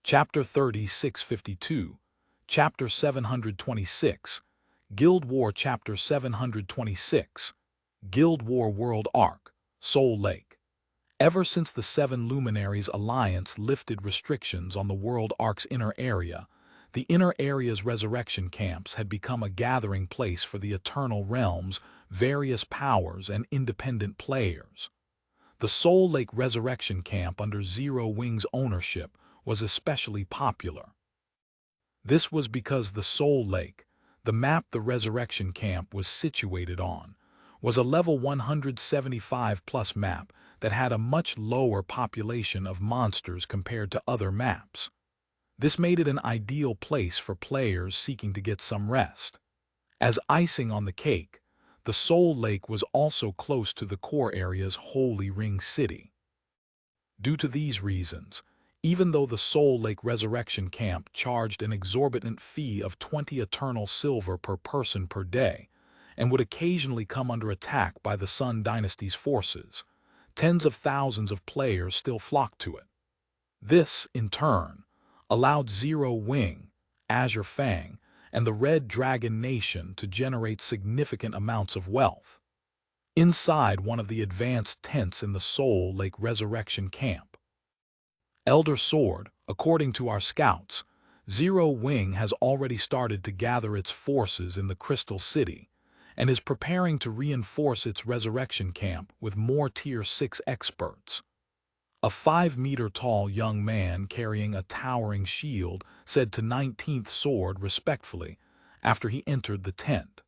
Chapter 3652, Chapter 726, Guild War Chapter 726, Guild War World Arc, Soul Lake. Ever since the Seven Luminaries Alliance lifted restrictions on the World Arc's inner area, the inner area's resurrection camps had become a gathering place for the Eternal Realm's various powers and independent players. The Soul Lake Resurrection Camp under Zero Wing's ownership was especially popular. This was because the Soul Lake, the map the Resurrection Camp was situated on, was a level 175+ map that had a much lower population of monsters compared to other maps. This made it an ideal place for players seeking to get some rest. As icing on the cake, the Soul Lake was also close to the core area's Holy Ring City. Due to these reasons, even though the Soul Lake Resurrection Camp charged an exorbitant fee of 20 eternal silver per person per day, and would occasionally come under attack by the Sun Dynasty's forces, tens of thousands of players still flocked to it. This, in turn, allowed Zero Wing, Shi Feng, and the Red Dragon Nation to generate significant amounts of wealth. Inside one of the advanced tents in the Soul Lake Resurrection Camp, Elder Sword, according to our scouts, Zero Wing has already started to gather its forces in the Crystal City and is preparing to reinforce its resurrection camp with more Tier 6 experts. A 5-meter-tall young man carrying a towering shield said to 19th Sword respectfully after he entered the tent.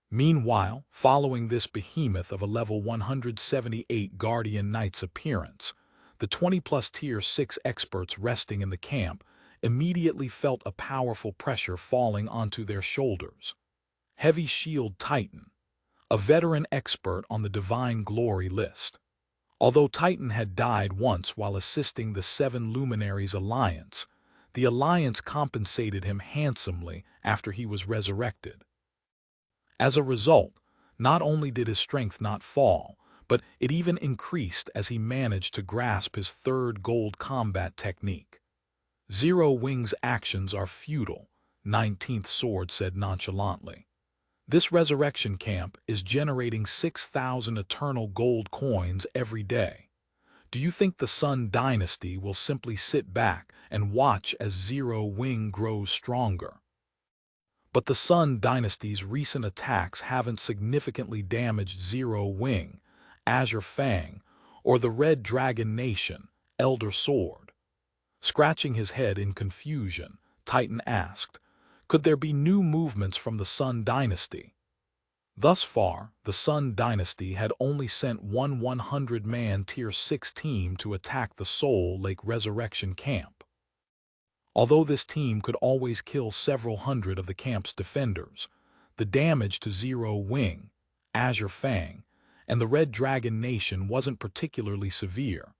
Meanwhile, following this behemoth of a level 178 Guardian Knight's appearance, the 20+ Tier 6 experts resting in the camp immediately felt a powerful pressure falling onto their shoulders. Heavy Shield Titan, a veteran expert on the Divine Glory list. Although Titan had died once while assisting the Seven Luminaries Alliance, the Alliance compensated him handsomely after he was resurrected. As a result, not only did his strength not fall, but it even increased as he managed to grasp his third gold combat technique. Zero Wing's actions are futile, 19th Sword said nonchalantly. This resurrection camp is generating 6,000 eternal gold coins every day. Do you think the Sun Dynasty will simply sit back and watch as Zero Wing grows stronger? But the Sun Dynasty's recent attacks haven't significantly damaged Zero Wing, Shi Feng, or the Red Dragon Nation, Elder Sword. Scratching his head in confusion, Titan asked, could there be new movements from the Sun Dynasty? Thus far, the Sun Dynasty had only sent one 100-man Tier 6 team to attack the Soul Lake Resurrection Camp. Although this team could always kill several hundred of the camp's defenders, the damage to Zero Wing, Shi Feng, and the Red Dragon Nation wasn't particularly severe,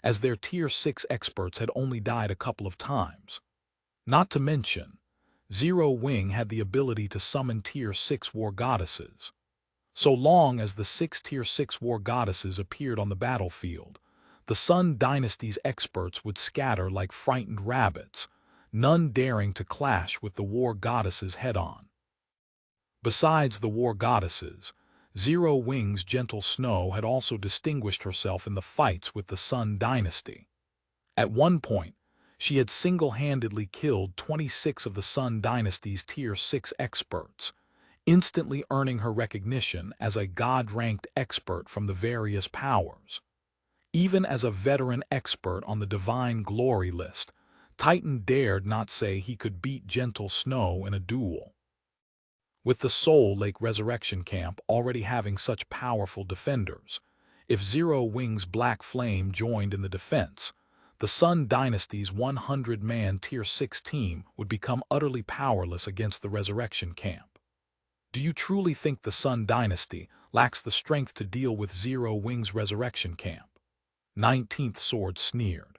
as their Tier 6 experts had only died a couple of times. Not to mention, Zero Wing had the ability to summon Tier 6 war goddesses. So long as the 6 Tier 6 war goddesses appeared on the battlefield, the Sun Dynasty's experts would scatter like frightened rabbits, none daring to clash with the war goddesses head-on. Besides the war goddesses, Zero Wing's Gentle Snow had also distinguished herself in the fights with the Sun Dynasty. At one point, she had single-handedly killed 26 of the Sun Dynasty's Tier 6 experts, instantly earning her recognition as a god-ranked expert from the various powers. Even as a veteran expert on the Divine Glory list, Titan dared not say he could beat Gentle Snow in a duel. With the Soul Lake Resurrection Camp already having such powerful defenders, if Zero Wing's Black Flame joined in the defense, the Sun Dynasty's 100-man Tier 6 team would become utterly powerless against the Resurrection Camp. Do you truly think the Sun Dynasty lacks the strength to deal with Zero Wing's Resurrection Camp? 19th Sword sneered.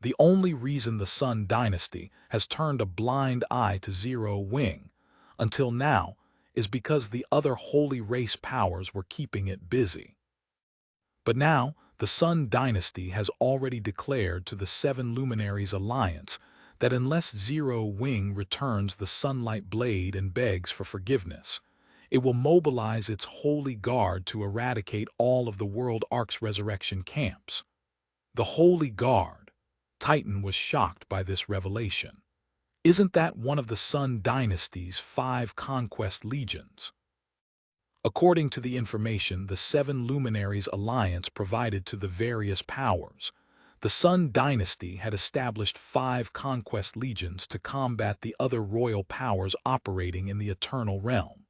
The only reason the Sun Dynasty has turned a blind eye to Zero Wing, until now, is because the other holy race powers were keeping it busy. But now, The Sun Dynasty has already declared to the Seven Luminaries Alliance that unless Zero Wing returns the Sunlight Blade and begs for forgiveness, it will mobilize its Holy Guard to eradicate all of the World Ark's resurrection camps. The Holy Guard. Titan was shocked by this revelation. Isn't that one of the Sun Dynasty's 5 conquest legions? According to the information the Seven Luminaries Alliance provided to the various powers, the Sun Dynasty had established 5 conquest legions to combat the other royal powers operating in the Eternal Realm.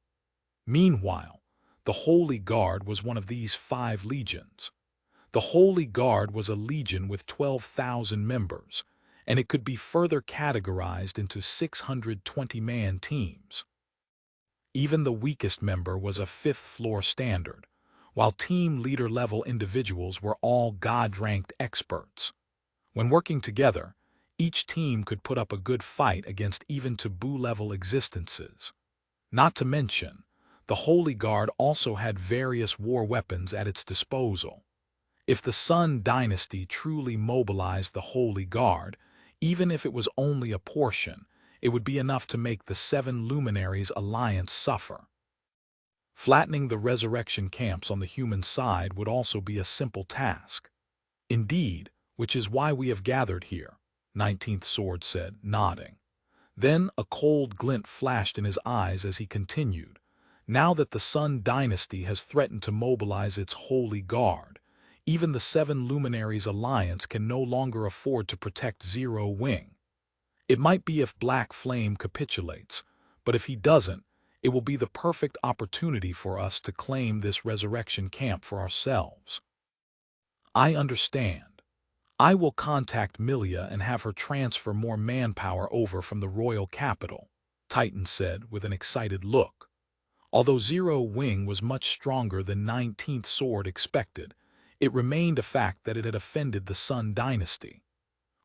Meanwhile, the Holy Guard was one of these 5 legions. The Holy Guard was a legion with 12,000 members, and it could be further categorized into 620-man teams. Even the weakest member was a 5th-floor standard, while team leader-level individuals were all God-ranked experts. When working together, each team could put up a good fight against even taboo-level existences. Not to mention, the Holy Guard also had various war weapons at its disposal. If the Sun Dynasty truly mobilized the Holy Guard, even if it was only a portion, it would be enough to make the Seven Luminaries Alliance suffer. Flattening the resurrection camps on the human side would also be a simple task. Indeed, which is why we have gathered here, 19th Sword said, nodding. Then a cold glint flashed in his eyes as he continued. Now that the Sun Dynasty has threatened to mobilize its Holy Guard, even the Seven Luminaries Alliance can no longer afford to protect Zero Wing. It might be if Black Flame capitulates, but if he doesn't, it will be the perfect opportunity for us to claim this resurrection camp for ourselves. I understand. I will contact Milia and have her transfer more manpower over from the royal capital, Titan said with an excited look. Although Zero Wing was much stronger than 19th Sword expected, it remained a fact that it had offended the Sun Dynasty.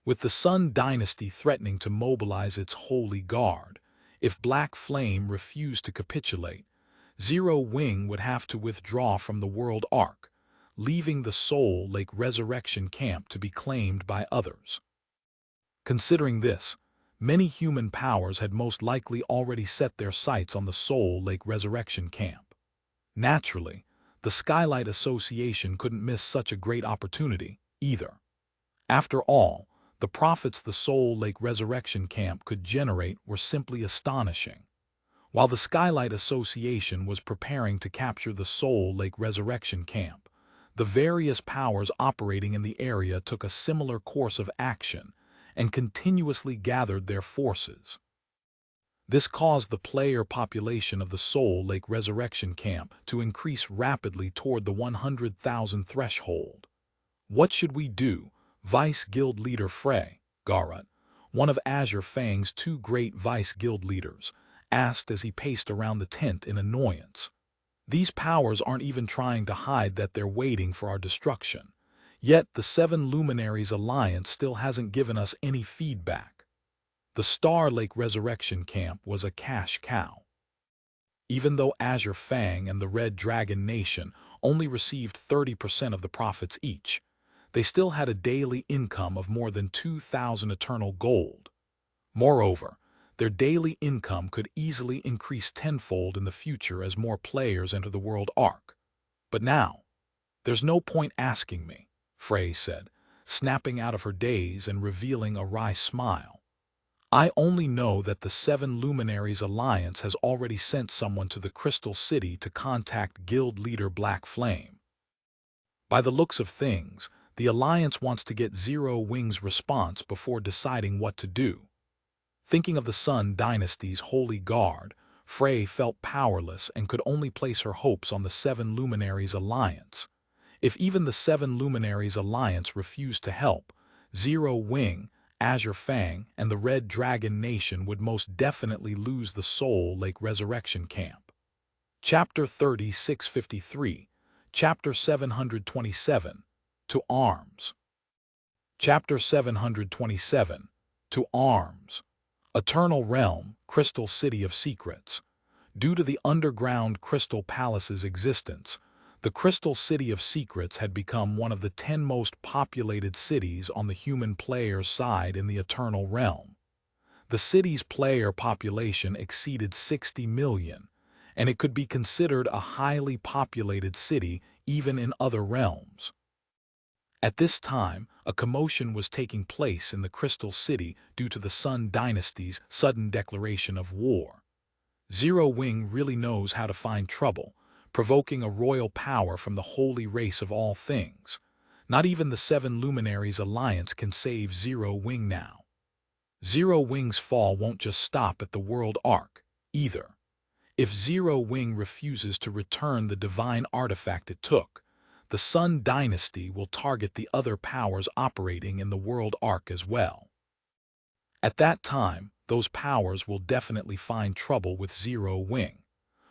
With the Sun Dynasty threatening to mobilize its Holy Guard, if Black Flame refused to capitulate, Zero Wing would have to withdraw from the World Ark, leaving the Soul Lake Resurrection Camp to be claimed by others. Considering this, many human powers had most likely already set their sights on the Soul Lake Resurrection Camp. Naturally, the Skylight Association couldn't miss such a great opportunity, either. After all, the profits the Soul Lake Resurrection Camp could generate were simply astonishing. While the Skylight Association was preparing to capture the Soul Lake Resurrection Camp, the various powers operating in the area took a similar course of action and continuously gathered their forces. This caused the player population of the Soul Lake Resurrection Camp to increase rapidly toward the 100,000 threshold. What should we do? Vice Guild Leader Frey, Garrett, one of Azure Fang's 2 great Vice Guild leaders, asked as he paced around the tent in annoyance. These powers aren't even trying to hide that they're waiting for our destruction. Yet the Seven Luminaries Alliance still hasn't given us any feedback. The Star Lake Resurrection Camp was a cash cow. Even though Azure Fang and the Red Dragon Nation only received 30% of the profits each, they still had a daily income of more than 2,000 eternal gold. Moreover, their daily income could easily increase tenfold in the future as more players enter the World Ark. But now, there's no point asking me, Frey said, snapping out of her daze and revealing a wry smile. I only know that the Seven Luminaries Alliance has already sent someone to the Crystal City to contact Guild Leader Black Flame. By the looks of things, the Alliance wants to get Zero Wing's response before deciding what to do. Thinking of the Sun Dynasty's Holy Guard, Frey felt powerless and could only place her hopes on the Seven Luminaries Alliance. If even the Seven Luminaries Alliance refused to help, Zero Wing, Azure Fang, and the Red Dragon Nation would most definitely lose the Soul Lake Resurrection Camp. Chapter 3653, Chapter 727, To Arms. Chapter 727, To Arms. Eternal Realm, Crystal City of Secrets. Due to the underground Crystal Palace's existence, The Crystal City of Secrets had become one of the 10 most populated cities on the human player's side in the Eternal Realm. The city's player population exceeded 60 million, and it could be considered a highly populated city even in other realms. At this time, a commotion was taking place in the Crystal City due to the Sun Dynasty's sudden declaration of war. Zero Wing really knows how to find trouble, provoking a royal power from the holy race of all things. Not even the Seven Luminaries Alliance can save Zero Wing now. Zero Wing's fall won't just stop at the World Arc, either. If Zero Wing refuses to return the divine artifact it took, the Sun Dynasty will target the other powers operating in the World Arc as well. At that time, those powers will definitely find trouble with Zero Wing.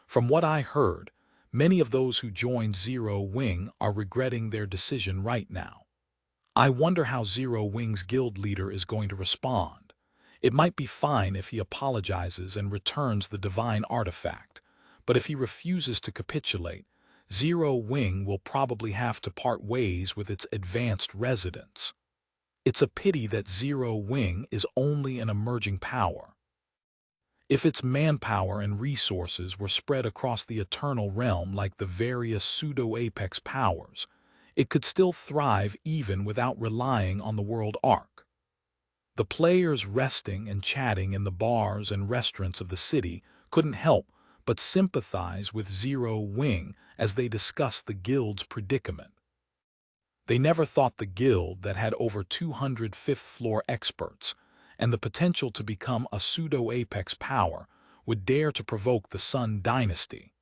From what I heard, many of those who joined Zero Wing are regretting their decision right now. I wonder how Zero Wing's guild leader is going to respond. It might be fine if he apologizes and returns the divine artifact, but if he refuses to capitulate, Zero Wing will probably have to part ways with its advanced residents. It's a pity that Zero Wing is only an emerging power. If its manpower and resources were spread across the Eternal Realm like the various pseudo-apex powers, it could still thrive even without relying on the World Arc. The players resting and chatting in the bars and restaurants of the city couldn't help but sympathize with Zero Wing as they discussed the guild's predicament. They never thought the guild that had over 200 fifth-floor experts and the potential to become a pseudo-apex power would dare to provoke the Sun Dynasty,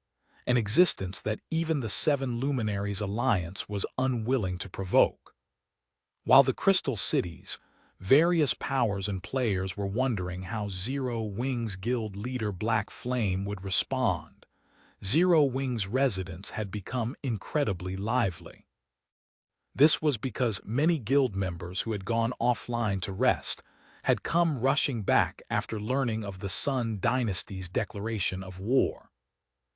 an existence that even the Seven Luminaries Alliance was unwilling to provoke. While the Crystal Cities, various powers and players were wondering how Zero Wing's guild leader Black Flame would respond. Zero Wing's residents had become incredibly lively. This was because many guild members who had gone offline to rest had come rushing back after learning of the Sun Dynasty's declaration of war.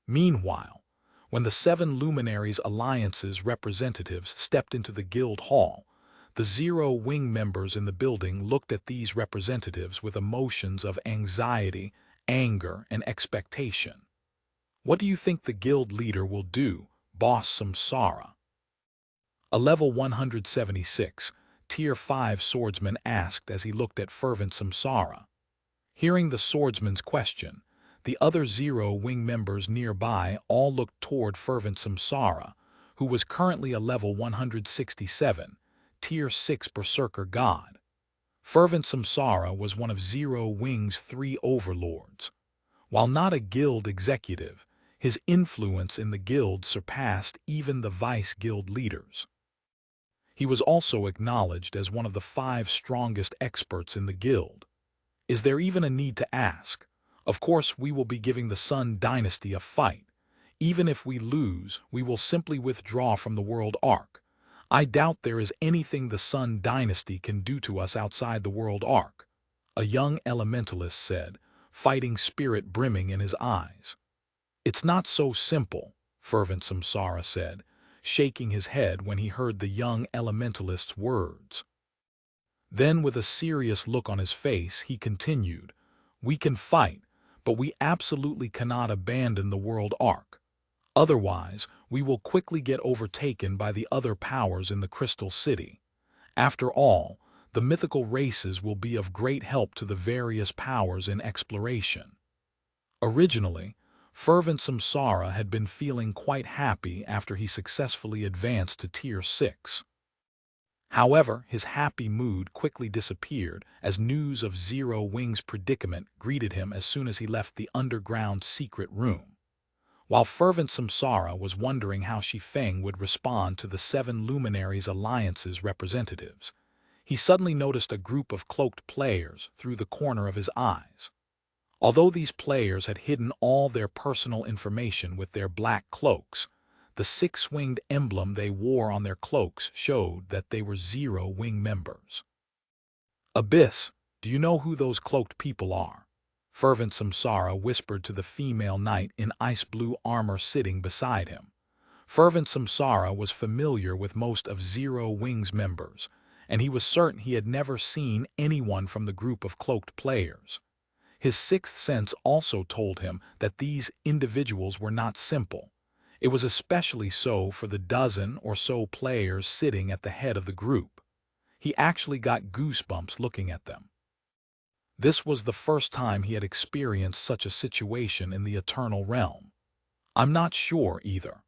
Meanwhile, when the Seven Luminaries Alliance's representatives stepped into the guild hall, the Zero Wing members in the building looked at these representatives with emotions of anxiety, anger, and expectation. What do you think the guild leader will do, Boss Samsara? A level 176, Tier 5 swordsman asked as he looked at fervent Samsara. Hearing the swordsman's question, the other Zero Wing members nearby all looked toward fervent Samsara, who was currently a level 167, Tier 6 Berserker God. Fervent Samsara was one of Zero Wing's 3 overlords. While not a guild executive, his influence in the guild surpassed even the vice guild leaders. He was also acknowledged as one of the 5 strongest experts in the guild. Is there even a need to ask? Of course, we will be giving the Sun Dynasty a fight. Even if we lose, we will simply withdraw from the World Arc. I doubt there is anything the Sun Dynasty can do to us outside the World Arc, a young elementalist said, fighting spirit brimming in his eyes. It's not so simple, fervent Samsara said, shaking his head when he heard the young elementalist's words. Then, with a serious look on his face, he continued, "We can fight, but we absolutely cannot abandon the World Arc. Otherwise, we will quickly get overtaken by the other powers in the Crystal City. After all, the mythical races will be of great help to the various powers in exploration." Originally, fervent Samsara had been feeling quite happy after he successfully advanced to Tier 6. However, his happy mood quickly disappeared as news of Zero Wing's predicament greeted him as soon as he left the underground secret room. While fervent Samsara was wondering how Shi Feng would respond to the Seven Luminaries Alliance's representatives, he suddenly noticed a group of cloaked players through the corner of his eyes. Although these players had hidden all their personal information with their black cloaks, the 6-winged emblem they wore on their cloaks showed that they were Zero Wing members. "Abyss, do you know who those cloaked people are?" Fervent Samsara whispered to the female knight in ice blue armor sitting beside him. Fervent Samsara was familiar with most of Zero Wing's members, and he was certain he had never seen anyone from the group of cloaked players. His sixth sense also told him that these individuals were not simple. It was especially so for the dozen or so players sitting at the head of the group. He actually got goosebumps looking at them. This was the first time he had experienced such a situation in the Eternal Realm. I'm not sure either.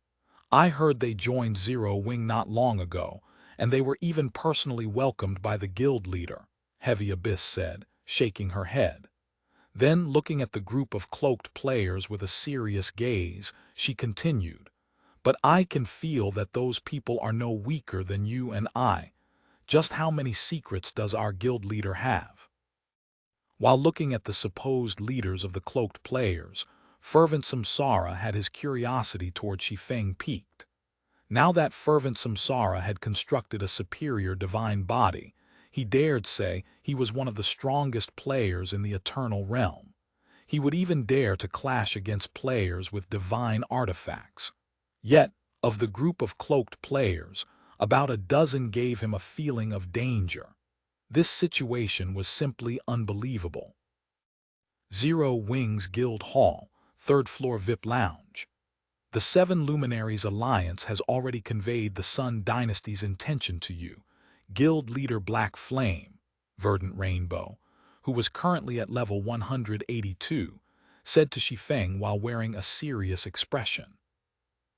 I heard they joined Zero Wing not long ago, and they were even personally welcomed by the guild leader, Heavy Abyss said, shaking her head. Then, looking at the group of cloaked players with a serious gaze, she continued, "But I can feel that those people are no weaker than you and I. Just how many secrets does our guild leader have?" While looking at the supposed leaders of the cloaked players, Fervent Samsara had his curiosity toward Shi Feng piqued. Now that Fervent Samsara had constructed a superior divine body, he dared say he was one of the strongest players in the Eternal Realm. He would even dare to clash against players with divine artifacts. Yet, of the group of cloaked players, about a dozen gave him a feeling of danger. This situation was simply unbelievable. Zero Wing's Guild Hall, 3rd floor VIP Lounge. The Seven Luminaries Alliance has already conveyed the Sun Dynasty's intention to you. Guild leader Black Flame, Verdant Rainbow, who was currently at level 182, said to Shi Feng while wearing a serious expression.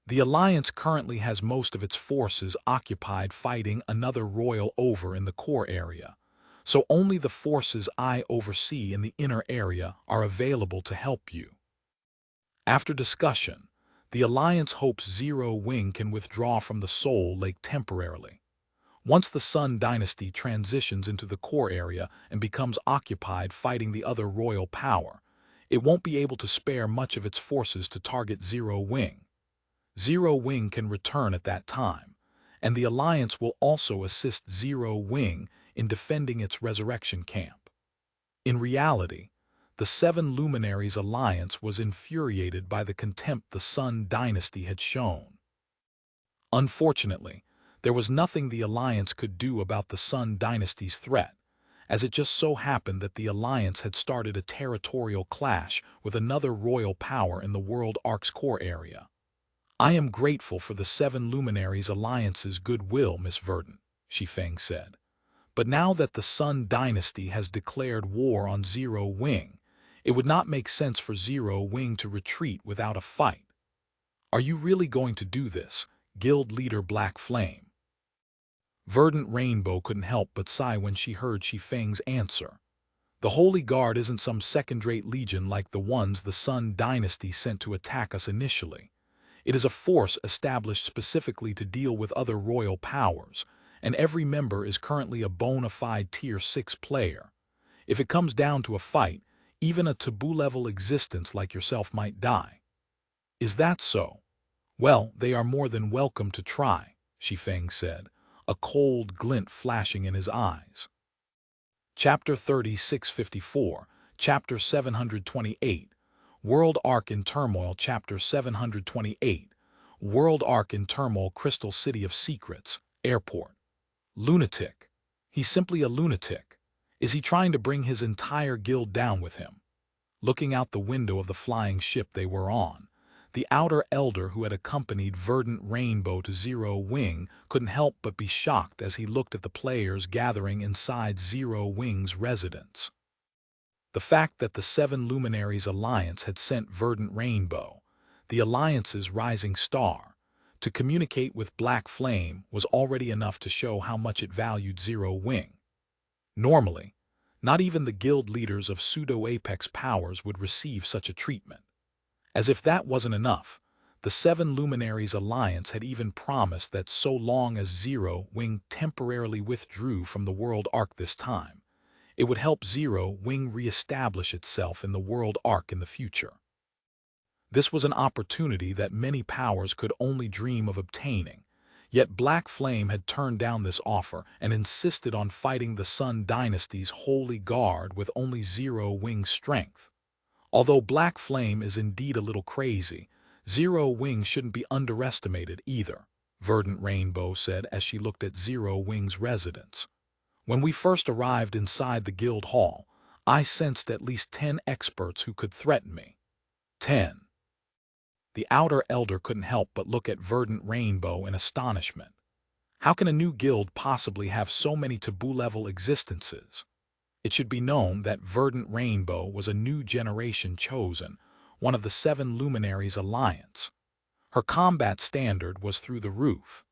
The Alliance currently has most of its forces occupied fighting another royal over in the core area, so only the forces I oversee in the inner area are available to help you. After discussion, the Alliance hopes Zero Wing can withdraw from the Soul Lake temporarily. Once the Sun Dynasty transitions into the core area and becomes occupied fighting the other royal power, it won't be able to spare much of its forces to target Zero Wing. Zero Wing can return at that time, and the Alliance will also assist Zero Wing in defending its resurrection camp. In reality, the Seven Luminaries Alliance was infuriated by the contempt the Sun Dynasty had shown. Unfortunately, there was nothing the Alliance could do about the Sun Dynasty's threat, as it just so happened that the Alliance had started a territorial clash with another royal power in the World Ark's core area. "I am grateful for the Seven Luminaries Alliance's goodwill, Miss Verdant," Shi Feng said. "But now that the Sun Dynasty has declared war on Zero Wing, it would not make sense for Zero Wing to retreat without a fight." "Are you really going to do this, Guild Leader Black Flame?" Verdant Rainbow couldn't help but sigh when she heard Shi Feng's answer. "The Holy Guard isn't some second-rate legion like the ones the Sun Dynasty sent to attack us initially. It is a force established specifically to deal with other royal powers, and every member is currently a bona fide Tier 6 player. If it comes down to a fight, even a taboo-level existence like yourself might die." "Is that so? Well, they are more than welcome to try," Shi Feng said, a cold glint flashing in his eyes. Chapter 3654, Chapter 728, World Ark in Turmoil. Chapter 728, World Ark in Turmoil. Crystal City of Secrets, Airport. Lunatic. He's simply a lunatic. Is he trying to bring his entire guild down with him? Looking out the window of the flying ship they were on, the Outer Elder who had accompanied Verdant Rainbow to Zero Wing couldn't help but be shocked as he looked at the players gathering inside Zero Wing's residence. The fact that the Seven Luminaries Alliance had sent Verdant Rainbow, the Alliance's rising star, to communicate with Black Flame was already enough to show how much it valued Zero Wing. Normally, not even the guild leaders of pseudo-apex powers would receive such a treatment. As if that wasn't enough, the Seven Luminaries Alliance had even promised that so long as Zero Wing temporarily withdrew from the World Ark this time, it would help Zero Wing re-establish itself in the World Ark in the future. This was an opportunity that many powers could only dream of obtaining, yet Black Flame had turned down this offer and insisted on fighting the Sun Dynasty's Holy Guard with only Zero Wing's strength. Although Black Flame is indeed a little crazy, Zero Wing shouldn't be underestimated either, Verdant Rainbow said as she looked at Zero Wing's residence. When we first arrived inside the guild hall, I sensed at least 10 experts who could threaten me. 10. The outer elder couldn't help but look at Verdant Rainbow in astonishment. How can a new guild possibly have so many taboo-level existences? It should be known that Verdant Rainbow was a new generation chosen, one of the 7 Luminaries Alliance. Her combat standard was through the roof,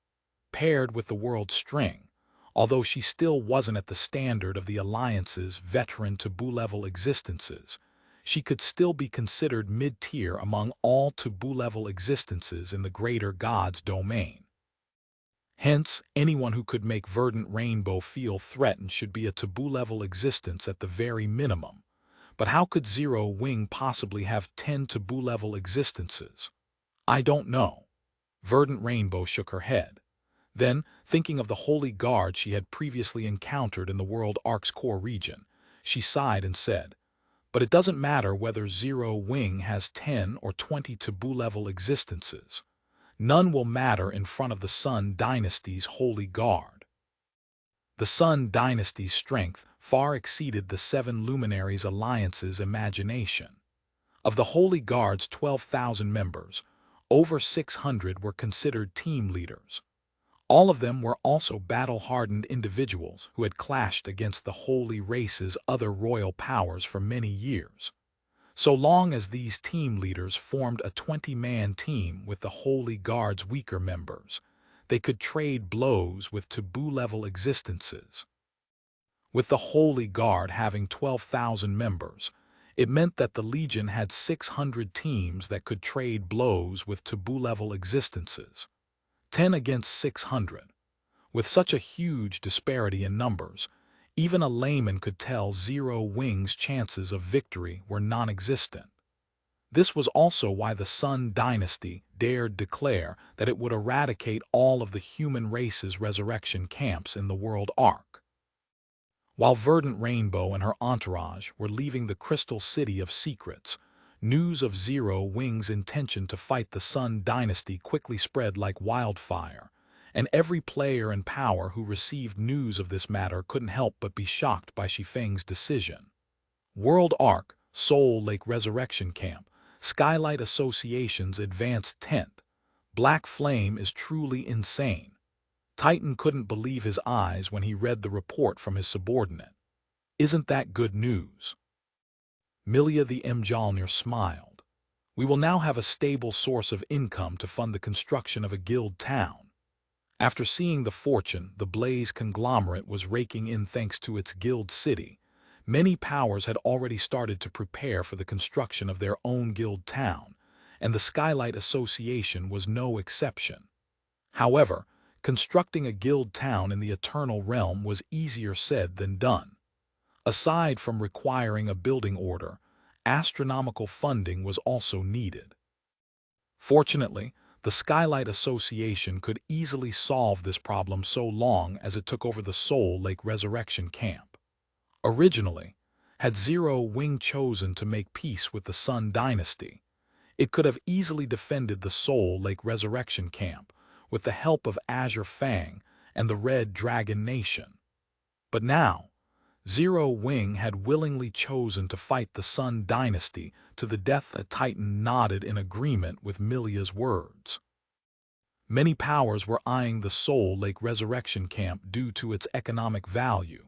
paired with the world's string, although she still wasn't at the standard of the Alliance's veteran taboo-level existences. She could still be considered mid-tier among all taboo-level existences in the greater God's domain. Hence, anyone who could make Verdant Rainbow feel threatened should be a taboo-level existence at the very minimum. But how could Zero Wing possibly have 10 taboo-level existences? I don't know. Verdant Rainbow shook her head. Then, thinking of the Holy Guard she had previously encountered in the World Ark's core region, she sighed and said, "But it doesn't matter whether Zero Wing has 10 or 20 taboo-level existences. None will matter in front of the Sun Dynasty's Holy Guard." The Sun Dynasty's strength far exceeded the 7 Luminaries Alliance's imagination. Of the Holy Guard's 12,000 members, over 600 were considered team leaders. All of them were also battle-hardened individuals who had clashed against the Holy Race's other royal powers for many years. So long as these team leaders formed a 20-man team with the Holy Guard's weaker members, they could trade blows with taboo-level existences. With the Holy Guard having 12,000 members, it meant that the Legion had 600 teams that could trade blows with taboo-level existences. 10 against 600. With such a huge disparity in numbers, even a layman could tell Zero Wing's chances of victory were non-existent. This was also why the Sun Dynasty dared declare that it would eradicate all of the human race's resurrection camps in the World Ark. While Verdant Rainbow and her entourage were leaving the Crystal City of Secrets, news of Zero Wing's intention to fight the Sun Dynasty quickly spread like wildfire, and every player in power who received news of this matter couldn't help but be shocked by Shi Feng's decision. World Ark, Soul Lake Resurrection Camp, Skylight Association's advanced tent. Black Flame is truly insane. Titan couldn't believe his eyes when he read the report from his subordinate. Isn't that good news? Milia the Mjolnir smiled. We will now have a stable source of income to fund the construction of a guild town. After seeing the fortune the Blaze conglomerate was raking in thanks to its guild city, many powers had already started to prepare for the construction of their own guild town, and the Skylight Association was no exception. However, constructing a guild town in the Eternal Realm was easier said than done. Aside from requiring a building order, astronomical funding was also needed. Fortunately, the Skylight Association could easily solve this problem so long as it took over the Soul Lake Resurrection Camp. Originally, had Zero Wing chosen to make peace with the Sun Dynasty, it could have easily defended the Soul Lake Resurrection Camp with the help of Shi Feng and the Red Dragon Nation. But now, Zero Wing had willingly chosen to fight the Sun Dynasty to the death. A Titan nodded in agreement with Milia's words. Many powers were eyeing the Soul Lake Resurrection Camp due to its economic value.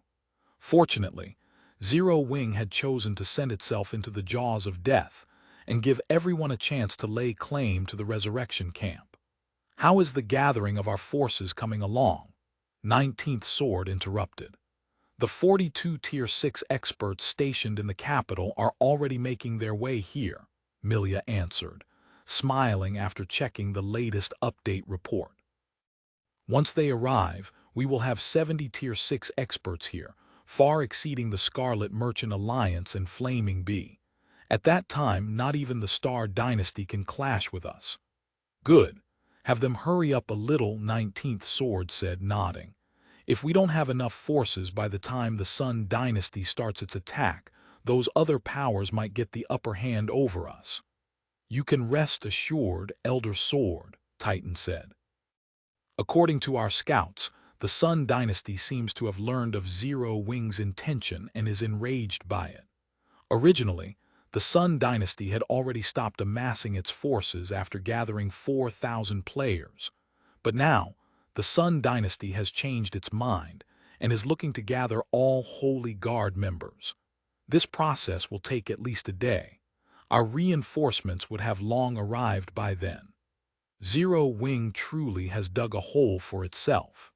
Fortunately, Zero Wing had chosen to send itself into the jaws of death and give everyone a chance to lay claim to the Resurrection Camp. How is the gathering of our forces coming along? 19th Sword interrupted. The 42 Tier 6 experts stationed in the capital are already making their way here, Milia answered, smiling after checking the latest update report. Once they arrive, we will have 70 Tier 6 experts here, far exceeding the Scarlet Merchant Alliance and Flaming Bee. At that time, not even the Star Dynasty can clash with us. Good. Have them hurry up a little, 19th Sword said, nodding. If we don't have enough forces by the time the Sun Dynasty starts its attack, those other powers might get the upper hand over us. "You can rest assured, Elder Sword," Titan said. "According to our scouts, the Sun Dynasty seems to have learned of Zero Wing's intention and is enraged by it. Originally, the Sun Dynasty had already stopped amassing its forces after gathering 4,000 players. But now, the Sun Dynasty has changed its mind and is looking to gather all Holy Guard members. This process will take at least a day. Our reinforcements would have long arrived by then. Zero Wing truly has dug a hole for itself."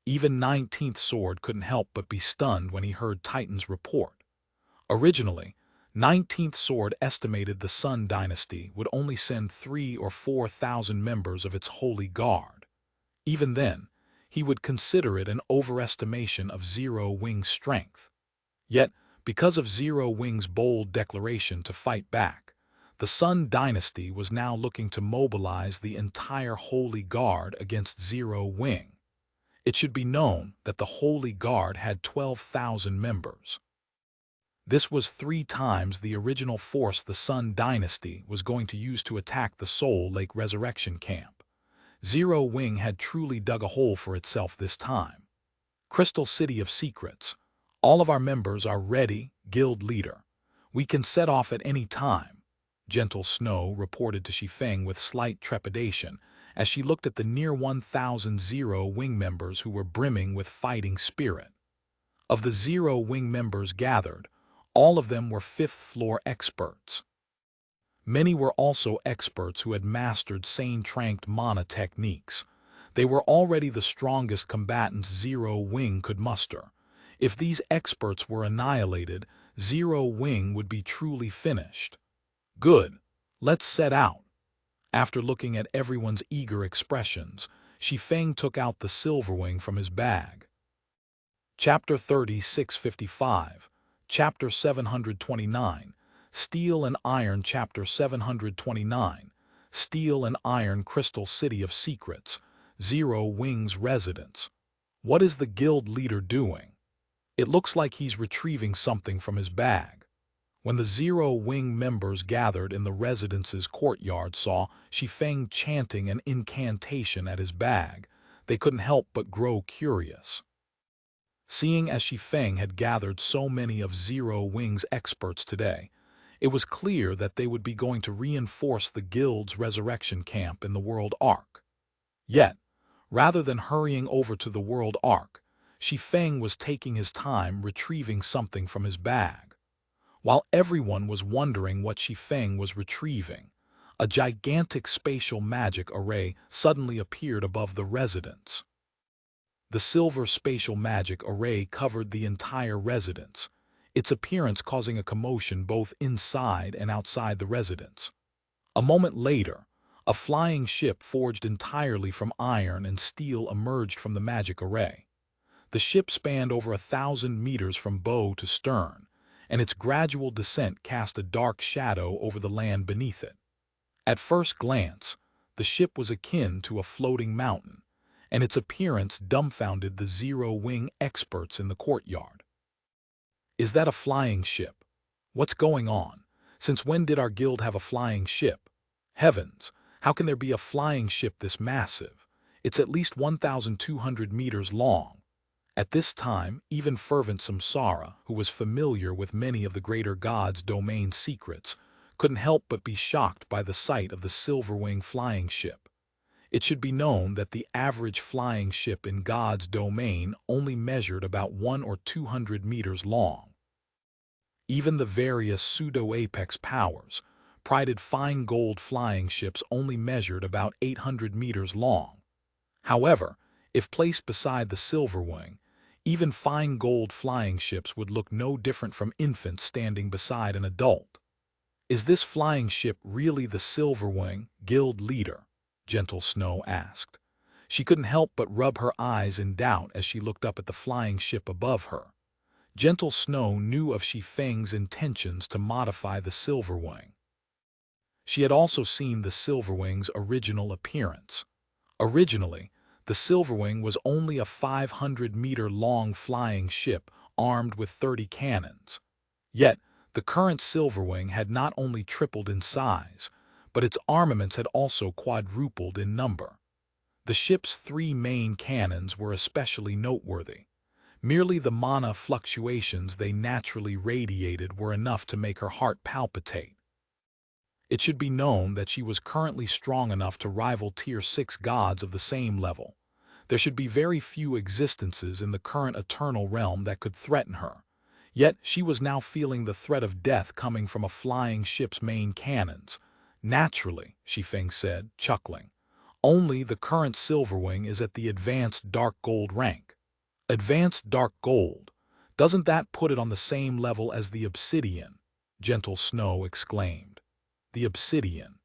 Even 19th Sword couldn't help but be stunned when he heard Titan's report. Originally, 19th Sword estimated the Sun Dynasty would only send 3,000 or 4,000 members of its Holy Guard. Even then, he would consider it an overestimation of Zero Wing's strength. Yet, because of Zero Wing's bold declaration to fight back, the Sun Dynasty was now looking to mobilize the entire Holy Guard against Zero Wing. It should be known that the Holy Guard had 12,000 members. This was 3 times the original force the Sun Dynasty was going to use to attack the Soul Lake Resurrection Camp. Zero Wing had truly dug a hole for itself this time. "Crystal City of Secrets. All of our members are ready, Guild Leader. We can set off at any time," Gentle Snow reported to Shi Feng with slight trepidation as she looked at the near 1,000 Zero Wing members who were brimming with fighting spirit. Of the Zero Wing members gathered, all of them were 5th-floor experts. Many were also experts who had mastered Sane-Tranked mana techniques. They were already the strongest combatants Zero Wing could muster. If these experts were annihilated, Zero Wing would be truly finished. "Good. Let's set out." After looking at everyone's eager expressions, Shi Feng took out the Silverwing from his bag. Chapter 3655, Chapter 729, Steel and Iron. Chapter 729, Steel and Iron. Crystal City of Secrets, Zero Wing's residence. "What is the guild leader doing? It looks like he's retrieving something from his bag." When the Zero Wing members gathered in the residence's courtyard saw Shi Feng chanting an incantation at his bag, they couldn't help but grow curious. Seeing as Shi Feng had gathered so many of Zero Wing's experts today, it was clear that they would be going to reinforce the guild's resurrection camp in the World Arc. Yet, rather than hurrying over to the World Arc, Shi Feng was taking his time retrieving something from his bag. While everyone was wondering what Shi Feng was retrieving, a gigantic spatial magic array suddenly appeared above the residence. The silver spatial magic array covered the entire residence, its appearance causing a commotion both inside and outside the residence. A moment later, a flying ship forged entirely from iron and steel emerged from the magic array. The ship spanned over 1,000 meters from bow to stern, and its gradual descent cast a dark shadow over the land beneath it. At first glance, the ship was akin to a floating mountain, and its appearance dumbfounded the Zero Wing experts in the courtyard. "Is that a flying ship? What's going on? Since when did our guild have a flying ship? Heavens, how can there be a flying ship this massive? It's at least 1,200 meters long." At this time, even fervent Samsara, who was familiar with many of the greater god's domain secrets, couldn't help but be shocked by the sight of the Silverwing flying ship. It should be known that the average flying ship in God's domain only measured about 100 or 200 meters long. Even the various pseudo-apex powers prided fine gold flying ships only measured about 800 meters long. However, if placed beside the Silverwing, even fine gold flying ships would look no different from infants standing beside an adult. "Is this flying ship really the Silverwing, Guild Leader?" Gentle Snow asked. She couldn't help but rub her eyes in doubt as she looked up at the flying ship above her. Gentle Snow knew of Shi Feng's intentions to modify the Silverwing. She had also seen the Silverwing's original appearance. Originally, the Silverwing was only a 500-meter-long flying ship armed with 30 cannons. Yet, The current Silverwing had not only tripled in size, but its armaments had also quadrupled in number. The ship's 3 main cannons were especially noteworthy. Merely the mana fluctuations they naturally radiated were enough to make her heart palpitate. It should be known that she was currently strong enough to rival Tier 6 gods of the same level. There should be very few existences in the current eternal realm that could threaten her. Yet she was now feeling the threat of death coming from a flying ship's main cannons. Naturally, Shi Feng said, chuckling. Only the current Silverwing is at the advanced dark gold rank. Advanced dark gold? Doesn't that put it on the same level as the obsidian? Gentle Snow exclaimed. The obsidian.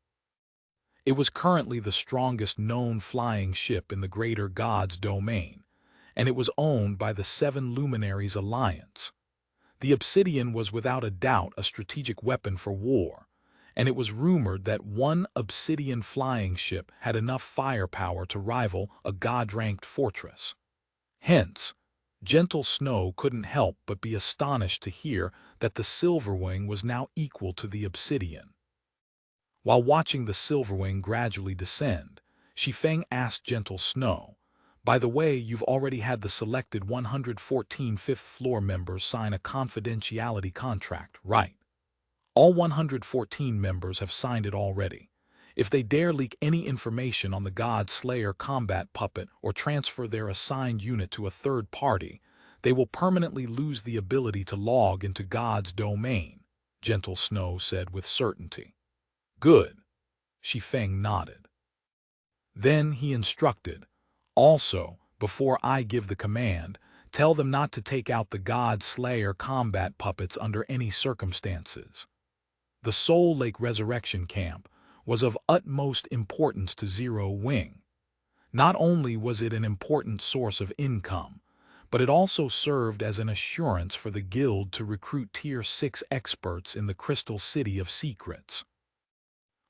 It was currently the strongest known flying ship in the Greater God's domain, and it was owned by the 7 Luminaries Alliance. The obsidian was without a doubt a strategic weapon for war, and it was rumored that one obsidian flying ship had enough firepower to rival a god-ranked fortress. Hence, Gentle Snow couldn't help but be astonished to hear that the Silverwing was now equal to the obsidian. While watching the Silverwing gradually descend, Shi Feng asked Gentle Snow, "By the way, you've already had the selected 114 fifth floor members sign a confidentiality contract, right?" "All 114 members have signed it already. If they dare leak any information on the God Slayer combat puppet or transfer their assigned unit to a third party, they will permanently lose the ability to log into God's domain," Gentle Snow said with certainty. "Good," Shi Feng nodded. Then he instructed, "Also, before I give the command, tell them not to take out the God Slayer combat puppets under any circumstances." The Soul Lake Resurrection Camp was of utmost importance to Zero Wing. Not only was it an important source of income, but it also served as an assurance for the guild to recruit Tier 6 experts in the Crystal City of Secrets.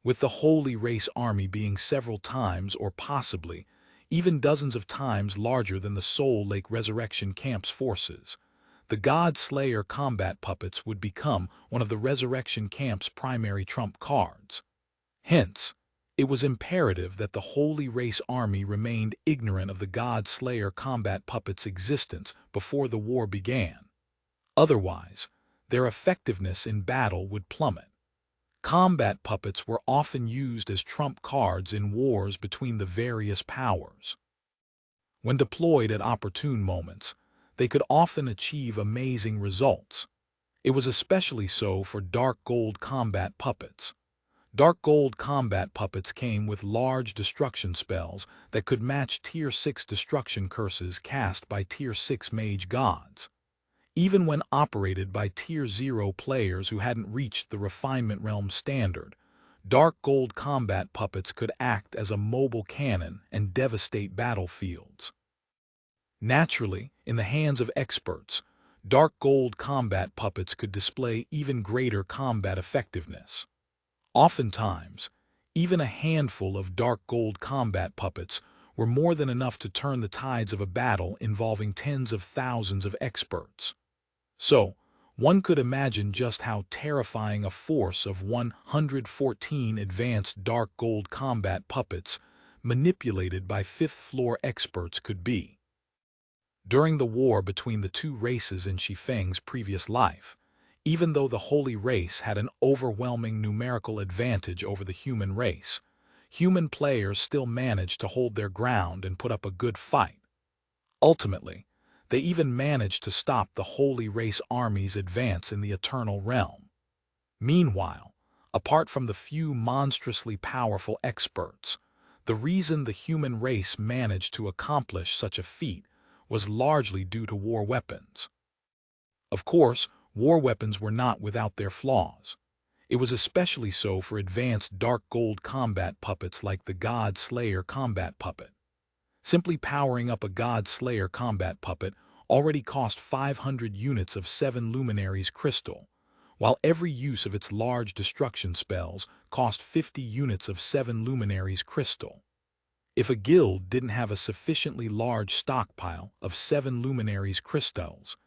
With the Holy Race Army being several times or possibly even dozens of times larger than the Soul Lake Resurrection Camp's forces, the God Slayer combat puppets would become one of the Resurrection Camp's primary trump cards. Hence, it was imperative that the Holy Race Army remained ignorant of the God Slayer combat puppets' existence before the war began. Otherwise, their effectiveness in battle would plummet. Combat puppets were often used as trump cards in wars between the various powers. When deployed at opportune moments, they could often achieve amazing results. It was especially so for Dark Gold combat puppets. Dark Gold combat puppets came with large destruction spells that could match Tier 6 destruction curses cast by Tier 6 mage gods. Even when operated by Tier 0 players who hadn't reached the Refinement Realm standard, Dark Gold combat puppets could act as a mobile cannon and devastate battlefields. Naturally, in the hands of experts, Dark Gold combat puppets could display even greater combat effectiveness. Oftentimes, even a handful of Dark Gold combat puppets were more than enough to turn the tides of a battle involving tens of thousands of experts. So, one could imagine just how terrifying a force of 114 advanced Dark Gold combat puppets manipulated by fifth-floor experts could be. During the war between the two races in Shi Feng's previous life, even though the Holy Race had an overwhelming numerical advantage over the human race, human players still managed to hold their ground and put up a good fight. Ultimately, they even managed to stop the Holy Race Army's advance in the Eternal Realm. Meanwhile, apart from the few monstrously powerful experts, the reason the human race managed to accomplish such a feat was largely due to war weapons. Of course, war weapons were not without their flaws. It was especially so for advanced Dark Gold combat puppets like the God Slayer combat puppet. Simply powering up a God Slayer combat puppet already cost 500 units of 7 Luminaries crystal, while every use of its large destruction spells cost 50 units of 7 Luminaries crystal. If a guild didn't have a sufficiently large stockpile of 7 Luminaries crystals,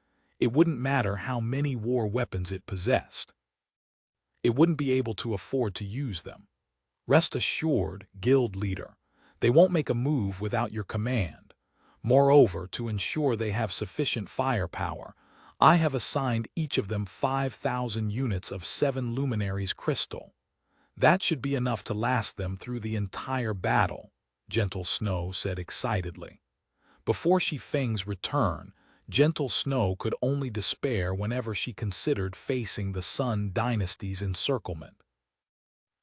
it wouldn't matter how many war weapons it possessed. it wouldn't be able to afford to use them. Rest assured, guild leader, they won't make a move without your command. Moreover, to ensure they have sufficient firepower, I have assigned each of them 5,000 units of 7 luminaries crystal. That should be enough to last them through the entire battle, Gentle Snow said excitedly. Before Shi Feng's return, Gentle Snow could only despair whenever she considered facing the Sun Dynasty's encirclement.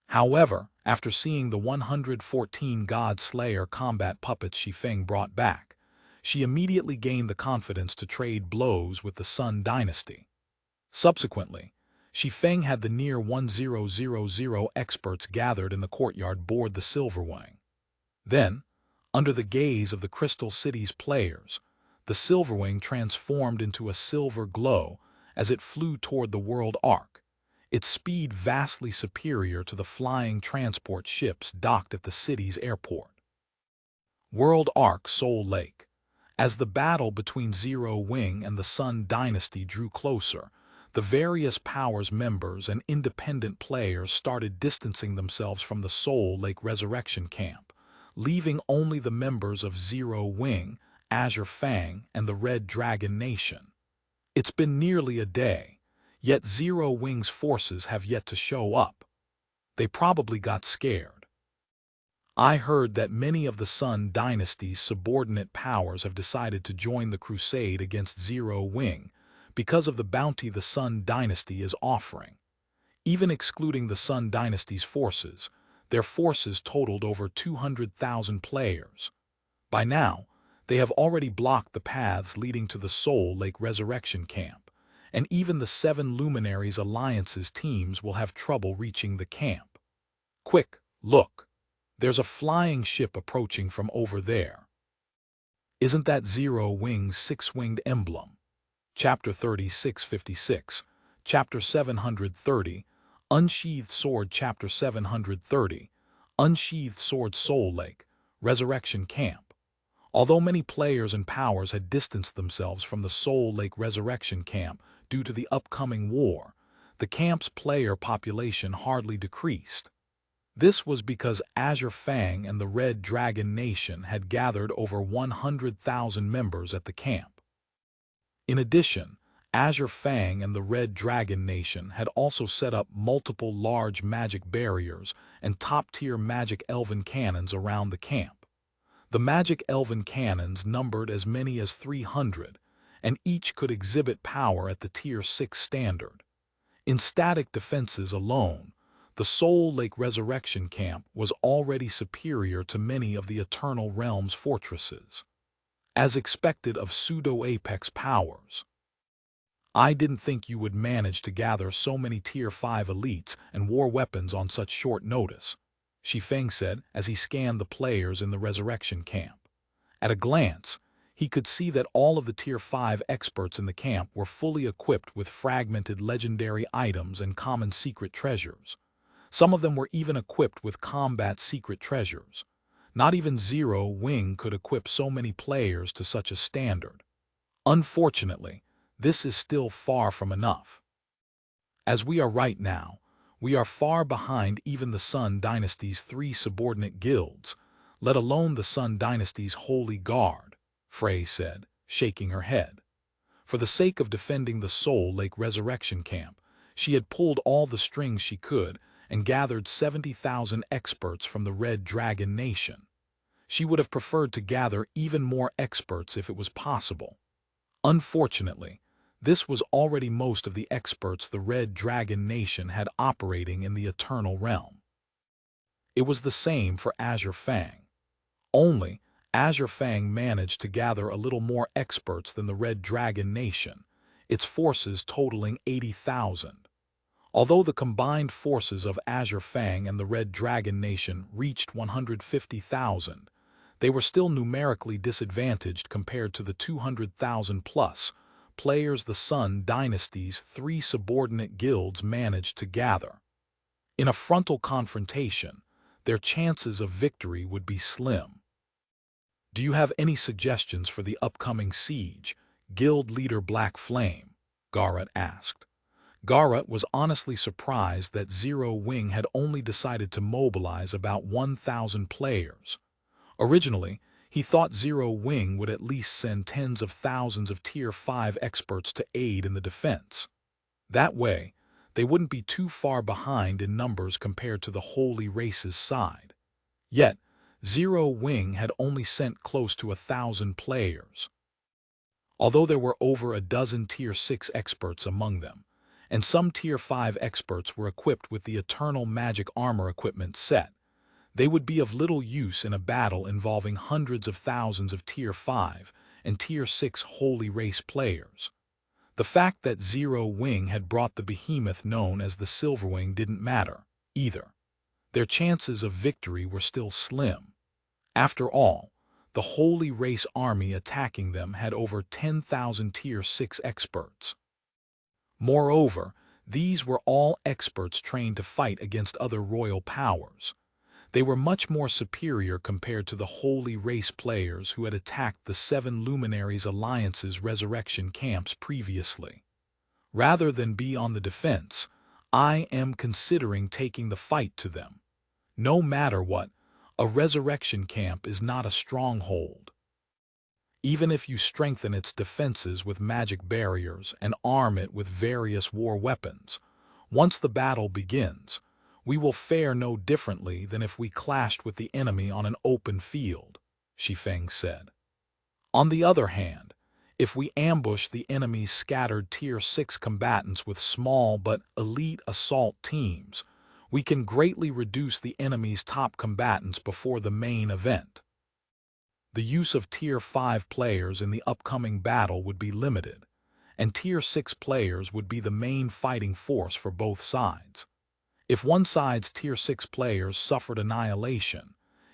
However, after seeing the 114 God Slayer combat puppets Shi Feng brought back, she immediately gained the confidence to trade blows with the Sun Dynasty. Subsequently, Shi Feng had the near 1000 experts gathered in the courtyard board the Silver Wing. Then, under the gaze of the Crystal City's players, the Silver Wing transformed into a silver glow as it flew toward the World Ark, its speed vastly superior to the flying transport ships docked at the city's airport. World Ark Soul Lake. As the battle between Zero Wing and the Sun Dynasty drew closer, the various powers members and independent players started distancing themselves from the Soul Lake Resurrection Camp, leaving only the members of Zero Wing, Azure Fang, and the Red Dragon Nation. It's been nearly a day, yet Zero Wing's forces have yet to show up. They probably got scared. I heard that many of the Sun Dynasty's subordinate powers have decided to join the crusade against Zero Wing because of the bounty the Sun Dynasty is offering. Even excluding the Sun Dynasty's forces, their forces totaled over 200,000 players. By now, they have already blocked the paths leading to the Soul Lake Resurrection Camp, and even the 7 Luminaries Alliance's teams will have trouble reaching the camp. Quick, look! There's a flying ship approaching from over there. Isn't that Zero Wing's 6-winged emblem? Chapter 3656, Chapter 730, Unsheathed Sword Chapter 730, Unsheathed Sword Soul Lake, Resurrection Camp. Although many players and powers had distanced themselves from the Soul Lake Resurrection Camp due to the upcoming war, the camp's player population hardly decreased. This was because Azure Fang and the Red Dragon Nation had gathered over 100,000 members at the camp. In addition, Azure Fang and the Red Dragon Nation had also set up multiple large magic barriers and top-tier magic elven cannons around the camp. The magic elven cannons numbered as many as 300, and each could exhibit power at the Tier 6 standard. In static defenses alone, the Soul Lake Resurrection Camp was already superior to many of the Eternal Realm's fortresses. As expected of pseudo-apex powers. I didn't think you would manage to gather so many Tier 5 elites and war weapons on such short notice, Shi Feng said as he scanned the players in the Resurrection Camp. At a glance, he could see that all of the Tier 5 experts in the camp were fully equipped with fragmented legendary items and common secret treasures. Some of them were even equipped with combat secret treasures. Not even Zero Wing could equip so many players to such a standard. Unfortunately, this is still far from enough. As we are right now, we are far behind even the Sun Dynasty's 3 subordinate guilds, let alone the Sun Dynasty's Holy Guard, Frey said, shaking her head. For the sake of defending the Soul Lake Resurrection Camp, she had pulled all the strings she could and gathered 70,000 experts from the Red Dragon Nation. She would have preferred to gather even more experts if it was possible. Unfortunately, this was already most of the experts the Red Dragon Nation had operating in the Eternal Realm. It was the same for Azure Fang. Only, Azure Fang managed to gather a little more experts than the Red Dragon Nation, its forces totaling 80,000. Although the combined forces of Azure Fang and the Red Dragon Nation reached 150,000, they were still numerically disadvantaged compared to the 200,000-plus players the Sun Dynasty's 3 subordinate guilds managed to gather. In a frontal confrontation, their chances of victory would be slim. Do you have any suggestions for the upcoming siege? Guild leader Black Flame, Garat asked. Garrett was honestly surprised that Zero Wing had only decided to mobilize about 1,000 players. Originally, he thought Zero Wing would at least send tens of thousands of Tier 5 experts to aid in the defense. That way, they wouldn't be too far behind in numbers compared to the Holy Race's side. Yet, Zero Wing had only sent close to 1,000 players. Although there were over a dozen Tier 6 experts among them, and some Tier 5 experts were equipped with the Eternal Magic Armor equipment set, they would be of little use in a battle involving hundreds of thousands of Tier 5 and Tier 6 Holy Race players. The fact that Zero Wing had brought the behemoth known as the Silverwing didn't matter, either. Their chances of victory were still slim. After all, the Holy Race army attacking them had over 10,000 Tier 6 experts. Moreover, these were all experts trained to fight against other royal powers. They were much more superior compared to the Holy Race players who had attacked the Seven Luminaries Alliance's resurrection camps previously. Rather than be on the defense, I am considering taking the fight to them. No matter what, a resurrection camp is not a stronghold. Even if you strengthen its defenses with magic barriers and arm it with various war weapons, once the battle begins, we will fare no differently than if we clashed with the enemy on an open field, Shi Feng said. On the other hand, if we ambush the enemy's scattered Tier 6 combatants with small but elite assault teams, we can greatly reduce the enemy's top combatants before the main event. The use of Tier 5 players in the upcoming battle would be limited, and Tier 6 players would be the main fighting force for both sides. If one side's Tier 6 players suffered annihilation,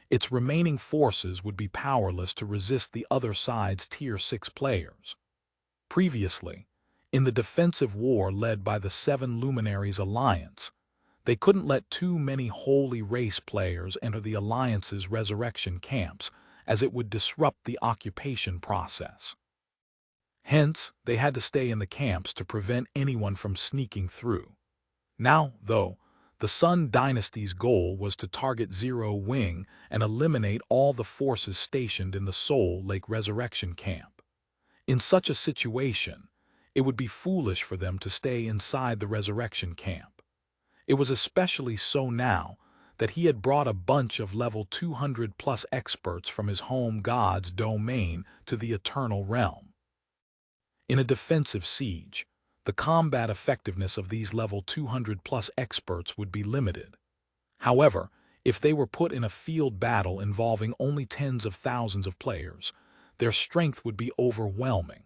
its remaining forces would be powerless to resist the other side's Tier 6 players. Previously, in the defensive war led by the Seven Luminaries Alliance, they couldn't let too many Holy Race players enter the Alliance's resurrection camps, as it would disrupt the occupation process. Hence, they had to stay in the camps to prevent anyone from sneaking through. Now, though, the Sun Dynasty's goal was to target Zero Wing and eliminate all the forces stationed in the Soul Lake Resurrection Camp. In such a situation, it would be foolish for them to stay inside the Resurrection Camp. It was especially so now that he had brought a bunch of level 200+ experts from his home god's domain to the Eternal Realm. In a defensive siege, the combat effectiveness of these level 200+ experts would be limited. However, if they were put in a field battle involving only tens of thousands of players, their strength would be overwhelming.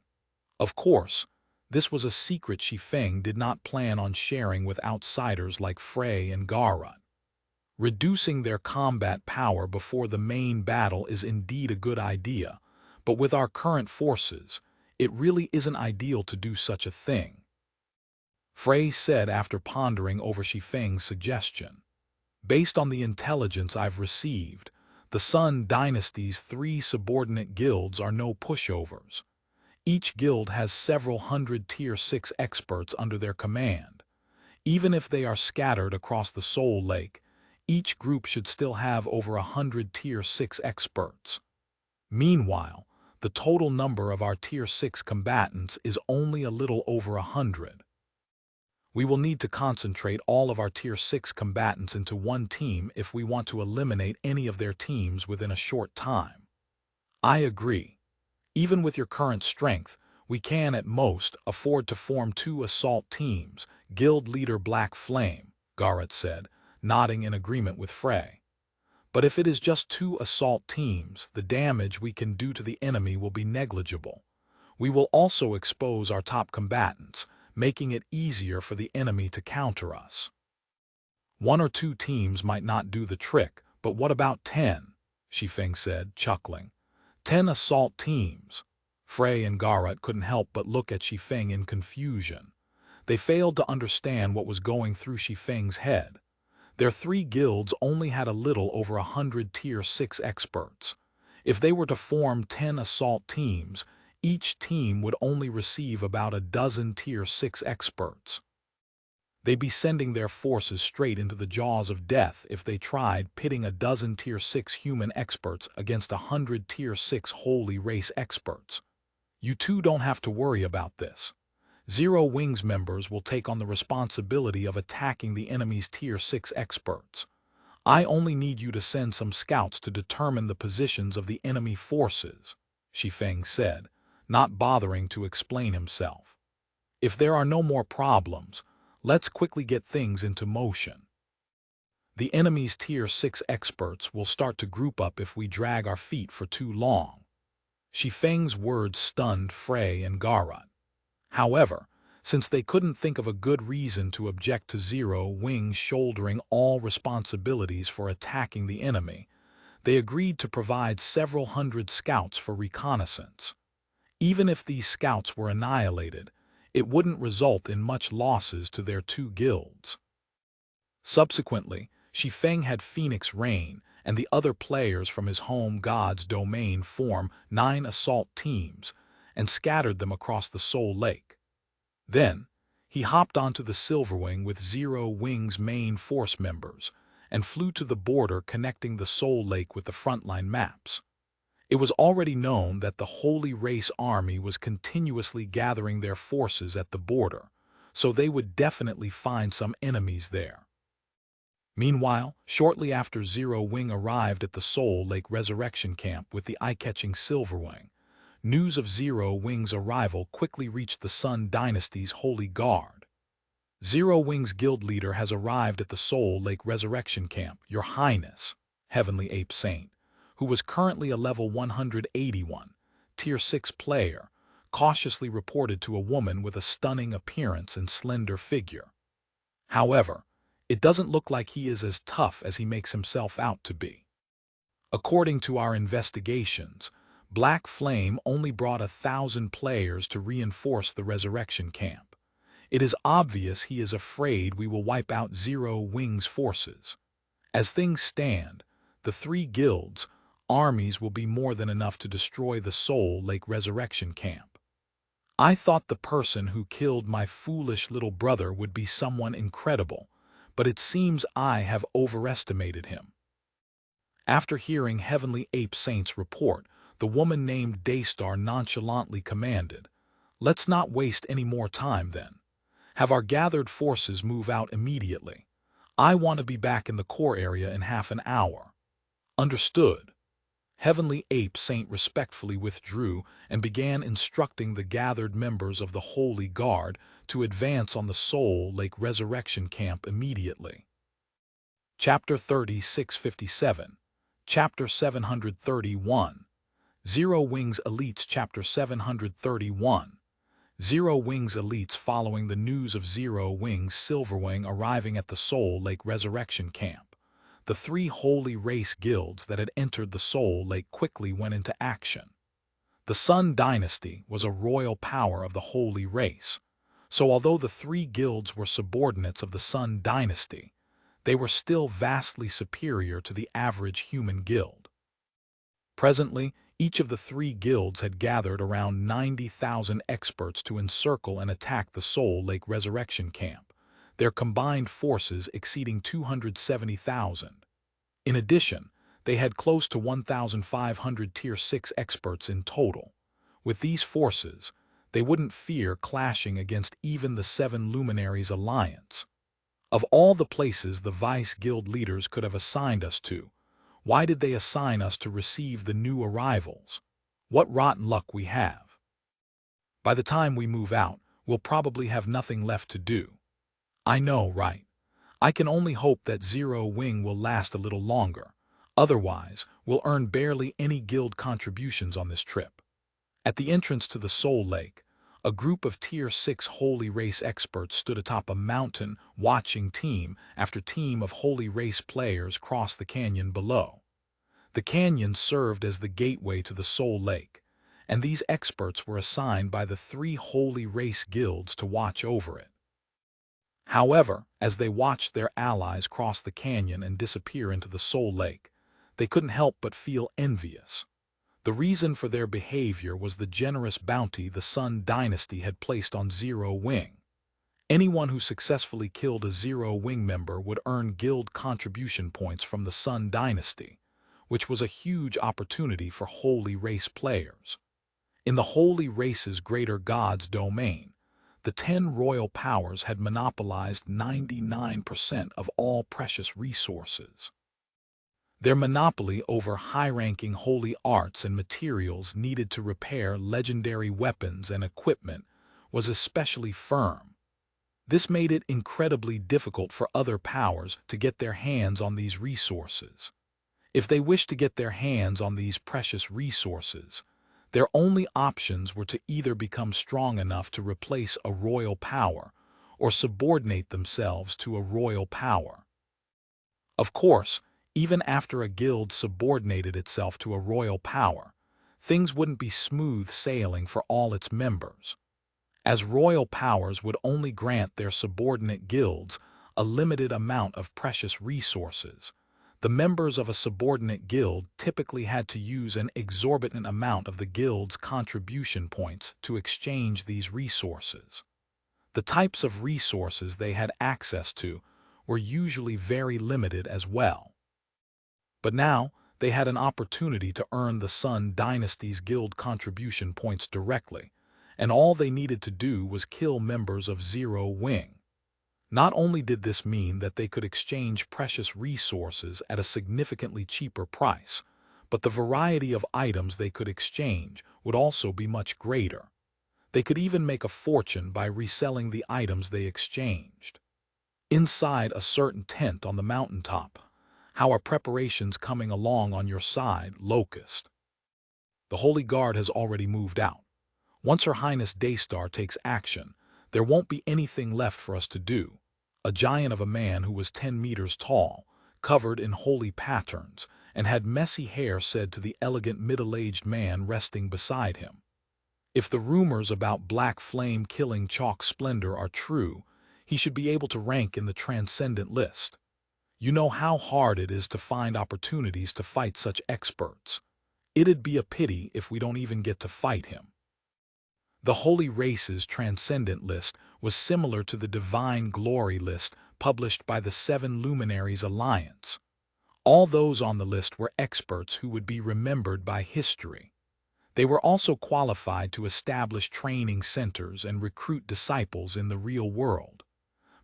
Of course, this was a secret Shi Feng did not plan on sharing with outsiders like Frey and Garrett. Reducing their combat power before the main battle is indeed a good idea, but with our current forces, it really isn't ideal to do such a thing, Frey said after pondering over Shi Feng's suggestion. Based on the intelligence I've received, the Sun Dynasty's 3 subordinate guilds are no pushovers. Each guild has several hundred Tier 6 experts under their command. Even if they are scattered across the Soul Lake, each group should still have over 100 Tier 6 experts. Meanwhile, the total number of our Tier 6 combatants is only a little over 100. We will need to concentrate all of our Tier 6 combatants into one team if we want to eliminate any of their teams within a short time. I agree. Even with your current strength, we can at most afford to form 2 assault teams, Guild Leader Black Flame, Garrett said, nodding in agreement with Frey. But if it is just 2 assault teams, the damage we can do to the enemy will be negligible. We will also expose our top combatants, making it easier for the enemy to counter us. 1 or 2 teams might not do the trick, but what about 10? Shi Feng said, chuckling. 10 assault teams. Frey and Garrett couldn't help but look at Shi Feng in confusion. They failed to understand what was going through Shi Feng's head. Their 3 guilds only had a little over 100 Tier 6 experts. If they were to form 10 assault teams, each team would only receive about a dozen Tier 6 experts. They'd be sending their forces straight into the jaws of death if they tried pitting a dozen Tier 6 human experts against 100 Tier 6 holy race experts. You two don't have to worry about this. Zero Wings members will take on the responsibility of attacking the enemy's Tier 6 experts. I only need you to send some scouts to determine the positions of the enemy forces, Shi Feng said, not bothering to explain himself. If there are no more problems, let's quickly get things into motion. The enemy's Tier 6 experts will start to group up if we drag our feet for too long. Shi Feng's words stunned Frey and Garrot. However, since they couldn't think of a good reason to object to Zero Wings shouldering all responsibilities for attacking the enemy, they agreed to provide several hundred scouts for reconnaissance. Even if these scouts were annihilated, it wouldn't result in much losses to their two guilds. Subsequently, Shi Feng had Phoenix Rain and the other players from his home god's domain form 9 assault teams and scattered them across the Soul Lake. Then, he hopped onto the Silverwing with Zero Wings main force members and flew to the border connecting the Soul Lake with the frontline maps. It was already known that the Holy Race Army was continuously gathering their forces at the border, so they would definitely find some enemies there. Meanwhile, shortly after Zero Wing arrived at the Soul Lake Resurrection Camp with the eye-catching Silverwing, news of Zero Wing's arrival quickly reached the Sun Dynasty's Holy Guard. Zero Wing's guild leader has arrived at the Soul Lake Resurrection Camp, Your Highness, Heavenly Ape Saint, who was currently a level 181, Tier 6 player, cautiously reported to a woman with a stunning appearance and slender figure. However, it doesn't look like he is as tough as he makes himself out to be. According to our investigations, Black Flame only brought 1,000 players to reinforce the Resurrection Camp. It is obvious he is afraid we will wipe out Zero Wing's forces. As things stand, the 3 guilds' armies will be more than enough to destroy the Soul Lake Resurrection Camp. I thought the person who killed my foolish little brother would be someone incredible, but it seems I have overestimated him. After hearing Heavenly Ape Saint's report, the woman named Daystar nonchalantly commanded, "Let's not waste any more time then. Have our gathered forces move out immediately. I want to be back in the core area in half an hour." Understood. Heavenly Ape Saint respectfully withdrew and began instructing the gathered members of the Holy Guard to advance on the Soul Lake Resurrection Camp immediately. Chapter 3657, Chapter 731, Zero Wings Elites Chapter 731. Zero Wings Elites following the news of Zero Wings Silverwing arriving at the Soul Lake Resurrection Camp. The 3 holy race guilds that had entered the Soul Lake quickly went into action. The Sun Dynasty was a royal power of the holy race, so although the 3 guilds were subordinates of the Sun Dynasty, they were still vastly superior to the average human guild. Presently, each of the 3 guilds had gathered around 90,000 experts to encircle and attack the Soul Lake Resurrection Camp, their combined forces exceeding 270,000. In addition, they had close to 1,500 Tier 6 experts in total. With these forces, they wouldn't fear clashing against even the 7 Luminaries Alliance. Of all the places the Vice Guild leaders could have assigned us to, why did they assign us to receive the new arrivals? What rotten luck we have. By the time we move out, we'll probably have nothing left to do. I know, right? I can only hope that Zero Wing will last a little longer. Otherwise, we'll earn barely any guild contributions on this trip. At the entrance to the Soul Lake, a group of Tier 6 Holy Race experts stood atop a mountain, watching team after team of Holy Race players cross the canyon below. The canyon served as the gateway to the Soul Lake, and these experts were assigned by the 3 Holy Race guilds to watch over it. However, as they watched their allies cross the canyon and disappear into the Soul Lake, they couldn't help but feel envious. The reason for their behavior was the generous bounty the Sun Dynasty had placed on Zero Wing. Anyone who successfully killed a Zero-Wing member would earn guild contribution points from the Sun Dynasty, which was a huge opportunity for Holy Race players. In the Holy Race's greater god's domain, the 10 royal powers had monopolized 99% of all precious resources. Their monopoly over high-ranking holy arts and materials needed to repair legendary weapons and equipment was especially firm. This made it incredibly difficult for other powers to get their hands on these resources. If they wished to get their hands on these precious resources, their only options were to either become strong enough to replace a royal power or subordinate themselves to a royal power. Of course, even after a guild subordinated itself to a royal power, things wouldn't be smooth sailing for all its members. As royal powers would only grant their subordinate guilds a limited amount of precious resources, the members of a subordinate guild typically had to use an exorbitant amount of the guild's contribution points to exchange these resources. The types of resources they had access to were usually very limited as well. But now, they had an opportunity to earn the Sun Dynasty's guild contribution points directly, and all they needed to do was kill members of Zero-Wing. Not only did this mean that they could exchange precious resources at a significantly cheaper price, but the variety of items they could exchange would also be much greater. They could even make a fortune by reselling the items they exchanged. Inside a certain tent on the mountaintop, how are preparations coming along on your side, Locust? The Holy Guard has already moved out. Once Her Highness Daystar takes action, there won't be anything left for us to do. A giant of a man who was 10 meters tall, covered in holy patterns, and had messy hair said to the elegant middle-aged man resting beside him. If the rumors about Black Flame killing Chalk Splendor are true, he should be able to rank in the transcendent list. You know how hard it is to find opportunities to fight such experts. It'd be a pity if we don't even get to fight him. The Holy Race's Transcendent list was similar to the Divine Glory list published by the Seven Luminaries Alliance. All those on the list were experts who would be remembered by history. They were also qualified to establish training centers and recruit disciples in the real world.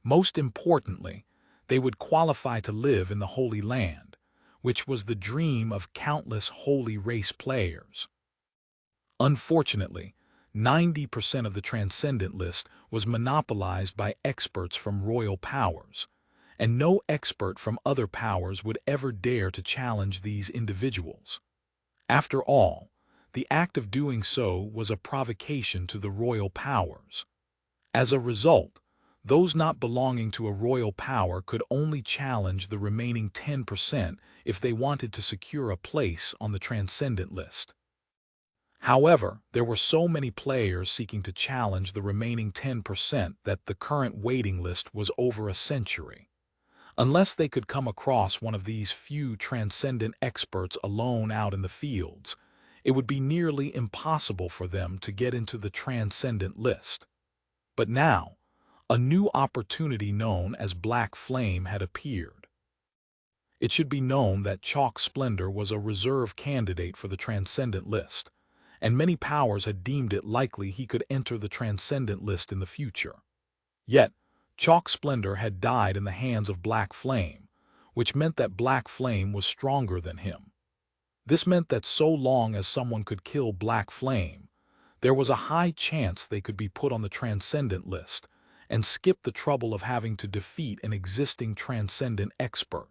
Most importantly, they would qualify to live in the Holy Land, which was the dream of countless Holy Race players. Unfortunately, 90% of the Transcendent list was monopolized by experts from royal powers, and no expert from other powers would ever dare to challenge these individuals. After all, the act of doing so was a provocation to the royal powers. As a result, those not belonging to a royal power could only challenge the remaining 10% if they wanted to secure a place on the Transcendent list. However, there were so many players seeking to challenge the remaining 10% that the current waiting list was over a century. Unless they could come across one of these few transcendent experts alone out in the fields, it would be nearly impossible for them to get into the transcendent list. But now, a new opportunity known as Black Flame had appeared. It should be known that Chalk Splendor was a reserve candidate for the transcendent list, and many powers had deemed it likely he could enter the transcendent list in the future. Yet, Chalk Splendor had died in the hands of Black Flame, which meant that Black Flame was stronger than him. This meant that so long as someone could kill Black Flame, there was a high chance they could be put on the transcendent list and skip the trouble of having to defeat an existing transcendent expert.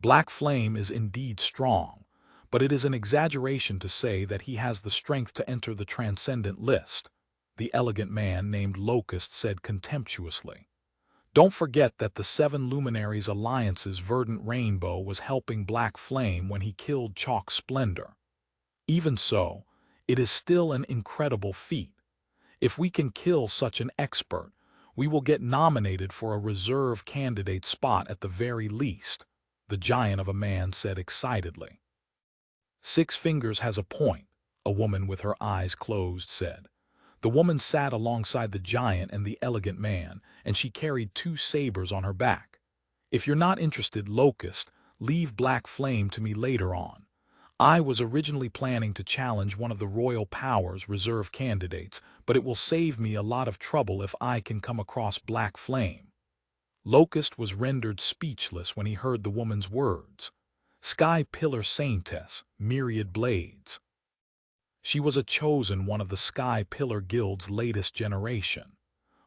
Black Flame is indeed strong, but it is an exaggeration to say that he has the strength to enter the transcendent list, the elegant man named Locust said contemptuously. Don't forget that the Seven Luminaries Alliance's Verdant Rainbow was helping Black Flame when he killed Chalk Splendor. Even so, it is still an incredible feat. If we can kill such an expert, we will get nominated for a reserve candidate spot at the very least, the giant of a man said excitedly. Six Fingers has a point, a woman with her eyes closed said. The woman sat alongside the giant and the elegant man, and she carried 2 sabers on her back. "If you're not interested, Locust, leave Black Flame to me later on. I was originally planning to challenge one of the Royal Power's reserve candidates, but it will save me a lot of trouble if I can come across Black Flame." Locust was rendered speechless when he heard the woman's words. Sky Pillar Saintess, Myriad Blades. She was a chosen one of the Sky Pillar Guild's latest generation.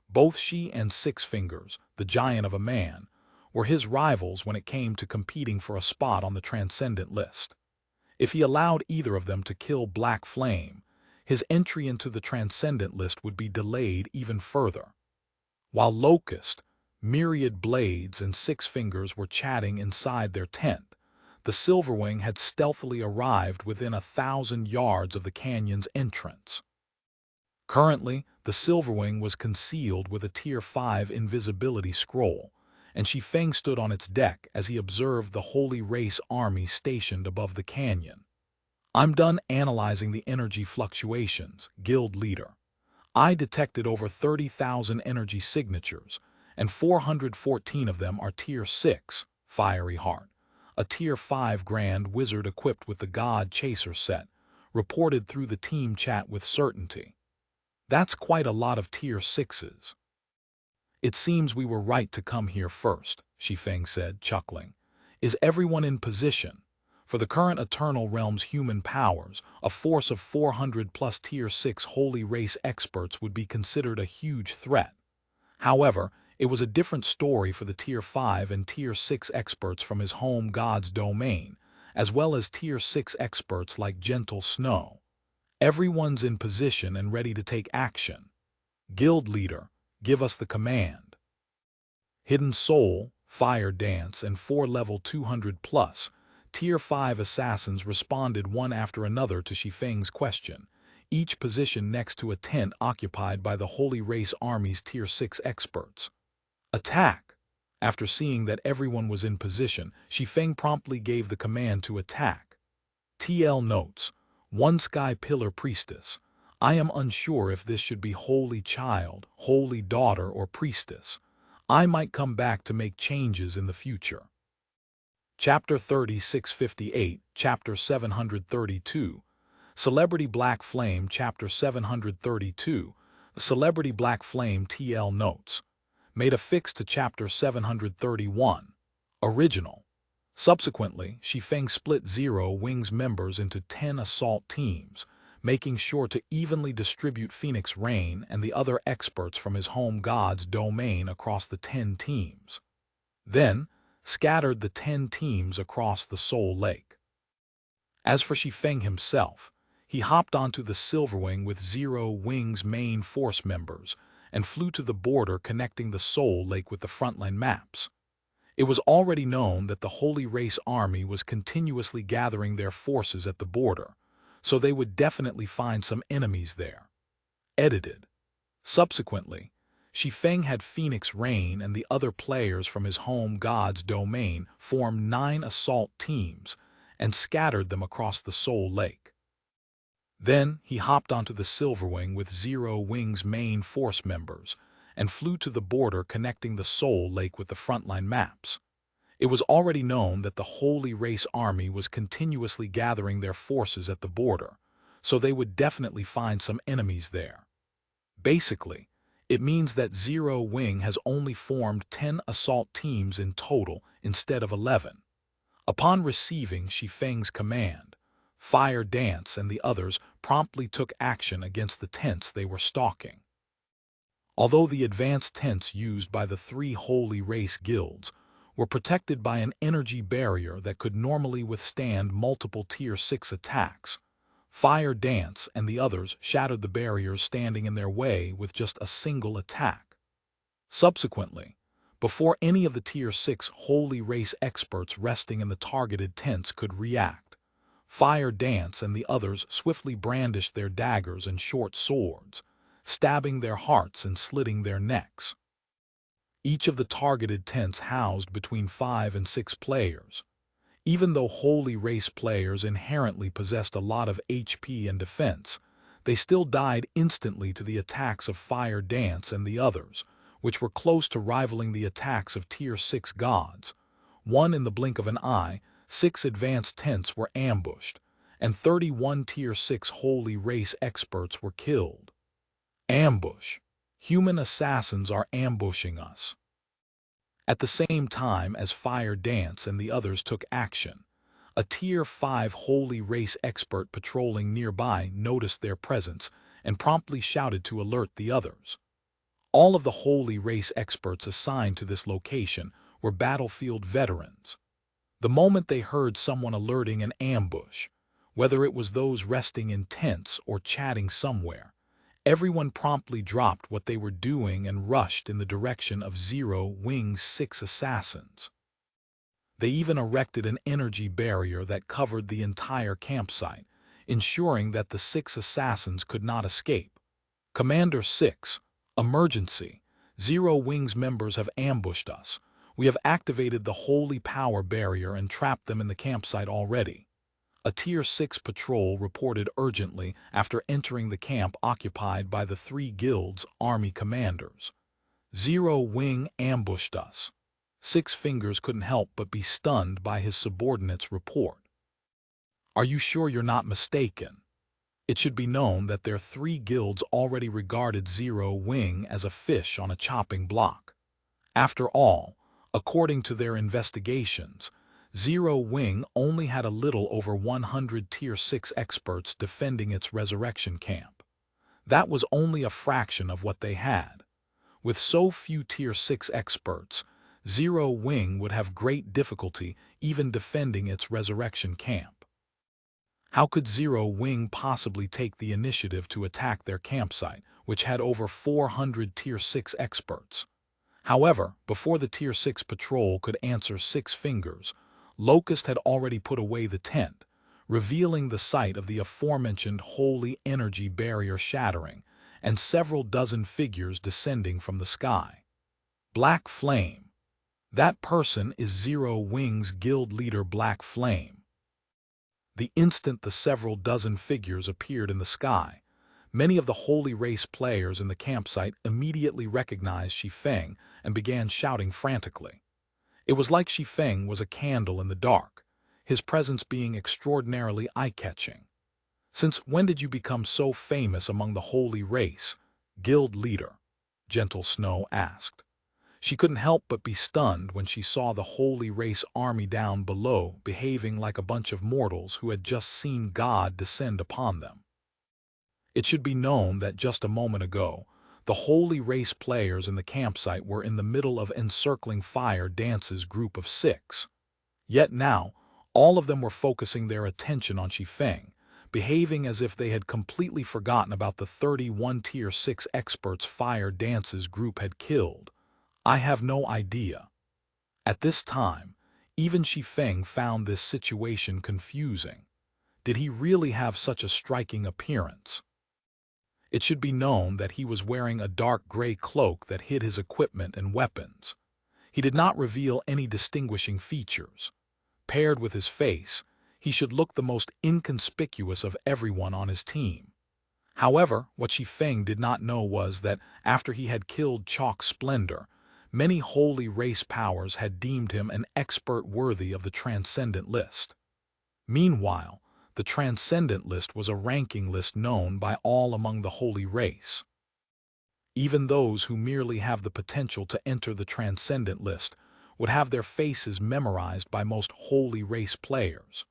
Both she and Six Fingers, the giant of a man, were his rivals when it came to competing for a spot on the Transcendent list. If he allowed either of them to kill Black Flame, his entry into the Transcendent list would be delayed even further. While Locust, Myriad Blades, and Six Fingers were chatting inside their tent, the Silverwing had stealthily arrived within 1,000 yards of the canyon's entrance. Currently, the Silverwing was concealed with a Tier 5 invisibility scroll, and Shi Feng stood on its deck as he observed the Holy Race army stationed above the canyon. "I'm done analyzing the energy fluctuations, Guild Leader. I detected over 30,000 energy signatures, and 414 of them are Tier 6, Fiery Heart, a Tier 5 Grand Wizard equipped with the God Chaser set, reported through the team chat with certainty. That's quite a lot of Tier 6s. "It seems we were right to come here first," Shi Feng said, chuckling. "Is everyone in position? For the current Eternal Realm's human powers, a force of 400 plus Tier 6 Holy Race experts would be considered a huge threat. However, it was a different story for the Tier 5 and Tier 6 experts from his home god's domain, as well as Tier 6 experts like Gentle Snow. Everyone's in position and ready to take action. Guild Leader, give us the command." Hidden Soul, Fire Dance, and 4 level 200 plus Tier 5 assassins responded one after another to Shi Feng's question, each position next to a tent occupied by the Holy Race Army's Tier 6 experts. "Attack!" After seeing that everyone was in position, Shi Feng promptly gave the command to attack. TL notes, 1 Sky Pillar Priestess. I am unsure if this should be Holy Child, Holy Daughter, or Priestess. I might come back to make changes in the future. Chapter 3658, Chapter 732. Celebrity Black Flame, Chapter 732. The Celebrity Black Flame TL notes. Made affixed to Chapter 731. Original. Subsequently, Shi Feng split Zero Wing's members into 10 assault teams, making sure to evenly distribute Phoenix Rain and the other experts from his home god's domain across the 10 teams. Then, scattered the 10 teams across the Soul Lake. As for Shi Feng himself, he hopped onto the Silverwing with Zero Wing's main force members and flew to the border connecting the Soul Lake with the frontline maps. It was already known that the Holy Race Army was continuously gathering their forces at the border, so they would definitely find some enemies there. Edited. Subsequently, Shi Feng had Phoenix Rain and the other players from his home god's domain form 9 assault teams and scattered them across the Soul Lake. Then he hopped onto the Silverwing with Zero Wing's main force members and flew to the border connecting the Soul Lake with the frontline maps. It was already known that the Holy Race Army was continuously gathering their forces at the border, so they would definitely find some enemies there. Basically, it means that Zero Wing has only formed 10 assault teams in total instead of 11. Upon receiving Shi Feng's command, Fire Dance and the others promptly took action against the tents they were stalking. Although the advanced tents used by the 3 Holy Race guilds were protected by an energy barrier that could normally withstand multiple Tier 6 attacks, Fire Dance and the others shattered the barriers standing in their way with just a single attack. Subsequently, before any of the Tier 6 Holy Race experts resting in the targeted tents could react, Fire Dance and the others swiftly brandished their daggers and short swords, stabbing their hearts and slitting their necks. Each of the targeted tents housed between 5 and 6 players. Even though Holy Race players inherently possessed a lot of HP and defense, They still died instantly to the attacks of Fire Dance and the others, which were close to rivaling the attacks of Tier 6 gods. One in the blink of an eye, 6 advanced tents were ambushed, and 31 Tier 6 holy race experts were killed. Ambush. Human assassins are ambushing us. At the same time as Fire Dance and the others took action, a Tier 5 holy race expert patrolling nearby noticed their presence and promptly shouted to alert the others. All of the holy race experts assigned to this location were battlefield veterans. The moment they heard someone alerting an ambush, whether it was those resting in tents or chatting somewhere, everyone promptly dropped what they were doing and rushed in the direction of Zero Wing's 6 assassins. They even erected an energy barrier that covered the entire campsite, ensuring that the 6 assassins could not escape. Commander 6, emergency. Zero Wing's members have ambushed us. We have activated the holy power barrier and trapped them in the campsite already. A Tier 6 patrol reported urgently after entering the camp occupied by the 3 guilds' army commanders. Zero Wing ambushed us. 6 Fingers couldn't help but be stunned by his subordinate's report. Are you sure you're not mistaken? It should be known that their 3 guilds already regarded Zero Wing as a fish on a chopping block. After all, according to their investigations, Zero Wing only had a little over 100 Tier 6 experts defending its resurrection camp. That was only a fraction of what they had. With so few Tier 6 experts, Zero Wing would have great difficulty even defending its resurrection camp. How could Zero Wing possibly take the initiative to attack their campsite, which had over 400 Tier 6 experts? However, before the Tier 6 patrol could answer 6 Fingers, Locust had already put away the tent, revealing the site of the aforementioned holy energy barrier shattering, and several dozen figures descending from the sky. Black Flame. That person is Zero Wing's guild leader Black Flame. The instant the several dozen figures appeared in the sky, many of the holy race players in the campsite immediately recognized Shi Feng and began shouting frantically. It was like Shi Feng was a candle in the dark, his presence being extraordinarily eye-catching. Since when did you become so famous among the holy race, guild leader? Gentle Snow asked. She couldn't help but be stunned when she saw the holy race army down below behaving like a bunch of mortals who had just seen God descend upon them. It should be known that just a moment ago, the holy race players in the campsite were in the middle of encircling Fire Dance's group of 6. Yet now, all of them were focusing their attention on Shi Feng, behaving as if they had completely forgotten about the 31 Tier 6 experts Fire Dance's group had killed. I have no idea. At this time, even Shi Feng found this situation confusing. Did he really have such a striking appearance? It should be known that he was wearing a dark gray cloak that hid his equipment and weapons. He did not reveal any distinguishing features. Paired with his face, he should look the most inconspicuous of everyone on his team. However, what Shi Feng did not know was that after he had killed Chalk Splendor, many holy race powers had deemed him an expert worthy of the Transcendent List. Meanwhile, the Transcendent List was a ranking list known by all among the holy race. Even those who merely have the potential to enter the Transcendent List would have their faces memorized by most holy race players.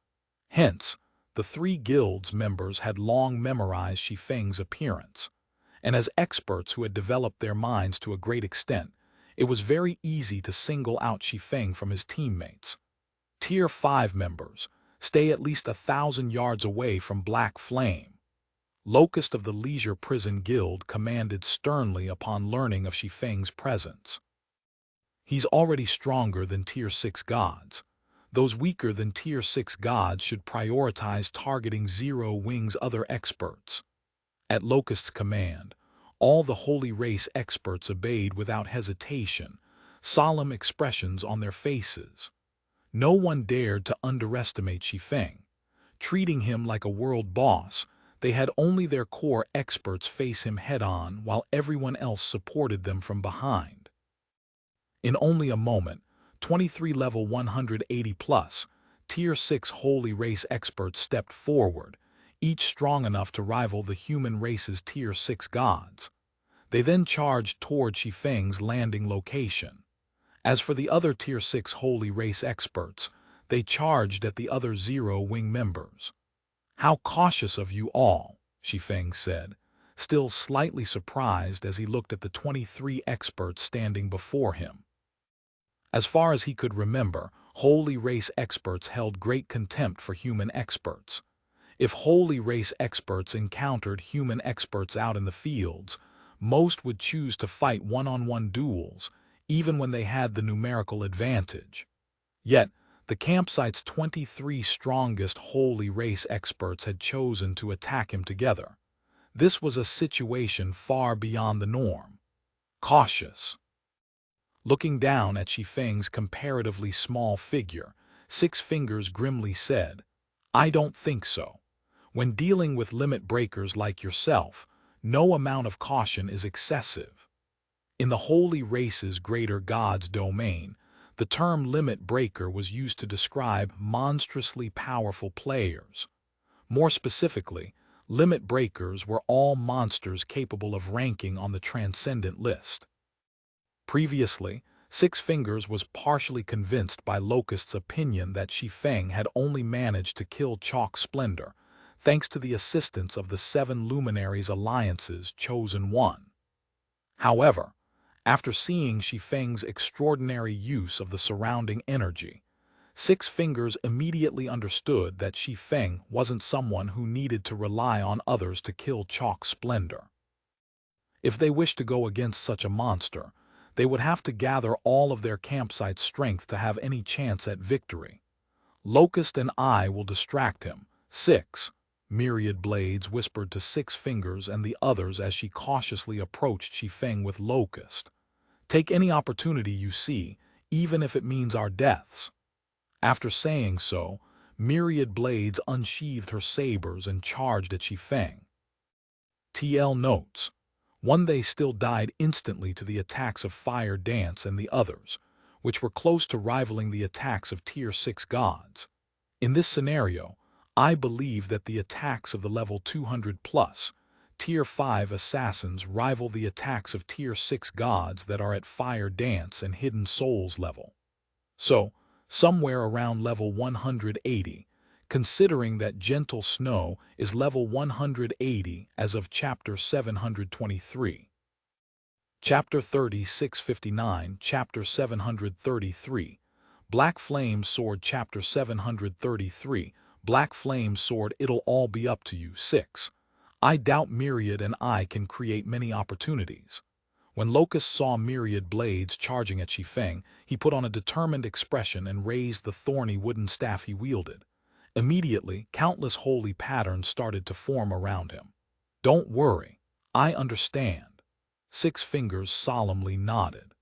Hence, the 3 guilds members had long memorized Shi Feng's appearance, and as experts who had developed their minds to a great extent, it was very easy to single out Shi Feng from his teammates. Tier 5 members, stay at least 1,000 yards away from Black Flame. Locust of the Leisure Prison Guild commanded sternly upon learning of Shi Feng's presence. He's already stronger than Tier 6 gods. Those weaker than Tier 6 gods should prioritize targeting Zero Wing's other experts. At Locust's command, all the holy race experts obeyed without hesitation, solemn expressions on their faces. No one dared to underestimate Shi Feng. Treating him like a world boss, They had only their core experts face him head-on while everyone else supported them from behind. In only a moment, 23 level 180 plus, Tier 6 Holy Race experts stepped forward, each strong enough to rival the human race's Tier 6 gods. They then charged toward Shi Feng's landing location. As for the other Tier 6 Holy Race experts, they charged at the other Zero Wing members. "How cautious of you all," Shi Feng said, still slightly surprised as he looked at the 23 experts standing before him. As far as he could remember, Holy Race experts held great contempt for human experts. If Holy Race experts encountered human experts out in the fields, most would choose to fight one-on-one duels, even when they had the numerical advantage. Yet, the campsite's 23 strongest Holy Race experts had chosen to attack him together. This was a situation far beyond the norm. Cautious. Looking down at Shi Feng's comparatively small figure, Six Fingers grimly said, "I don't think so. When dealing with limit breakers like yourself, no amount of caution is excessive." In the Holy Race's greater god's domain, the term limit breaker was used to describe monstrously powerful players. More specifically, limit breakers were all monsters capable of ranking on the transcendent list. Previously, Six Fingers was partially convinced by Locust's opinion that Shi Feng had only managed to kill Chalk Splendor, thanks to the assistance of the 7 Luminaries Alliance's Chosen One. However, after seeing Shi Feng's extraordinary use of the surrounding energy, Six Fingers immediately understood that Shi Feng wasn't someone who needed to rely on others to kill Chalk Splendor. If they wished to go against such a monster, they would have to gather all of their campsite's strength to have any chance at victory. "Locust and I will distract him." "Six," Myriad Blades whispered to Six Fingers and the others as she cautiously approached Shi Feng with Locust. "Take any opportunity you see, even if it means our deaths." After saying so, Myriad Blades unsheathed her sabers and charged at Shi Feng. TL notes: 1. They still died instantly to the attacks of Fire Dance and the others, which were close to rivaling the attacks of Tier 6 gods. In this scenario, I believe that the attacks of the level 200+, Tier 5 assassins rival the attacks of Tier 6 gods that are at Fire Dance and Hidden Souls level. So, somewhere around level 180, considering that Gentle Snow is level 180 as of Chapter 723. Chapter 3659, Chapter 733, Black Flame Sword. Chapter 733, Black Flame Sword. It'll all be up to you. 6. I doubt Myriad and I can create many opportunities. When Locust saw Myriad Blades charging at Shi Feng, he put on a determined expression and raised the thorny wooden staff he wielded. Immediately, countless holy patterns started to form around him. "Don't worry, I understand." Six Fingers solemnly nodded.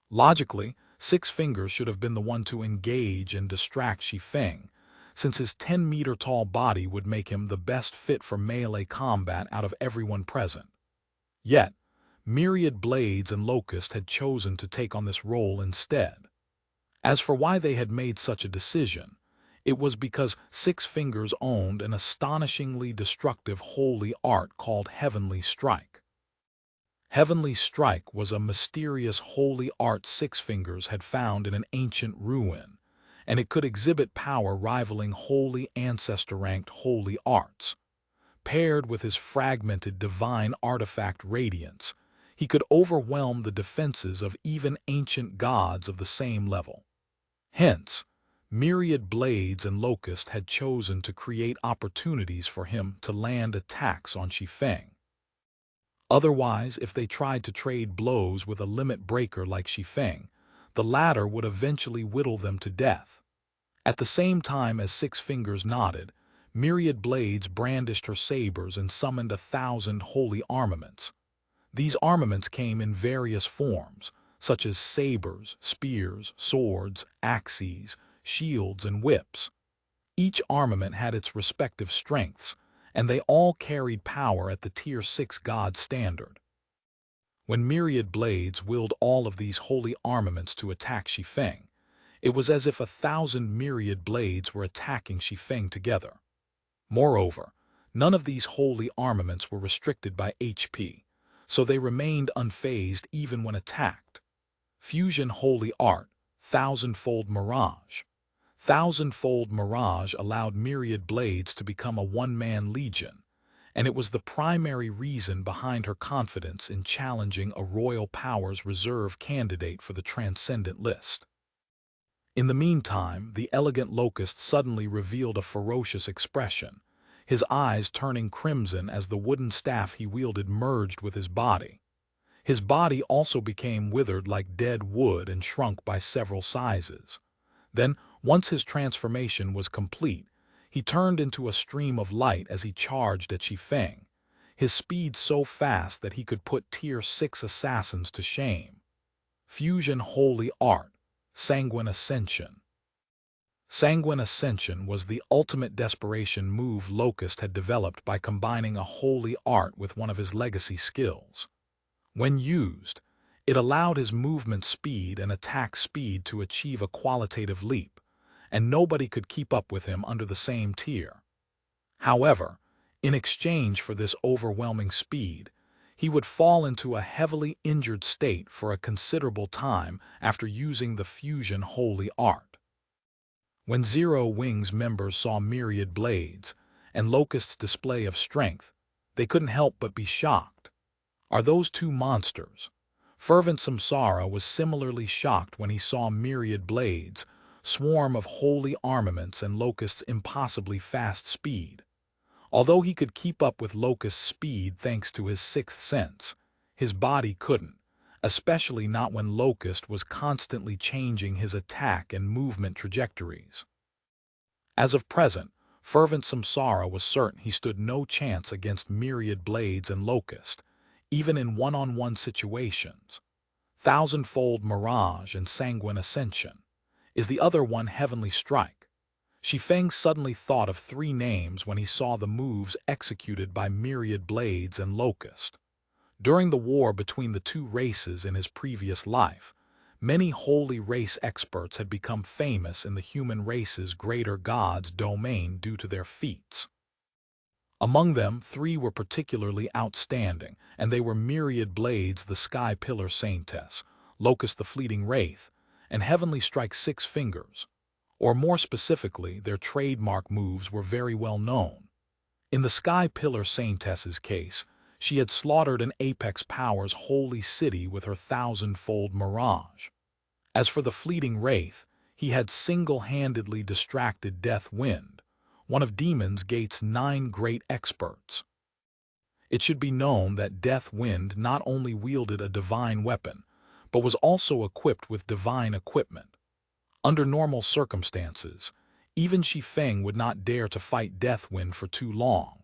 Logically, Six Fingers should have been the one to engage and distract Shi Feng, since his 10-meter-tall body would make him the best fit for melee combat out of everyone present. Yet, Myriad Blades and Locust had chosen to take on this role instead. As for why they had made such a decision, it was because Six Fingers owned an astonishingly destructive holy art called Heavenly Strike. Heavenly Strike was a mysterious holy art Six Fingers had found in an ancient ruin, and it could exhibit power rivaling holy ancestor-ranked holy arts. Paired with his fragmented divine artifact radiance, he could overwhelm the defenses of even ancient gods of the same level. Hence, Myriad Blades and Locust had chosen to create opportunities for him to land attacks on Shi Feng. Otherwise, if they tried to trade blows with a limit breaker like Shi Feng, the latter would eventually whittle them to death. At the same time as Six Fingers nodded, Myriad Blades brandished her sabers and summoned 1,000 holy armaments. These armaments came in various forms, such as sabers, spears, swords, axes, shields, and whips. Each armament had its respective strengths, and they all carried power at the Tier 6 God standard. When myriad blades willed all of these holy armaments to attack Shi Feng, it was as if 1,000 myriad blades were attacking Shi Feng together. Moreover, none of these holy armaments were restricted by HP, so they remained unfazed even when attacked. Fusion Holy Art, Thousandfold Mirage. Thousandfold Mirage allowed myriad blades to become a one-man legion, and it was the primary reason behind her confidence in challenging a Royal Powers Reserve candidate for the Transcendent list. In the meantime, the elegant locust suddenly revealed a ferocious expression, his eyes turning crimson as the wooden staff he wielded merged with his body. His body also became withered like dead wood and shrunk by several sizes. Then, once his transformation was complete, he turned into a stream of light as he charged at Shi Feng, his speed so fast that he could put Tier 6 assassins to shame. Fusion Holy Art, Sanguine Ascension. Sanguine Ascension was the ultimate desperation move Locust had developed by combining a holy art with one of his legacy skills. When used, it allowed his movement speed and attack speed to achieve a qualitative leap, and nobody could keep up with him under the same tier. However, in exchange for this overwhelming speed, he would fall into a heavily injured state for a considerable time after using the Fusion Holy Art. When Zero Wings members saw myriad blades and Locust's display of strength, they couldn't help but be shocked. Are those two monsters? Fervent Samsara was similarly shocked when he saw myriad blades, swarm of holy armaments, and Locust's impossibly fast speed. Although he could keep up with Locust's speed thanks to his sixth sense, his body couldn't, especially not when Locust was constantly changing his attack and movement trajectories. As of present, Fervent Samsara was certain he stood no chance against myriad blades and Locust, even in one-on-one situations. Thousandfold Mirage and Sanguine Ascension. Is the other one Heavenly Strike? Shi Feng suddenly thought of three names when he saw the moves executed by myriad blades and Locust. During the war between the two races in his previous life, many holy race experts had become famous in the human race's greater god's domain due to their feats. Among them, three were particularly outstanding, and they were Myriad Blades the Sky Pillar Saintess, Locust the Fleeting Wraith, and Heavenly Strike Six Fingers. Or more specifically, their trademark moves were very well known. In the Sky Pillar Saintess's case, she had slaughtered an Apex Powers holy city with her thousandfold mirage. As for the Fleeting Wraith, he had single-handedly distracted Death Wind, one of Demon's Gate's 9 great experts. It should be known that Death Wind not only wielded a divine weapon, but was also equipped with divine equipment. Under normal circumstances, even Shi Feng would not dare to fight Death Wind for too long.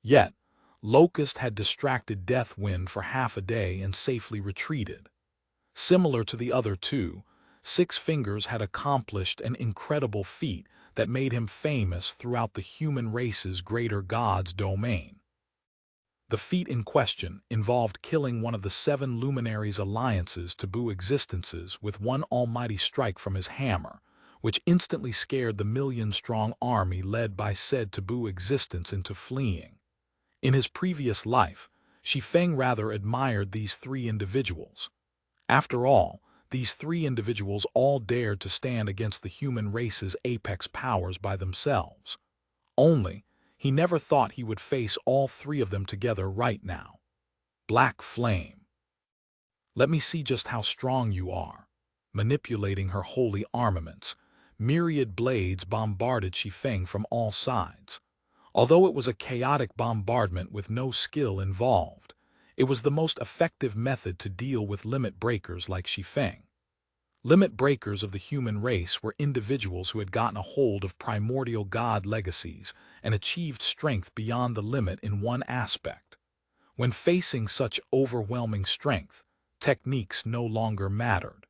Yet, Locust had distracted Death Wind for half a day and safely retreated. Similar to the other two, Six Fingers had accomplished an incredible feat that made him famous throughout the human race's greater god's domain. The feat in question involved killing one of the 7 luminaries' alliances taboo existences with one almighty strike from his hammer, which instantly scared the million-strong army led by said taboo existence into fleeing. In his previous life, Shi Feng rather admired these 3 individuals. After all, these 3 individuals all dared to stand against the human race's apex powers by themselves. Only, he never thought he would face all 3 of them together right now. Black Flame. Let me see just how strong you are. Manipulating her holy armaments, myriad blades bombarded Shi Feng from all sides. Although it was a chaotic bombardment with no skill involved, it was the most effective method to deal with limit breakers like Shi Feng. Limit breakers of the human race were individuals who had gotten a hold of primordial god legacies and achieved strength beyond the limit in one aspect. When facing such overwhelming strength, techniques no longer mattered.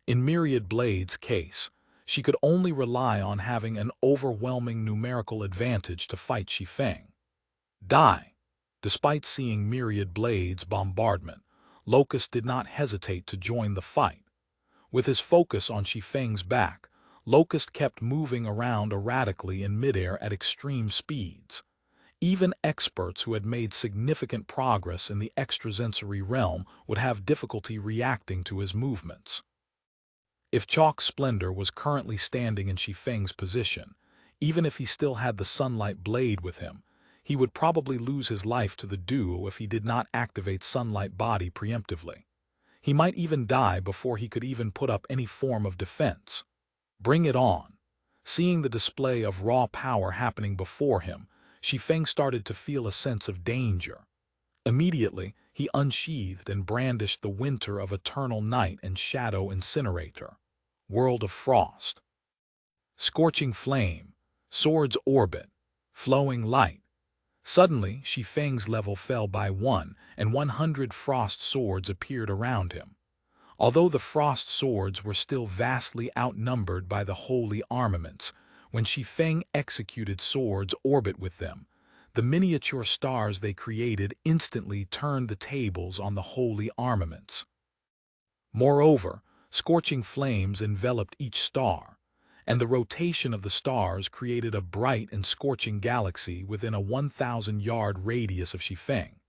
In Myriad Blade's case, she could only rely on having an overwhelming numerical advantage to fight Shi Feng. Die! Despite seeing myriad blades bombardment, Locust did not hesitate to join the fight. With his focus on Shi Feng's back, Locust kept moving around erratically in midair at extreme speeds. Even experts who had made significant progress in the extrasensory realm would have difficulty reacting to his movements. If Chalk's splendor was currently standing in Shi Feng's position, even if he still had the sunlight blade with him, he would probably lose his life to the duo if he did not activate sunlight body preemptively. He might even die before he could even put up any form of defense. Bring it on! Seeing the display of raw power happening before him, Shi Feng started to feel a sense of danger. Immediately, he unsheathed and brandished the winter of eternal night and shadow incinerator. World of frost. Scorching flame. Swords orbit. Flowing light. Suddenly, Shi Feng's level fell by 1, and 100 frost swords appeared around him. Although the frost swords were still vastly outnumbered by the holy armaments, when Shi Feng executed swords orbit with them, the miniature stars they created instantly turned the tables on the holy armaments. Moreover, scorching flames enveloped each star, and the rotation of the stars created a bright and scorching galaxy within a 1,000-yard radius of Shi Feng.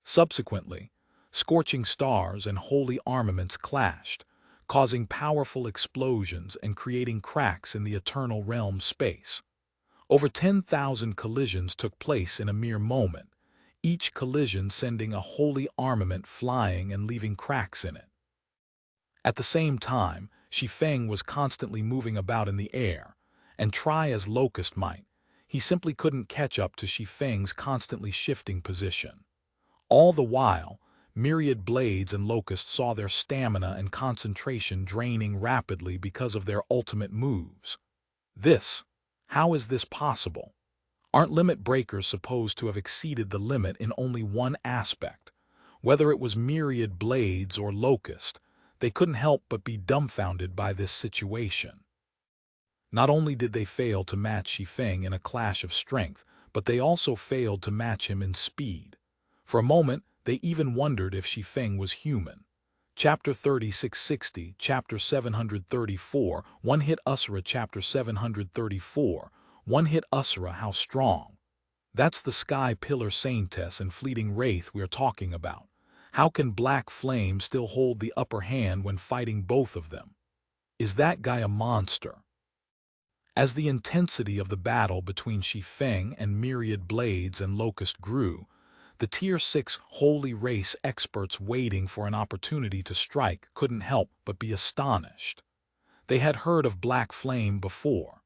Subsequently, scorching stars and holy armaments clashed, causing powerful explosions and creating cracks in the eternal realm space. Over 10,000 collisions took place in a mere moment, each collision sending a holy armament flying and leaving cracks in it. At the same time, Shi Feng was constantly moving about in the air, and try as Locust might, he simply couldn't catch up to Shi Feng's constantly shifting position. All the while, myriad blades and Locust saw their stamina and concentration draining rapidly because of their ultimate moves. How is this possible? Aren't limit breakers supposed to have exceeded the limit in only one aspect? Whether it was myriad blades or Locust, they couldn't help but be dumbfounded by this situation. Not only did they fail to match Shi Feng in a clash of strength, but they also failed to match him in speed. For a moment, they even wondered if Shi Feng was human. Chapter 3660, Chapter 734, One-Hit Usura. Chapter 734, One-Hit Usura. How strong? That's the Sky Pillar Saintess and Fleeting Wraith we're talking about. How can Black Flame still hold the upper hand when fighting both of them? Is that guy a monster? As the intensity of the battle between Shi Feng and myriad blades and Locust grew, the Tier 6 Holy Race experts waiting for an opportunity to strike couldn't help but be astonished. They had heard of Black Flame before.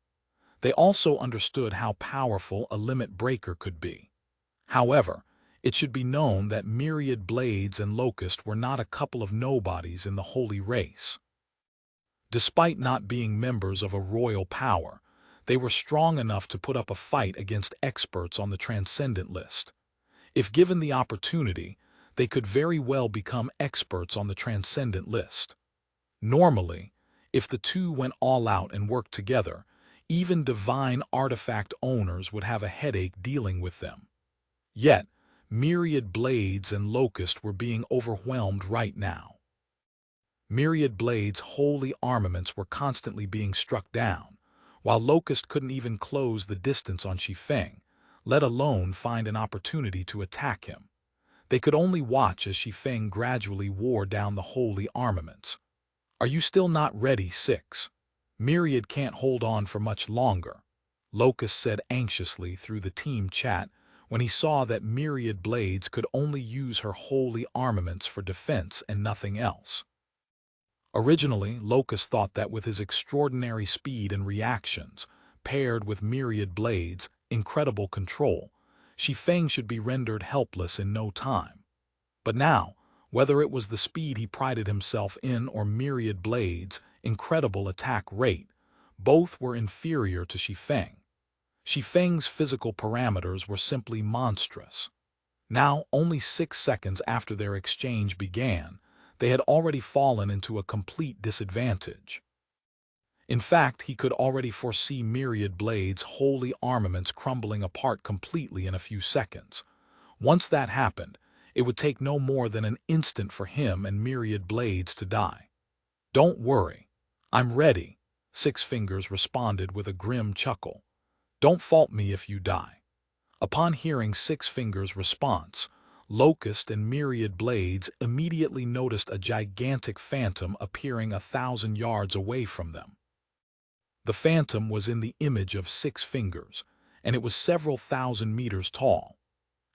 They also understood how powerful a limit breaker could be. However, it should be known that myriad blades and Locust were not a couple of nobodies in the Holy Race. Despite not being members of a royal power, they were strong enough to put up a fight against experts on the Transcendent list. If given the opportunity, they could very well become experts on the Transcendent list. Normally, if the two went all out and worked together, even divine artifact owners would have a headache dealing with them. Yet, myriad blades and Locust were being overwhelmed right now. Myriad blades' holy armaments were constantly being struck down, while Locust couldn't even close the distance on Shi Feng, let alone find an opportunity to attack him. They could only watch as Shi Feng gradually wore down the holy armaments. Are you still not ready, 6? Myriad can't hold on for much longer, Locust said anxiously through the team chat when he saw that myriad blades could only use her holy armaments for defense and nothing else. Originally, Locust thought that with his extraordinary speed and reactions, paired with myriad blades' incredible control, Shi Feng should be rendered helpless in no time. But now, whether it was the speed he prided himself in or myriad blades' incredible attack rate, both were inferior to Shi Feng. Shi Feng's physical parameters were simply monstrous. Now, only 6 seconds after their exchange began, they had already fallen into a complete disadvantage. In fact, he could already foresee myriad blades' holy armaments crumbling apart completely in a few seconds. Once that happened, it would take no more than an instant for him and myriad blades to die. "Don't worry. I'm ready," Six Fingers responded with a grim chuckle. "Don't fault me if you die." Upon hearing Six Fingers' response, Locust and Myriad Blades immediately noticed a gigantic phantom appearing 1,000 yards away from them. The phantom was in the image of Six Fingers, and it was several thousand meters tall.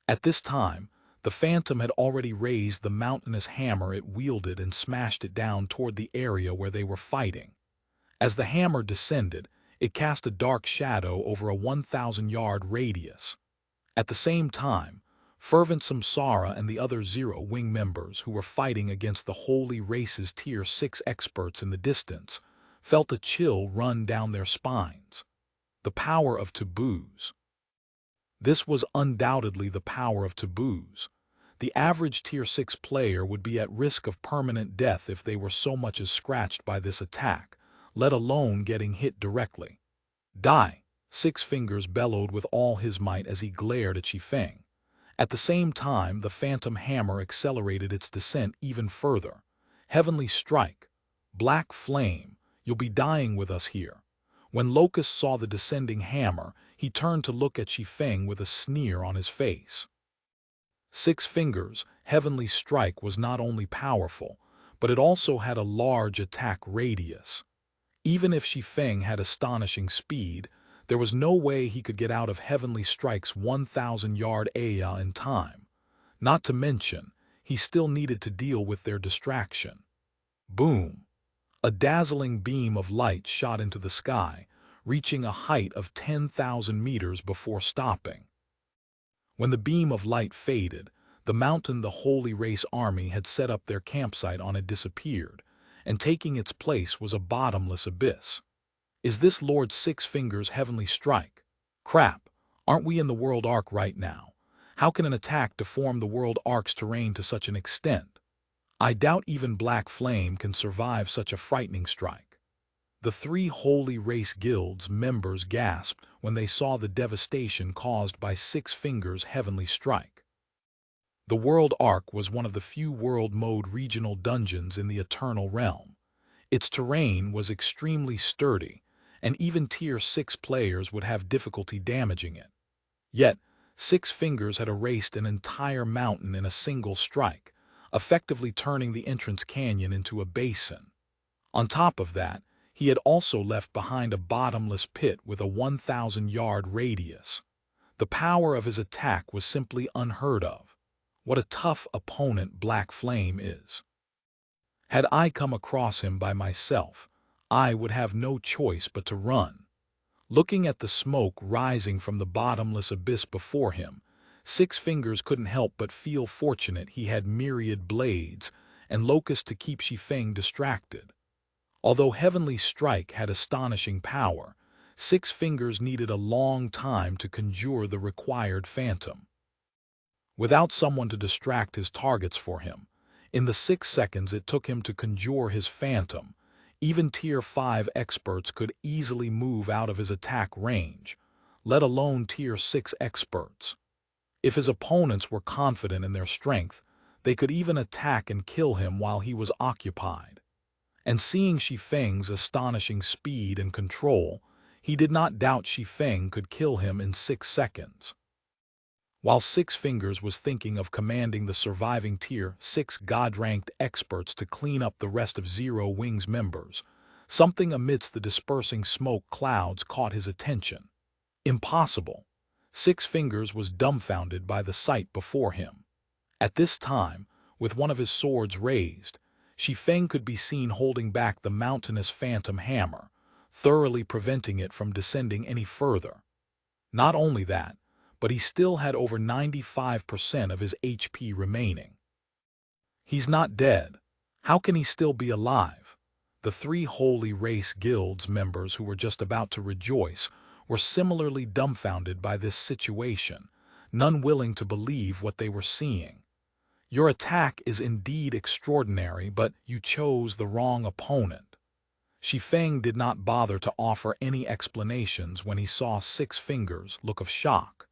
At this time, the phantom had already raised the mountainous hammer it wielded and smashed it down toward the area where they were fighting. As the hammer descended, it cast a dark shadow over a 1,000-yard radius. At the same time, Fervent Samsara and the other Zero-Wing members who were fighting against the Holy Race's Tier 6 experts in the distance felt a chill run down their spines. The power of taboos. This was undoubtedly the power of taboos. The average Tier 6 player would be at risk of permanent death if they were so much as scratched by this attack, let alone getting hit directly. "Die!" Six Fingers bellowed with all his might as he glared at Shi Feng. At the same time, the phantom hammer accelerated its descent even further. "Heavenly strike! Black flame! You'll be dying with us here." When Locust saw the descending hammer, he turned to look at Shi Feng with a sneer on his face. Six Fingers' heavenly strike was not only powerful, but it also had a large attack radius. Even if Shi Feng had astonishing speed, there was no way he could get out of Heavenly Strike's 1,000-yard area in time. Not to mention, he still needed to deal with their distraction. Boom! A dazzling beam of light shot into the sky, reaching a height of 10,000 meters before stopping. When the beam of light faded, the mountain the Holy Race Army had set up their campsite on had disappeared, and taking its place was a bottomless abyss. "Is this Lord Six Fingers' heavenly strike? Crap, aren't we in the world arc right now? How can an attack deform the world arc's terrain to such an extent? I doubt even Black Flame can survive such a frightening strike." The three Holy Race Guilds members gasped when they saw the devastation caused by Six Fingers' heavenly strike. The World Arc was one of the few World Mode regional dungeons in the Eternal Realm. Its terrain was extremely sturdy, and even Tier 6 players would have difficulty damaging it. Yet, Six Fingers had erased an entire mountain in a single strike, effectively turning the entrance canyon into a basin. On top of that, he had also left behind a bottomless pit with a 1,000-yard radius. The power of his attack was simply unheard of. What a tough opponent Black Flame is. Had I come across him by myself, I would have no choice but to run. Looking at the smoke rising from the bottomless abyss before him, Six Fingers couldn't help but feel fortunate he had Myriad Blades and Locust to keep Shi Feng distracted. Although Heavenly Strike had astonishing power, Six Fingers needed a long time to conjure the required phantom. Without someone to distract his targets for him, in the 6 seconds it took him to conjure his phantom, even Tier 5 experts could easily move out of his attack range, let alone Tier 6 experts. If his opponents were confident in their strength, they could even attack and kill him while he was occupied. And seeing Shi Feng's astonishing speed and control, he did not doubt Shi Feng could kill him in 6 seconds. While Six Fingers was thinking of commanding the surviving Tier 6 God-ranked experts to clean up the rest of Zero Wing's members, something amidst the dispersing smoke clouds caught his attention. Impossible! Six Fingers was dumbfounded by the sight before him. At this time, with one of his swords raised, Shi Feng could be seen holding back the mountainous phantom hammer, thoroughly preventing it from descending any further. Not only that, but he still had over 95% of his HP remaining. He's not dead. How can he still be alive? The three Holy Race Guilds members who were just about to rejoice were similarly dumbfounded by this situation, none willing to believe what they were seeing. "Your attack is indeed extraordinary, but you chose the wrong opponent." Shi Feng did not bother to offer any explanations when he saw Six Fingers' look of shock.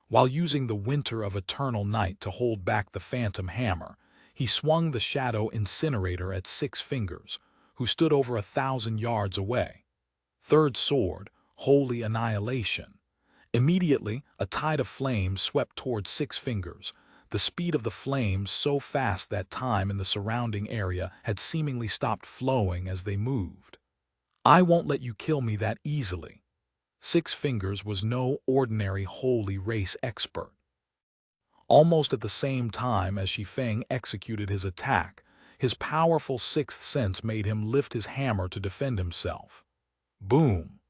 While using the Winter of Eternal Night to hold back the phantom hammer, he swung the shadow incinerator at Six Fingers, who stood over 1,000 yards away. Third sword, holy annihilation. Immediately, a tide of flames swept toward Six Fingers, the speed of the flames so fast that time in the surrounding area had seemingly stopped flowing as they moved. I won't let you kill me that easily. Six Fingers was no ordinary holy race expert. Almost at the same time as Shi Feng executed his attack, his powerful sixth sense made him lift his hammer to defend himself. Boom!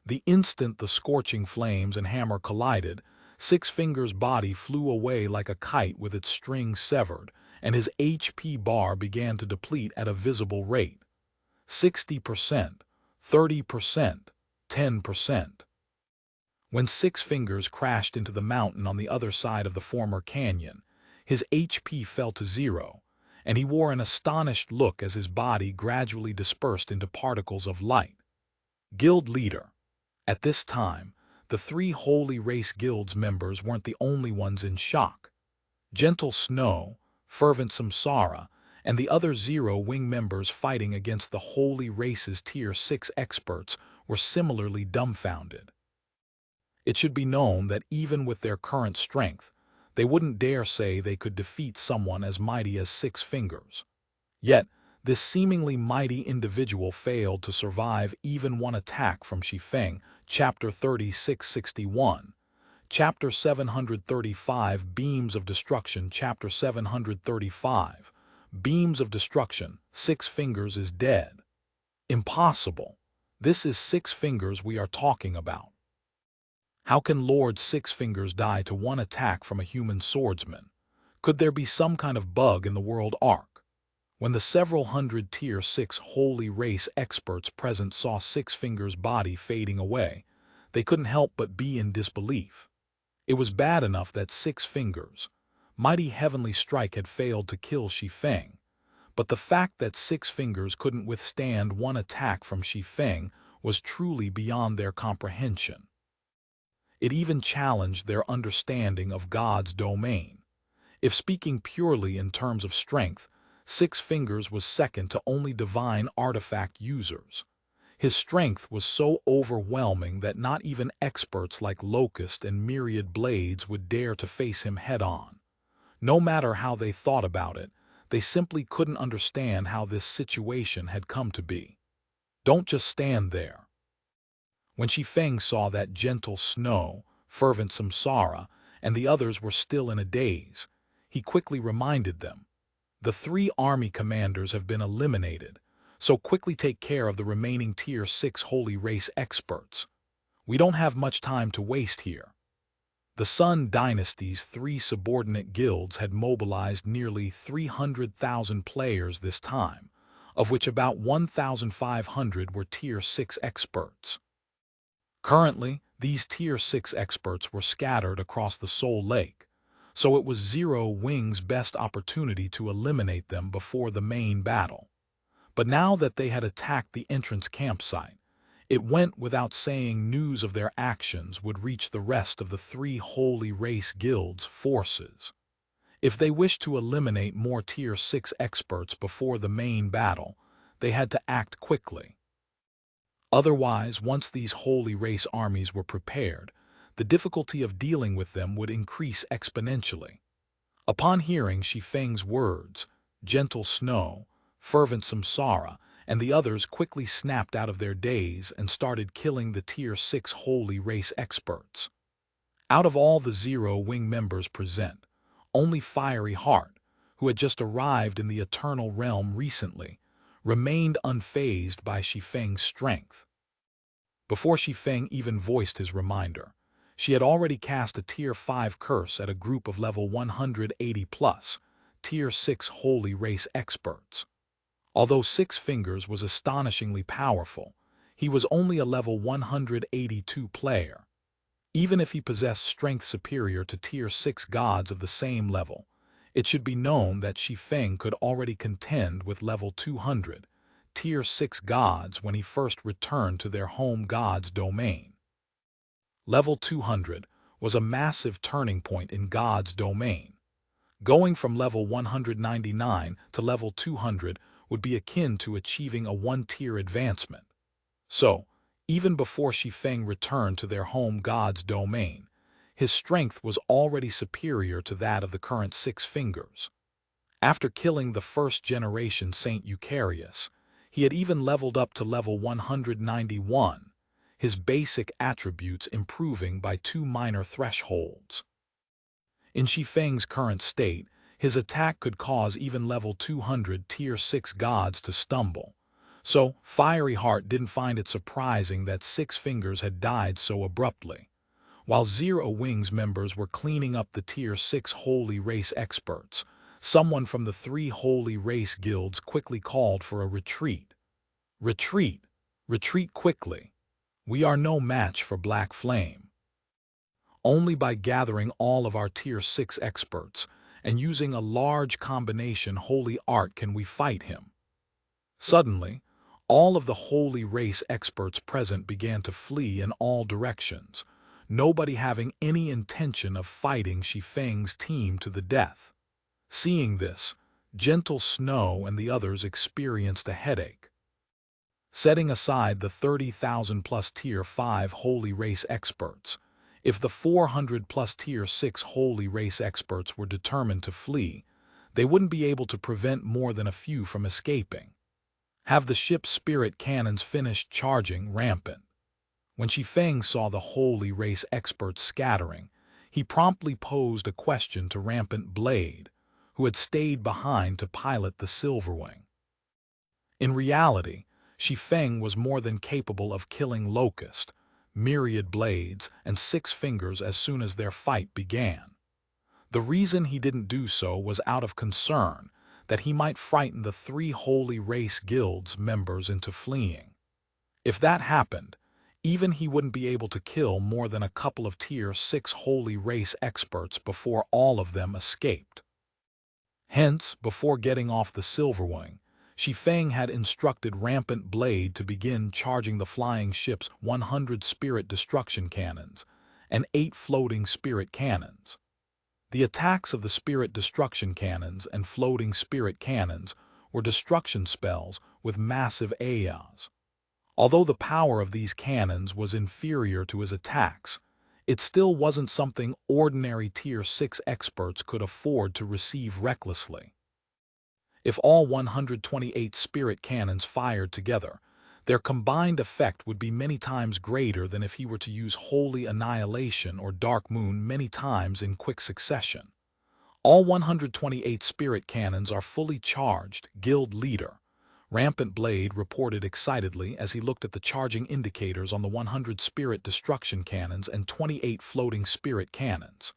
The instant the scorching flames and hammer collided, Six Fingers' body flew away like a kite with its string severed, and his HP bar began to deplete at a visible rate. 60%, 30%, 10%. When Six Fingers crashed into the mountain on the other side of the former canyon, his HP fell to 0, and he wore an astonished look as his body gradually dispersed into particles of light. Guild leader. At this time, the 3 Holy Race Guild's members weren't the only ones in shock. Gentle Snow, Fervent Samsara, and the other Zero Wing members fighting against the Holy Race's Tier 6 experts were similarly dumbfounded. It should be known that even with their current strength, they wouldn't dare say they could defeat someone as mighty as Six Fingers. Yet, this seemingly mighty individual failed to survive even one attack from Shi Feng. Chapter 3661. Chapter 735 Beams of Destruction. Chapter 735 Beams of Destruction. Six Fingers is dead. Impossible. This is Six Fingers we are talking about. How can Lord Six Fingers die to one attack from a human swordsman? Could there be some kind of bug in the world arc? When the several hundred Tier 6 Holy Race experts present saw Six Fingers' body fading away, they couldn't help but be in disbelief. It was bad enough that Six Fingers' mighty heavenly strike had failed to kill Shi Feng, but the fact that Six Fingers couldn't withstand one attack from Shi Feng was truly beyond their comprehension. It even challenged their understanding of God's domain. If speaking purely in terms of strength, Six Fingers was second to only divine artifact users. His strength was so overwhelming that not even experts like Locust and Myriad Blades would dare to face him head-on. No matter how they thought about it, they simply couldn't understand how this situation had come to be. Don't just stand there. When Shi Feng saw that Gentle Snow, Fervent Samsara, and the others were still in a daze, he quickly reminded them, "The 3 army commanders have been eliminated, so quickly take care of the remaining Tier 6 Holy Race experts. We don't have much time to waste here." The Sun Dynasty's 3 subordinate guilds had mobilized nearly 300,000 players this time, of which about 1,500 were Tier 6 experts. Currently, these Tier 6 experts were scattered across the Soul Lake, so it was Zero Wing's best opportunity to eliminate them before the main battle. But now that they had attacked the entrance campsite, it went without saying news of their actions would reach the rest of the 3 Holy Race Guilds' forces. If they wished to eliminate more Tier 6 experts before the main battle, they had to act quickly. Otherwise, once these Holy Race armies were prepared, the difficulty of dealing with them would increase exponentially. Upon hearing Shi Feng's words, Gentle Snow, Fervent Samsara, and the others quickly snapped out of their daze and started killing the Tier 6 Holy Race experts. Out of all the Zero Wing members present, only Fiery Heart, who had just arrived in the Eternal Realm recently, remained unfazed by Shi Feng's strength. Before Shi Feng even voiced his reminder, she had already cast a Tier 5 curse at a group of level 180+, Tier 6 Holy Race experts. Although Six Fingers was astonishingly powerful, he was only a level 182 player. Even if he possessed strength superior to Tier 6 gods of the same level, it should be known that Shi Feng could already contend with level 200, Tier 6 gods when he first returned to their home god's domain. Level 200 was a massive turning point in God's domain. Going from level 199 to level 200 would be akin to achieving a one-tier advancement. So, even before Shi Feng returned to their home god's domain, his strength was already superior to that of the current Six Fingers. After killing the first-generation Saint Eucharius, he had even leveled up to level 191, his basic attributes improving by 2 minor thresholds. In Shi Feng's current state, his attack could cause even level 200 Tier 6 gods to stumble. So, Fiery Heart didn't find it surprising that Six Fingers had died so abruptly. While Zero Wings members were cleaning up the Tier 6 Holy Race experts, someone from the 3 Holy Race guilds quickly called for a retreat. Retreat! Retreat quickly! We are no match for Black Flame. Only by gathering all of our Tier 6 experts and using a large combination holy art can we fight him. Suddenly, all of the Holy Race experts present began to flee in all directions, nobody having any intention of fighting Shi Feng's team to the death. Seeing this, Gentle Snow and the others experienced a headache. Setting aside the 30,000-plus Tier 5 Holy Race experts, if the 400-plus Tier 6 Holy Race experts were determined to flee, they wouldn't be able to prevent more than a few from escaping. Have the ship's spirit cannons finished charging rampant. When Shi Feng saw the Holy Race experts scattering, he promptly posed a question to Rampant Blade, who had stayed behind to pilot the Silverwing. In reality, Shi Feng was more than capable of killing Locust, Myriad Blades, and Six Fingers as soon as their fight began. The reason he didn't do so was out of concern that he might frighten the 3 Holy Race Guilds members into fleeing. If that happened, even he wouldn't be able to kill more than a couple of Tier 6 Holy Race experts before all of them escaped. Hence, before getting off the Silverwing, Shi Feng had instructed Rampant Blade to begin charging the flying ship's 100 spirit destruction cannons and 8 floating spirit cannons. The attacks of the spirit destruction cannons and floating spirit cannons were destruction spells with massive AOs. Although the power of these cannons was inferior to his attacks, it still wasn't something ordinary Tier 6 experts could afford to receive recklessly. If all 128 spirit cannons fired together, their combined effect would be many times greater than if he were to use Holy Annihilation or Dark Moon many times in quick succession. All 128 spirit cannons are fully charged, Guild Leader. Rampant Blade reported excitedly as he looked at the charging indicators on the 100 spirit destruction cannons and 28 floating spirit cannons.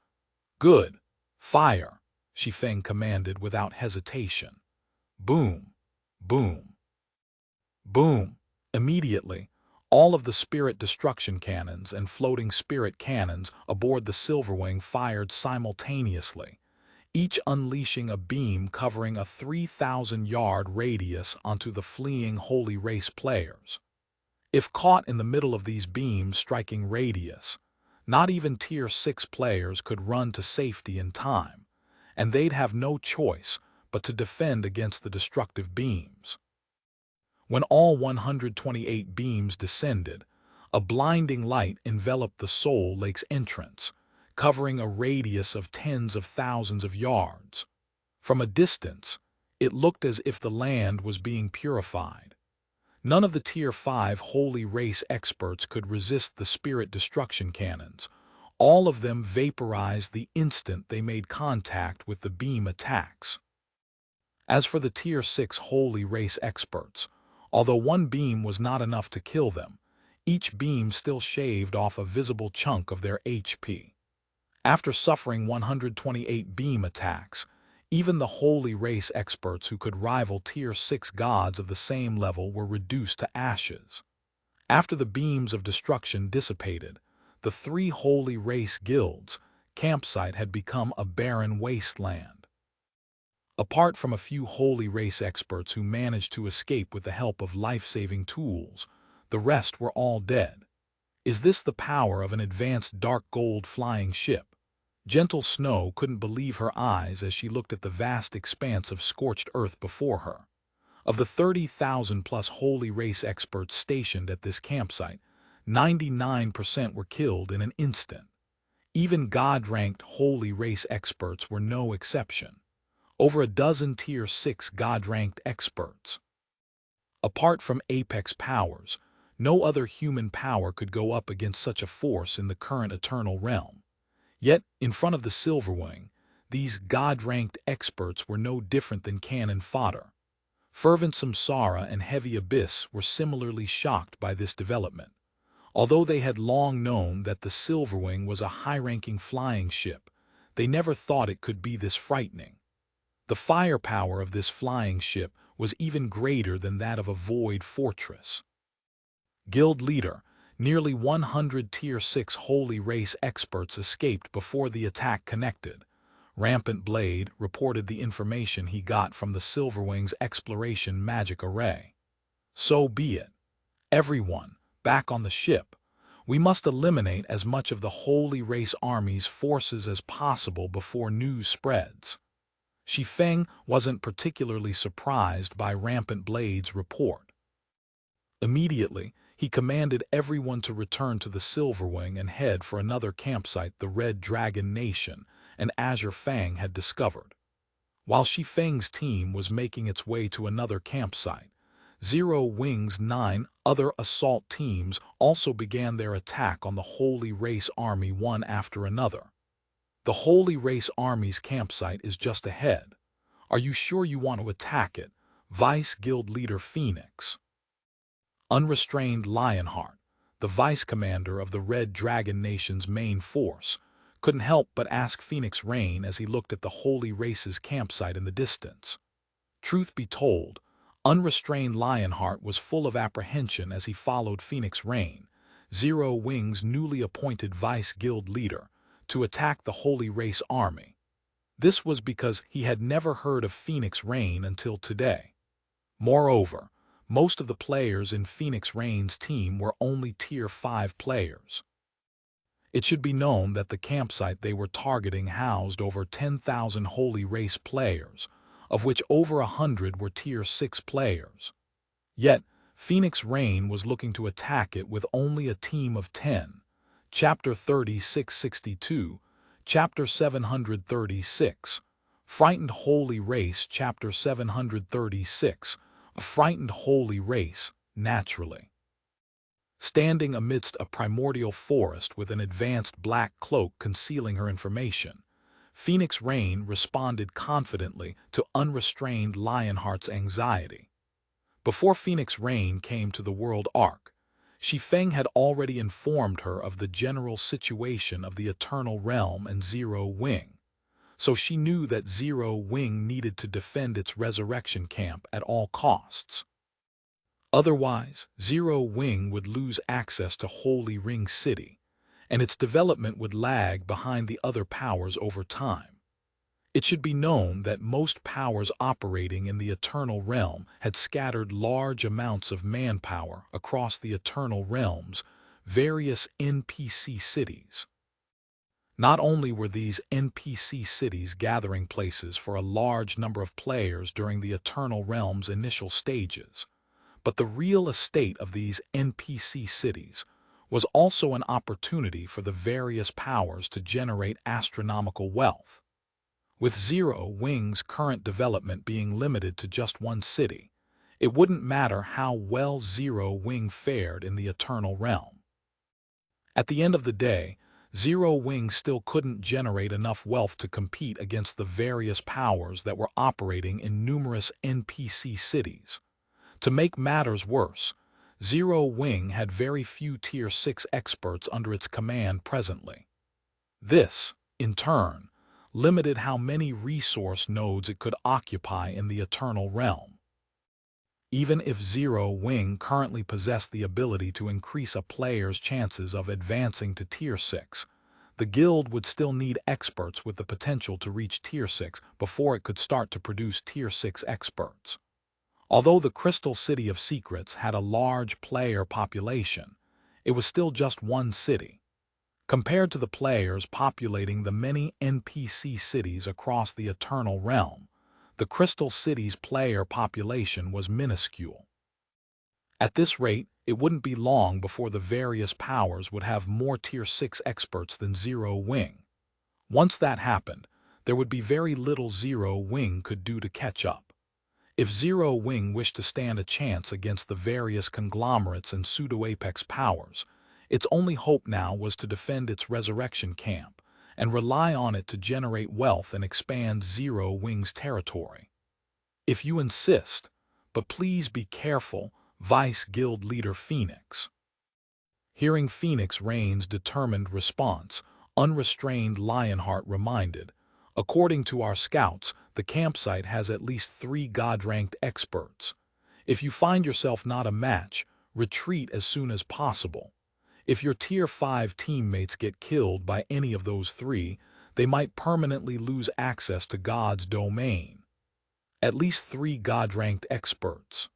Good. Fire, Shi Feng commanded without hesitation. Boom, boom, boom. Immediately, all of the spirit destruction cannons and floating spirit cannons aboard the Silverwing fired simultaneously, each unleashing a beam covering a 3,000-yard radius onto the fleeing Holy Race players. If caught in the middle of these beams striking radius, not even Tier 6 players could run to safety in time, and they'd have no choice but to defend against the destructive beams. When all 128 beams descended, a blinding light enveloped the Soul Lake's entrance, covering a radius of tens of thousands of yards. From a distance, it looked as if the land was being purified. None of the Tier 5 Holy Race experts could resist the spirit destruction cannons. All of them vaporized the instant they made contact with the beam attacks. As for the Tier 6 Holy Race experts, although one beam was not enough to kill them, each beam still shaved off a visible chunk of their HP. After suffering 128 beam attacks, even the Holy Race experts who could rival Tier 6 gods of the same level were reduced to ashes. After the beams of destruction dissipated, the 3 Holy Race guilds' campsite had become a barren wasteland. Apart from a few holy race experts who managed to escape with the help of life-saving tools, the rest were all dead. Is this the power of an advanced dark gold flying ship? Gentle Snow couldn't believe her eyes as she looked at the vast expanse of scorched earth before her. Of the 30,000-plus holy race experts stationed at this campsite, 99% were killed in an instant. Even God-ranked holy race experts were no exception. Over a dozen Tier 6 God-ranked experts. Apart from apex powers, no other human power could go up against such a force in the current eternal realm. Yet, in front of the Silverwing, these God-ranked experts were no different than cannon fodder. Fervent Samsara and Heavy Abyss were similarly shocked by this development. Although they had long known that the Silverwing was a high-ranking flying ship, they never thought it could be this frightening. The firepower of this flying ship was even greater than that of a void fortress. Guild leader, nearly 100 Tier 6 holy race experts escaped before the attack connected. Rampant Blade reported the information he got from the Silverwing's exploration magic array. So be it. Everyone, back on the ship. We must eliminate as much of the holy race army's forces as possible before news spreads. Shi Feng wasn't particularly surprised by Rampant Blade's report. Immediately, he commanded everyone to return to the Silverwing and head for another campsite the Red Dragon Nation and Azure Fang had discovered. While Shi Feng's team was making its way to another campsite, Zero Wing's 9 other assault teams also began their attack on the Holy Race Army one after another. The Holy Race Army's campsite is just ahead. Are you sure you want to attack it? Vice Guild Leader Phoenix. Unrestrained Lionheart, the vice commander of the Red Dragon Nation's main force, couldn't help but ask Phoenix Rain as he looked at the Holy Race's campsite in the distance. Truth be told, Unrestrained Lionheart was full of apprehension as he followed Phoenix Rain, Zero Wing's newly appointed vice guild leader, to attack the Holy Race Army. This was because he had never heard of Phoenix Rain until today. Moreover, most of the players in Phoenix Rain's team were only Tier 5 players. It should be known that the campsite they were targeting housed over 10,000 Holy Race players, of which over 100 were Tier 6 players. Yet, Phoenix Rain was looking to attack it with only a team of 10. Chapter 3662, Chapter 736, Frightened Holy Race. Chapter 736, A Frightened Holy Race, naturally. Standing amidst a primordial forest with an advanced black cloak concealing her information, Phoenix Rain responded confidently to Unrestrained Lionheart's anxiety. Before Phoenix Rain came to the World Arc, Shi Feng had already informed her of the general situation of the Eternal Realm and Zero Wing, so she knew that Zero Wing needed to defend its resurrection camp at all costs. Otherwise, Zero Wing would lose access to Holy Ring City, and its development would lag behind the other powers over time. It should be known that most powers operating in the Eternal Realm had scattered large amounts of manpower across the Eternal Realm's various NPC cities. Not only were these NPC cities gathering places for a large number of players during the Eternal Realm's initial stages, but the real estate of these NPC cities was also an opportunity for the various powers to generate astronomical wealth. With Zero Wing's current development being limited to just one city, it wouldn't matter how well Zero Wing fared in the Eternal Realm. At the end of the day, Zero Wing still couldn't generate enough wealth to compete against the various powers that were operating in numerous NPC cities. To make matters worse, Zero Wing had very few Tier 6 experts under its command presently. This, in turn, limited how many resource nodes it could occupy in the Eternal Realm. Even if Zero Wing currently possessed the ability to increase a player's chances of advancing to Tier 6, the guild would still need experts with the potential to reach Tier 6 before it could start to produce Tier 6 experts. Although the Crystal City of Secrets had a large player population, it was still just one city. Compared to the players populating the many NPC cities across the Eternal Realm, the Crystal City's player population was minuscule. At this rate, it wouldn't be long before the various powers would have more Tier 6 experts than Zero Wing. Once that happened, there would be very little Zero Wing could do to catch up. If Zero Wing wished to stand a chance against the various conglomerates and pseudo-apex powers, its only hope now was to defend its resurrection camp and rely on it to generate wealth and expand Zero Wing's territory. If you insist, but please be careful, Vice Guild Leader Phoenix. Hearing Phoenix Rain's determined response, unrestrained Lionheart reminded, according to our scouts, the campsite has at least 3 god-ranked experts. If you find yourself not a match, retreat as soon as possible. If your Tier 5 teammates get killed by any of those 3, they might permanently lose access to God's domain. At least 3 god-ranked experts.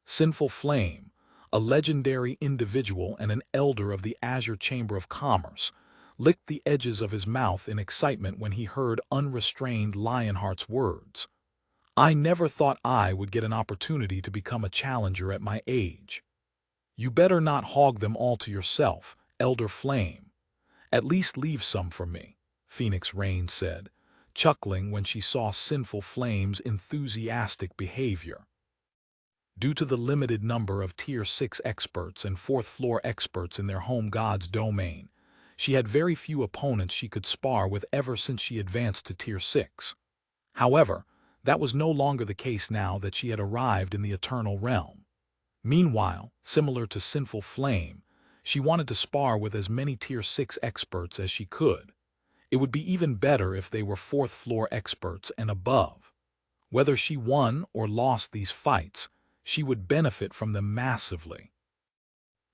Sinful Flame, a legendary individual and an elder of the Azure Chamber of Commerce, licked the edges of his mouth in excitement when he heard unrestrained Lionheart's words. I never thought I would get an opportunity to become a challenger at my age. You better not hog them all to yourself, Elder Flame. At least leave some for me, Phoenix Rain said, chuckling when she saw Sinful Flame's enthusiastic behavior. Due to the limited number of Tier 6 experts and 4th floor experts in their home god's domain, she had very few opponents she could spar with ever since she advanced to Tier 6. However, that was no longer the case now that she had arrived in the Eternal Realm. Meanwhile, similar to Sinful Flame, she wanted to spar with as many Tier 6 experts as she could. It would be even better if they were 4th floor experts and above. Whether she won or lost these fights, she would benefit from them massively.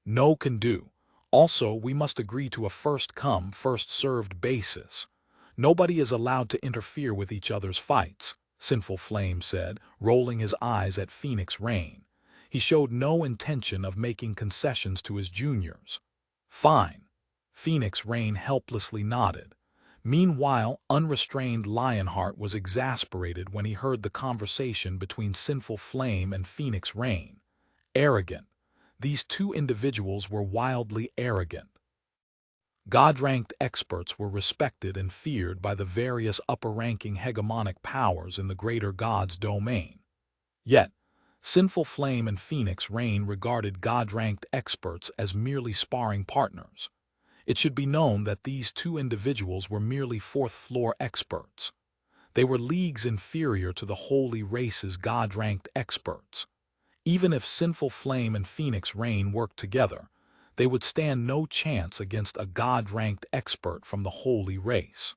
No can do. Also, we must agree to a first-come, first-served basis. Nobody is allowed to interfere with each other's fights, Sinful Flame said, rolling his eyes at Phoenix Rain. He showed no intention of making concessions to his juniors. Fine. Phoenix Rain helplessly nodded. Meanwhile, unrestrained Lionheart was exasperated when he heard the conversation between Sinful Flame and Phoenix Rain. Arrogant. These 2 individuals were wildly arrogant. God-ranked experts were respected and feared by the various upper-ranking hegemonic powers in the greater God's domain. Yet, Sinful Flame and Phoenix Rain regarded God-ranked experts as merely sparring partners. It should be known that these 2 individuals were merely 4th floor experts. They were leagues inferior to the Holy Race's God-ranked experts. Even if Sinful Flame and Phoenix Rain worked together, they would stand no chance against a God-ranked expert from the Holy Race.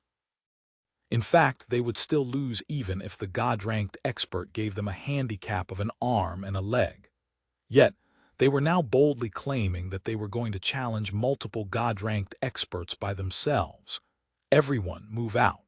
In fact, they would still lose even if the God-ranked expert gave them a handicap of an arm and a leg. Yet, they were now boldly claiming that they were going to challenge multiple God-ranked experts by themselves. Everyone move out.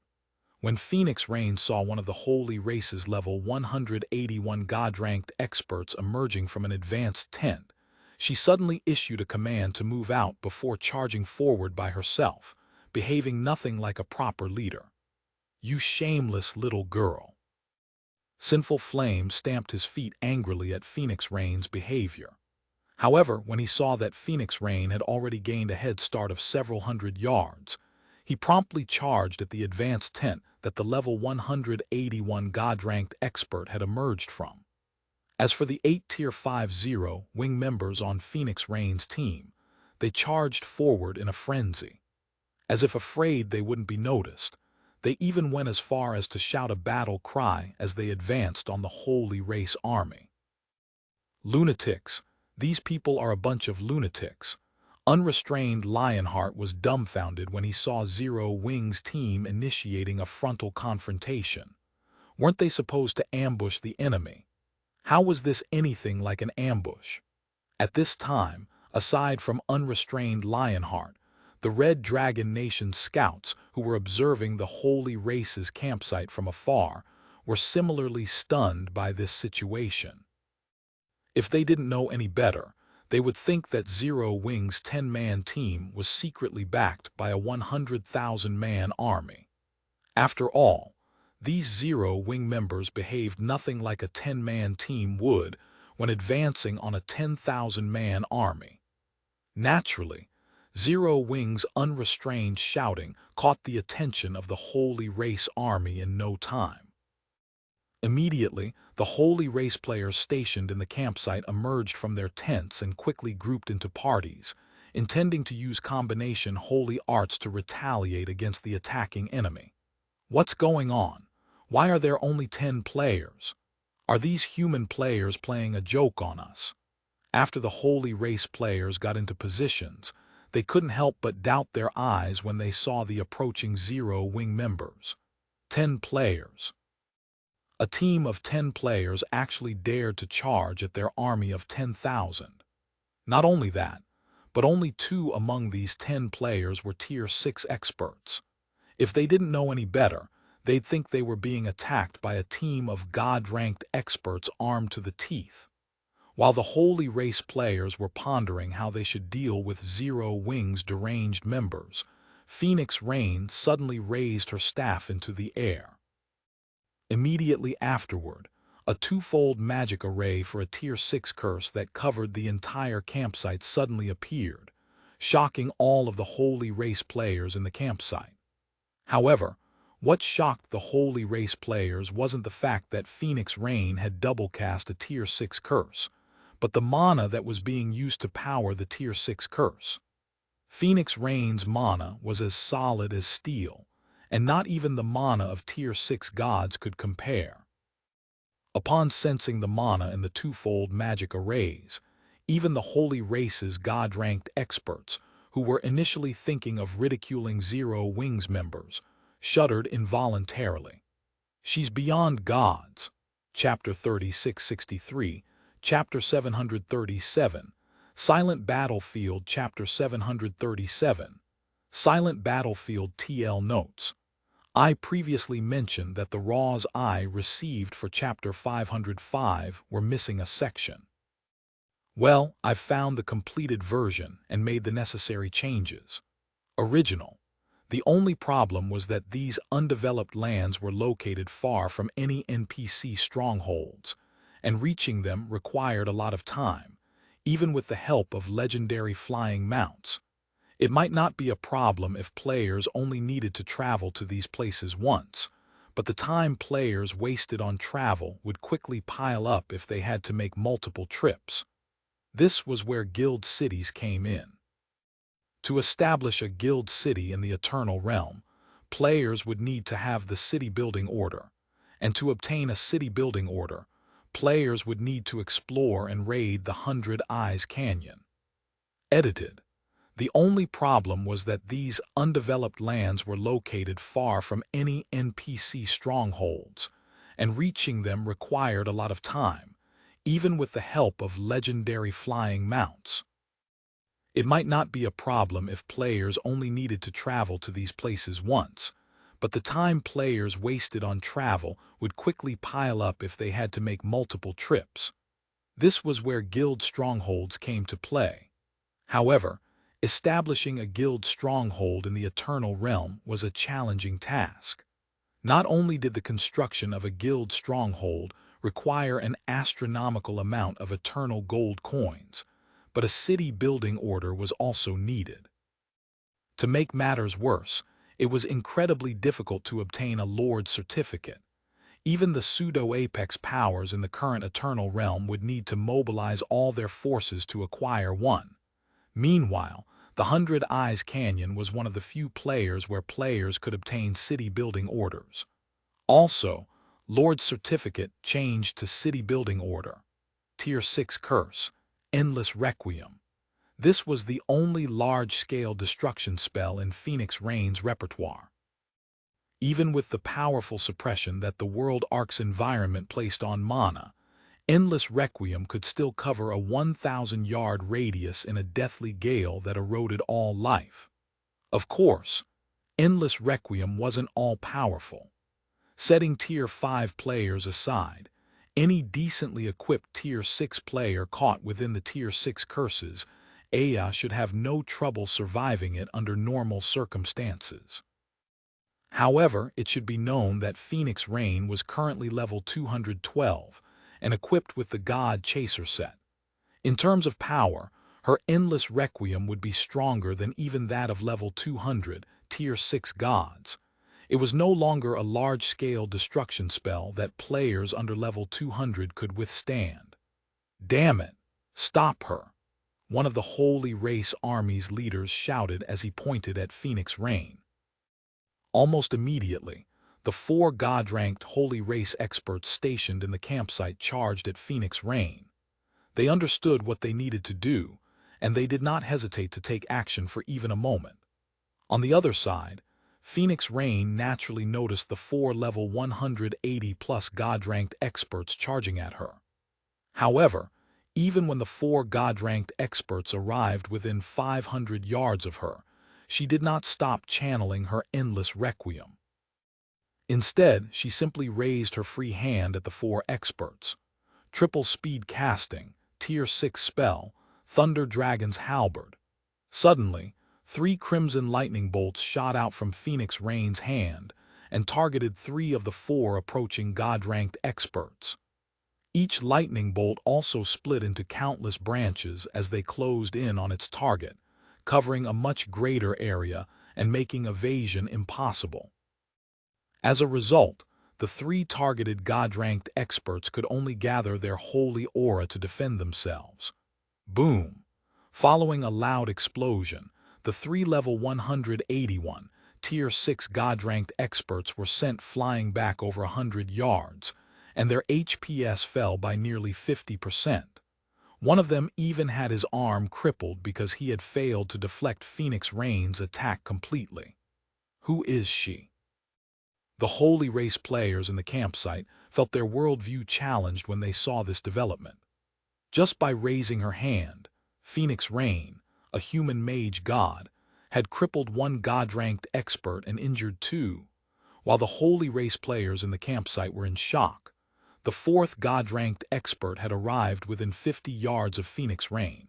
When Phoenix Rain saw one of the Holy Race's level 181 God-ranked experts emerging from an advanced tent, she suddenly issued a command to move out before charging forward by herself, behaving nothing like a proper leader. You shameless little girl. Sinful Flame stamped his feet angrily at Phoenix Rain's behavior. However, when he saw that Phoenix Rain had already gained a head start of several hundred yards, he promptly charged at the advanced tent that the level 181 God-ranked expert had emerged from. As for the 8 Tier 5-0 wing members on Phoenix Rain's team, they charged forward in a frenzy. As if afraid they wouldn't be noticed, they even went as far as to shout a battle cry as they advanced on the Holy Race army. Lunatics. These people are a bunch of lunatics. Unrestrained Lionheart was dumbfounded when he saw Zero Wing's team initiating a frontal confrontation. Weren't they supposed to ambush the enemy? How was this anything like an ambush? At this time, aside from unrestrained Lionheart, The Red Dragon Nation scouts, who were observing the Holy Race's campsite from afar, were similarly stunned by this situation. If they didn't know any better, they would think that Zero Wing's 10-man team was secretly backed by a 100,000-man army. After all, these Zero Wing members behaved nothing like a 10-man team would when advancing on a 10,000-man army. Naturally, Zero Wing's unrestrained shouting caught the attention of the Holy Race army in no time. Immediately, the Holy Race players stationed in the campsite emerged from their tents and quickly grouped into parties, intending to use combination holy arts to retaliate against the attacking enemy. What's going on? Why are there only 10 players? Are these human players playing a joke on us? After the Holy Race players got into positions, they couldn't help but doubt their eyes when they saw the approaching Zero Wing members. 10 players. A team of 10 players actually dared to charge at their army of 10,000. Not only that, but only 2 among these 10 players were Tier 6 experts. If they didn't know any better, they'd think they were being attacked by a team of God-ranked experts armed to the teeth. While the Holy Race players were pondering how they should deal with Zero Wing's deranged members, Phoenix Rain suddenly raised her staff into the air. Immediately afterward, a twofold magic array for a Tier 6 curse that covered the entire campsite suddenly appeared, shocking all of the Holy Race players in the campsite. However, what shocked the Holy Race players wasn't the fact that Phoenix Rain had double-cast a Tier 6 curse, but the mana that was being used to power the Tier 6 curse. Phoenix Rain's mana was as solid as steel, and not even the mana of Tier 6 gods could compare. Upon sensing the mana in the twofold magic arrays, even the Holy Race's God-ranked experts, who were initially thinking of ridiculing Zero Wing's members, shuddered involuntarily. She's beyond gods. Chapter 3663, Chapter 737, Silent Battlefield Chapter 737, Silent Battlefield TL Notes. I previously mentioned that the raws I received for Chapter 505 were missing a section. Well, I've found the completed version and made the necessary changes. Original. The only problem was that these undeveloped lands were located far from any NPC strongholds, and reaching them required a lot of time, even with the help of legendary flying mounts. It might not be a problem if players only needed to travel to these places once, but the time players wasted on travel would quickly pile up if they had to make multiple trips. This was where guild cities came in. To establish a guild city in the Eternal Realm, players would need to have the city building order, and to obtain a city building order, players would need to explore and raid the 100 Eyes Canyon. Edited. The only problem was that these undeveloped lands were located far from any NPC strongholds, and reaching them required a lot of time, even with the help of legendary flying mounts. It might not be a problem if players only needed to travel to these places once, but the time players wasted on travel would quickly pile up if they had to make multiple trips. This was where guild strongholds came to play. However, establishing a guild stronghold in the Eternal Realm was a challenging task. Not only did the construction of a guild stronghold require an astronomical amount of eternal gold coins, but a city building order was also needed. To make matters worse, it was incredibly difficult to obtain a Lord certificate. Even the pseudo-apex powers in the current Eternal Realm would need to mobilize all their forces to acquire one. Meanwhile, the 100 Eyes Canyon was one of the few players where players could obtain city building orders. Also, Lord Certificate changed to City Building Order. Tier 6 Curse, Endless Requiem. This was the only large-scale destruction spell in Phoenix Rain's repertoire. Even with the powerful suppression that the World Ark's environment placed on mana, Endless Requiem could still cover a 1,000-yard radius in a deathly gale that eroded all life. Of course, Endless Requiem wasn't all-powerful. Setting Tier 5 players aside, any decently equipped Tier 6 player caught within the Tier 6 curses, Aya should have no trouble surviving it under normal circumstances. However, it should be known that Phoenix Rain was currently level 212 and equipped with the God Chaser set. In terms of power, her Endless Requiem would be stronger than even that of level 200, Tier 6 gods. It was no longer a large-scale destruction spell that players under level 200 could withstand. "Damn it! Stop her!" one of the Holy Race Army's leaders shouted as he pointed at Phoenix Rain. Almost immediately, the 4 God-ranked Holy Race experts stationed in the campsite charged at Phoenix Rain. They understood what they needed to do, and they did not hesitate to take action for even a moment. On the other side, Phoenix Rain naturally noticed the 4 level 180-plus God-ranked experts charging at her. However, even when the 4 God-ranked experts arrived within 500 yards of her, she did not stop channeling her Endless Requiem. Instead, she simply raised her free hand at the 4 experts. Triple speed casting, Tier 6 spell, Thunder Dragon's Halberd. Suddenly, 3 crimson lightning bolts shot out from Phoenix Rain's hand and targeted 3 of the 4 approaching God-ranked experts. Each lightning bolt also split into countless branches as they closed in on its target, covering a much greater area and making evasion impossible. As a result, the 3 targeted God-ranked experts could only gather their holy aura to defend themselves. Boom! Following a loud explosion, the 3 level 181, Tier 6 God-ranked experts were sent flying back over 100 yards, and their HPS fell by nearly 50%. One of them even had his arm crippled because he had failed to deflect Phoenix Rain's attack completely. Who is she? The Holy Race players in the campsite felt their worldview challenged when they saw this development. Just by raising her hand, Phoenix Rain, a human mage god, had crippled 1 God-ranked expert and injured 2. While the Holy Race players in the campsite were in shock, the 4th God-ranked expert had arrived within 50 yards of Phoenix Rain.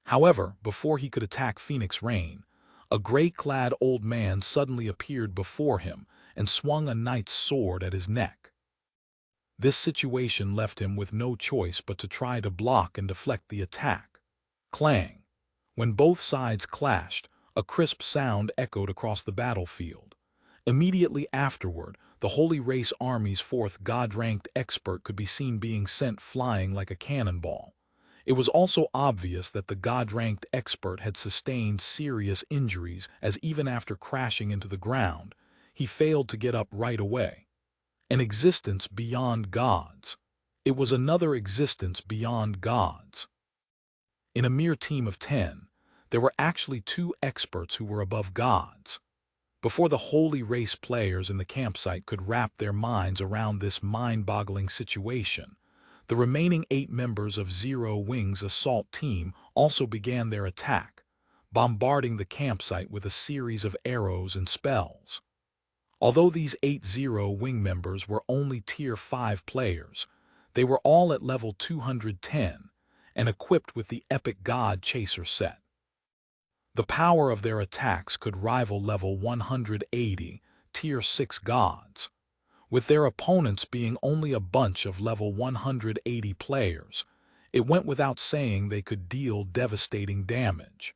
However, before he could attack Phoenix Rain, a gray-clad old man suddenly appeared before him and swung a knight's sword at his neck. This situation left him with no choice but to try to block and deflect the attack. Clang! When both sides clashed, a crisp sound echoed across the battlefield. Immediately afterward, the Holy Race Army's 4th God-ranked expert could be seen being sent flying like a cannonball. It was also obvious that the God-ranked expert had sustained serious injuries, as even after crashing into the ground, he failed to get up right away. An existence beyond gods. It was another existence beyond gods. In a mere team of 10, there were actually 2 experts who were above gods. Before the Holy Race players in the campsite could wrap their minds around this mind-boggling situation, the remaining 8 members of Zero Wing's assault team also began their attack, bombarding the campsite with a series of arrows and spells. Although these 8 Zero Wing members were only Tier 5 players, they were all at level 210 and equipped with the epic God Chaser set. The power of their attacks could rival level 180, Tier 6 gods. With their opponents being only a bunch of level 180 players, it went without saying they could deal devastating damage.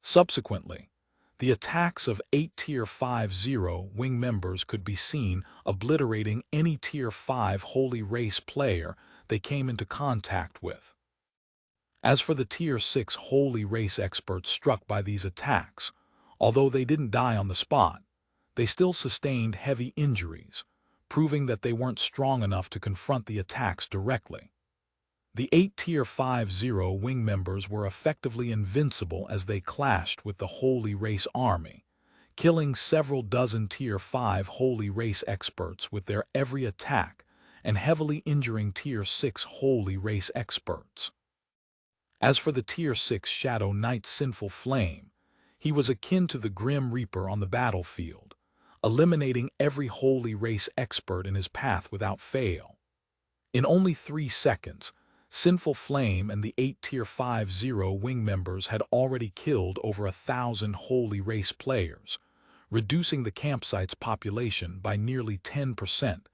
Subsequently, the attacks of 8 Tier 5 Zero Wing members could be seen obliterating any Tier 5 Holy Race player they came into contact with. As for the Tier 6 Holy Race experts struck by these attacks, although they didn't die on the spot, they still sustained heavy injuries, proving that they weren't strong enough to confront the attacks directly. The 8 Tier 5 Zero Wing members were effectively invincible as they clashed with the Holy Race Army, killing several dozen Tier 5 Holy Race experts with their every attack and heavily injuring Tier 6 Holy Race experts. As for the Tier 6 Shadow Knight Sinful Flame, He was akin to the Grim Reaper on the battlefield, eliminating every holy race expert in his path without fail. In only 3 seconds, Sinful Flame and the 8 Tier 5 Zero Wing members had already killed over 1,000 holy race players, reducing the campsite's population by nearly 10%.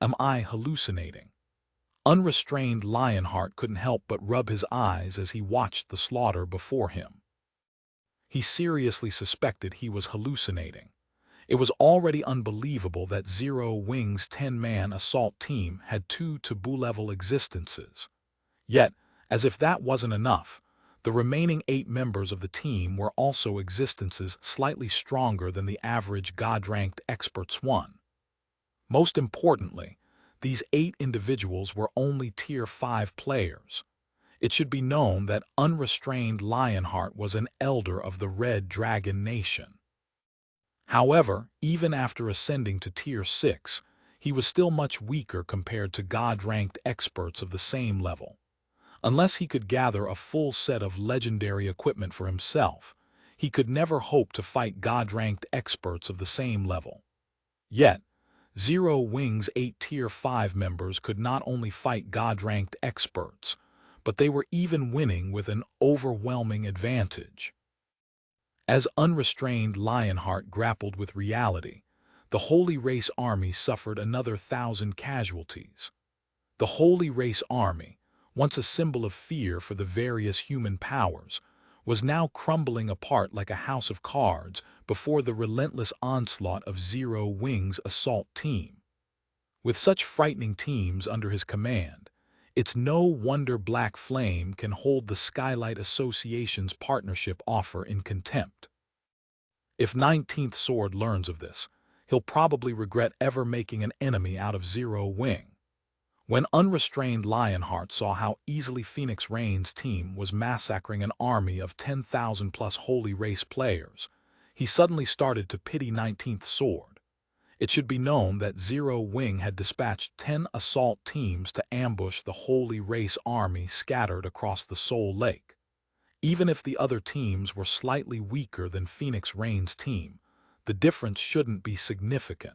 Am I hallucinating? Unrestrained Lionheart couldn't help but rub his eyes as he watched the slaughter before him. He seriously suspected he was hallucinating. It was already unbelievable that Zero Wing's 10-man assault team had 2 taboo-level existences. Yet, as if that wasn't enough, the remaining 8 members of the team were also existences slightly stronger than the average God-ranked expert's one. Most importantly, these 8 individuals were only Tier 5 players. It should be known that Unrestrained Lionheart was an elder of the Red Dragon Nation. However, even after ascending to Tier 6, he was still much weaker compared to God-ranked experts of the same level. Unless he could gather a full set of legendary equipment for himself, he could never hope to fight God-ranked experts of the same level. Yet, Zero Wing's 8 Tier 5 members could not only fight God-ranked experts, but they were even winning with an overwhelming advantage. As Unrestrained Lionheart grappled with reality, the Holy Race Army suffered another 1,000 casualties. The Holy Race Army, once a symbol of fear for the various human powers, was now crumbling apart like a house of cards before the relentless onslaught of Zero Wing's assault team. With such frightening teams under his command, it's no wonder Black Flame can hold the Skylight Association's partnership offer in contempt. If 19th Sword learns of this, he'll probably regret ever making an enemy out of Zero Wing. When Unrestrained Lionheart saw how easily Phoenix Rain's team was massacring an army of 10,000 plus Holy Race players, he suddenly started to pity 19th Sword. It should be known that Zero Wing had dispatched 10 assault teams to ambush the Holy Race Army scattered across the Soul Lake. Even if the other teams were slightly weaker than Phoenix Rain's team, the difference shouldn't be significant.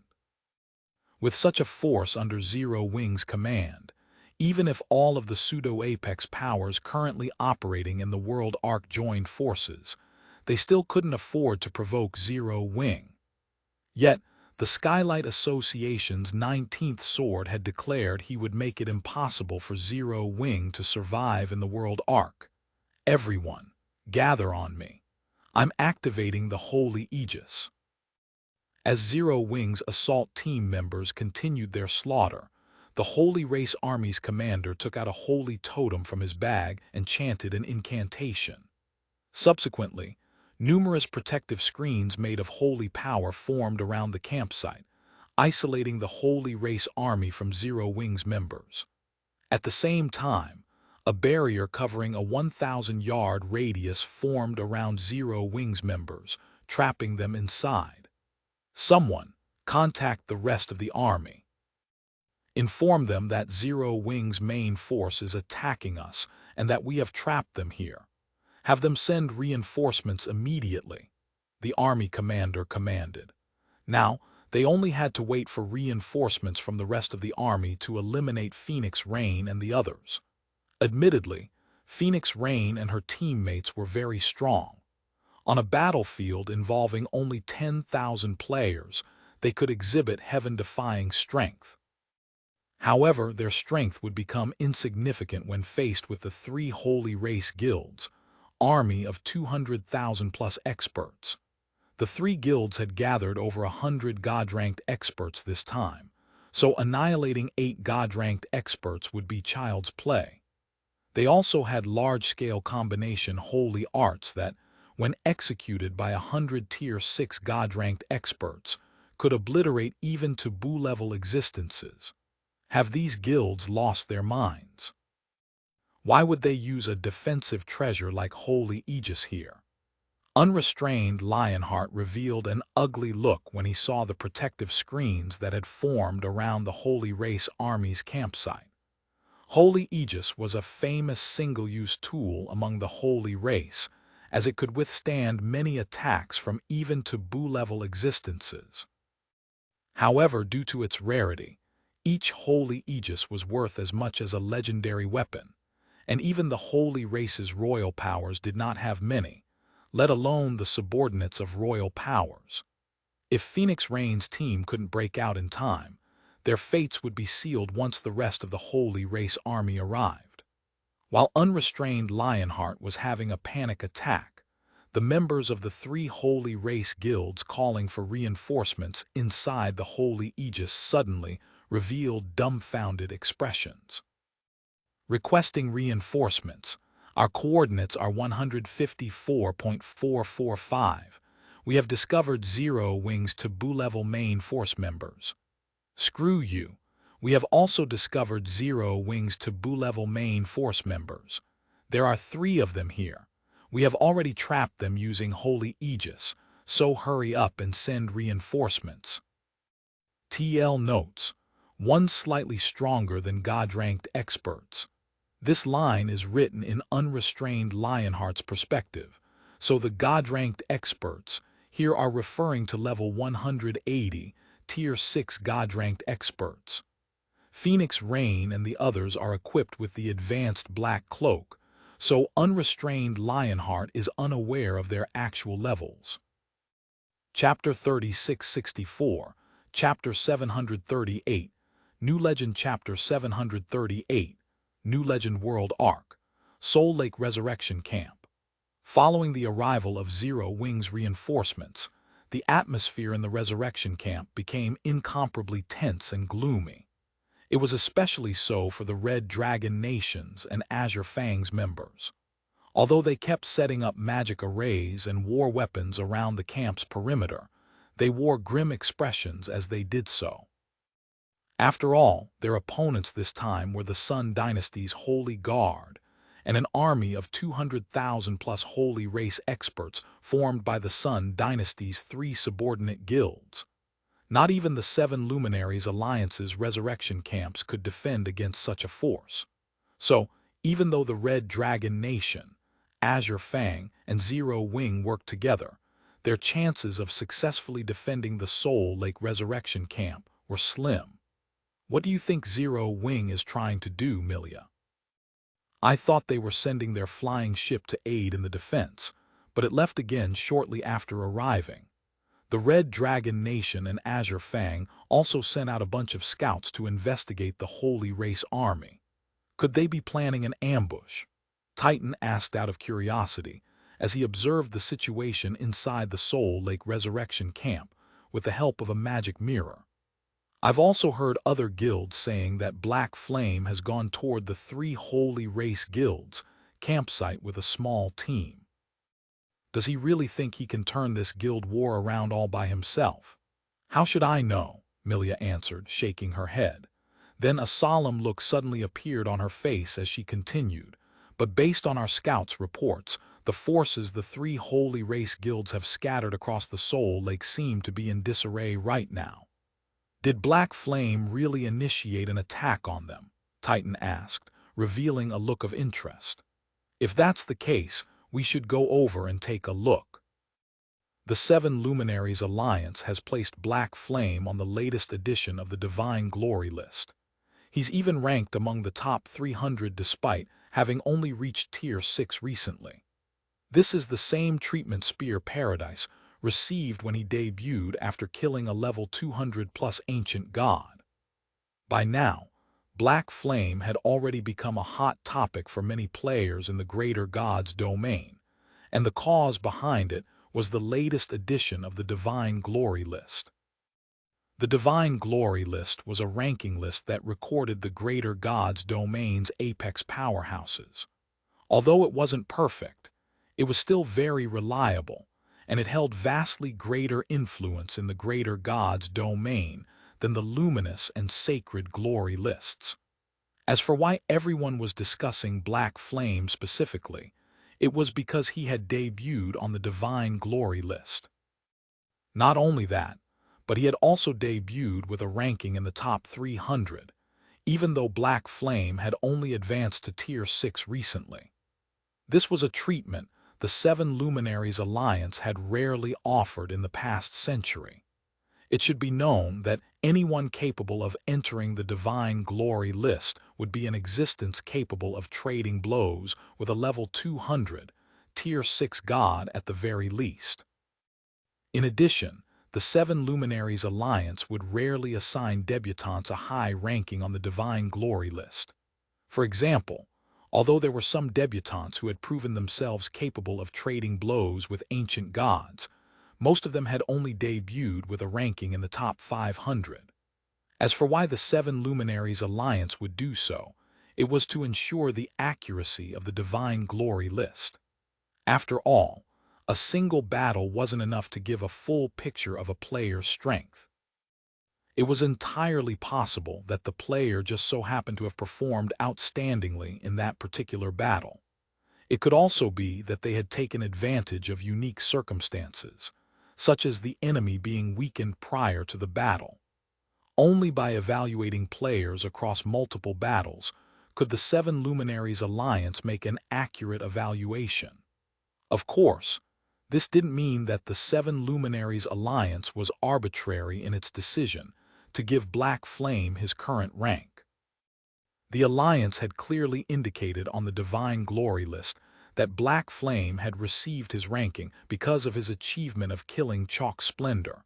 With such a force under Zero Wing's command, even if all of the pseudo-apex powers currently operating in the World Arc joined forces, they still couldn't afford to provoke Zero Wing. Yet, the Skylight Association's 19th Sword had declared he would make it impossible for Zero Wing to survive in the World Arc. Everyone, gather on me. I'm activating the Holy Aegis. As Zero Wing's assault team members continued their slaughter, the Holy Race Army's commander took out a holy totem from his bag and chanted an incantation. Subsequently, numerous protective screens made of holy power formed around the campsite, isolating the Holy Race Army from Zero Wing's members. At the same time, a barrier covering a 1,000-yard radius formed around Zero Wing's members, trapping them inside. Someone, contact the rest of the army. Inform them that Zero Wing's main force is attacking us and that we have trapped them here. Have them send reinforcements immediately, the army commander commanded. Now, they only had to wait for reinforcements from the rest of the army to eliminate Phoenix Rain and the others. Admittedly, Phoenix Rain and her teammates were very strong. On a battlefield involving only 10,000 players, they could exhibit heaven-defying strength. However, their strength would become insignificant when faced with the 3 Holy Race guilds, army of 200,000 plus experts. The 3 guilds had gathered over 100 God-ranked experts this time, so annihilating 8 God-ranked experts would be child's play. They also had large-scale combination holy arts that, when executed by 100 Tier 6 God-ranked experts, could obliterate even taboo-level existences. Have these guilds lost their minds? Why would they use a defensive treasure like Holy Aegis here? Unrestrained Lionheart revealed an ugly look when he saw the protective screens that had formed around the Holy Race Army's campsite. Holy Aegis was a famous single-use tool among the Holy Race, as it could withstand many attacks from even taboo-level existences. However, due to its rarity, each holy aegis was worth as much as a legendary weapon, and even the holy race's royal powers did not have many, let alone the subordinates of royal powers. If Phoenix Rain's team couldn't break out in time, their fates would be sealed once the rest of the holy race army arrived. While unrestrained Lionheart was having a panic attack, the members of the 3 holy race guilds calling for reinforcements inside the holy aegis suddenly revealed dumbfounded expressions. Requesting reinforcements. Our coordinates are 154.445. We have discovered Zero Wing's taboo-level main force members. Screw you. We have also discovered Zero Wing's taboo-level main force members. There are 3 of them here. We have already trapped them using Holy Aegis, so hurry up and send reinforcements. TL notes, 1 slightly stronger than God-ranked experts. This line is written in unrestrained Lionheart's perspective, so the God-ranked experts here are referring to level 180, Tier 6 God-ranked experts. Phoenix Rain and the others are equipped with the advanced Black Cloak, so unrestrained Lionheart is unaware of their actual levels. Chapter 3664, Chapter 738, New Legend Chapter 738, New Legend World Arc, Soul Lake Resurrection Camp. Following the arrival of Zero Wing's reinforcements, the atmosphere in the Resurrection Camp became incomparably tense and gloomy. It was especially so for the Red Dragon Nations and Azure Fang's members. Although they kept setting up magic arrays and war weapons around the camp's perimeter, they wore grim expressions as they did so. After all, their opponents this time were the Sun Dynasty's Holy Guard, and an army of 200,000 plus holy race experts formed by the Sun Dynasty's 3 subordinate guilds. Not even the 7 Luminaries Alliance's resurrection camps could defend against such a force. So, even though the Red Dragon Nation, Azure Fang, and Zero Wing worked together, their chances of successfully defending the Soul Lake Resurrection Camp were slim. What do you think Zero Wing is trying to do, Milia? I thought they were sending their flying ship to aid in the defense, but it left again shortly after arriving. The Red Dragon Nation and Azure Fang also sent out a bunch of scouts to investigate the Holy Race Army. Could they be planning an ambush? Titan asked out of curiosity as he observed the situation inside the Soul Lake Resurrection Camp with the help of a magic mirror. I've also heard other guilds saying that Black Flame has gone toward the 3 Holy Race Guilds' campsite with a small team. Does he really think he can turn this guild war around all by himself? How should I know? Milia answered, shaking her head. Then a solemn look suddenly appeared on her face as she continued. But based on our scouts' reports, the forces the 3 Holy Race Guilds have scattered across the Soul Lake seem to be in disarray right now. Did Black Flame really initiate an attack on them? Titan asked, revealing a look of interest. If that's the case, we should go over and take a look. The 7 Luminaries Alliance has placed Black Flame on the latest edition of the Divine Glory list. He's even ranked among the top 300 despite having only reached Tier 6 recently. This is the same treatment Spear Paradise received when he debuted after killing a level 200+ ancient god. By now, Black Flame had already become a hot topic for many players in the Greater Gods domain, and the cause behind it was the latest edition of the Divine Glory list. The Divine Glory list was a ranking list that recorded the Greater Gods domain's apex powerhouses. Although it wasn't perfect, it was still very reliable, and it held vastly greater influence in the Greater Gods domain than the Luminous and Sacred Glory lists. As for why everyone was discussing Black Flame specifically, it was because he had debuted on the Divine Glory list. Not only that, but he had also debuted with a ranking in the top 300, even though Black Flame had only advanced to Tier 6 recently. This was a treatment the Seven Luminaries Alliance had rarely offered in the past century. It should be known that anyone capable of entering the Divine Glory list would be in existence capable of trading blows with a level 200, Tier 6 god at the very least. In addition, the Seven Luminaries Alliance would rarely assign debutantes a high ranking on the Divine Glory list. For example, although there were some debutantes who had proven themselves capable of trading blows with ancient gods, most of them had only debuted with a ranking in the top 500. As for why the Seven Luminaries Alliance would do so, it was to ensure the accuracy of the Divine Glory list. After all, a single battle wasn't enough to give a full picture of a player's strength. It was entirely possible that the player just so happened to have performed outstandingly in that particular battle. It could also be that they had taken advantage of unique circumstances, such as the enemy being weakened prior to the battle. Only by evaluating players across multiple battles could the Seven Luminaries Alliance make an accurate evaluation. Of course, this didn't mean that the Seven Luminaries Alliance was arbitrary in its decision to give Black Flame his current rank. The Alliance had clearly indicated on the Divine Glory list that Black Flame had received his ranking because of his achievement of killing Chalk Splendor,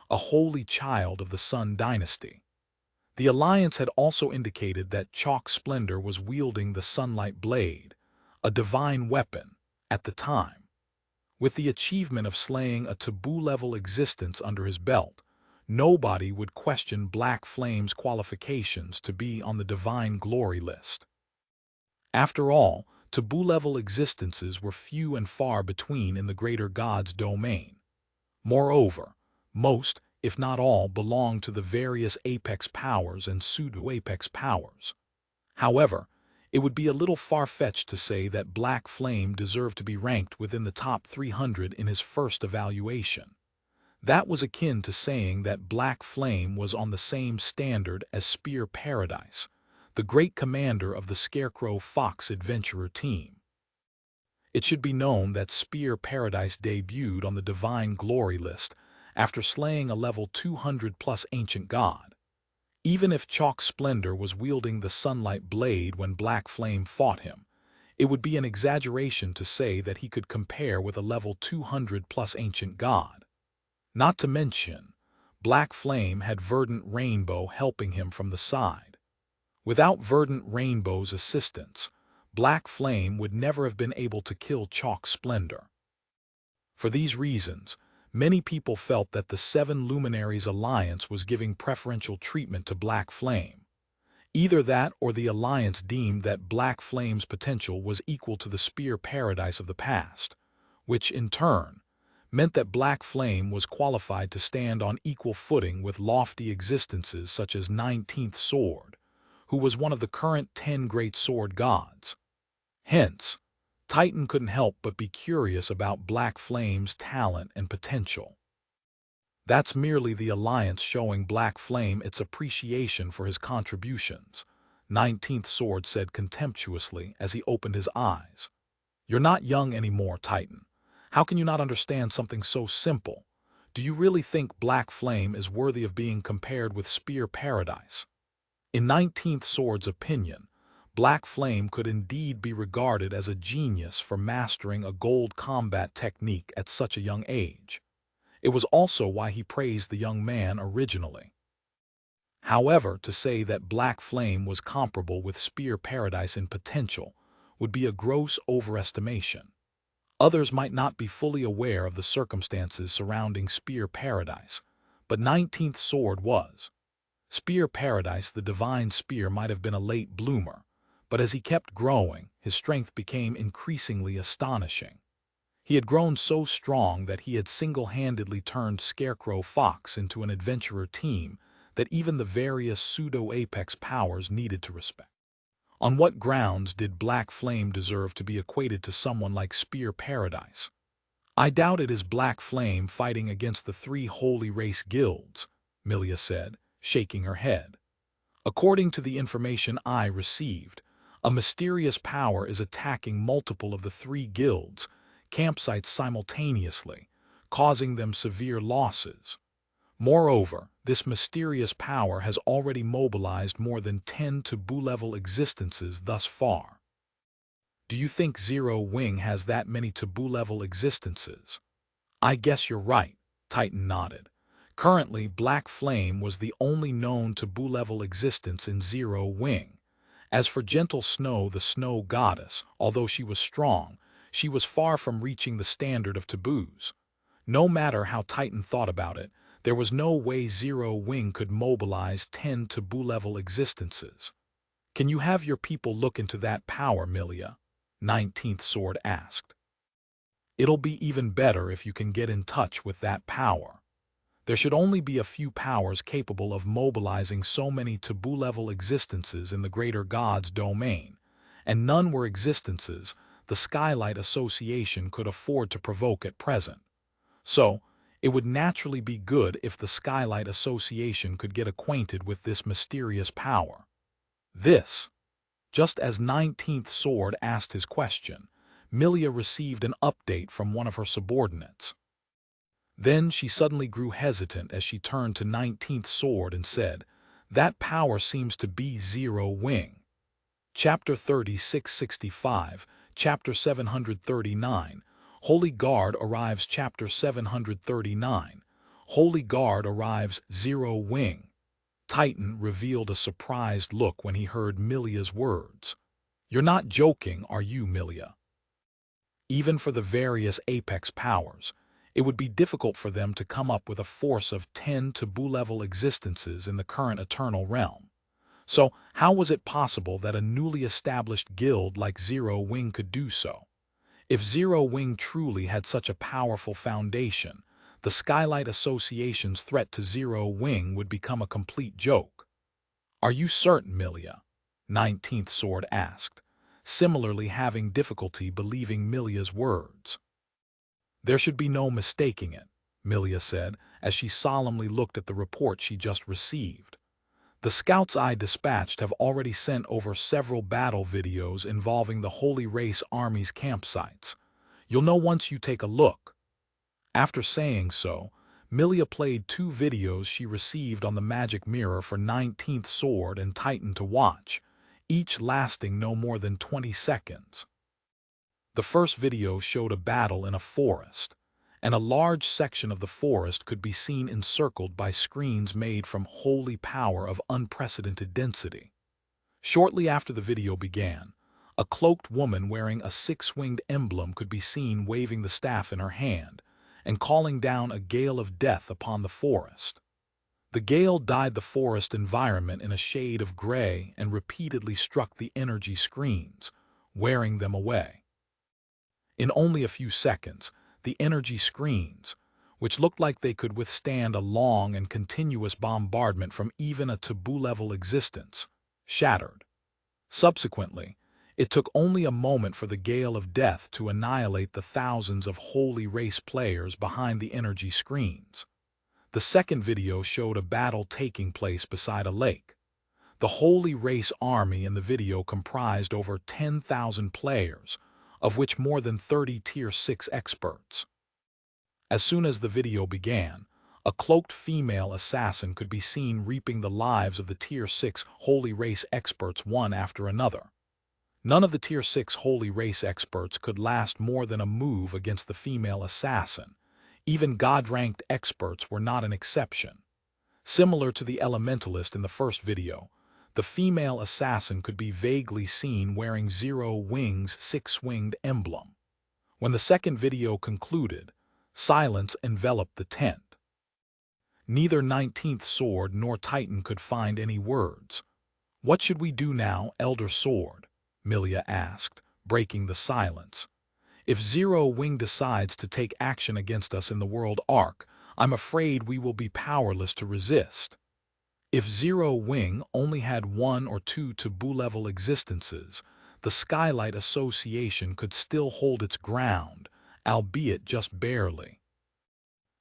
a holy child of the Sun Dynasty. The Alliance had also indicated that Chalk Splendor was wielding the Sunlight Blade, a divine weapon, at the time. With the achievement of slaying a taboo-level existence under his belt, nobody would question Black Flame's qualifications to be on the Divine Glory list. After all, taboo-level existences were few and far between in the greater god's domain. Moreover, most, if not all, belonged to the various apex powers and pseudo-apex powers. However, it would be a little far-fetched to say that Black Flame deserved to be ranked within the top 300 in his first evaluation. That was akin to saying that Black Flame was on the same standard as Spear Paradise, the great commander of the Scarecrow Fox Adventurer team. It should be known that Spear Paradise debuted on the Divine Glory list after slaying a level 200+ ancient god. Even if Chalk Splendor was wielding the Sunlight Blade when Black Flame fought him, it would be an exaggeration to say that he could compare with a level 200+ ancient god. Not to mention, Black Flame had Verdant Rainbow helping him from the side. Without Verdant Rainbow's assistance, Black Flame would never have been able to kill Chalk Splendor. For these reasons, many people felt that the Seven Luminaries Alliance was giving preferential treatment to Black Flame. Either that or the Alliance deemed that Black Flame's potential was equal to the Spear Paradise of the past, which, in turn, meant that Black Flame was qualified to stand on equal footing with lofty existences such as 19th Sword, who was one of the current 10 great sword gods. Hence, Titan couldn't help but be curious about Black Flame's talent and potential. That's merely the Alliance showing Black Flame its appreciation for his contributions, 19th Sword said contemptuously as he opened his eyes. You're not young anymore, Titan. How can you not understand something so simple? Do you really think Black Flame is worthy of being compared with Spear Paradise? In 19th Sword's opinion, Black Flame could indeed be regarded as a genius for mastering a gold combat technique at such a young age. It was also why he praised the young man originally. However, to say that Black Flame was comparable with Spear Paradise in potential would be a gross overestimation. Others might not be fully aware of the circumstances surrounding Spear Paradise, but 19th Sword was. Spear Paradise, the divine spear, might have been a late bloomer, but as he kept growing, his strength became increasingly astonishing. He had grown so strong that he had single-handedly turned Scarecrow Fox into an adventurer team that even the various pseudo-apex powers needed to respect. On what grounds did Black Flame deserve to be equated to someone like Spear Paradise? I doubt it is Black Flame fighting against the 3 holy race guilds, Milia said, shaking her head. According to the information I received, a mysterious power is attacking multiple of the 3 guilds, campsites simultaneously, causing them severe losses. Moreover, this mysterious power has already mobilized more than 10 taboo-level existences thus far. Do you think Zero Wing has that many taboo-level existences? I guess you're right, Titan nodded. Currently, Black Flame was the only known taboo-level existence in Zero Wing. As for Gentle Snow, the snow goddess, although she was strong, she was far from reaching the standard of taboos. No matter how Titan thought about it, there was no way Zero Wing could mobilize 10 taboo-level existences. Can you have your people look into that power, Milia? 19th Sword asked. It'll be even better if you can get in touch with that power. There should only be a few powers capable of mobilizing so many taboo-level existences in the greater God's domain, and none were existences the Skylight Association could afford to provoke at present. So, it would naturally be good if the Skylight Association could get acquainted with this mysterious power. Just as 19th Sword asked his question, Milia received an update from one of her subordinates. Then she suddenly grew hesitant as she turned to 19th Sword and said, "That power seems to be Zero Wing." Chapter 3665, Chapter 739, Holy Guard arrives. Chapter 739, Holy Guard arrives. Zero Wing. Titan revealed a surprised look when he heard Milia's words. "You're not joking, are you, Milia?" Even for the various apex powers, it would be difficult for them to come up with a force of 10 taboo-level existences in the current Eternal Realm. So, how was it possible that a newly established guild like Zero Wing could do so? If Zero Wing truly had such a powerful foundation, the Skylight Association's threat to Zero Wing would become a complete joke. "Are you certain, Milia?" 19th Sword asked, similarly having difficulty believing Milia's words. "There should be no mistaking it," Milia said, as she solemnly looked at the report she just received. "The scouts I dispatched have already sent over several battle videos involving the Holy Race Army's campsites. You'll know once you take a look." After saying so, Milia played 2 videos she received on the magic mirror for 19th Sword and Titan to watch, each lasting no more than 20 seconds. The first video showed a battle in a forest, and a large section of the forest could be seen encircled by screens made from holy power of unprecedented density. Shortly after the video began, a cloaked woman wearing a 6-winged emblem could be seen waving the staff in her hand and calling down a gale of death upon the forest. The gale dyed the forest environment in a shade of gray and repeatedly struck the energy screens, wearing them away. In only a few seconds, the energy screens, which looked like they could withstand a long and continuous bombardment from even a taboo-level existence, shattered. Subsequently, it took only a moment for the gale of death to annihilate the thousands of Holy Race players behind the energy screens. The second video showed a battle taking place beside a lake. The Holy Race Army in the video comprised over 10,000 players, of which more than 30 Tier 6 experts. As soon as the video began, a cloaked female assassin could be seen reaping the lives of the Tier 6 Holy Race experts one after another. None of the Tier 6 Holy Race experts could last more than a move against the female assassin. Even God-ranked experts were not an exception. Similar to the Elementalist in the first video, the female assassin could be vaguely seen wearing Zero Wing's 6-winged emblem. When the second video concluded, silence enveloped the tent. Neither 19th Sword nor Titan could find any words. "What should we do now, Elder Sword?" Milia asked, breaking the silence. "If Zero Wing decides to take action against us in the World Arc, I'm afraid we will be powerless to resist." If Zero Wing only had 1 or 2 taboo-level existences, the Skylight Association could still hold its ground, albeit just barely.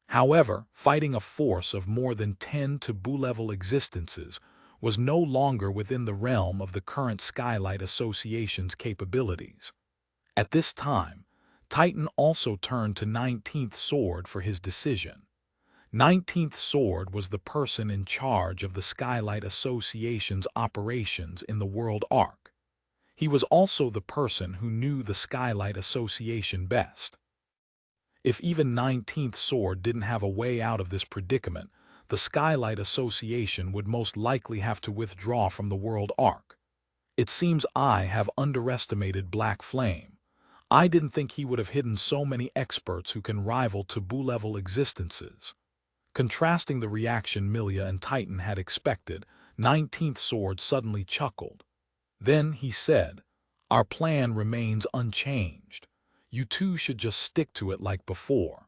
However, fighting a force of more than 10 taboo-level existences was no longer within the realm of the current Skylight Association's capabilities. At this time, Titan also turned to 19th Sword for his decision. 19th Sword was the person in charge of the Skylight Association's operations in the World Arc. He was also the person who knew the Skylight Association best. If even 19th Sword didn't have a way out of this predicament, the Skylight Association would most likely have to withdraw from the World Arc. It seems I have underestimated Black Flame. I didn't think he would have hidden so many experts who can rival taboo-level existences. Contrasting the reaction Milia and Titan had expected, 19th Sword suddenly chuckled. Then he said, "Our plan remains unchanged. You two should just stick to it like before."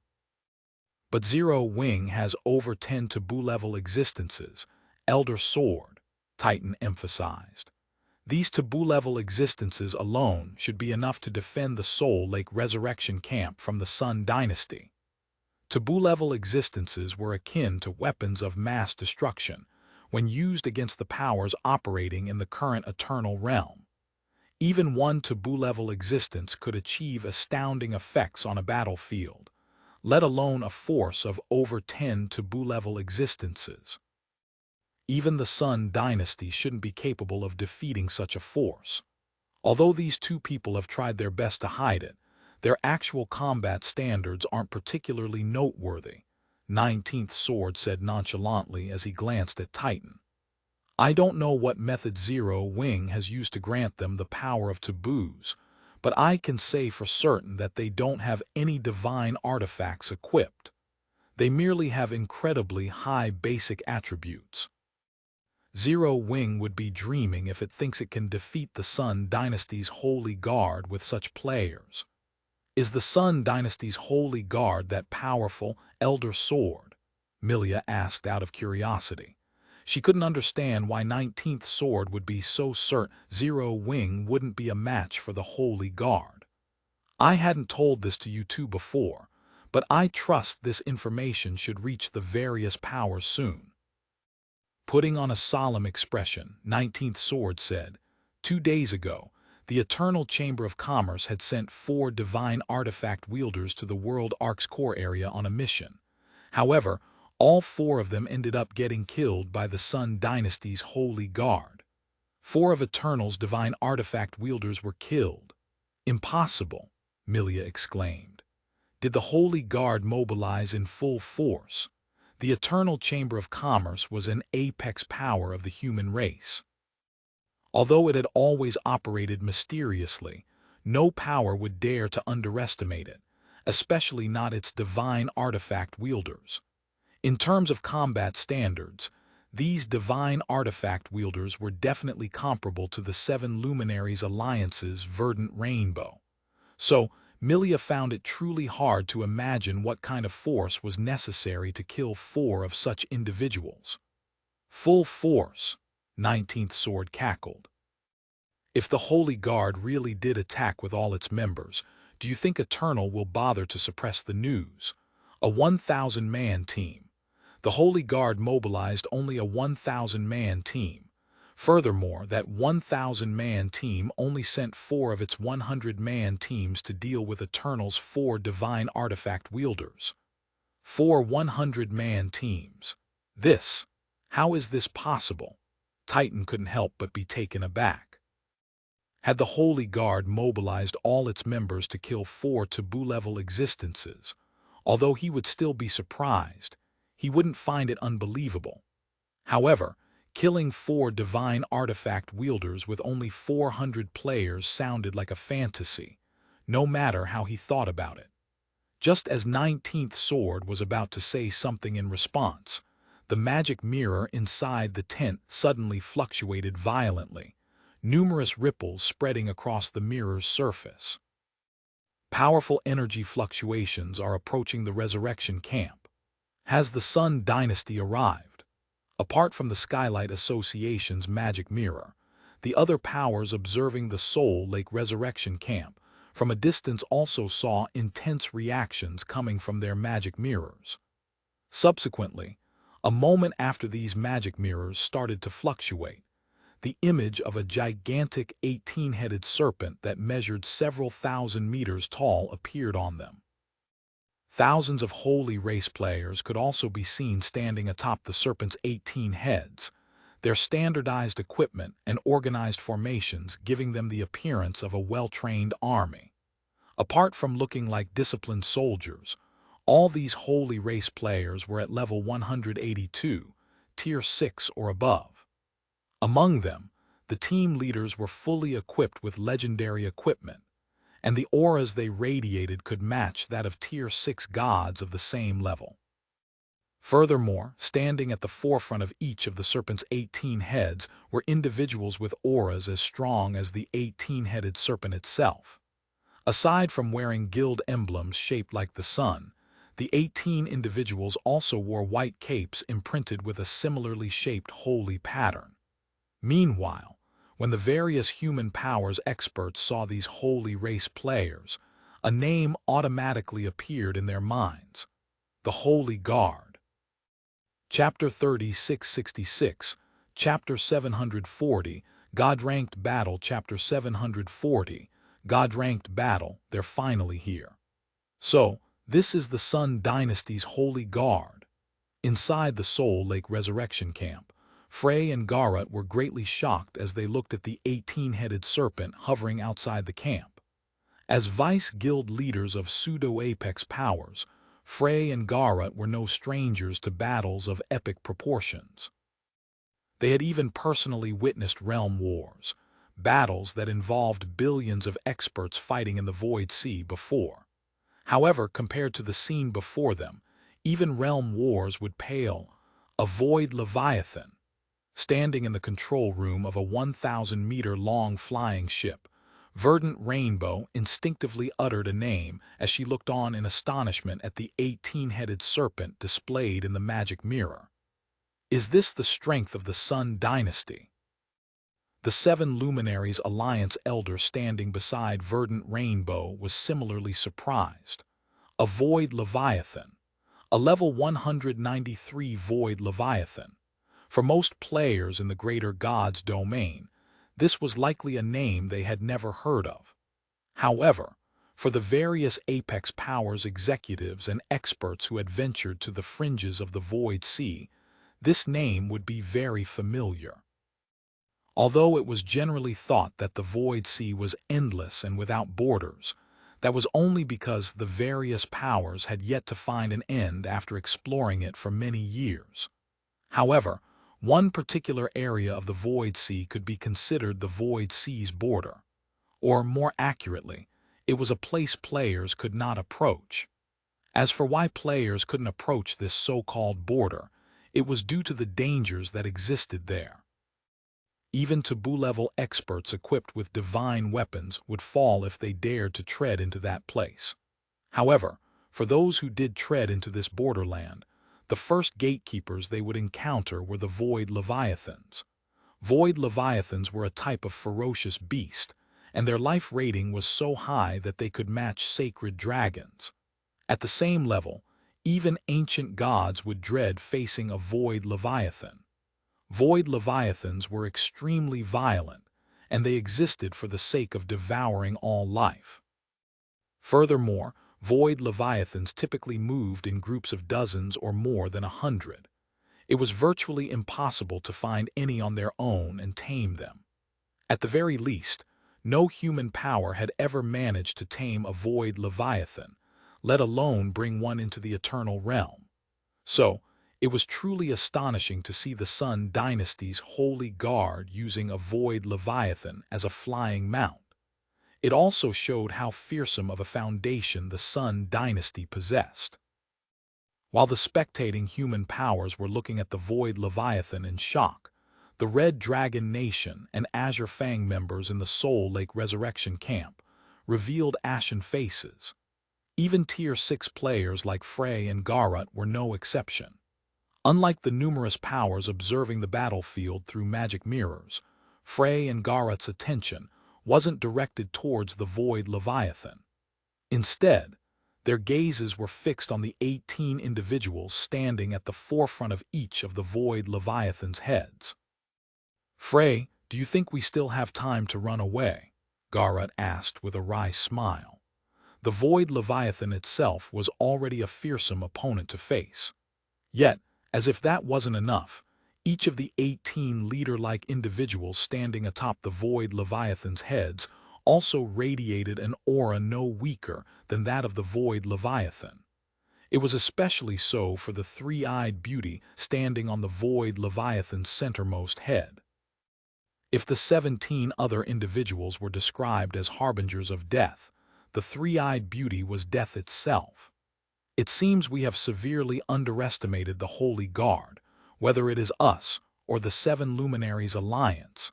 "But Zero Wing has over 10 taboo-level existences, Elder Sword," Titan emphasized. "These taboo-level existences alone should be enough to defend the Soul Lake Resurrection Camp from the Sun Dynasty." Taboo-level existences were akin to weapons of mass destruction when used against the powers operating in the current Eternal Realm. Even one taboo-level existence could achieve astounding effects on a battlefield, let alone a force of over 10 taboo-level existences. Even the Sun Dynasty shouldn't be capable of defeating such a force. Although these two people have tried their best to hide it, their actual combat standards aren't particularly noteworthy, 19th Sword said nonchalantly as he glanced at Titan. "I don't know what method Zero Wing has used to grant them the power of taboos, but I can say for certain that they don't have any divine artifacts equipped. They merely have incredibly high basic attributes. Zero Wing would be dreaming if it thinks it can defeat the Sun Dynasty's Holy Guard with such players." "Is the Sun Dynasty's Holy Guard that powerful, Elder Sword?" Milia asked out of curiosity. She couldn't understand why 19th Sword would be so certain Zero Wing wouldn't be a match for the Holy Guard. "I hadn't told this to you two before, but I trust this information should reach the various powers soon." Putting on a solemn expression, 19th Sword said, "2 days ago, the Eternal Chamber of Commerce had sent 4 divine artifact wielders to the World Arc's core area on a mission. However, all 4 of them ended up getting killed by the Sun Dynasty's Holy Guard. 4 of Eternal's divine artifact wielders were killed." "Impossible," Milia exclaimed. "Did the Holy Guard mobilize in full force?" The Eternal Chamber of Commerce was an apex power of the human race. Although it had always operated mysteriously, no power would dare to underestimate it, especially not its divine artifact wielders. In terms of combat standards, these divine artifact wielders were definitely comparable to the 7 Luminaries Alliance's Verdant Rainbow. So, Milia found it truly hard to imagine what kind of force was necessary to kill 4 of such individuals. "Full force," 19th Sword cackled. "If the Holy Guard really did attack with all its members, do you think Eternal will bother to suppress the news? A 1,000-man team. The Holy Guard mobilized only a 1,000-man team. Furthermore, that 1,000-man team only sent 4 of its 100-man teams to deal with Eternal's 4 divine artifact wielders. 4 100-man teams. How is this possible?" Titan couldn't help but be taken aback. Had the Holy Guard mobilized all its members to kill 4 taboo-level existences, although he would still be surprised, he wouldn't find it unbelievable. However, killing 4 divine artifact wielders with only 400 players sounded like a fantasy, no matter how he thought about it. Just as 19th Sword was about to say something in response, the magic mirror inside the tent suddenly fluctuated violently, numerous ripples spreading across the mirror's surface. Powerful energy fluctuations are approaching the Resurrection Camp. Has the Sun Dynasty arrived? Apart from the Skylight Association's magic mirror, the other powers observing the Soul Lake Resurrection Camp from a distance also saw intense reactions coming from their magic mirrors. Subsequently, a moment after these magic mirrors started to fluctuate, the image of a gigantic 18-headed serpent that measured several thousand meters tall appeared on them. Thousands of holy race players could also be seen standing atop the serpent's 18 heads, their standardized equipment and organized formations giving them the appearance of a well-trained army. Apart from looking like disciplined soldiers, all these holy race players were at level 182, tier 6 or above. Among them, the team leaders were fully equipped with legendary equipment, and the auras they radiated could match that of tier 6 gods of the same level. Furthermore, standing at the forefront of each of the serpent's 18 heads were individuals with auras as strong as the 18-headed serpent itself. Aside from wearing guild emblems shaped like the sun, the 18 individuals also wore white capes imprinted with a similarly shaped holy pattern. Meanwhile, when the various human powers experts saw these holy race players, a name automatically appeared in their minds: the Holy Guard. Chapter 3666, Chapter 740, God-Ranked Battle. Chapter 740, God-Ranked Battle. They're finally here. So, this is the Sun Dynasty's Holy Guard. Inside the Soul Lake Resurrection Camp, Frey and Garrett were greatly shocked as they looked at the 18-headed serpent hovering outside the camp. As vice guild leaders of pseudo-apex powers, Frey and Garrett were no strangers to battles of epic proportions. They had even personally witnessed realm wars, battles that involved billions of experts fighting in the Void Sea before. However, compared to the scene before them, even realm wars would pale. A Void Leviathan, standing in the control room of a 1,000-meter-long flying ship, Verdant Rainbow instinctively uttered a name as she looked on in astonishment at the 18-headed serpent displayed in the magic mirror. Is this the strength of the Sun Dynasty? The Seven Luminaries Alliance elder standing beside Verdant Rainbow was similarly surprised. A Void Leviathan, a level 193 Void Leviathan. For most players in the Greater Gods domain, this was likely a name they had never heard of. However, for the various Apex Powers executives and experts who had ventured to the fringes of the Void Sea, this name would be very familiar. Although it was generally thought that the Void Sea was endless and without borders, that was only because the various powers had yet to find an end after exploring it for many years. However, one particular area of the Void Sea could be considered the Void Sea's border. Or, more accurately, it was a place players could not approach. As for why players couldn't approach this so-called border, it was due to the dangers that existed there. Even taboo-level experts equipped with divine weapons would fall if they dared to tread into that place. However, for those who did tread into this borderland, the first gatekeepers they would encounter were the Void Leviathans. Void Leviathans were a type of ferocious beast, and their life rating was so high that they could match sacred dragons. At the same level, even ancient gods would dread facing a Void Leviathan. Void Leviathans were extremely violent, and they existed for the sake of devouring all life. Furthermore, Void Leviathans typically moved in groups of dozens or more than 100. It was virtually impossible to find any on their own and tame them. At the very least, no human power had ever managed to tame a Void Leviathan, let alone bring one into the Eternal Realm. So, it was truly astonishing to see the Sun Dynasty's Holy Guard using a Void Leviathan as a flying mount. It also showed how fearsome of a foundation the Sun Dynasty possessed. While the spectating human powers were looking at the Void Leviathan in shock, the Red Dragon Nation and Azure Fang members in the Soul Lake Resurrection Camp revealed ashen faces. Even Tier 6 players like Frey and Garrett were no exception. Unlike the numerous powers observing the battlefield through magic mirrors, Frey and Garrett's attention wasn't directed towards the Void Leviathan. Instead, their gazes were fixed on the 18 individuals standing at the forefront of each of the Void Leviathan's heads. Frey, "Do you think we still have time to run away?" Garat asked with a wry smile. The Void Leviathan itself was already a fearsome opponent to face. Yet, as if that wasn't enough, each of the 18 leader-like individuals standing atop the Void Leviathan's heads also radiated an aura no weaker than that of the Void Leviathan. It was especially so for the three-eyed beauty standing on the Void Leviathan's centermost head. If the 17 other individuals were described as harbingers of death, the three-eyed beauty was death itself. It seems we have severely underestimated the Holy Guard, whether it is us or the Seven Luminaries Alliance.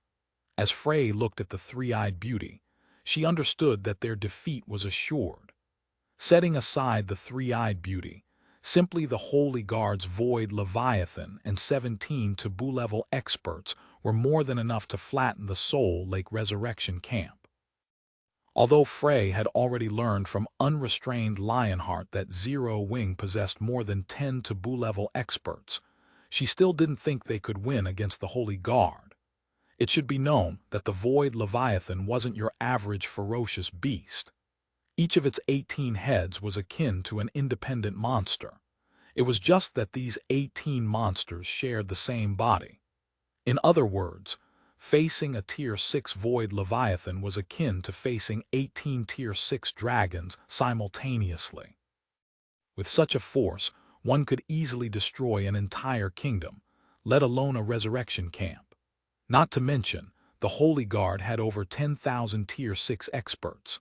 As Frey looked at the three-eyed beauty, she understood that their defeat was assured. Setting aside the three-eyed beauty, simply the Holy Guard's Void Leviathan and 17 taboo-level experts were more than enough to flatten the Soul Lake Resurrection camp. Although Frey had already learned from unrestrained Lionheart that Zero Wing possessed more than 10 taboo-level experts, she still didn't think they could win against the Holy Guard. It should be known that the Void Leviathan wasn't your average ferocious beast. Each of its 18 heads was akin to an independent monster. It was just that these 18 monsters shared the same body. In other words, facing a Tier 6 Void Leviathan was akin to facing 18 Tier 6 dragons simultaneously. With such a force, one could easily destroy an entire kingdom, let alone a resurrection camp. Not to mention, the Holy Guard had over 10,000 Tier 6 experts.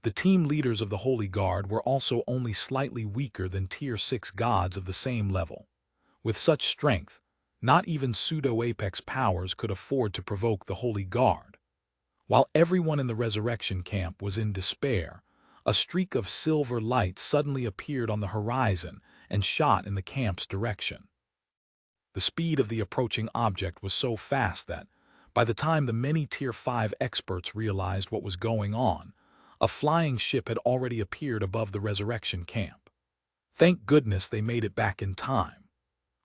The team leaders of the Holy Guard were also only slightly weaker than Tier 6 gods of the same level. With such strength, not even pseudo-apex powers could afford to provoke the Holy Guard. While everyone in the resurrection camp was in despair, a streak of silver light suddenly appeared on the horizon and shot in the camp's direction. The speed of the approaching object was so fast that, by the time the many Tier 5 experts realized what was going on, a flying ship had already appeared above the resurrection camp. Thank goodness they made it back in time.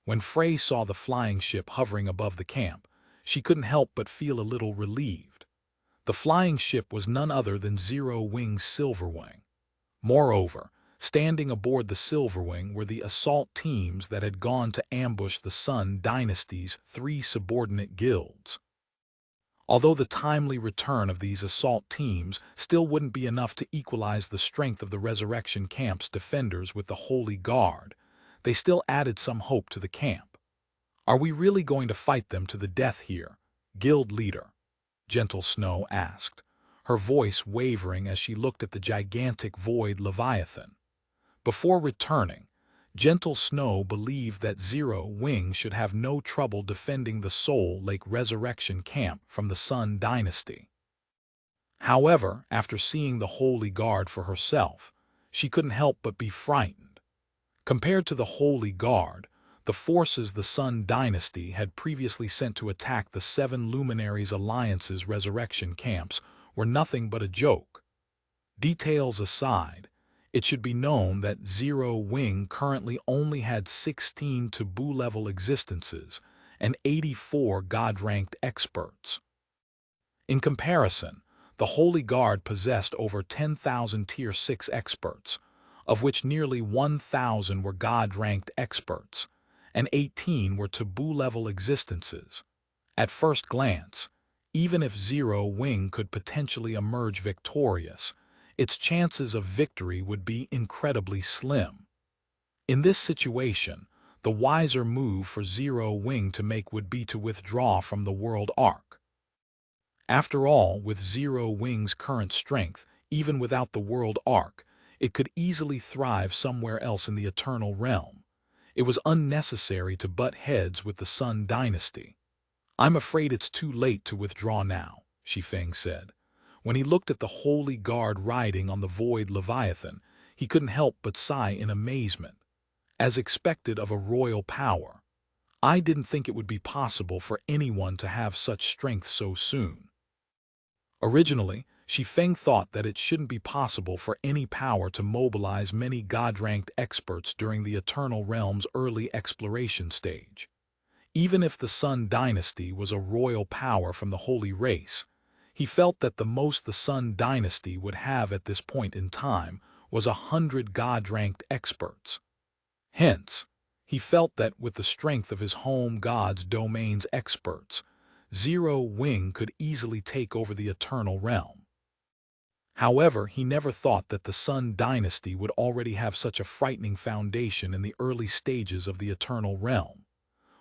When Frey saw the flying ship hovering above the camp, she couldn't help but feel a little relieved. The flying ship was none other than Zero Wing's Silverwing. Moreover, standing aboard the Silverwing were the assault teams that had gone to ambush the Sun Dynasty's 3 subordinate guilds. Although the timely return of these assault teams still wouldn't be enough to equalize the strength of the Resurrection Camp's defenders with the Holy Guard, they still added some hope to the camp. "Are we really going to fight them to the death here, Guild Leader?" Gentle Snow asked, her voice wavering as she looked at the gigantic Void Leviathan. Before returning, Gentle Snow believed that Zero Wing should have no trouble defending the Soul Lake Resurrection Camp from the Sun Dynasty. However, after seeing the Holy Guard for herself, she couldn't help but be frightened. Compared to the Holy Guard, the forces the Sun Dynasty had previously sent to attack the Seven Luminaries Alliance's resurrection camps were nothing but a joke. Details aside, it should be known that Zero Wing currently only had 16 taboo-level existences and 84 God-ranked experts. In comparison, the Holy Guard possessed over 10,000 Tier 6 experts, of which nearly 1,000 were God-ranked experts, and 18 were taboo-level existences. At first glance, even if Zero Wing could potentially emerge victorious, its chances of victory would be incredibly slim. In this situation, the wiser move for Zero Wing to make would be to withdraw from the World Arc. After all, with Zero Wing's current strength, even without the World Arc, it could easily thrive somewhere else in the Eternal Realm. It was unnecessary to butt heads with the Sun Dynasty. "I'm afraid it's too late to withdraw now," Shi Feng said. When he looked at the Holy Guard riding on the Void Leviathan, he couldn't help but sigh in amazement. As expected of a royal power, I didn't think it would be possible for anyone to have such strength so soon. Originally, Shi Feng thought that it shouldn't be possible for any power to mobilize many God-ranked experts during the Eternal Realm's early exploration stage. Even if the Sun Dynasty was a royal power from the holy race, he felt that the most the Sun Dynasty would have at this point in time was 100 god-ranked experts. Hence, he felt that with the strength of his home god's domain's experts, Zero Wing could easily take over the Eternal Realm. However, he never thought that the Sun Dynasty would already have such a frightening foundation in the early stages of the Eternal Realm.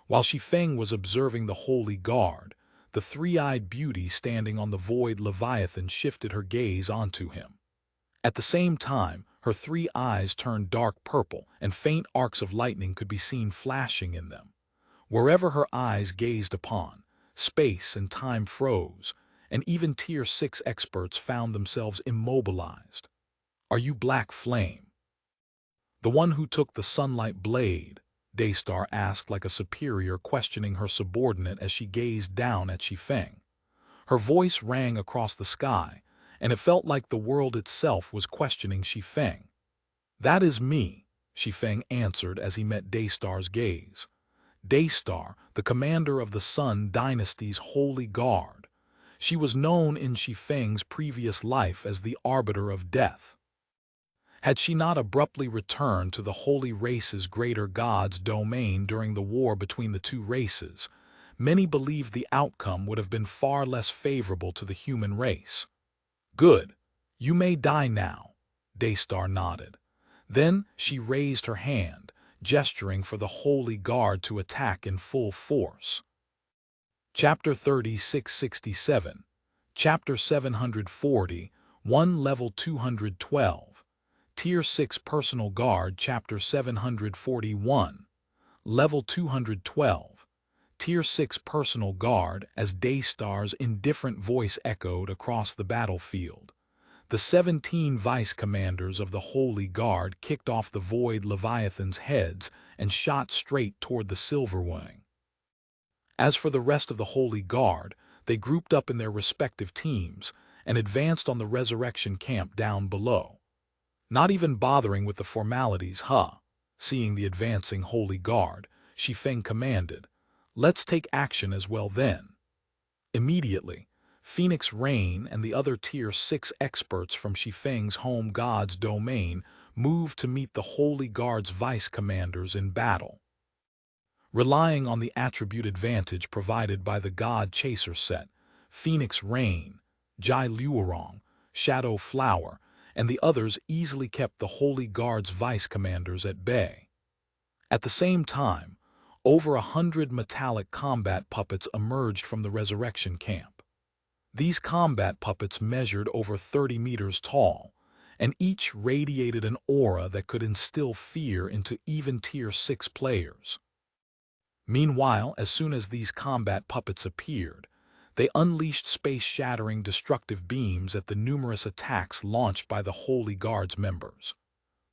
While Shi Feng was observing the Holy Guard, the three-eyed beauty standing on the void Leviathan shifted her gaze onto him. At the same time, her three eyes turned dark purple, and faint arcs of lightning could be seen flashing in them. Wherever her eyes gazed upon, space and time froze, and even Tier 6 experts found themselves immobilized. "Are you Black Flame?" "The one who took the sunlight blade," Daystar asked like a superior questioning her subordinate as she gazed down at Shi Feng. Her voice rang across the sky, and it felt like the world itself was questioning Shi Feng. "That is me," Shi Feng answered as he met Daystar's gaze. Daystar, the commander of the Sun Dynasty's Holy Guard. She was known in Shi Feng's previous life as the Arbiter of Death. Had she not abruptly returned to the Holy Race's greater god's domain during the war between the two races, many believed the outcome would have been far less favorable to the human race. "Good. You may die now," Daystar nodded. Then she raised her hand, gesturing for the Holy Guard to attack in full force. Chapter 3667, Chapter 740, 1 Level 212, Tier 6 Personal Guard Chapter 741, Level 212, Tier 6 Personal Guard. As Daystar's indifferent voice echoed across the battlefield, the 17 vice commanders of the Holy Guard kicked off the void Leviathan's heads and shot straight toward the Silver Wing. As for the rest of the Holy Guard, they grouped up in their respective teams and advanced on the resurrection camp down below. Not even bothering with the formalities, seeing the advancing Holy Guard, Shi Feng commanded, "Let's take action as well then." Immediately, Phoenix Rain and the other Tier 6 experts from Shi Feng's home god's domain moved to meet the Holy Guard's vice commanders in battle. Relying on the attribute advantage provided by the God Chaser set, Phoenix Rain, Jai Luorong, Shadow Flower, and the others easily kept the Holy Guard's vice commanders at bay. At the same time, over 100 metallic combat puppets emerged from the resurrection camp. These combat puppets measured over 30 meters tall, and each radiated an aura that could instill fear into even Tier 6 players. Meanwhile, as soon as these combat puppets appeared, they unleashed space-shattering destructive beams at the numerous attacks launched by the Holy Guard's members.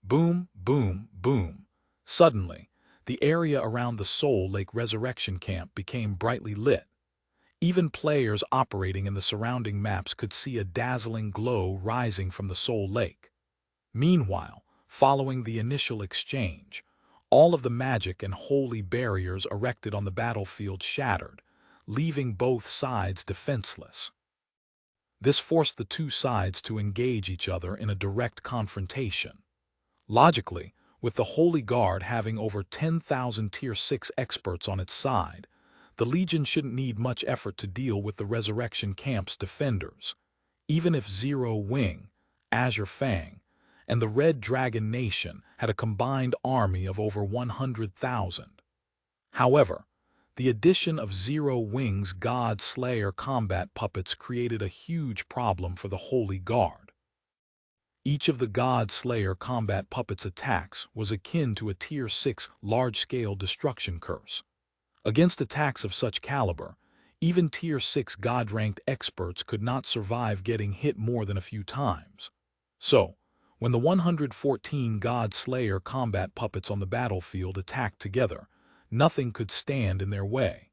Boom, boom, boom. Suddenly, the area around the Soul Lake Resurrection Camp became brightly lit. Even players operating in the surrounding maps could see a dazzling glow rising from the Soul Lake. Meanwhile, following the initial exchange, all of the magic and holy barriers erected on the battlefield shattered, leaving both sides defenseless. This forced the two sides to engage each other in a direct confrontation. Logically, with the Holy Guard having over 10,000 Tier 6 experts on its side, the Legion shouldn't need much effort to deal with the Resurrection Camp's defenders, even if Zero Wing, Azure Fang, and the Red Dragon Nation had a combined army of over 100,000. However, the addition of Zero Wing's God Slayer combat puppets created a huge problem for the Holy Guard. Each of the God Slayer combat puppets' attacks was akin to a Tier 6 large-scale destruction curse. Against attacks of such caliber, even Tier 6 God-ranked experts could not survive getting hit more than a few times. So, when the 114 God Slayer combat puppets on the battlefield attacked together, nothing could stand in their way.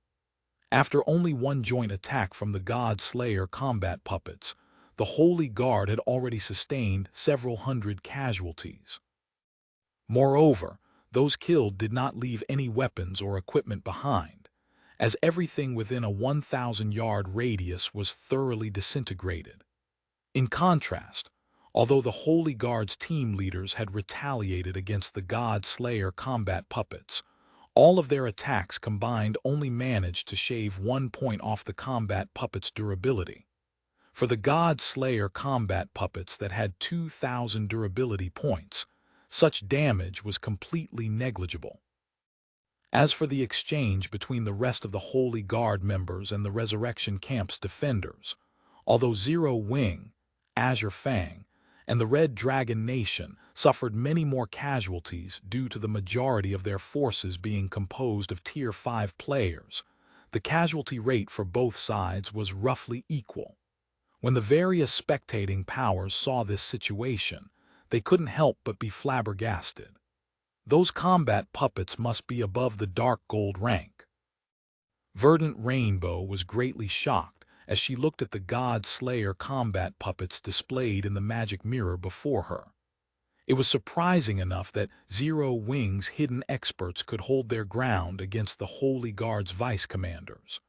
After only one joint attack from the God Slayer combat puppets, the Holy Guard had already sustained several hundred casualties. Moreover, those killed did not leave any weapons or equipment behind, as everything within a 1,000-yard radius was thoroughly disintegrated. In contrast, although the Holy Guard's team leaders had retaliated against the God Slayer combat puppets, all of their attacks combined only managed to shave 1 point off the combat puppets' durability. For the God Slayer combat puppets that had 2,000 durability points, such damage was completely negligible. As for the exchange between the rest of the Holy Guard members and the Resurrection Camp's defenders, although Zero Wing, Shi Feng, and the Red Dragon Nation suffered many more casualties due to the majority of their forces being composed of Tier 5 players, the casualty rate for both sides was roughly equal. When the various spectating powers saw this situation, they couldn't help but be flabbergasted. Those combat puppets must be above the dark gold rank. Verdant Rainbow was greatly shocked as she looked at the God Slayer combat puppets displayed in the magic mirror before her. It was surprising enough that Zero Wing's hidden experts could hold their ground against the Holy Guard's vice commanders.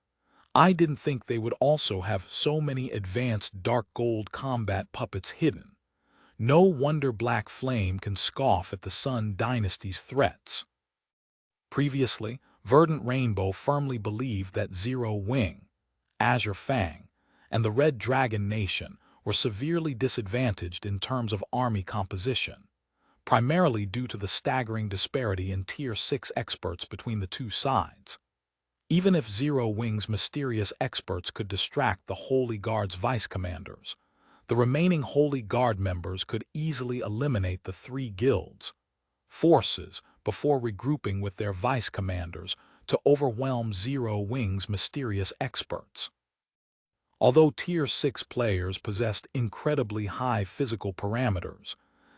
I didn't think they would also have so many advanced dark gold combat puppets hidden. No wonder Black Flame can scoff at the Sun Dynasty's threats. Previously, Verdant Rainbow firmly believed that Zero Wing, Shi Feng, and the Red Dragon Nation were severely disadvantaged in terms of army composition, primarily due to the staggering disparity in Tier 6 experts between the two sides. Even if Zero Wing's mysterious experts could distract the Holy Guard's vice commanders, the remaining Holy Guard members could easily eliminate the 3 guilds' forces before regrouping with their vice commanders to overwhelm Zero Wing's mysterious experts. Although Tier 6 players possessed incredibly high physical parameters,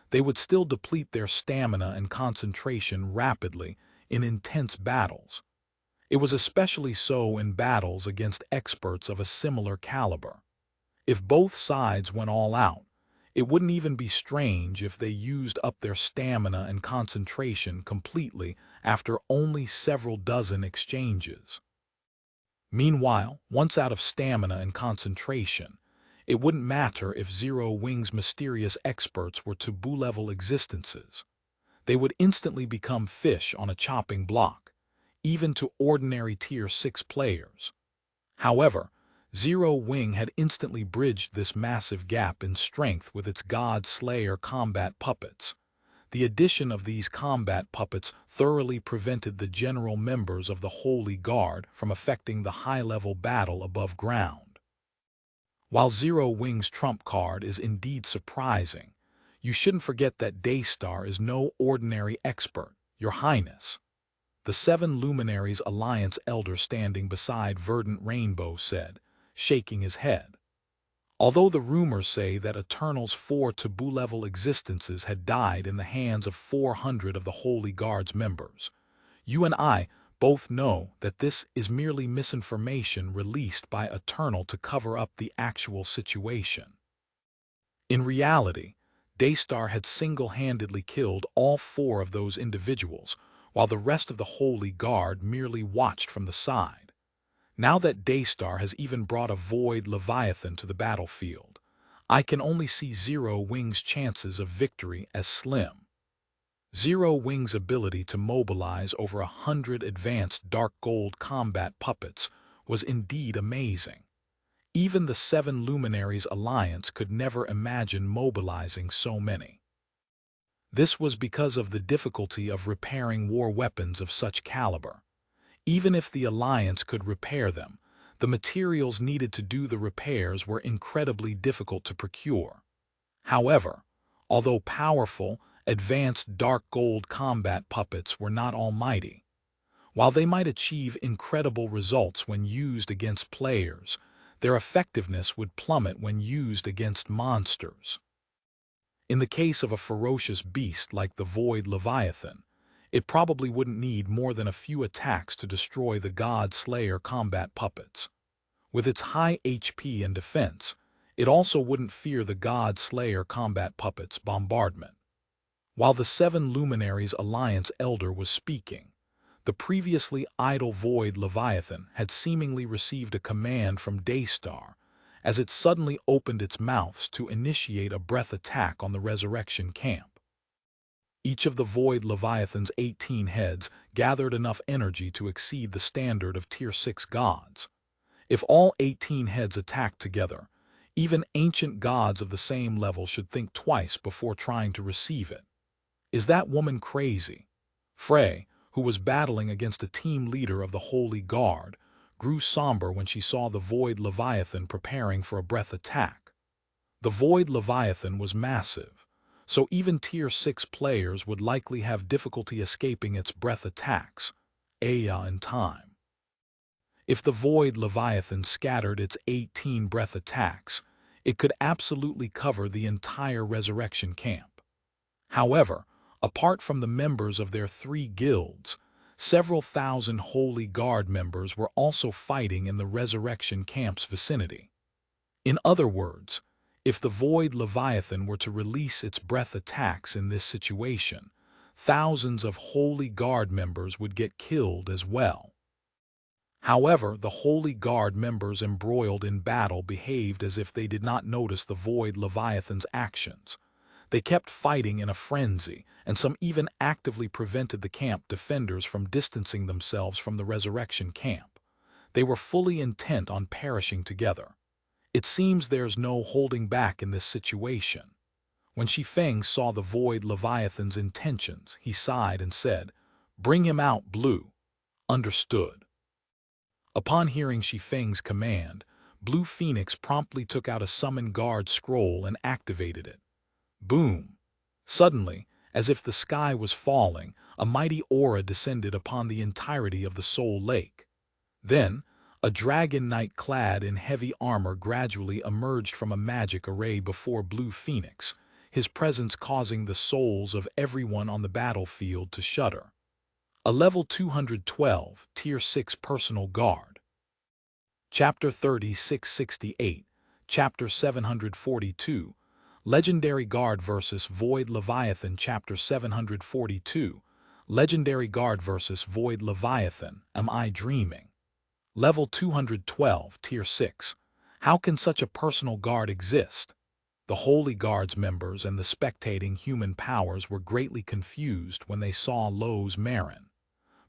they would still deplete their stamina and concentration rapidly in intense battles. It was especially so in battles against experts of a similar caliber. If both sides went all out, it wouldn't even be strange if they used up their stamina and concentration completely after only several dozen exchanges. Meanwhile, once out of stamina and concentration, it wouldn't matter if Zero Wing's mysterious experts were taboo-level existences. They would instantly become fish on a chopping block, even to ordinary Tier 6 players. However, Zero Wing had instantly bridged this massive gap in strength with its God Slayer combat puppets. The addition of these combat puppets thoroughly prevented the general members of the Holy Guard from affecting the high-level battle above ground. While Zero Wing's trump card is indeed surprising, you shouldn't forget that Daystar is no ordinary expert, Your Highness. The 7 Luminaries Alliance elder standing beside Verdant Rainbow said, shaking his head. Although the rumors say that Eternal's 4 taboo-level existences had died in the hands of 400 of the Holy Guard's members, you and I both know that this is merely misinformation released by Eternal to cover up the actual situation. In reality, Daystar had single-handedly killed all 4 of those individuals, while the rest of the Holy Guard merely watched from the side. Now that Daystar has even brought a Void Leviathan to the battlefield, I can only see Zero Wing's chances of victory as slim. Zero Wing's ability to mobilize over 100 advanced dark gold combat puppets was indeed amazing. Even the 7 Luminaries Alliance could never imagine mobilizing so many. This was because of the difficulty of repairing war weapons of such caliber. Even if the Alliance could repair them, the materials needed to do the repairs were incredibly difficult to procure. However, although powerful, advanced dark gold combat puppets were not almighty. While they might achieve incredible results when used against players, their effectiveness would plummet when used against monsters. In the case of a ferocious beast like the Void Leviathan, it probably wouldn't need more than a few attacks to destroy the God Slayer combat puppets. With its high HP and defense, it also wouldn't fear the God Slayer combat puppets' bombardment. While the 7 Luminaries Alliance elder was speaking, The previously idle Void Leviathan had seemingly received a command from Daystar, as it suddenly opened its mouths to initiate a breath attack on the Resurrection camp. Each of the Void Leviathan's 18 heads gathered enough energy to exceed the standard of Tier 6 gods. If all 18 heads attacked together, even ancient gods of the same level should think twice before trying to receive it. Is that woman crazy? Frey, who was battling against a team leader of the Holy Guard, grew somber when she saw the Void Leviathan preparing for a breath attack. The Void Leviathan was massive, so even Tier 6 players would likely have difficulty escaping its breath attacks, in time. If the Void Leviathan scattered its 18 breath attacks, it could absolutely cover the entire Resurrection camp. However, apart from the members of their 3 guilds, several thousand Holy Guard members were also fighting in the Resurrection camp's vicinity. In other words, if the Void Leviathan were to release its breath attacks in this situation, thousands of Holy Guard members would get killed as well. However, the Holy Guard members embroiled in battle behaved as if they did not notice the Void Leviathan's actions. They kept fighting in a frenzy, and some even actively prevented the camp defenders from distancing themselves from the Resurrection camp. They were fully intent on perishing together. It seems there's no holding back in this situation. When Shi Feng saw the Void Leviathan's intentions, he sighed and said, "Bring him out, Blue." Understood. Upon hearing Shi Feng's command, Blue Phoenix promptly took out a Summon Guard scroll and activated it. Boom! Suddenly, as if the sky was falling, a mighty aura descended upon the entirety of the Soul Lake. Then, a dragon knight clad in heavy armor gradually emerged from a magic array before Blue Phoenix, his presence causing the souls of everyone on the battlefield to shudder. A level 212, Tier 6 Personal Guard. Chapter 3668, Chapter 742, Legendary Guard vs. Void Leviathan. Chapter 742, Legendary Guard vs. Void Leviathan. Am I dreaming? Level 212, Tier 6. How can such a personal guard exist? The Holy Guard's members and the spectating human powers were greatly confused when they saw Lo's Marin.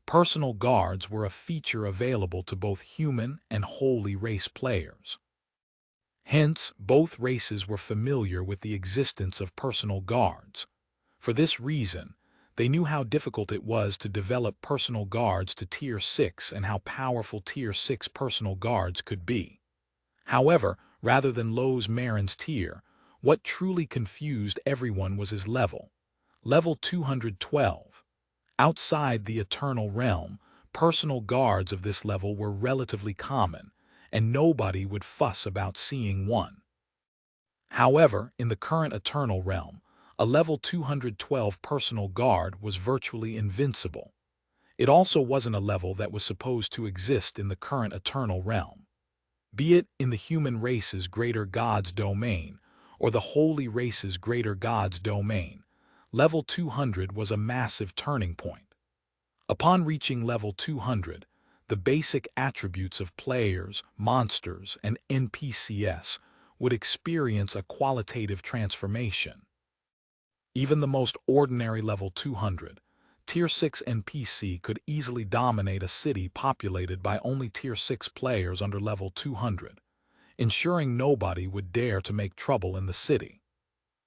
Personal guards were a feature available to both human and holy race players. Hence, both races were familiar with the existence of personal guards. For this reason, they knew how difficult it was to develop personal guards to Tier 6 and how powerful Tier 6 personal guards could be. However, rather than Lo's Marin's tier, what truly confused everyone was his level. Level 212. Outside the Eternal Realm, personal guards of this level were relatively common, and nobody would fuss about seeing one. However, in the current Eternal Realm, a level 212 personal guard was virtually invincible. It also wasn't a level that was supposed to exist in the current Eternal Realm. Be it in the human race's greater god's domain, or the holy race's greater god's domain, level 200 was a massive turning point. Upon reaching level 200, the basic attributes of players, monsters, and NPCs would experience a qualitative transformation. Even the most ordinary level 200, Tier 6 NPC could easily dominate a city populated by only Tier 6 players under level 200, ensuring nobody would dare to make trouble in the city.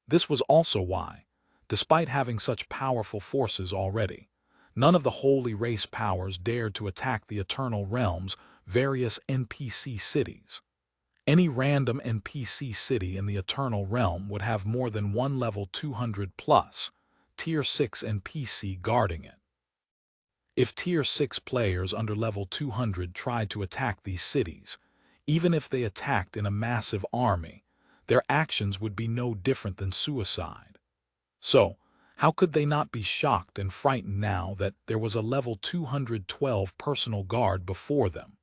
This was also why, despite having such powerful forces already, none of the holy race powers dared to attack the Eternal Realm's various NPC cities. Any random NPC city in the Eternal Realm would have more than one level 200 plus, Tier 6 NPC guarding it. If Tier 6 players under level 200 tried to attack these cities, even if they attacked in a massive army, their actions would be no different than suicide. So, how could they not be shocked and frightened now that there was a level 212 personal guard before them?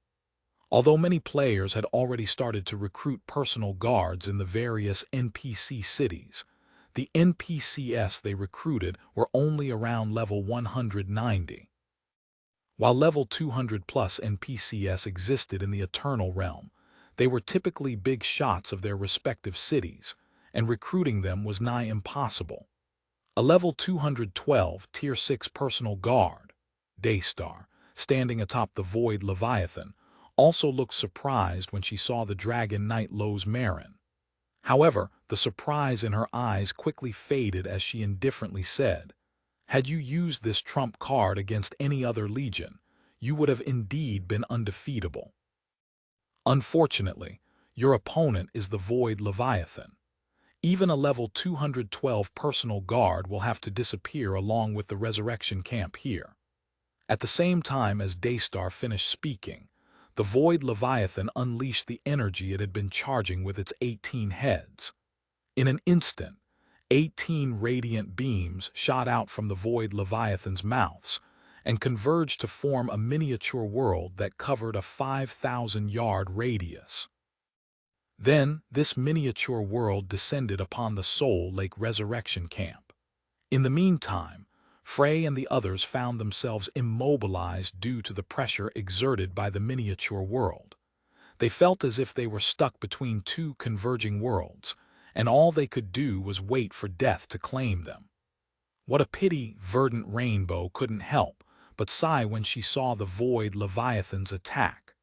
Although many players had already started to recruit personal guards in the various NPC cities, the NPCs they recruited were only around level 190. While level 200 plus NPCs existed in the Eternal Realm, they were typically big shots of their respective cities, and recruiting them was nigh impossible. A level 212 Tier 6 personal guard, Daystar, standing atop the Void Leviathan, also looked surprised when she saw the Dragon Knight Lo's Marin. However, the surprise in her eyes quickly faded as she indifferently said, "Had you used this trump card against any other legion, you would have indeed been undefeatable. Unfortunately, your opponent is the Void Leviathan. Even a level 212 personal guard will have to disappear along with the resurrection camp here." At the same time as Daystar finished speaking, the Void Leviathan unleashed the energy it had been charging with its 18 heads. In an instant, 18 radiant beams shot out from the Void Leviathan's mouths and converged to form a miniature world that covered a 5,000-yard radius. Then, this miniature world descended upon the Soul Lake Resurrection Camp. In the meantime, Frey and the others found themselves immobilized due to the pressure exerted by the miniature world. They felt as if they were stuck between two converging worlds, and all they could do was wait for death to claim them. What a pity Verdant Rainbow couldn't help but sigh when she saw the Void Leviathan's attack.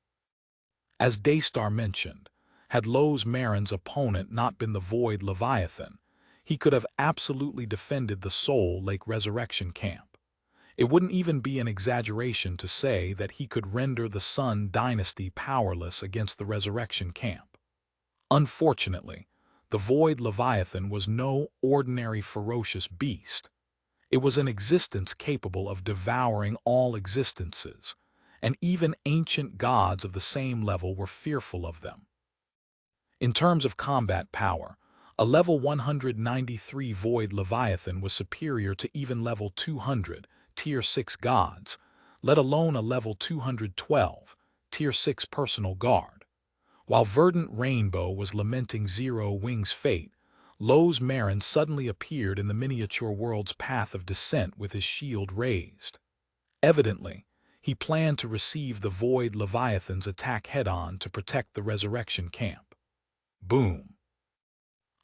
As Daystar mentioned, had Lo's Marin's opponent not been the Void Leviathan, he could have absolutely defended the Soul Lake Resurrection Camp. It wouldn't even be an exaggeration to say that he could render the Sun Dynasty powerless against the Resurrection Camp. Unfortunately, the Void Leviathan was no ordinary ferocious beast. It was an existence capable of devouring all existences, and even ancient gods of the same level were fearful of them. In terms of combat power, a level 193 Void Leviathan was superior to even level 200 Tier 6 gods, let alone a level 212 Tier 6 personal guard. While Verdant Rainbow was lamenting Zero Wing's fate, Lo's Marin suddenly appeared in the miniature world's path of descent with his shield raised. Evidently, he planned to receive the Void Leviathan's attack head-on to protect the resurrection camp. Boom!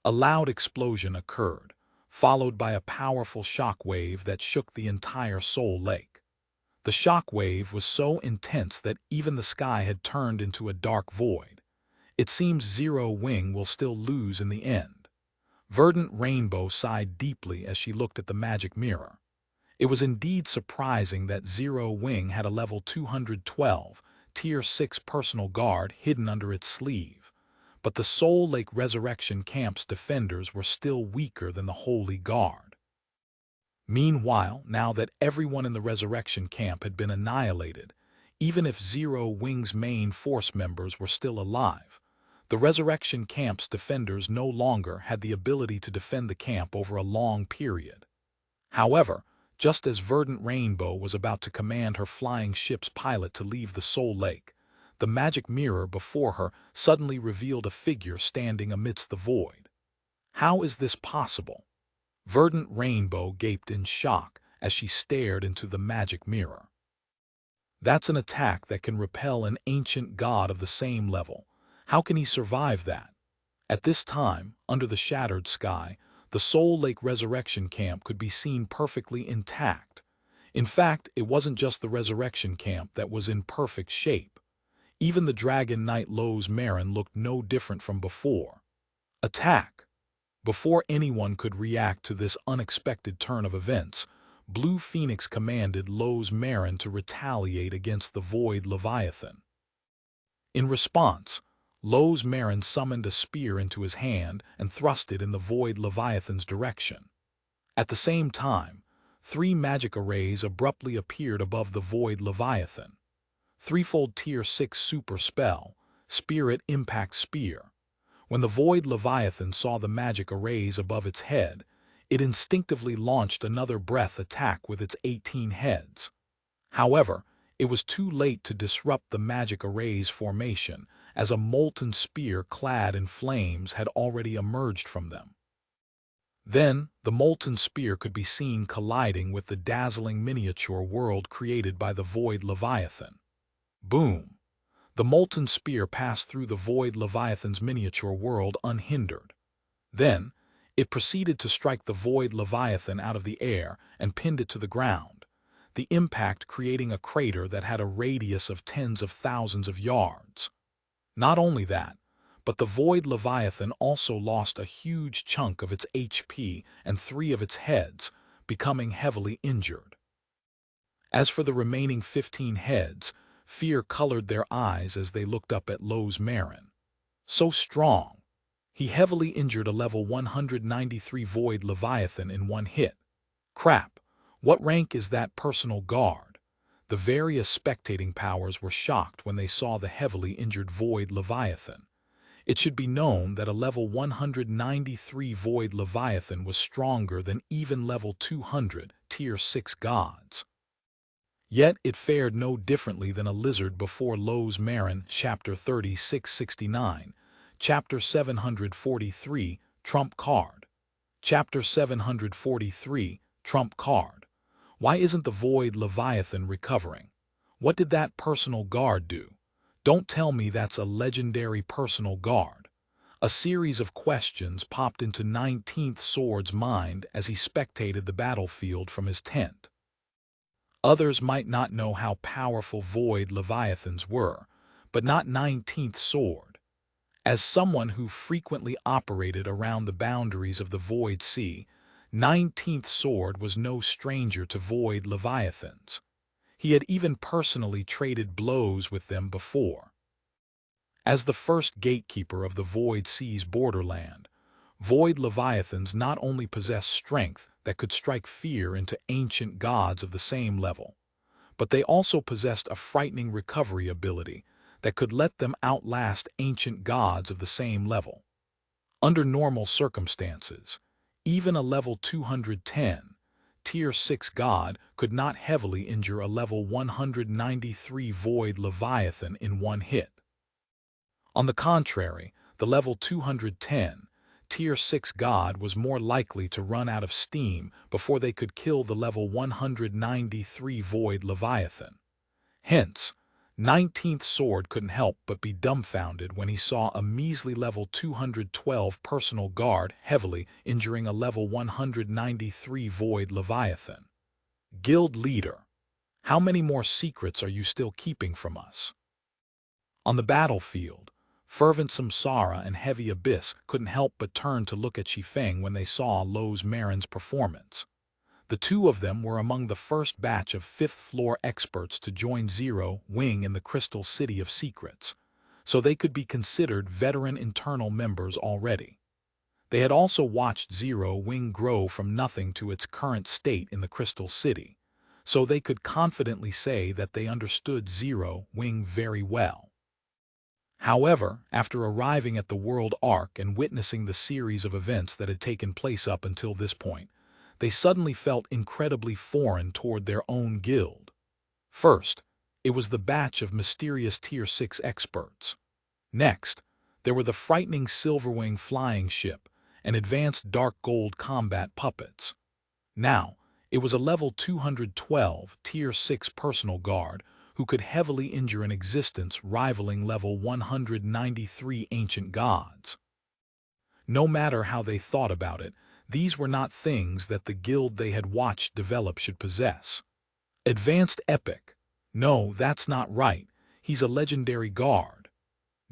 A loud explosion occurred, followed by a powerful shock wave that shook the entire Soul Lake. The shock wave was so intense that even the sky had turned into a dark void. It seems Zero Wing will still lose in the end. Verdant Rainbow sighed deeply as she looked at the magic mirror. It was indeed surprising that Zero Wing had a level 212 Tier 6 personal guard hidden under its sleeve, but the Soul Lake Resurrection Camp's defenders were still weaker than the Holy Guard. Meanwhile, now that everyone in the Resurrection Camp had been annihilated, even if Zero Wing's main force members were still alive, the Resurrection Camp's defenders no longer had the ability to defend the camp over a long period. However, just as Verdant Rainbow was about to command her flying ship's pilot to leave the Soul Lake, the magic mirror before her suddenly revealed a figure standing amidst the void. How is this possible? Verdant Rainbow gaped in shock as she stared into the magic mirror. That's an attack that can repel an ancient god of the same level. How can he survive that? At this time, under the shattered sky, the Soul Lake Resurrection Camp could be seen perfectly intact. In fact, it wasn't just the Resurrection Camp that was in perfect shape. Even the Dragon Knight Lo's Marin looked no different from before. Attack! Before anyone could react to this unexpected turn of events, Blue Phoenix commanded Lo's Marin to retaliate against the Void Leviathan. In response, Lo's Marin summoned a spear into his hand and thrust it in the Void Leviathan's direction. At the same time, 3 magic arrays abruptly appeared above the Void Leviathan. Threefold Tier 6 super spell, Spirit Impact Spear. When the Void Leviathan saw the magic arrays above its head, it instinctively launched another breath attack with its 18 heads. However, it was too late to disrupt the magic array's formation, as a molten spear clad in flames had already emerged from them. Then, the molten spear could be seen colliding with the dazzling miniature world created by the Void Leviathan. Boom! The molten spear passed through the Void Leviathan's miniature world unhindered. Then, it proceeded to strike the Void Leviathan out of the air and pinned it to the ground, the impact creating a crater that had a radius of tens of thousands of yards. Not only that, but the Void Leviathan also lost a huge chunk of its HP and 3 of its heads, becoming heavily injured. As for the remaining 15 heads, fear colored their eyes as they looked up at Lo's Marin. So strong! He heavily injured a level 193 Void Leviathan in one hit. Crap! What rank is that personal guard? The various spectating powers were shocked when they saw the heavily injured Void Leviathan. It should be known that a level 193 Void Leviathan was stronger than even level 200 Tier 6 gods. Yet it fared no differently than a lizard before Lo's Marin, Chapter 3669, Chapter 743, Trump Card. Chapter 743, Trump Card. Why isn't the Void Leviathan recovering? What did that personal guard do? Don't tell me that's a legendary personal guard. A series of questions popped into 19th Sword's mind as he spectated the battlefield from his tent. Others might not know how powerful Void Leviathans were, but not 19th Sword. As someone who frequently operated around the boundaries of the Void Sea, 19th Sword was no stranger to Void Leviathans. He had even personally traded blows with them before. As the first gatekeeper of the Void Sea's borderland, Void Leviathans not only possessed strength that could strike fear into ancient gods of the same level, but they also possessed a frightening recovery ability that could let them outlast ancient gods of the same level. Under normal circumstances, even a level 210, Tier 6 god could not heavily injure a level 193 Void Leviathan in one hit. On the contrary, the level 210, Tier 6 god was more likely to run out of steam before they could kill the level 193 Void Leviathan. Hence, 19th Sword couldn't help but be dumbfounded when he saw a measly level 212 personal guard heavily injuring a level 193 Void Leviathan. Guild Leader, how many more secrets are you still keeping from us? On the battlefield, Fervent Samsara and Heavy Abyss couldn't help but turn to look at Shi Feng when they saw Lo's Marin's performance. The two of them were among the first batch of 5th-floor experts to join Zero Wing in the Crystal City of Secrets, so they could be considered veteran internal members already. They had also watched Zero Wing grow from nothing to its current state in the Crystal City, so they could confidently say that they understood Zero Wing very well. However, after arriving at the World Arc and witnessing the series of events that had taken place up until this point, they suddenly felt incredibly foreign toward their own guild. First, it was the batch of mysterious Tier 6 experts. Next, there were the frightening Silverwing flying ship and advanced dark gold combat puppets. Now, it was a level 212 Tier 6 personal guard who could heavily injure an existence rivaling level 193 ancient gods. No matter how they thought about it, these were not things that the guild they had watched develop should possess. Advanced Epic. No, that's not right. He's a legendary guard.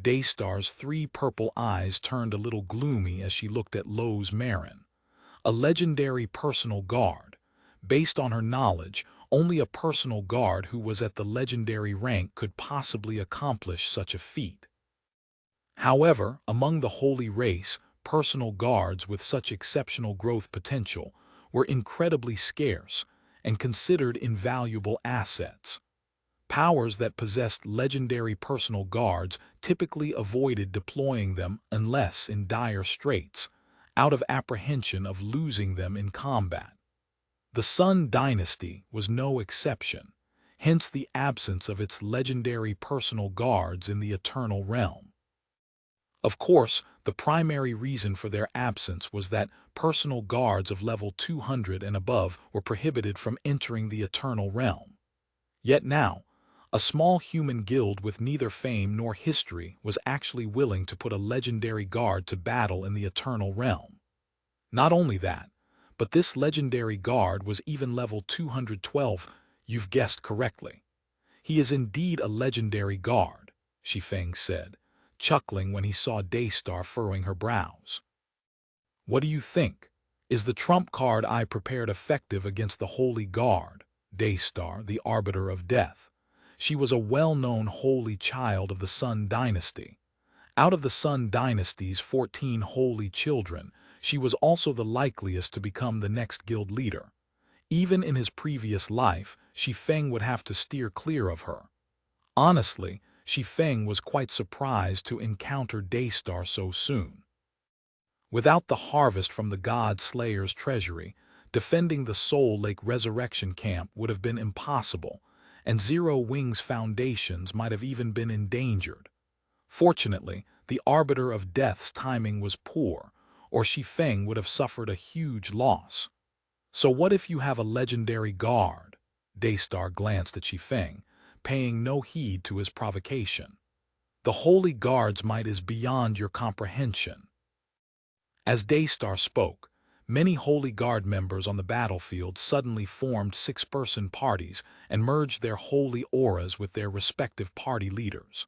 Daystar's 3 purple eyes turned a little gloomy as she looked at Lo's Marin. A legendary personal guard. Based on her knowledge, only a personal guard who was at the legendary rank could possibly accomplish such a feat. However, among the holy race, personal guards with such exceptional growth potential were incredibly scarce and considered invaluable assets. Powers that possessed legendary personal guards typically avoided deploying them unless in dire straits, out of apprehension of losing them in combat. The Sun Dynasty was no exception, hence the absence of its legendary personal guards in the Eternal Realm. Of course, the primary reason for their absence was that personal guards of level 200 and above were prohibited from entering the Eternal Realm. Yet now, a small human guild with neither fame nor history was actually willing to put a legendary guard to battle in the Eternal Realm. Not only that, but this legendary guard was even level 212. You've guessed correctly. He is indeed a legendary guard, Shi Feng said, chuckling when he saw Daystar furrowing her brows. What do you think? Is the trump card I prepared effective against the Holy Guard, Daystar, the Arbiter of Death? She was a well-known holy child of the Sun Dynasty. Out of the Sun Dynasty's 14 holy children, she was also the likeliest to become the next guild leader. Even in his previous life, Shi Feng would have to steer clear of her. Honestly, Shi Feng was quite surprised to encounter Daystar so soon. Without the harvest from the God Slayer's treasury, defending the Soul Lake Resurrection Camp would have been impossible, and Zero Wing's foundations might have even been endangered. Fortunately, the Arbiter of Death's timing was poor, or Shi Feng would have suffered a huge loss. So what if you have a legendary guard? Daystar glanced at Shi Feng, paying no heed to his provocation. The Holy Guard's might is beyond your comprehension. As Daystar spoke, many Holy Guard members on the battlefield suddenly formed six-person parties and merged their holy auras with their respective party leaders.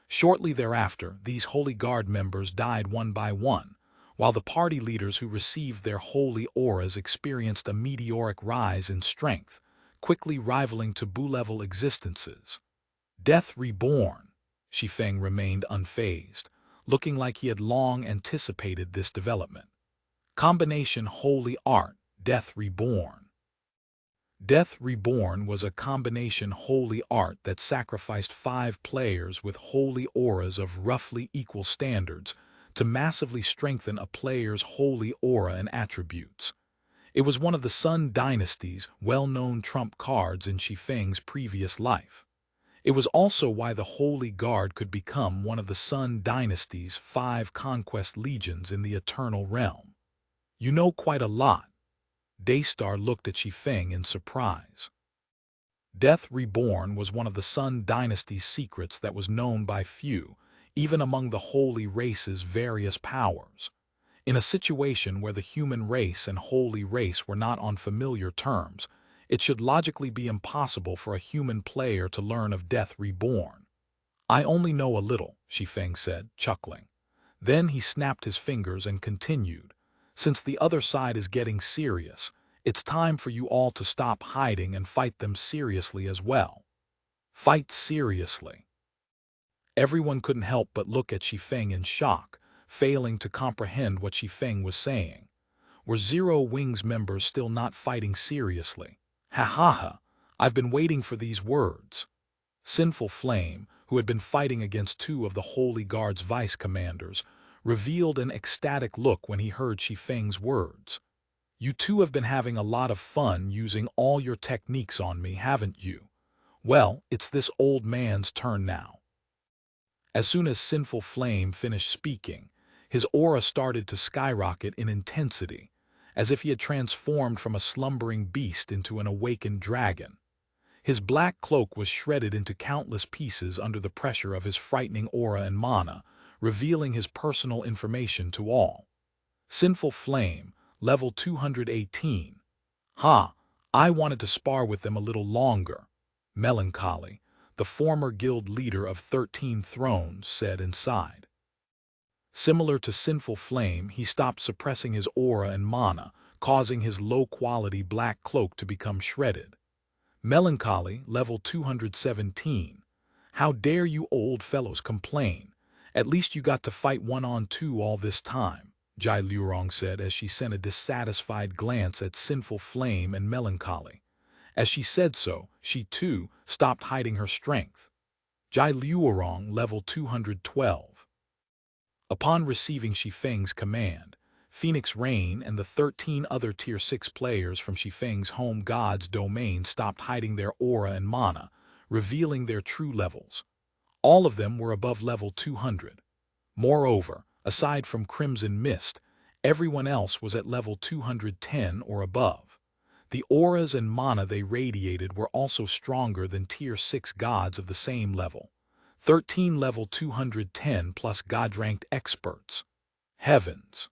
Shortly thereafter, these Holy Guard members died one by one, while the party leaders who received their holy auras experienced a meteoric rise in strength, quickly rivaling taboo-level existences. Death Reborn. Shi Feng remained unfazed, looking like he had long anticipated this development. Combination Holy Art, Death Reborn. Death Reborn was a combination holy art that sacrificed 5 players with holy auras of roughly equal standards to massively strengthen a player's holy aura and attributes. It was one of the Sun Dynasty's well-known trump cards in Shi Feng's previous life. It was also why the Holy Guard could become one of the Sun Dynasty's 5 conquest legions in the Eternal Realm. You know quite a lot. Daystar looked at Shi Feng in surprise. Death Reborn was one of the Sun Dynasty's secrets that was known by few, even among the holy race's various powers. In a situation where the human race and holy race were not on familiar terms, it should logically be impossible for a human player to learn of Death Reborn. I only know a little, Shi Feng said, chuckling. Then he snapped his fingers and continued. Since the other side is getting serious, it's time for you all to stop hiding and fight them seriously as well. Fight seriously. Everyone couldn't help but look at Shi Feng in shock, failing to comprehend what Shi Feng was saying. Were Zero Wing's members still not fighting seriously? Ha ha ha, I've been waiting for these words. Sinful Flame, who had been fighting against 2 of the Holy Guard's vice commanders, revealed an ecstatic look when he heard Shi Feng's words. You 2 have been having a lot of fun using all your techniques on me, haven't you? Well, it's this old man's turn now. As soon as Sinful Flame finished speaking, his aura started to skyrocket in intensity, as if he had transformed from a slumbering beast into an awakened dragon. His black cloak was shredded into countless pieces under the pressure of his frightening aura and mana, revealing his personal information to all. Sinful Flame, level 218. Ha, I wanted to spar with them a little longer. Melancholy, the former guild leader of 13 Thrones, said and sighed. Similar to Sinful Flame, he stopped suppressing his aura and mana, causing his low-quality black cloak to become shredded. Melancholy, level 217. How dare you old fellows complain? At least you got to fight 1-on-2 all this time, Jai Liurong said as she sent a dissatisfied glance at Sinful Flame and Melancholy. As she said so, she too stopped hiding her strength. Jai Liurong, level 212. Upon receiving Shi Feng's command, Phoenix Rain and the 13 other Tier 6 players from Shi Feng's home god's domain stopped hiding their aura and mana, revealing their true levels. All of them were above level 200. Moreover, aside from Crimson Mist, everyone else was at level 210 or above. The auras and mana they radiated were also stronger than Tier 6 gods of the same level. 13 level 210 plus God-ranked experts. Heavens!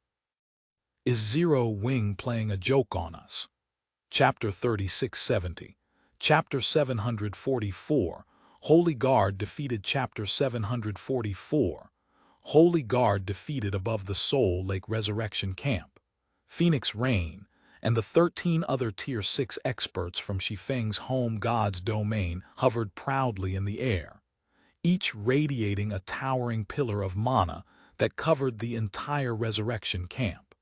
Is Zero Wing playing a joke on us? Chapter 3670. Chapter 744. Holy Guard defeated. Chapter 744. Holy Guard defeated above the Soul Lake Resurrection Camp. Phoenix Rain and the 13 other Tier 6 experts from Shi Feng's home god's domain hovered proudly in the air, each radiating a towering pillar of mana that covered the entire resurrection camp.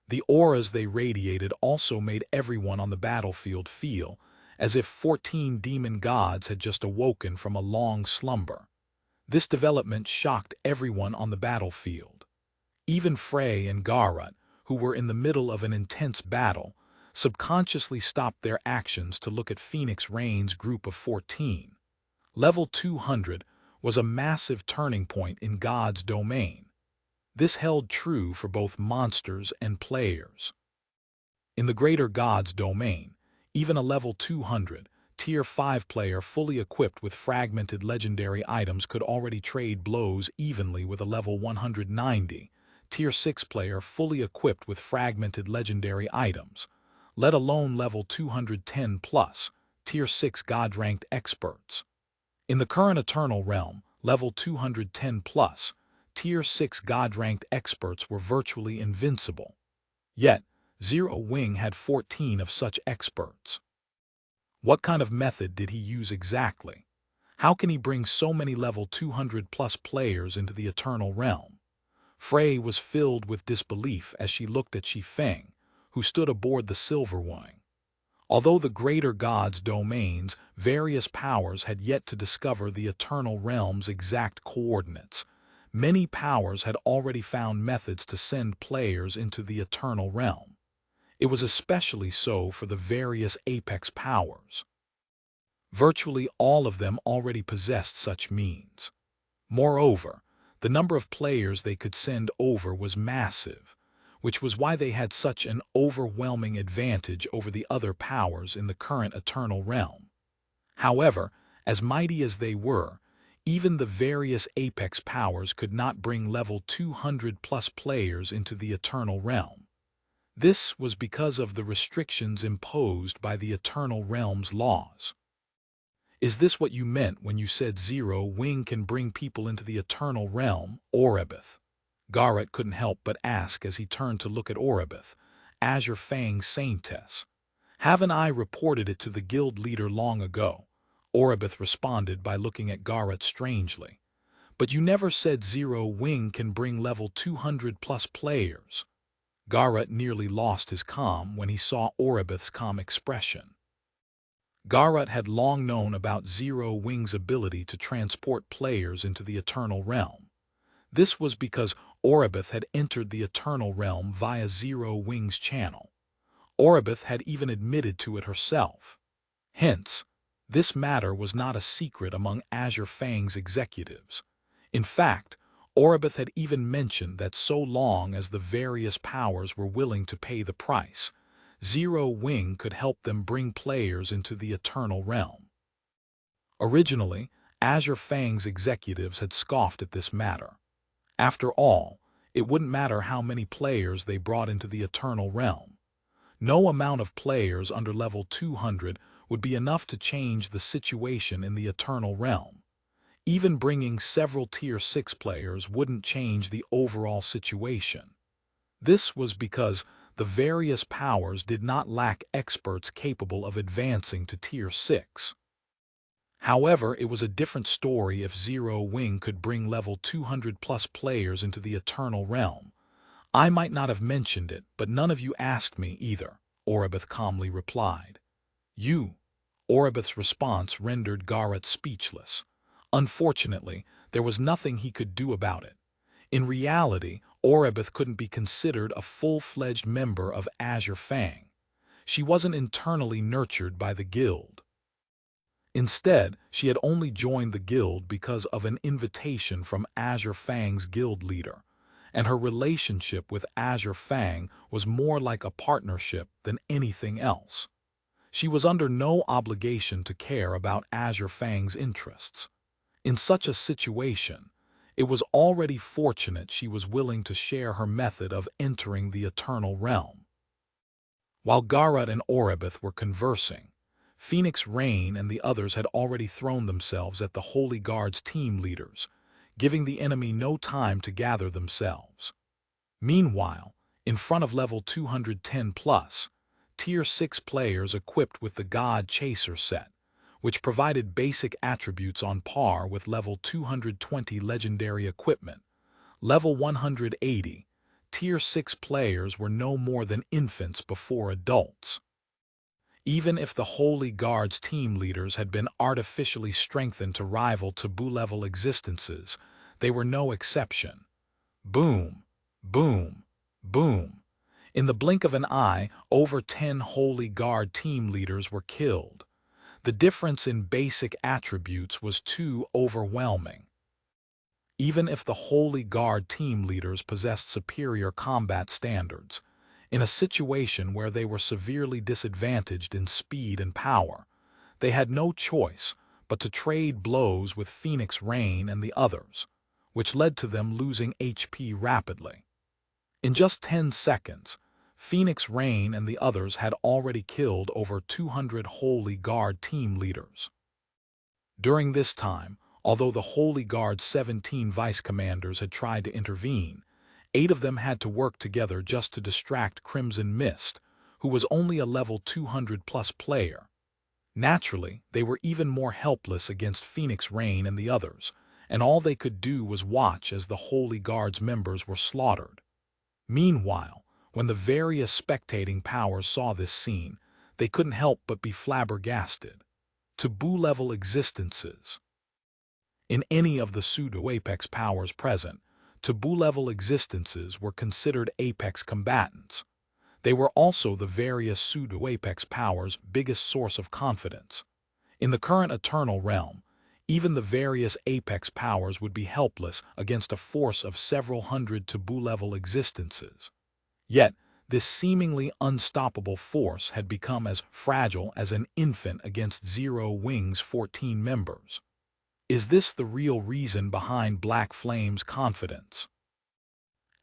The auras they radiated also made everyone on the battlefield feel as if 14 demon gods had just awoken from a long slumber. This development shocked everyone on the battlefield. Even Frey and Garrett, who were in the middle of an intense battle, subconsciously stopped their actions to look at Phoenix Rain's group of 14. Level 200 was a massive turning point in God's domain. This held true for both monsters and players. In the greater God's domain, even a level 200, Tier 5 player fully equipped with fragmented legendary items could already trade blows evenly with a level 190, Tier 6 player fully equipped with fragmented legendary items, let alone level 210 plus, Tier 6 God-ranked experts. In the current Eternal Realm, level 210 plus, Tier 6 God-ranked experts were virtually invincible. Yet, Zero Wing had 14 of such experts. What kind of method did he use exactly? How can he bring so many level 200 plus players into the Eternal Realm? Frey was filled with disbelief as she looked at Shi Feng, who stood aboard the Silver Wing. Although the greater God's domains, various powers had yet to discover the Eternal Realm's exact coordinates. Many powers had already found methods to send players into the Eternal Realm. It was especially so for the various apex powers. Virtually all of them already possessed such means. Moreover, the number of players they could send over was massive, which was why they had such an overwhelming advantage over the other powers in the current Eternal Realm. However, as mighty as they were, even the various apex powers could not bring level 200 plus players into the Eternal Realm. This was because of the restrictions imposed by the Eternal Realm's laws. Is this what you meant when you said Zero Wing can bring people into the Eternal Realm, Orebith? Garrett couldn't help but ask as he turned to look at Orebith, Azure Fang's Saintess. Haven't I reported it to the guild leader long ago? Orebith responded by looking at Garrett strangely. But you never said Zero Wing can bring level 200 plus players. Garrett nearly lost his calm when he saw Orebith's calm expression. Garrett had long known about Zero Wing's ability to transport players into the Eternal Realm. This was because Orebith had entered the Eternal Realm via Zero Wing's channel. Orebith had even admitted to it herself. Hence, this matter was not a secret among Azure Fang's executives. In fact, Orebith had even mentioned that so long as the various powers were willing to pay the price, Zero Wing could help them bring players into the Eternal Realm. Originally, Azure Fang's executives had scoffed at this matter. After all, it wouldn't matter how many players they brought into the Eternal Realm. No amount of players under level 200 would be enough to change the situation in the Eternal Realm. Even bringing several Tier 6 players wouldn't change the overall situation. This was because the various powers did not lack experts capable of advancing to Tier 6. However, it was a different story if Zero Wing could bring level 200 plus players into the Eternal Realm. I might not have mentioned it, but none of you asked me either, Orebith calmly replied. You. Orebith's response rendered Garrett speechless. Unfortunately, there was nothing he could do about it. In reality, Orebith couldn't be considered a full-fledged member of Azure Fang. She wasn't internally nurtured by the guild. Instead, she had only joined the guild because of an invitation from Azure Fang's guild leader, and her relationship with Azure Fang was more like a partnership than anything else. She was under no obligation to care about Azure Fang's interests. In such a situation, it was already fortunate she was willing to share her method of entering the Eternal Realm. While Garrett and Orebith were conversing, Phoenix Rain and the others had already thrown themselves at the Holy Guard's team leaders, giving the enemy no time to gather themselves. Meanwhile, in front of level 210+, Tier 6 players equipped with the God Chaser set, which provided basic attributes on par with level 220 legendary equipment. Level 180, Tier 6 players were no more than infants before adults. Even if the Holy Guard's team leaders had been artificially strengthened to rival taboo-level existences, they were no exception. Boom, boom, boom. In the blink of an eye, over 10 Holy Guard team leaders were killed. The difference in basic attributes was too overwhelming. Even if the Holy Guard team leaders possessed superior combat standards, in a situation where they were severely disadvantaged in speed and power, they had no choice but to trade blows with Phoenix Rain and the others, which led to them losing HP rapidly. In just 10 seconds, Phoenix Rain and the others had already killed over 200 Holy Guard team leaders. During this time, although the Holy Guard's 17 vice commanders had tried to intervene, 8 of them had to work together just to distract Crimson Mist, who was only a level 200+ player. Naturally, they were even more helpless against Phoenix Rain and the others, and all they could do was watch as the Holy Guard's members were slaughtered. Meanwhile, when the various spectating powers saw this scene, they couldn't help but be flabbergasted. Taboo-level existences. In any of the pseudo-apex powers present, taboo-level existences were considered apex combatants. They were also the various pseudo-apex powers' biggest source of confidence. In the current Eternal Realm, even the various apex powers would be helpless against a force of several hundred taboo-level existences. Yet, this seemingly unstoppable force had become as fragile as an infant against Zero Wing's 14 members. Is this the real reason behind Black Flame's confidence?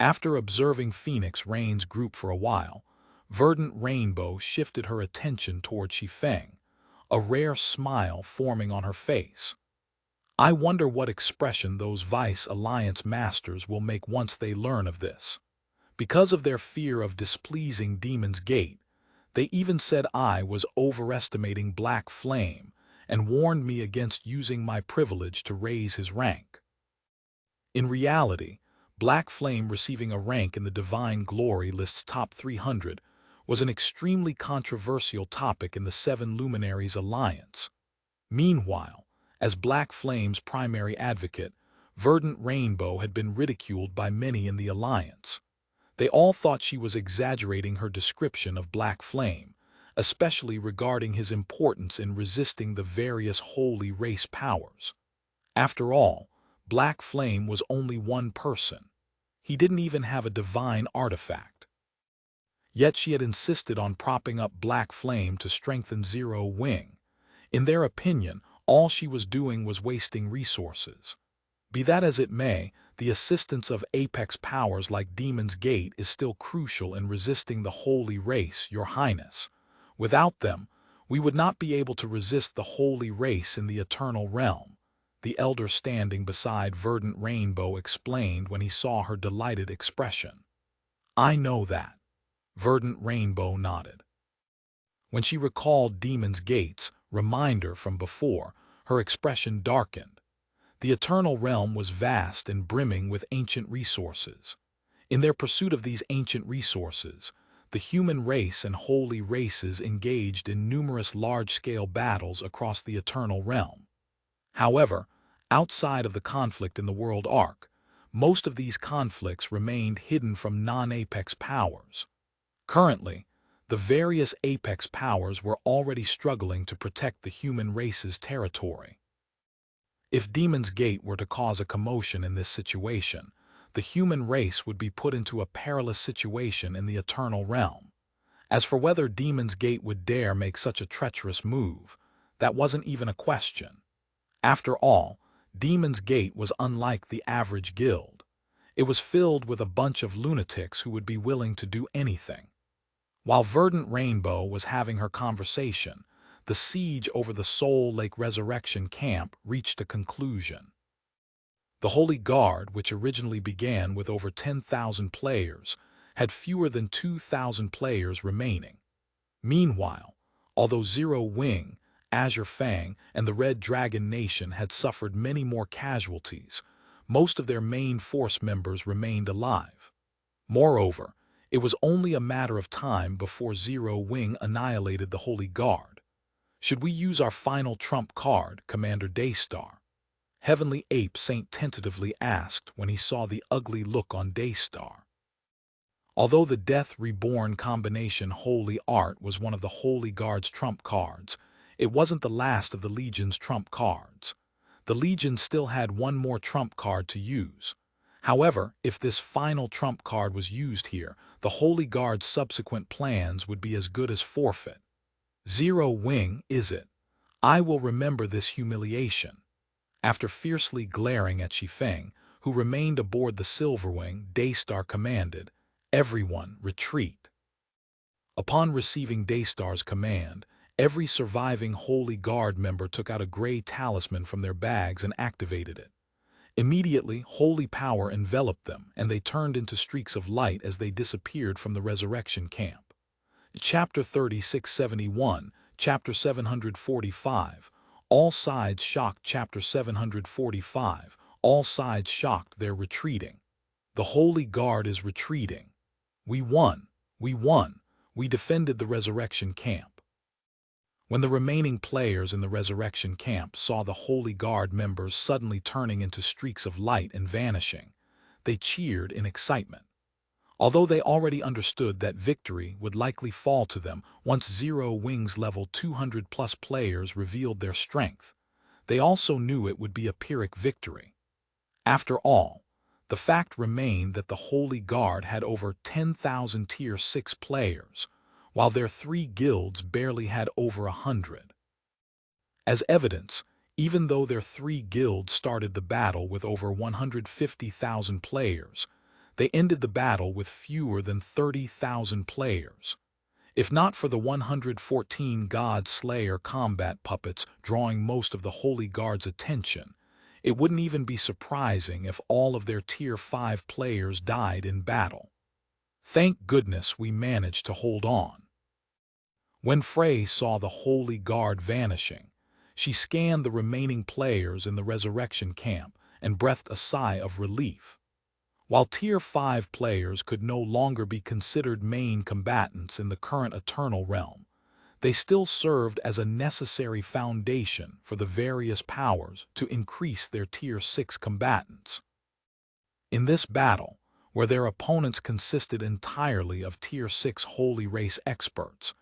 After observing Phoenix Rain's group for a while, Verdant Rainbow shifted her attention toward Shi Feng, a rare smile forming on her face. I wonder what expression those Vice Alliance masters will make once they learn of this. Because of their fear of displeasing Demon's Gate, they even said I was overestimating Black Flame and warned me against using my privilege to raise his rank. In reality, Black Flame receiving a rank in the Divine Glory list's top 300 was an extremely controversial topic in the Seven Luminaries Alliance. Meanwhile, as Black Flame's primary advocate, Verdant Rainbow had been ridiculed by many in the Alliance. They all thought she was exaggerating her description of Black Flame, especially regarding his importance in resisting the various holy race powers. After all, Black Flame was only one person. He didn't even have a divine artifact. Yet she had insisted on propping up Black Flame to strengthen Zero Wing. In their opinion, all she was doing was wasting resources. Be that as it may, the assistance of apex powers like Demon's Gate is still crucial in resisting the holy race, Your Highness. Without them, we would not be able to resist the holy race in the Eternal Realm, the elder standing beside Verdant Rainbow explained when he saw her delighted expression. I know that. Verdant Rainbow nodded. When she recalled Demon's Gate's reminder from before, her expression darkened. The Eternal Realm was vast and brimming with ancient resources. In their pursuit of these ancient resources, the human race and holy races engaged in numerous large-scale battles across the Eternal Realm. However, outside of the conflict in the World Arc, most of these conflicts remained hidden from non-apex powers. Currently, The various apex powers were already struggling to protect the human race's territory. If Demon's Gate were to cause a commotion in this situation, the human race would be put into a perilous situation in the eternal realm. As for whether Demon's Gate would dare make such a treacherous move, that wasn't even a question. After all, Demon's Gate was unlike the average guild. It was filled with a bunch of lunatics who would be willing to do anything. While Verdant Rainbow was having her conversation, the siege over the Soul Lake Resurrection Camp reached a conclusion. The Holy Guard, which originally began with over 10,000 players, had fewer than 2,000 players remaining. Meanwhile, although Zero Wing, Azure Fang, and the Red Dragon Nation had suffered many more casualties, most of their main force members remained alive. Moreover, it was only a matter of time before Zero Wing annihilated the Holy Guard. Should we use our final trump card, Commander Daystar? Heavenly Ape Saint tentatively asked when he saw the ugly look on Daystar. Although the Death Reborn combination Holy Art was one of the Holy Guard's trump cards, it wasn't the last of the Legion's trump cards. The Legion still had one more trump card to use. However, if this final trump card was used here, the Holy Guard's subsequent plans would be as good as forfeit. Zero Wing, is it? I will remember this humiliation. After fiercely glaring at Shi Feng, who remained aboard the Silverwing, Daystar commanded, "Everyone, retreat." Upon receiving Daystar's command, every surviving Holy Guard member took out a gray talisman from their bags and activated it. Immediately, holy power enveloped them, and they turned into streaks of light as they disappeared from the resurrection camp. Chapter 3671, Chapter 745. All sides shocked. Chapter 745. All sides shocked. They're retreating. The Holy Guard is retreating. We won. We won. We defended the resurrection camp. When the remaining players in the resurrection camp saw the Holy Guard members suddenly turning into streaks of light and vanishing, they cheered in excitement. Although they already understood that victory would likely fall to them once Zero Wing's level 200+ players revealed their strength, they also knew it would be a Pyrrhic victory. After all, the fact remained that the Holy Guard had over 10,000 Tier 6 players, while their 3 guilds barely had over 100. As evidence, even though their 3 guilds started the battle with over 150,000 players, they ended the battle with fewer than 30,000 players. If not for the 114 God Slayer combat puppets drawing most of the Holy Guard's attention, it wouldn't even be surprising if all of their Tier 5 players died in battle. Thank goodness we managed to hold on. When Frey saw the Holy Guard vanishing, she scanned the remaining players in the resurrection camp and breathed a sigh of relief. While Tier 5 players could no longer be considered main combatants in the current Eternal Realm, they still served as a necessary foundation for the various powers to increase their Tier 6 combatants. In this battle, where their opponents consisted entirely of Tier 6 Holy Race experts,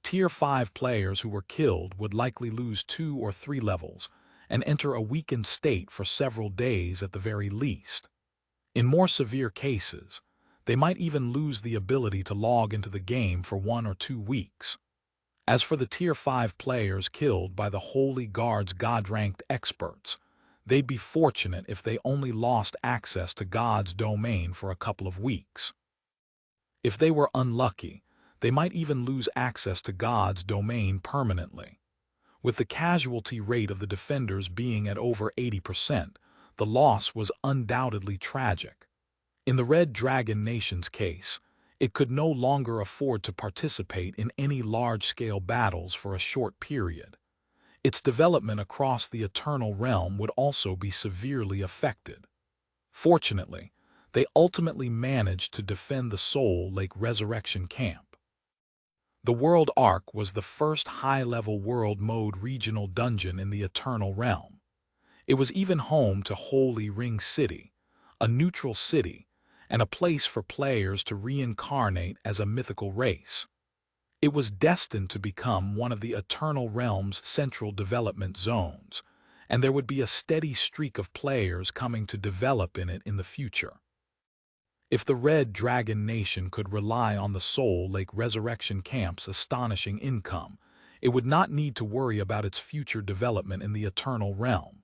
Tier 5 players who were killed would likely lose 2 or 3 levels and enter a weakened state for several days at the very least. In more severe cases, they might even lose the ability to log into the game for 1 or 2 weeks. As for the Tier 5 players killed by the Holy Guard's God-ranked experts, they'd be fortunate if they only lost access to God's domain for a couple of weeks. If they were unlucky, they might even lose access to God's domain permanently. With the casualty rate of the defenders being at over 80%, the loss was undoubtedly tragic. In the Red Dragon Nation's case, it could no longer afford to participate in any large-scale battles for a short period. Its development across the Eternal Realm would also be severely affected. Fortunately, they ultimately managed to defend the Soul Lake Resurrection Camp. The World Arc was the first high-level world mode regional dungeon in the Eternal Realm. It was even home to Holy Ring City, a neutral city, and a place for players to reincarnate as a mythical race. It was destined to become one of the Eternal Realm's central development zones, and there would be a steady streak of players coming to develop in it in the future. If the Red Dragon Nation could rely on the Soul Lake Resurrection Camp's astonishing income, it would not need to worry about its future development in the Eternal Realm.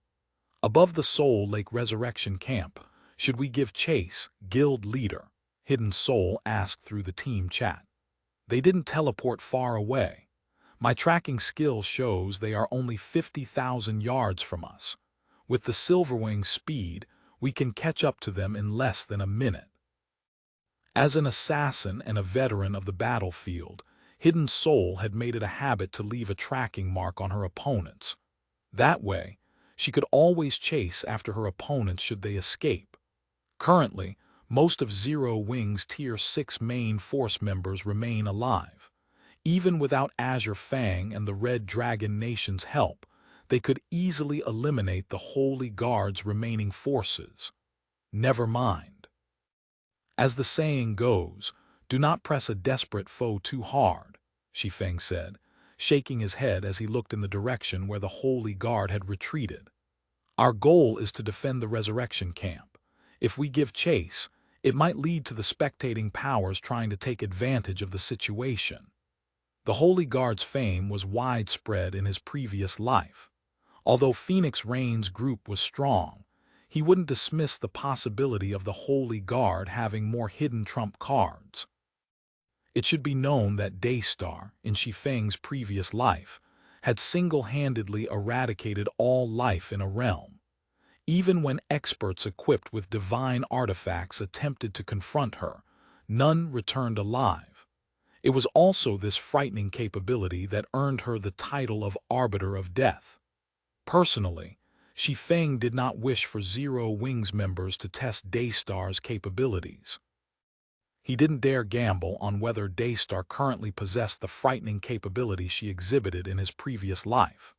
Above the Soul Lake Resurrection Camp, should we give chase? Guild leader, Hidden Soul asked through the team chat. They didn't teleport far away. My tracking skill shows they are only 50,000 yards from us. With the Silverwing speed, we can catch up to them in less than a minute. As an assassin and a veteran of the battlefield, Hidden Soul had made it a habit to leave a tracking mark on her opponents. That way, she could always chase after her opponents should they escape. Currently, most of Zero Wing's Tier 6 main force members remain alive. Even without Shi Feng and the Red Dragon Nation's help, they could easily eliminate the Holy Guard's remaining forces. Never mind. As the saying goes, do not press a desperate foe too hard, Shi Feng said, shaking his head as he looked in the direction where the Holy Guard had retreated. Our goal is to defend the Resurrection Camp. If we give chase, it might lead to the spectating powers trying to take advantage of the situation. The Holy Guard's fame was widespread in his previous life. Although Phoenix Rain's group was strong, he wouldn't dismiss the possibility of the Holy Guard having more hidden trump cards. It should be known that Daystar, in Shi Feng's previous life, had single-handedly eradicated all life in a realm. Even when experts equipped with divine artifacts attempted to confront her, none returned alive. It was also this frightening capability that earned her the title of Arbiter of Death. Personally, Shi Feng did not wish for Zero Wing's members to test Daystar's capabilities. He didn't dare gamble on whether Daystar currently possessed the frightening capability she exhibited in his previous life.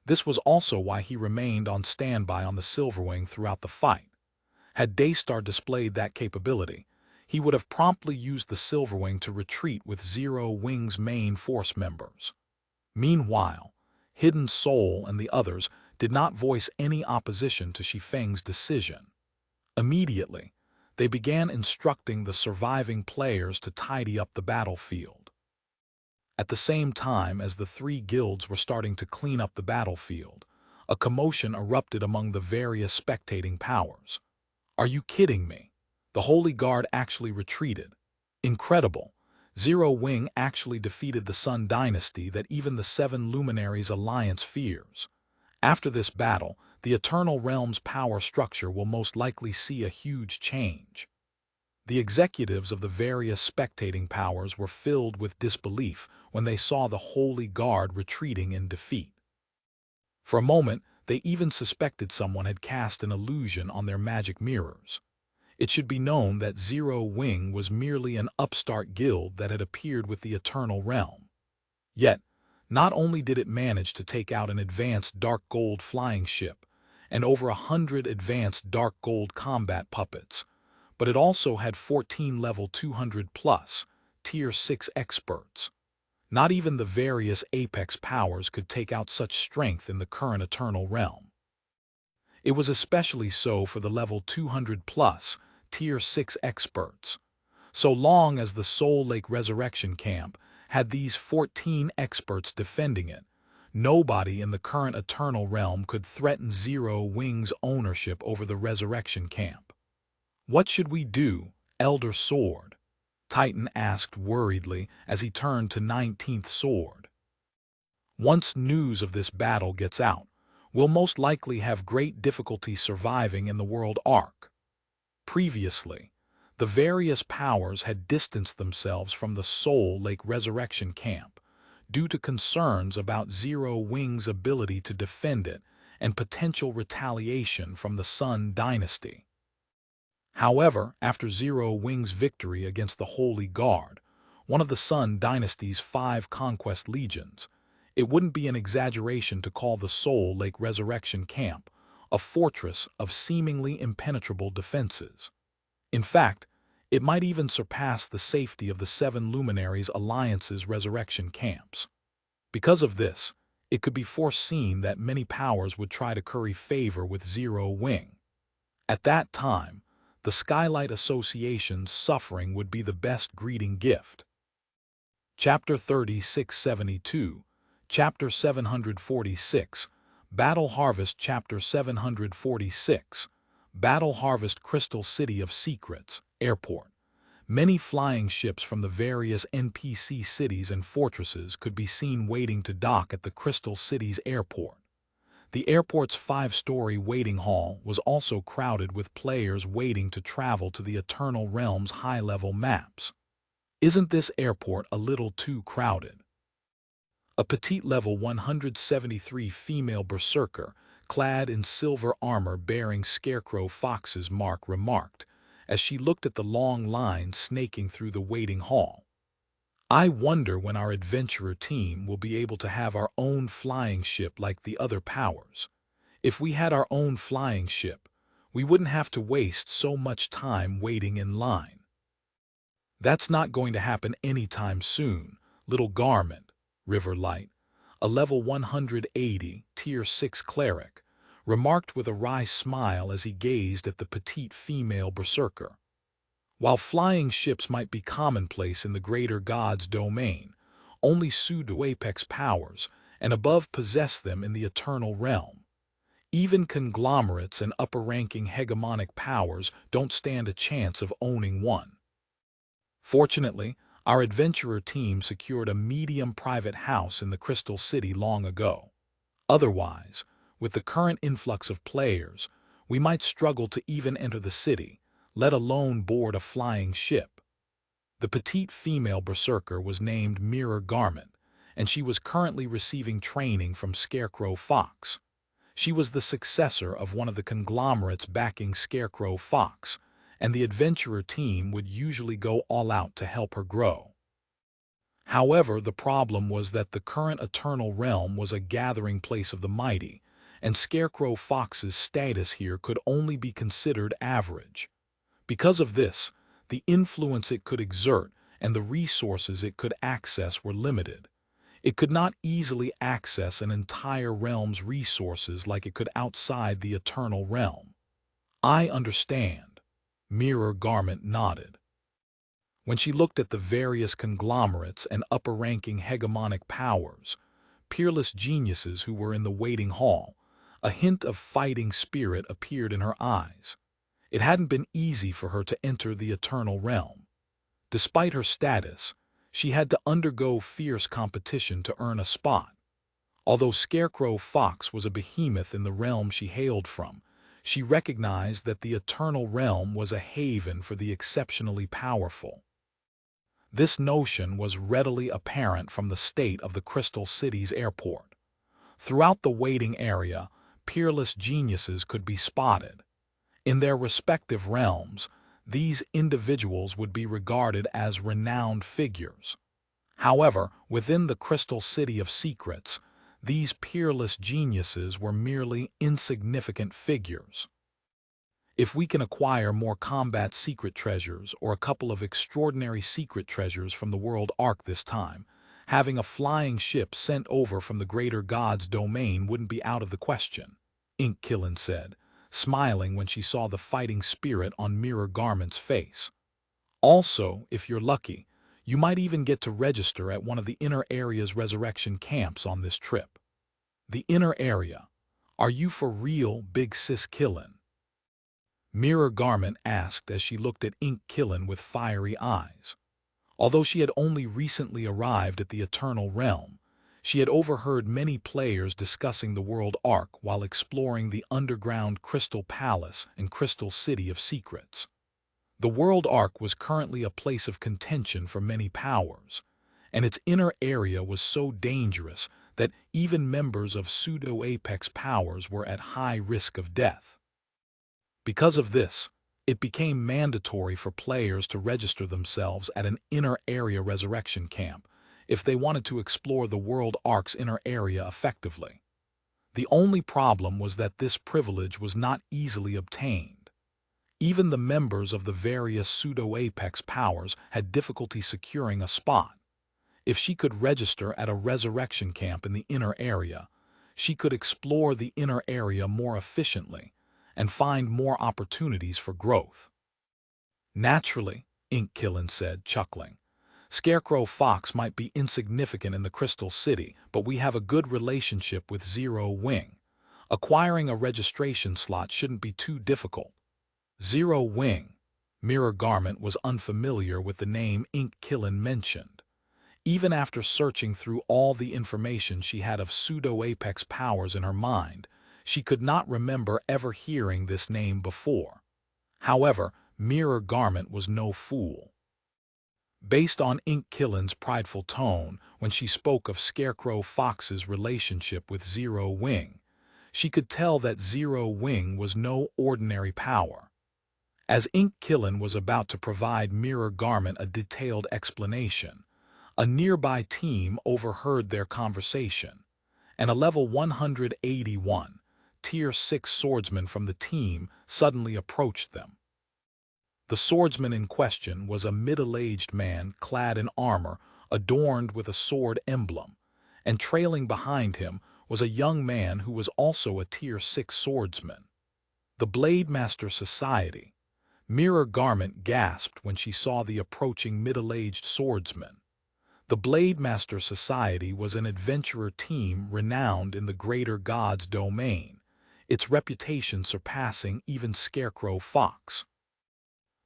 This was also why he remained on standby on the Silverwing throughout the fight. Had Daystar displayed that capability, he would have promptly used the Silverwing to retreat with Zero Wing's main force members. Meanwhile, Hidden Soul and the others did not voice any opposition to Shi Feng's decision. Immediately, they began instructing the surviving players to tidy up the battlefield. At the same time as the three guilds were starting to clean up the battlefield, a commotion erupted among the various spectating powers. Are you kidding me? The Holy Guard actually retreated. Incredible! Zero Wing actually defeated the Sun Dynasty that even the Seven Luminaries Alliance fears. After this battle, the Eternal Realm's power structure will most likely see a huge change. The executives of the various spectating powers were filled with disbelief when they saw the Holy Guard retreating in defeat. For a moment, they even suspected someone had cast an illusion on their magic mirrors. It should be known that Zero Wing was merely an upstart guild that had appeared with the Eternal Realm. Yet, not only did it manage to take out an advanced dark gold flying ship and over 100 advanced dark gold combat puppets, but it also had 14 level 200+ Tier 6 experts. Not even the various apex powers could take out such strength in the current Eternal Realm. It was especially so for the level 200+ Tier 6 experts. So long as the Soul Lake Resurrection Camp had these 14 experts defending it, nobody in the current Eternal Realm could threaten Zero Wing's ownership over the Resurrection Camp. What should we do, Elder Sword? Titan asked worriedly as he turned to 19th Sword. Once news of this battle gets out, we'll most likely have great difficulty surviving in the World Arc. Previously, the various powers had distanced themselves from the Soul Lake Resurrection Camp due to concerns about Zero Wing's ability to defend it and potential retaliation from the Sun Dynasty. However, after Zero Wing's victory against the Holy Guard, one of the Sun Dynasty's 5 conquest legions, it wouldn't be an exaggeration to call the Soul Lake Resurrection Camp a fortress of seemingly impenetrable defenses. In fact, It might even surpass the safety of the Seven Luminaries Alliance's resurrection camps. Because of this, it could be foreseen that many powers would try to curry favor with Zero Wing. At that time, the Skylight Association's suffering would be the best greeting gift. Chapter 3672, Chapter 746, Battle Harvest. Chapter 746, Battle Harvest. Crystal City of Secrets, Airport. Many flying ships from the various NPC cities and fortresses could be seen waiting to dock at the Crystal City's airport. The airport's 5-story waiting hall was also crowded with players waiting to travel to the Eternal Realm's high-level maps. Isn't this airport a little too crowded? A petite level 173 female berserker, clad in silver armor bearing Scarecrow Fox's mark, remarked, as she looked at the long line snaking through the waiting hall. I wonder when our adventurer team will be able to have our own flying ship like the other powers. If we had our own flying ship, we wouldn't have to waste so much time waiting in line. That's not going to happen anytime soon, little garment, Riverlight, a level 180, Tier 6 cleric, remarked with a wry smile as he gazed at the petite female berserker. While flying ships might be commonplace in the greater god's domain, only pseudo-apex powers and above possess them in the Eternal Realm. Even conglomerates and upper-ranking hegemonic powers don't stand a chance of owning one. Fortunately, our adventurer team secured a medium private house in the Crystal City long ago. Otherwise, with the current influx of players, we might struggle to even enter the city, let alone board a flying ship. The petite female berserker was named Mirror Garment, and she was currently receiving training from Scarecrow Fox. She was the successor of one of the conglomerates backing Scarecrow Fox, and the adventurer team would usually go all out to help her grow. However, the problem was that the current Eternal Realm was a gathering place of the mighty, and Scarecrow Fox's status here could only be considered average. Because of this, the influence it could exert and the resources it could access were limited. It could not easily access an entire realm's resources like it could outside the Eternal Realm. I understand. Mirror Garment nodded. When she looked at the various conglomerates and upper-ranking hegemonic powers, peerless geniuses who were in the waiting hall, a hint of fighting spirit appeared in her eyes. It hadn't been easy for her to enter the Eternal Realm. Despite her status, she had to undergo fierce competition to earn a spot. Although Scarecrow Fox was a behemoth in the realm she hailed from, she recognized that the Eternal Realm was a haven for the exceptionally powerful. This notion was readily apparent from the state of the Crystal City's airport. Throughout the waiting area, peerless geniuses could be spotted. In their respective realms, these individuals would be regarded as renowned figures. However, within the Crystal City of Secrets, these peerless geniuses were merely insignificant figures. If we can acquire more combat secret treasures or a couple of extraordinary secret treasures from the world arc this time, having a flying ship sent over from the greater god's domain wouldn't be out of the question, Inkkillen said, smiling when she saw the fighting spirit on Mirror Garment's face. Also, if you're lucky, you might even get to register at one of the Inner Area's resurrection camps on this trip. The Inner Area. Are you for real, Big Sis Killen? Mirror Garment asked as she looked at Inkkillen with fiery eyes. Although she had only recently arrived at the Eternal Realm, she had overheard many players discussing the world arc while exploring the underground Crystal Palace and Crystal City of Secrets. The world arc was currently a place of contention for many powers, and its inner area was so dangerous that even members of pseudo-apex powers were at high risk of death. Because of this, it became mandatory for players to register themselves at an inner area resurrection camp if they wanted to explore the world arc's inner area effectively. The only problem was that this privilege was not easily obtained. Even the members of the various pseudo-apex powers had difficulty securing a spot. If she could register at a resurrection camp in the inner area, she could explore the inner area more efficiently and find more opportunities for growth. Naturally, Inkkillen said, chuckling. Scarecrow Fox might be insignificant in the Crystal City, but we have a good relationship with Zero Wing. Acquiring a registration slot shouldn't be too difficult. Zero Wing. Mirror Garment was unfamiliar with the name Inkkillen mentioned. Even after searching through all the information she had of pseudo-apex powers in her mind, she could not remember ever hearing this name before. However, Mirror Garment was no fool. Based on Inkkillen's prideful tone when she spoke of Scarecrow Fox's relationship with Zero Wing, she could tell that Zero Wing was no ordinary power. As Inkkillen was about to provide Mirror Garment a detailed explanation, a nearby team overheard their conversation, and a level 181, Tier 6 swordsman from the team suddenly approached them. The swordsman in question was a middle-aged man clad in armor adorned with a sword emblem, and trailing behind him was a young man who was also a Tier 6 swordsman. The Blade Master Society. Mirror Garment gasped when she saw the approaching middle-aged swordsman. The Blade Master Society was an adventurer team renowned in the Greater Gods domain, its reputation surpassing even Scarecrow Fox.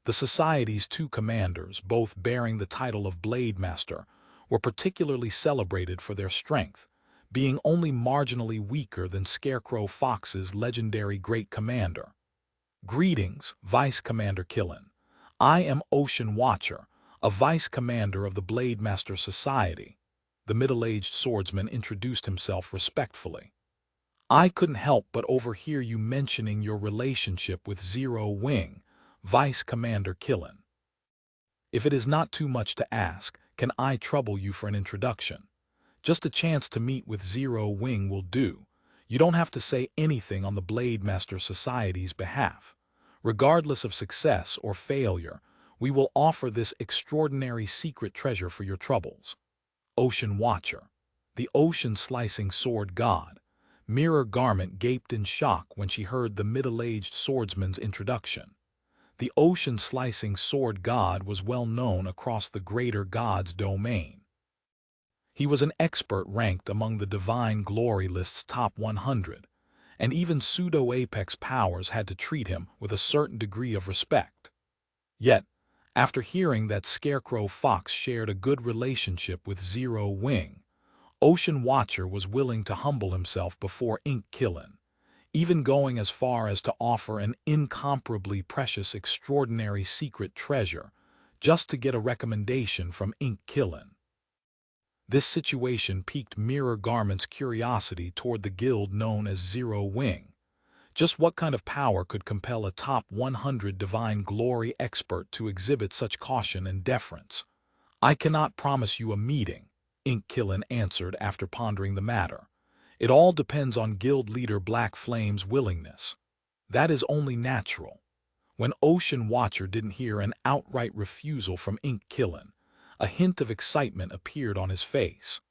The Society's two commanders, both bearing the title of Blade Master, were particularly celebrated for their strength, being only marginally weaker than Scarecrow Fox's legendary Great Commander. Greetings, Vice Commander Killen. I am Ocean Watcher, a Vice Commander of the Blade Master Society. The middle-aged swordsman introduced himself respectfully. I couldn't help but overhear you mentioning your relationship with Zero Wing, Vice Commander Killen. If it is not too much to ask, can I trouble you for an introduction? Just a chance to meet with Zero Wing will do. You don't have to say anything on the Blade Master Society's behalf. Regardless of success or failure, we will offer this extraordinary secret treasure for your troubles. Ocean Watcher. The ocean-slicing sword god. Mirror Garment gaped in shock when she heard the middle-aged swordsman's introduction. The ocean-slicing sword god was well known across the Greater Gods domain. He was an expert ranked among the Divine Glory list's top 100, and even pseudo-apex powers had to treat him with a certain degree of respect. Yet, after hearing that Scarecrow Fox shared a good relationship with Zero Wing, Ocean Watcher was willing to humble himself before Inkkillen, even going as far as to offer an incomparably precious extraordinary secret treasure just to get a recommendation from Inkkillen. This situation piqued Mirror Garment's curiosity toward the guild known as Zero Wing. Just what kind of power could compel a top 100 Divine Glory expert to exhibit such caution and deference? I cannot promise you a meeting, Inkkillen answered after pondering the matter. It all depends on guild leader Black Flame's willingness. That is only natural. When Ocean Watcher didn't hear an outright refusal from Inkkillen, a hint of excitement appeared on his face.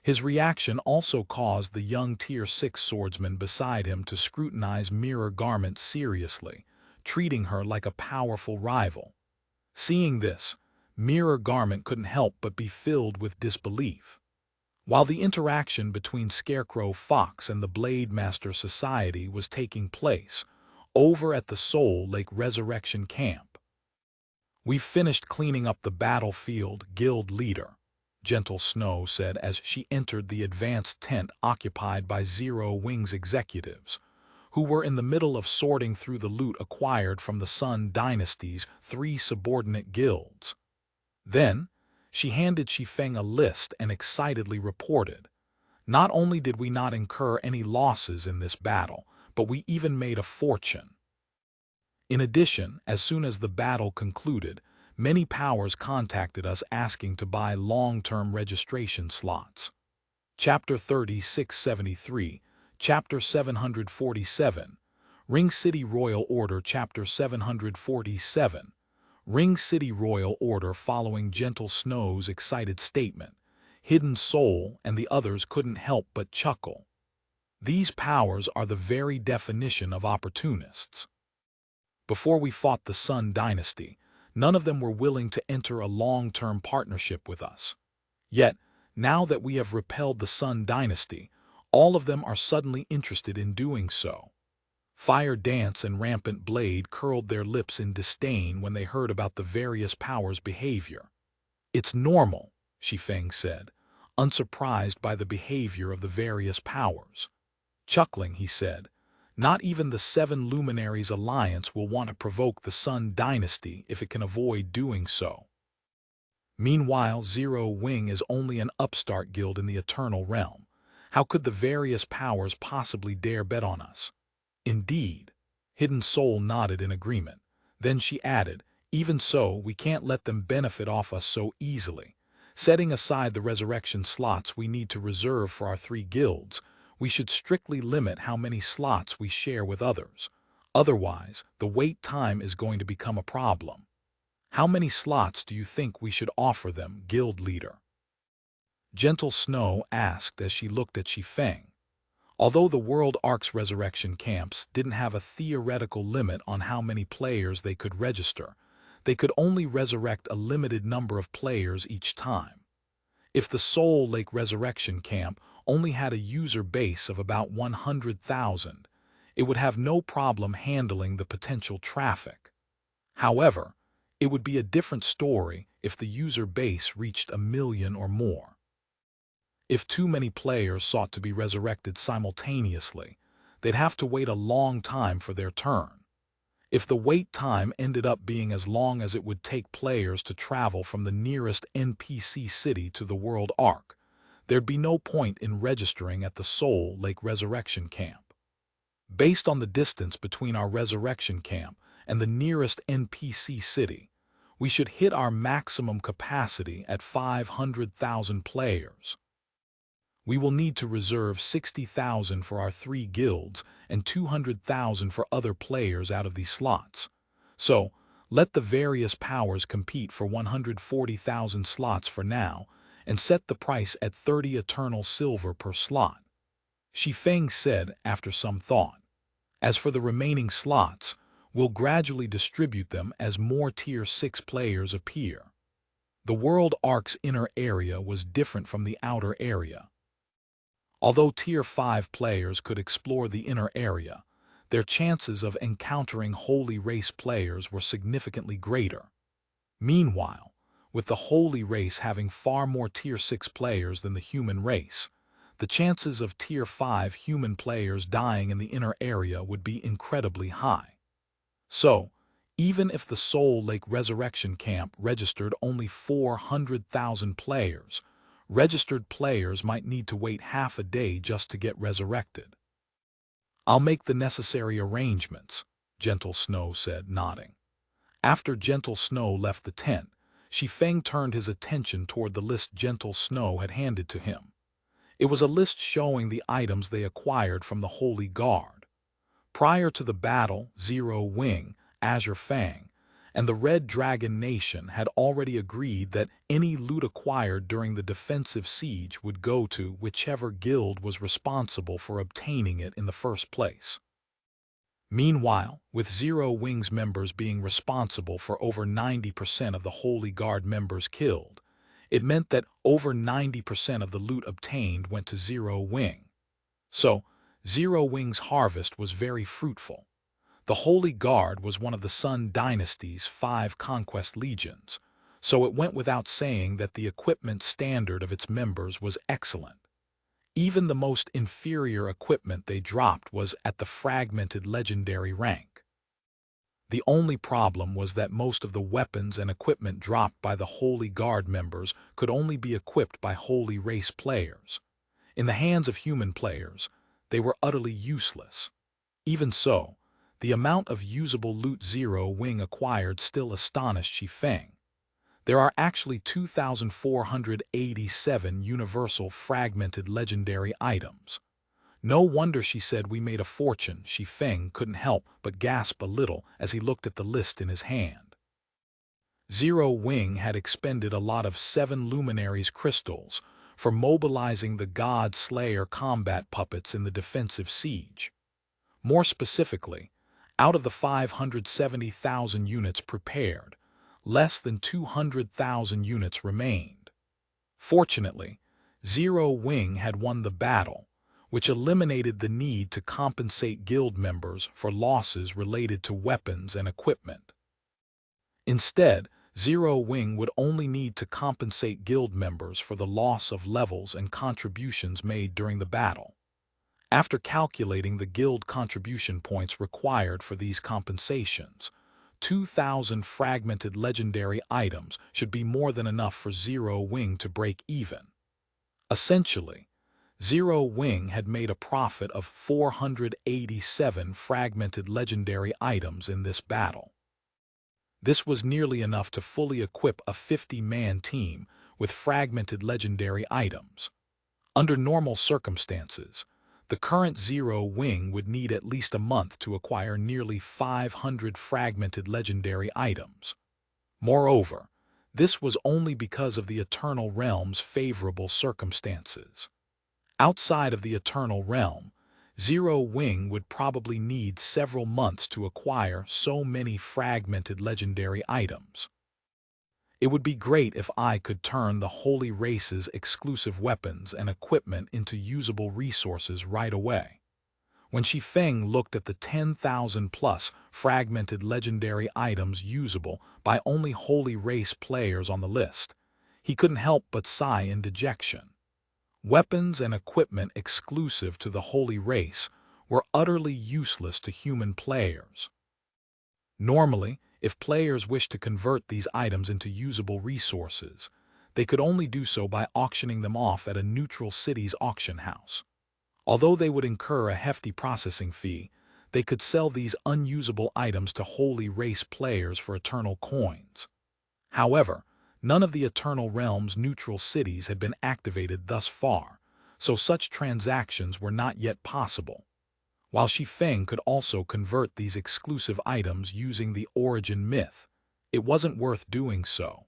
His reaction also caused the young Tier 6 swordsman beside him to scrutinize Mirror Garment seriously, treating her like a powerful rival. Seeing this, Mirror Garment couldn't help but be filled with disbelief. While the interaction between Scarecrow Fox and the Blade Master Society was taking place over at the Soul Lake Resurrection Camp. "We've finished cleaning up the battlefield, guild leader," Gentle Snow said as she entered the advanced tent occupied by Zero Wing's executives, who were in the middle of sorting through the loot acquired from the Sun Dynasty's 3 subordinate guilds. Then, she handed Shi Feng a list and excitedly reported, "Not only did we not incur any losses in this battle, but we even made a fortune." In addition, as soon as the battle concluded, many powers contacted us asking to buy long-term registration slots. Chapter 3673, Chapter 747, Ring City Royal Order Chapter 747. Ring City Royal Order following Gentle Snow's excited statement. Hidden Soul and the others couldn't help but chuckle. These powers are the very definition of opportunists. Before we fought the Sun Dynasty, none of them were willing to enter a long-term partnership with us. Yet, now that we have repelled the Sun Dynasty, all of them are suddenly interested in doing so. Fire Dance and Rampant Blade curled their lips in disdain when they heard about the various powers' behavior. It's normal, Shi Feng said, unsurprised by the behavior of the various powers. Chuckling, he said, not even the Seven Luminaries Alliance will want to provoke the Sun Dynasty if it can avoid doing so. Meanwhile, Zero Wing is only an upstart guild in the Eternal Realm. How could the various powers possibly dare bet on us? Indeed. Hidden Soul nodded in agreement. Then she added, even so, we can't let them benefit off us so easily. Setting aside the resurrection slots we need to reserve for our 3 guilds, we should strictly limit how many slots we share with others. Otherwise, the wait time is going to become a problem. How many slots do you think we should offer them, guild leader? Gentle Snow asked as she looked at Shi Feng. Although the World Ark's resurrection camps didn't have a theoretical limit on how many players they could register, they could only resurrect a limited number of players each time. If the Soul Lake Resurrection Camp only had a user base of about 100,000, it would have no problem handling the potential traffic. However, it would be a different story if the user base reached 1 million or more. If too many players sought to be resurrected simultaneously, they'd have to wait a long time for their turn. If the wait time ended up being as long as it would take players to travel from the nearest NPC city to the World Ark, there'd be no point in registering at the Soul Lake Resurrection Camp. Based on the distance between our resurrection camp and the nearest NPC city, we should hit our maximum capacity at 500,000 players. We will need to reserve 60,000 for our 3 guilds and 200,000 for other players out of these slots. So, let the various powers compete for 140,000 slots for now and set the price at 30 eternal silver per slot. Shi Feng said after some thought. As for the remaining slots, we'll gradually distribute them as more Tier 6 players appear. The World Ark's inner area was different from the outer area. Although Tier 5 players could explore the inner area, their chances of encountering Holy Race players were significantly greater. Meanwhile, with the Holy Race having far more Tier 6 players than the human race, the chances of Tier 5 human players dying in the inner area would be incredibly high. So, even if the Soul Lake Resurrection Camp registered only 400,000 players, registered players might need to wait half a day just to get resurrected. I'll make the necessary arrangements, Gentle Snow said, nodding. After Gentle Snow left the tent, Shi Feng turned his attention toward the list Gentle Snow had handed to him. It was a list showing the items they acquired from the Holy Guard. Prior to the battle, Zero Wing, Azure Fang, and the Red Dragon Nation had already agreed that any loot acquired during the defensive siege would go to whichever guild was responsible for obtaining it in the first place. Meanwhile, with Zero Wing's members being responsible for over 90% of the Holy Guard members killed, it meant that over 90% of the loot obtained went to Zero Wing. So, Zero Wing's harvest was very fruitful. The Holy Guard was one of the Sun Dynasty's 5 conquest legions, so it went without saying that the equipment standard of its members was excellent. Even the most inferior equipment they dropped was at the fragmented legendary rank. The only problem was that most of the weapons and equipment dropped by the Holy Guard members could only be equipped by Holy Race players. In the hands of human players, they were utterly useless. Even so, the amount of usable loot Zero Wing acquired still astonished Shi Feng. There are actually 2,487 universal fragmented legendary items. No wonder, she said, we made a fortune. Shi Feng couldn't help but gasp a little as he looked at the list in his hand. Zero Wing had expended a lot of 7 luminaries crystals for mobilizing the God Slayer combat puppets in the defensive siege. More specifically, out of the 570,000 units prepared, less than 200,000 units remained. Fortunately, Zero Wing had won the battle, which eliminated the need to compensate guild members for losses related to weapons and equipment. Instead, Zero Wing would only need to compensate guild members for the loss of levels and contributions made during the battle. After calculating the guild contribution points required for these compensations, 2,000 fragmented legendary items should be more than enough for Zero Wing to break even. Essentially, Zero Wing had made a profit of 487 fragmented legendary items in this battle. This was nearly enough to fully equip a 50-man team with fragmented legendary items. Under normal circumstances, the current Zero Wing would need at least a month to acquire nearly 500 fragmented legendary items. Moreover, this was only because of the Eternal Realm's favorable circumstances. Outside of the Eternal Realm, Zero Wing would probably need several months to acquire so many fragmented legendary items. It would be great if I could turn the Holy Race's exclusive weapons and equipment into usable resources right away. When Shi Feng looked at the 10,000-plus fragmented legendary items usable by only Holy Race players on the list, he couldn't help but sigh in dejection. Weapons and equipment exclusive to the Holy Race were utterly useless to human players. Normally, if players wished to convert these items into usable resources, they could only do so by auctioning them off at a neutral city's auction house. Although they would incur a hefty processing fee, they could sell these unusable items to Holy Race players for eternal coins. However, none of the Eternal Realm's neutral cities had been activated thus far, so such transactions were not yet possible. While Shi Feng could also convert these exclusive items using the origin myth, it wasn't worth doing so.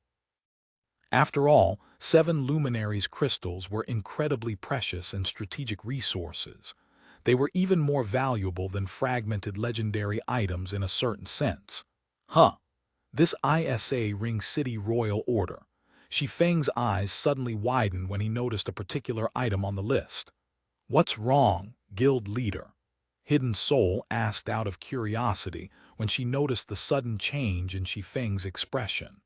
After all, 7 luminaries crystals were incredibly precious and strategic resources. They were even more valuable than fragmented legendary items in a certain sense. This ISA Ring City Royal Order. Shi Feng's eyes suddenly widened when he noticed a particular item on the list. What's wrong, guild leader? Hidden Soul asked out of curiosity when she noticed the sudden change in Shi Feng's expression.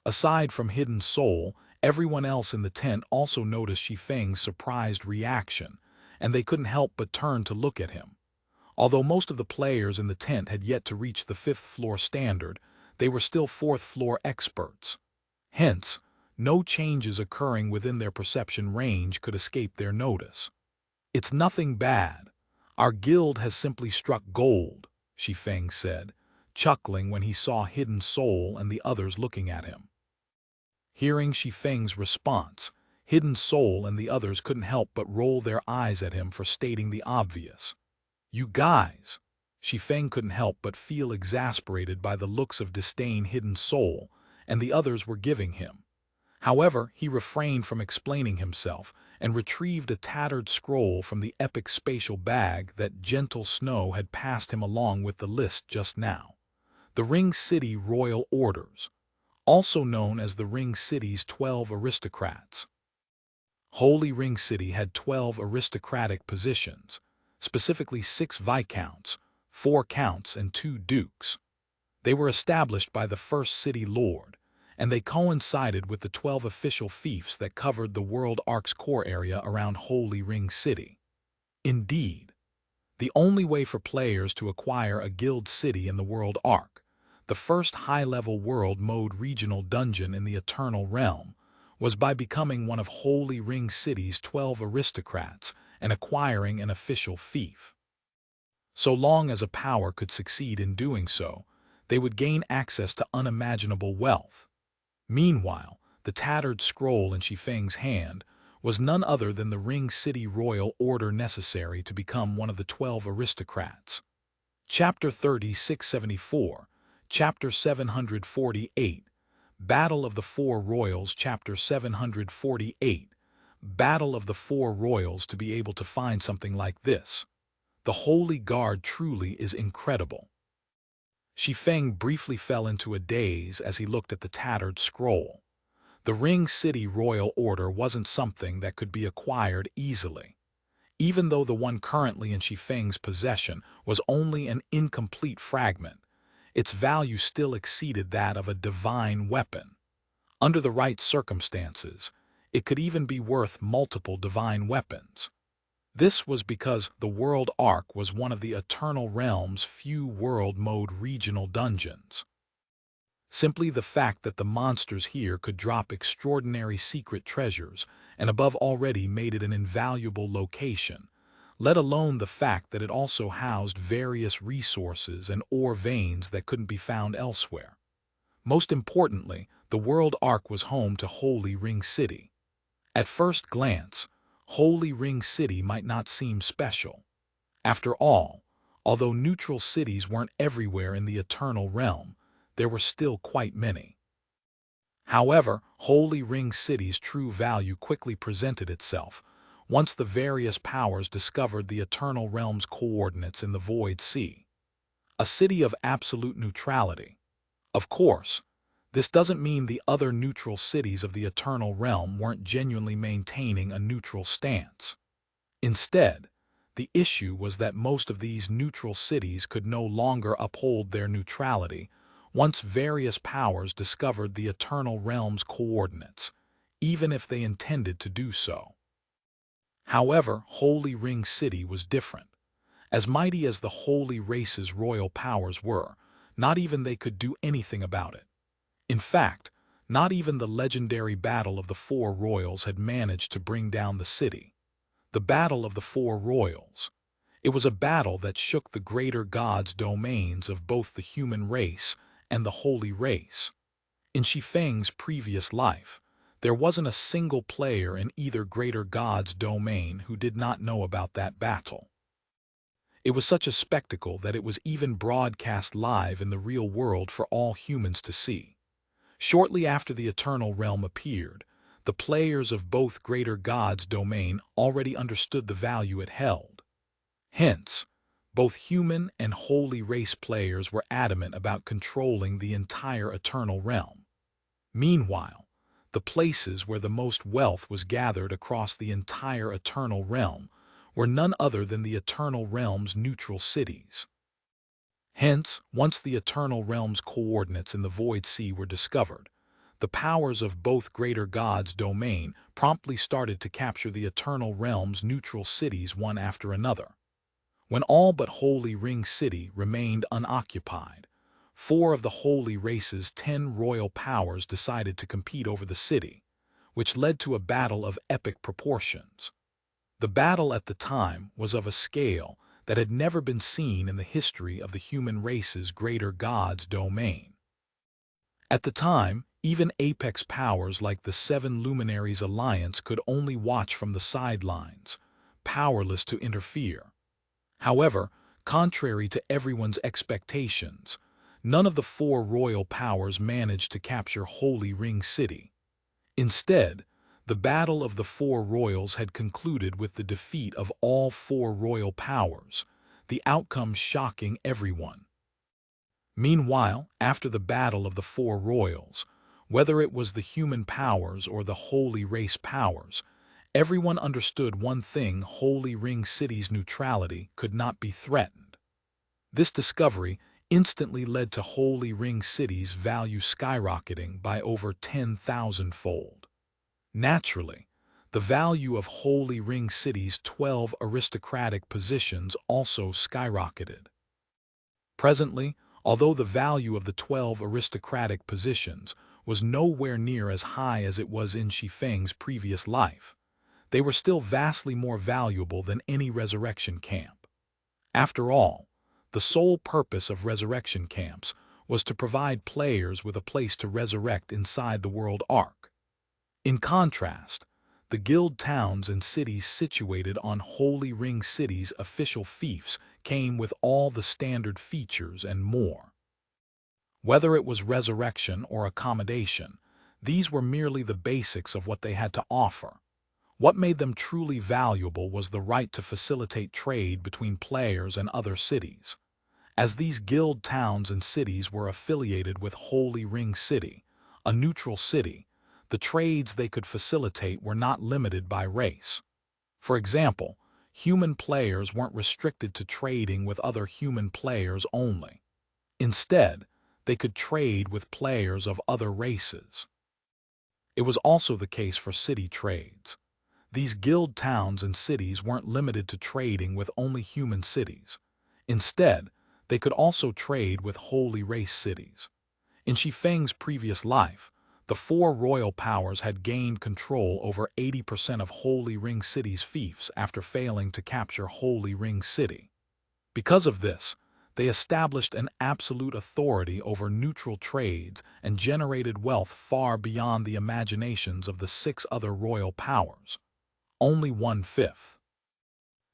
Aside from Hidden Soul, everyone else in the tent also noticed Shi Feng's surprised reaction, and they couldn't help but turn to look at him. Although most of the players in the tent had yet to reach the 5th floor standard, they were still 4th floor experts. Hence, no changes occurring within their perception range could escape their notice. It's nothing bad. Our guild has simply struck gold, Shi Feng said, chuckling when he saw Hidden Soul and the others looking at him. Hearing Shi Feng's response, Hidden Soul and the others couldn't help but roll their eyes at him for stating the obvious. You guys! Shi Feng couldn't help but feel exasperated by the looks of disdain Hidden Soul and the others were giving him. However, he refrained from explaining himself and retrieved a tattered scroll from the epic spatial bag that Gentle Snow had passed him along with the list just now. The Ring City Royal Orders, also known as the Ring City's 12 aristocrats. Holy Ring City had 12 aristocratic positions, specifically 6 viscounts, 4 counts, and 2 dukes. They were established by the first city lord, and they coincided with the 12 official fiefs that covered the World Ark's core area around Holy Ring City. Indeed, the only way for players to acquire a guild city in the World Ark, the first high-level world mode regional dungeon in the Eternal Realm, was by becoming one of Holy Ring City's 12 aristocrats and acquiring an official fief. So long as a power could succeed in doing so, they would gain access to unimaginable wealth. Meanwhile, the tattered scroll in Shi Feng's hand was none other than the Ring City royal order necessary to become one of the 12 aristocrats. Chapter 3674, Chapter 748, Battle of the Four Royals. Chapter 748, Battle of the Four Royals. To be able to find something like this, the Holy Guard truly is incredible. Shi Feng briefly fell into a daze as he looked at the tattered scroll. The Ring City Royal Order wasn't something that could be acquired easily. Even though the one currently in Shi Feng's possession was only an incomplete fragment, its value still exceeded that of a divine weapon. Under the right circumstances, it could even be worth multiple divine weapons. This was because the World Ark was one of the Eternal Realm's few world mode regional dungeons. Simply the fact that the monsters here could drop extraordinary secret treasures and above already made it an invaluable location, let alone the fact that it also housed various resources and ore veins that couldn't be found elsewhere. Most importantly, the World Ark was home to Holy Ring City. At first glance, Holy Ring City might not seem special. After all, although neutral cities weren't everywhere in the Eternal Realm, there were still quite many. However, Holy Ring City's true value quickly presented itself once the various powers discovered the Eternal Realm's coordinates in the Void Sea. A city of absolute neutrality. Of course, this doesn't mean the other neutral cities of the Eternal Realm weren't genuinely maintaining a neutral stance. Instead, the issue was that most of these neutral cities could no longer uphold their neutrality once various powers discovered the Eternal Realm's coordinates, even if they intended to do so. However, Holy Ring City was different. As mighty as the Holy Race's royal powers were, not even they could do anything about it. In fact, not even the legendary Battle of the Four Royals had managed to bring down the city. The Battle of the Four Royals. It was a battle that shook the greater gods' domains of both the human race and the holy race. In Shi Feng's previous life, there wasn't a single player in either greater god's domain who did not know about that battle. It was such a spectacle that it was even broadcast live in the real world for all humans to see. Shortly after the Eternal Realm appeared, the players of both greater god's domain already understood the value it held. Hence, both human and holy race players were adamant about controlling the entire Eternal Realm. Meanwhile, the places where the most wealth was gathered across the entire Eternal Realm were none other than the Eternal Realm's neutral cities. Hence, once the Eternal Realm's coordinates in the Void Sea were discovered, the powers of both greater gods' domain promptly started to capture the Eternal Realm's neutral cities one after another. When all but Holy Ring City remained unoccupied, 4 of the Holy Race's 10 royal powers decided to compete over the city, which led to a battle of epic proportions. The battle at the time was of a scale that had never been seen in the history of the human race's greater god's domain. At the time, even apex powers like the 7 Luminaries Alliance could only watch from the sidelines, powerless to interfere. However, contrary to everyone's expectations, none of the 4 royal powers managed to capture Holy Ring City. Instead, the Battle of the Four Royals had concluded with the defeat of all 4 royal powers, the outcome shocking everyone. Meanwhile, after the Battle of the Four Royals, whether it was the human powers or the Holy Race powers, everyone understood one thing: Holy Ring City's neutrality could not be threatened. This discovery instantly led to Holy Ring City's value skyrocketing by over 10,000-fold. Naturally, the value of Holy Ring City's 12 aristocratic positions also skyrocketed. Presently, although the value of the 12 aristocratic positions was nowhere near as high as it was in Shi Feng's previous life, they were still vastly more valuable than any resurrection camp. After all, the sole purpose of resurrection camps was to provide players with a place to resurrect inside the World Ark. In contrast, The guild towns and cities situated on Holy Ring City's official fiefs came with all the standard features and more. Whether it was resurrection or accommodation, these were merely the basics of what they had to offer. What made them truly valuable was the right to facilitate trade between players and other cities. As these guild towns and cities were affiliated with Holy Ring City, a neutral city, the trades they could facilitate were not limited by race. For example, human players weren't restricted to trading with other human players only. Instead, they could trade with players of other races. It was also the case for city trades. These guild towns and cities weren't limited to trading with only human cities. Instead, they could also trade with holy race cities. In Shi Feng's previous life, the four royal powers had gained control over 80% of Holy Ring City's fiefs after failing to capture Holy Ring City. Because of this, they established an absolute authority over neutral trades and generated wealth far beyond the imaginations of the 6 other royal powers. Only 1/5.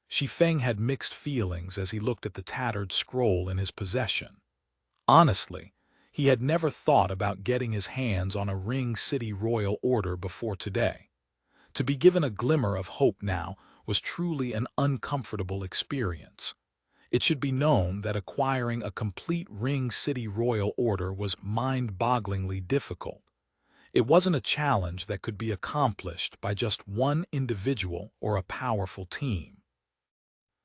Shi Feng had mixed feelings as he looked at the tattered scroll in his possession. Honestly, he had never thought about getting his hands on a Ring City royal order before today. To be given a glimmer of hope now was truly an uncomfortable experience. It should be known that acquiring a complete Ring City royal order was mind-bogglingly difficult. It wasn't a challenge that could be accomplished by just one individual or a powerful team.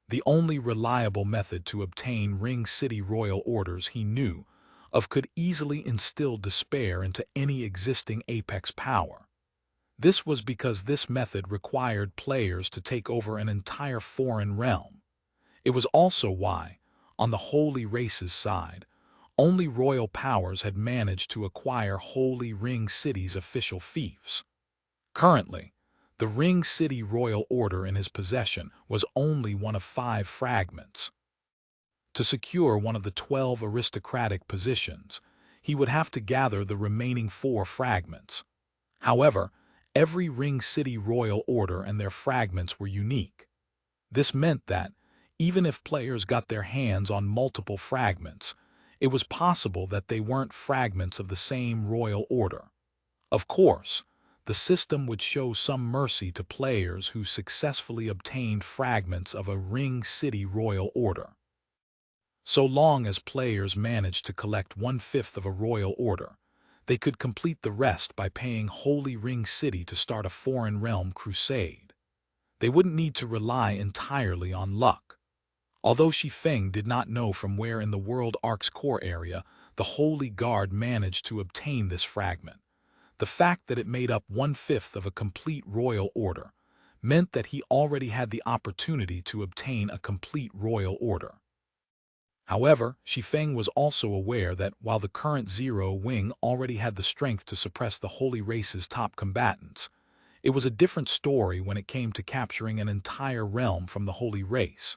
The only reliable method to obtain Ring City royal orders he knew of could easily instill despair into any existing apex power. This was because this method required players to take over an entire foreign realm. It was also why, on the Holy Race's side, only royal powers had managed to acquire Holy Ring City's official fiefs. Currently, the Ring City royal order in his possession was only one of 5 fragments. To secure one of the 12 aristocratic positions, he would have to gather the remaining 4 fragments. However, every Ring City royal order and their fragments were unique. This meant that, even if players got their hands on multiple fragments, it was possible that they weren't fragments of the same royal order. Of course, the system would show some mercy to players who successfully obtained fragments of a Ring City royal order. So long as players managed to collect 1/5 of a royal order, they could complete the rest by paying Holy Ring City to start a foreign realm crusade. They wouldn't need to rely entirely on luck. Although Shi Feng did not know from where in the World Ark's core area the Holy Guard managed to obtain this fragment, the fact that it made up 1/5 of a complete royal order meant that he already had the opportunity to obtain a complete royal order. However, Shi Feng was also aware that while the current Zero Wing already had the strength to suppress the Holy Race's top combatants, it was a different story when it came to capturing an entire realm from the Holy Race.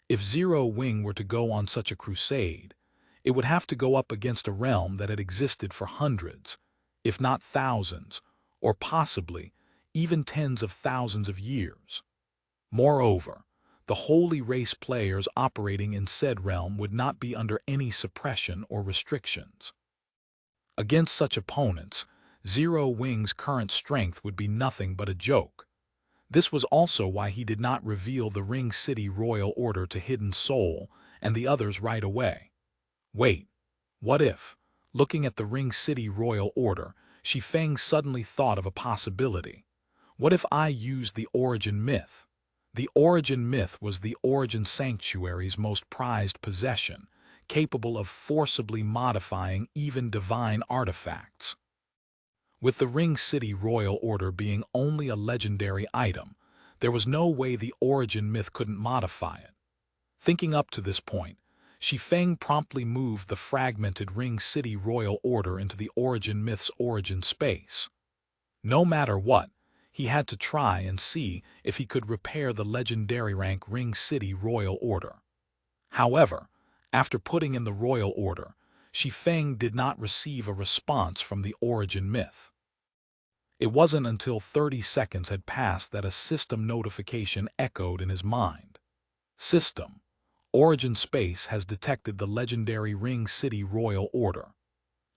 If Zero Wing were to go on such a crusade, it would have to go up against a realm that had existed for hundreds, if not thousands, or possibly even tens of thousands of years. Moreover, the Holy Race players operating in said realm would not be under any suppression or restrictions. Against such opponents, Zero Wing's current strength would be nothing but a joke. This was also why he did not reveal the Ring City royal order to Hidden Soul and the others right away. Wait, what if, looking at the Ring City royal order, Shi Feng suddenly thought of a possibility? What if I used the origin myth? The origin myth was the origin sanctuary's most prized possession, capable of forcibly modifying even divine artifacts. With the Ring City royal order being only a legendary item, there was no way the origin myth couldn't modify it. Thinking up to this point, Shi Feng promptly moved the fragmented Ring City royal order into the origin myth's origin space. No matter what, he had to try and see if he could repair the legendary rank Ring City royal order. However, after putting in the royal order, Shi Feng did not receive a response from the origin myth. It wasn't until 30 seconds had passed that a system notification echoed in his mind. System. Origin Space has detected the legendary Ring City Royal Order.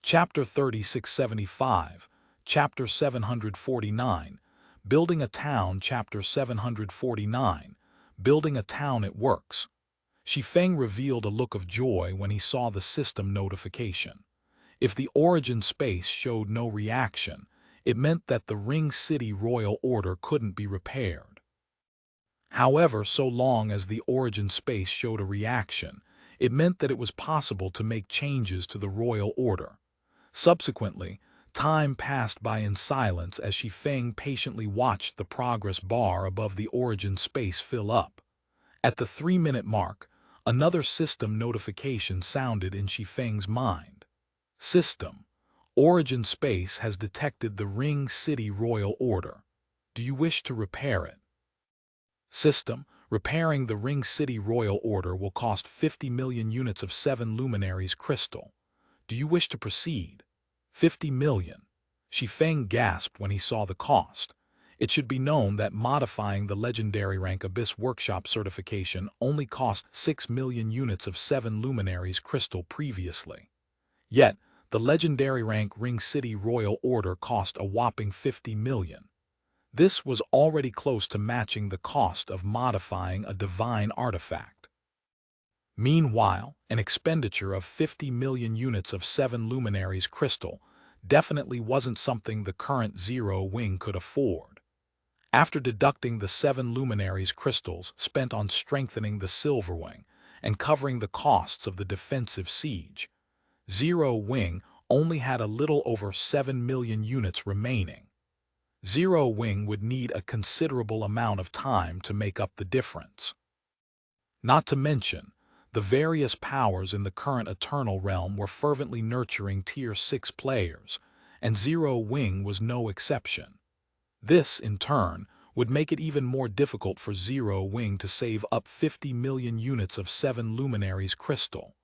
Chapter 3675, Chapter 749, Building a Town. Chapter 749, Building a Town. It works. Shi Feng revealed a look of joy when he saw the system notification. If the Origin Space showed no reaction, it meant that the Ring City Royal Order couldn't be repaired. However, so long as the Origin Space showed a reaction, it meant that it was possible to make changes to the Royal Order. Subsequently, time passed by in silence as Shi Feng patiently watched the progress bar above the Origin Space fill up. At the 3-minute mark, another system notification sounded in Shi Feng's mind. System. Origin Space has detected the Ring City Royal Order. Do you wish to repair it? System. Repairing the Ring City Royal Order will cost 50 million units of 7 luminaries crystal. Do you wish to proceed? 50 million. Shi Feng gasped when he saw the cost. It should be known that modifying the legendary rank Abyss Workshop certification only cost 6 million units of 7 luminaries crystal previously. Yet, the legendary rank Ring City Royal Order cost a whopping 50 million. This was already close to matching the cost of modifying a divine artifact. Meanwhile, an expenditure of 50 million units of 7 luminaries crystal definitely wasn't something the current Zero Wing could afford. After deducting the 7 luminaries crystals spent on strengthening the Silver Wing and covering the costs of the defensive siege, Zero Wing only had a little over 7 million units remaining. Zero Wing would need a considerable amount of time to make up the difference. Not to mention, the various powers in the current Eternal Realm were fervently nurturing Tier 6 players, and Zero Wing was no exception. This, in turn, would make it even more difficult for Zero Wing to save up 50 million units of 7 luminaries crystal.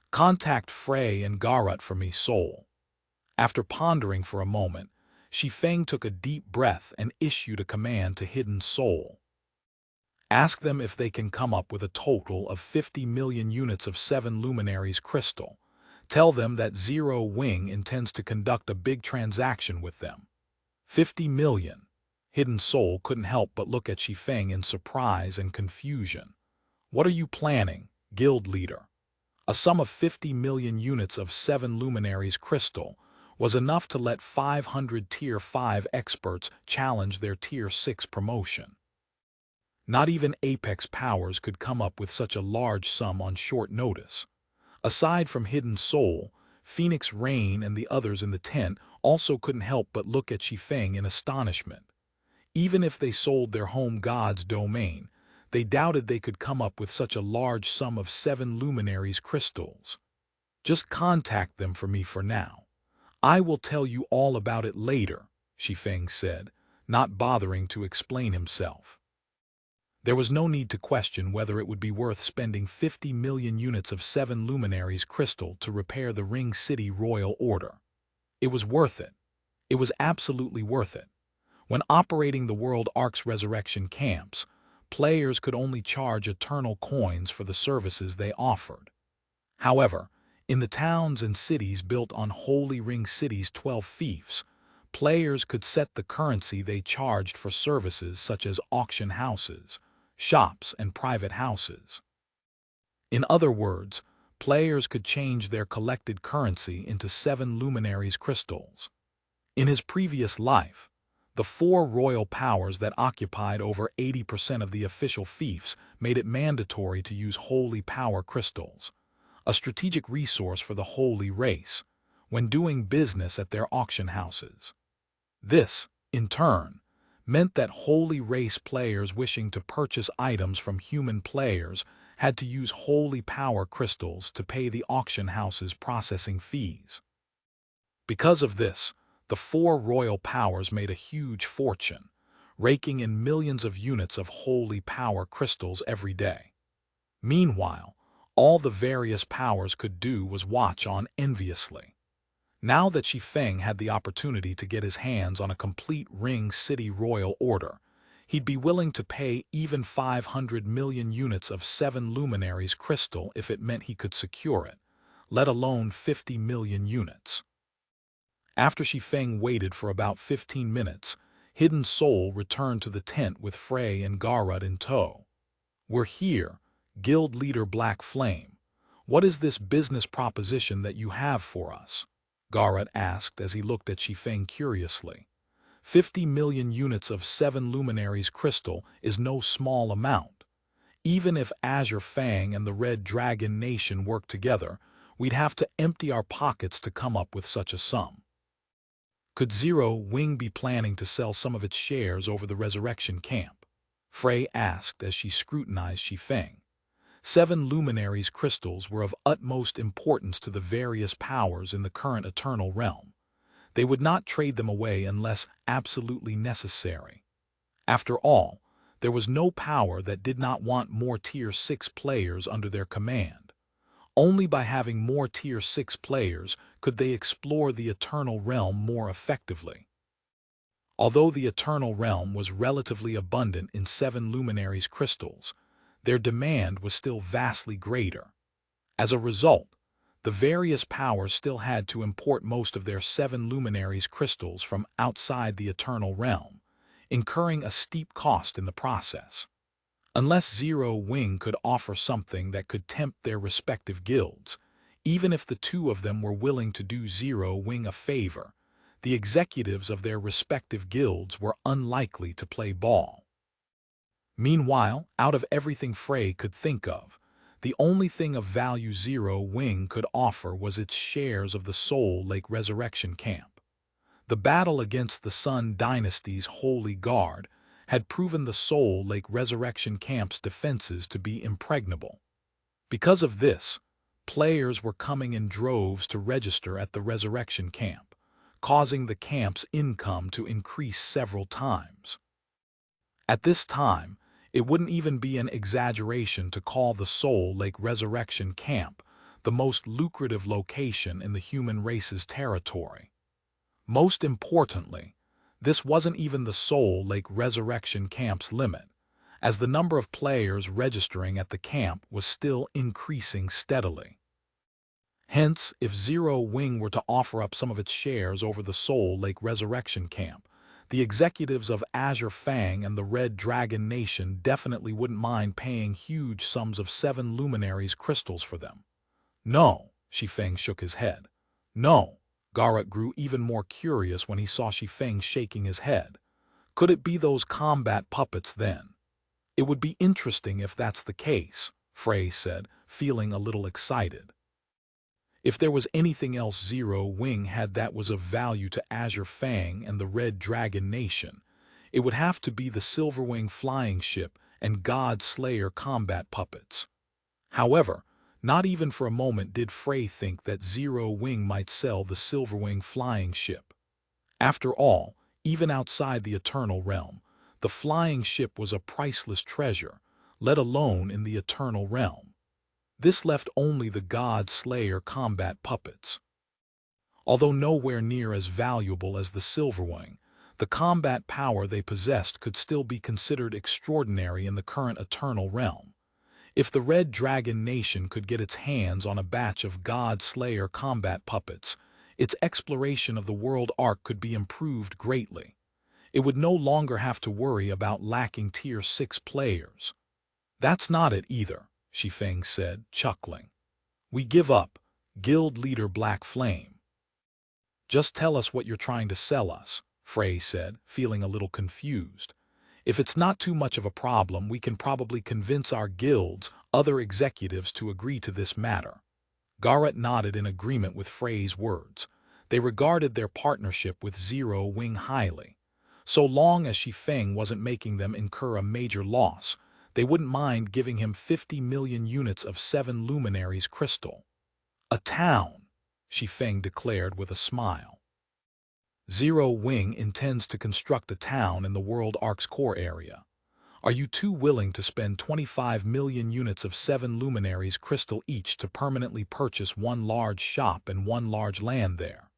Contact Frey and Garut for me, soul. After pondering for a moment, Shi Feng took a deep breath and issued a command to Hidden Soul. Ask them if they can come up with a total of 50 million units of 7 luminaries crystal. Tell them that Zero Wing intends to conduct a big transaction with them. 50 million. Hidden Soul couldn't help but look at Shi Feng in surprise and confusion. What are you planning, guild leader? A sum of 50 million units of 7 luminaries crystal was enough to let 500 Tier 5 experts challenge their Tier 6 promotion. Not even Apex powers could come up with such a large sum on short notice. Aside from Hidden Soul, Phoenix Rain and the others in the tent also couldn't help but look at Shi Feng in astonishment. Even if they sold their home god's domain, they doubted they could come up with such a large sum of 7 luminaries crystals. Just contact them for me for now. I will tell you all about it later, Shi Feng said, not bothering to explain himself. There was no need to question whether it would be worth spending 50 million units of 7 luminaries crystal to repair the Ring City Royal Order. It was worth it. It was absolutely worth it. When operating the World Ark's resurrection camps, players could only charge eternal coins for the services they offered. However, in the towns and cities built on Holy Ring City's 12 fiefs, players could set the currency they charged for services such as auction houses, shops, and private houses. In other words, players could change their collected currency into 7 luminaries crystals. In his previous life, the 4 royal powers that occupied over 80% of the official fiefs made it mandatory to use holy power crystals, a strategic resource for the holy race, when doing business at their auction houses. This, in turn, meant that holy race players wishing to purchase items from human players had to use holy power crystals to pay the auction house's processing fees. Because of this, the 4 royal powers made a huge fortune, raking in millions of units of holy power crystals every day. Meanwhile, all the various powers could do was watch on enviously. Now that Shi Feng had the opportunity to get his hands on a complete Ring City royal order, he'd be willing to pay even 500 million units of 7 luminaries crystal if it meant he could secure it, let alone 50 million units. After Shi Feng waited for about 15 minutes, Hidden Soul returned to the tent with Frey and Garrett in tow. "We're here, Guild Leader Black Flame. What is this business proposition that you have for us?" Garrett asked as he looked at Shi Feng curiously. 50 million units of 7 luminaries crystal is no small amount. Even if Azure Fang and the Red Dragon Nation work together, we'd have to empty our pockets to come up with such a sum. Could Zero Wing be planning to sell some of its shares over the Resurrection Camp? Frey asked as she scrutinized Shi Feng. 7 luminaries crystals were of utmost importance to the various powers in the current Eternal Realm. They would not trade them away unless absolutely necessary. After all, there was no power that did not want more Tier 6 players under their command. Only by having more Tier 6 players could they explore the Eternal Realm more effectively. Although the Eternal Realm was relatively abundant in 7 luminaries crystals, their demand was still vastly greater. As a result, the various powers still had to import most of their 7 luminaries crystals from outside the Eternal Realm, incurring a steep cost in the process. Unless Zero Wing could offer something that could tempt their respective guilds, even if the two of them were willing to do Zero Wing a favor, the executives of their respective guilds were unlikely to play ball. Meanwhile, out of everything Frey could think of, the only thing of value Zero Wing could offer was its shares of the Soul Lake Resurrection Camp. The battle against the Sun Dynasty's Holy Guard had proven the Soul Lake Resurrection Camp's defenses to be impregnable. Because of this, players were coming in droves to register at the Resurrection Camp, causing the camp's income to increase several times. At this time, it wouldn't even be an exaggeration to call the Soul Lake Resurrection Camp the most lucrative location in the human race's territory. Most importantly, this wasn't even the Soul Lake Resurrection Camp's limit, as the number of players registering at the camp was still increasing steadily. Hence, if Zero Wing were to offer up some of its shares over the Soul Lake Resurrection Camp, the executives of Azure Fang and the Red Dragon Nation definitely wouldn't mind paying huge sums of 7 luminaries crystals for them. "No," Shi Feng shook his head. "No." Garrett grew even more curious when he saw Shi Feng shaking his head. "Could it be those combat puppets then?" "It would be interesting if that's the case," Frey said, feeling a little excited. If there was anything else Zero Wing had that was of value to Azure Fang and the Red Dragon Nation, it would have to be the Silverwing flying ship and God Slayer combat puppets. However, not even for a moment did Frey think that Zero Wing might sell the Silverwing flying ship. After all, even outside the Eternal Realm, the flying ship was a priceless treasure, let alone in the Eternal Realm. This left only the God Slayer combat puppets. Although nowhere near as valuable as the Silverwing, the combat power they possessed could still be considered extraordinary in the current Eternal Realm. If the Red Dragon Nation could get its hands on a batch of God Slayer combat puppets, its exploration of the world arc could be improved greatly. It would no longer have to worry about lacking Tier 6 players. "That's not it either," Shi Feng said, chuckling. "We give up, Guild Leader Black Flame." "Just tell us what you're trying to sell us," Frey said, feeling a little confused. "If it's not too much of a problem, we can probably convince our guild's other executives to agree to this matter." Garrett nodded in agreement with Frey's words. They regarded their partnership with Zero Wing highly. So long as Shi Feng wasn't making them incur a major loss, they wouldn't mind giving him 50 million units of 7 luminaries crystal. "A town," Shi Feng declared with a smile. "Zero Wing intends to construct a town in the World Arc's core area. Are you two willing to spend 25 million units of 7 luminaries crystal each to permanently purchase one large shop and one large land there?"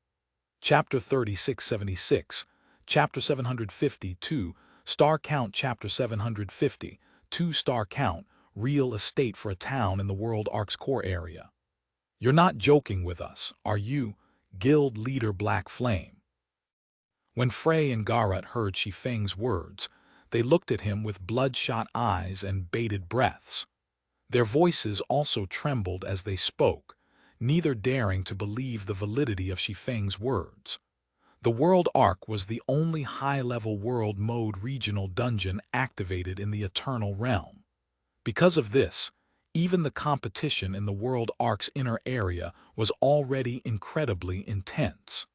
Chapter 3676, Chapter 752, Star Count Chapter 750, 2-star count, real estate for a town in the World Arc's core area. You're not joking with us, are you, Guild Leader Black Flame? When Frey and Garrett heard Shi Feng's words, they looked at him with bloodshot eyes and bated breaths. Their voices also trembled as they spoke, neither daring to believe the validity of Shi Feng's words. The World Arc was the only high-level world mode regional dungeon activated in the Eternal Realm. Because of this, even the competition in the World Arc's inner area was already incredibly intense.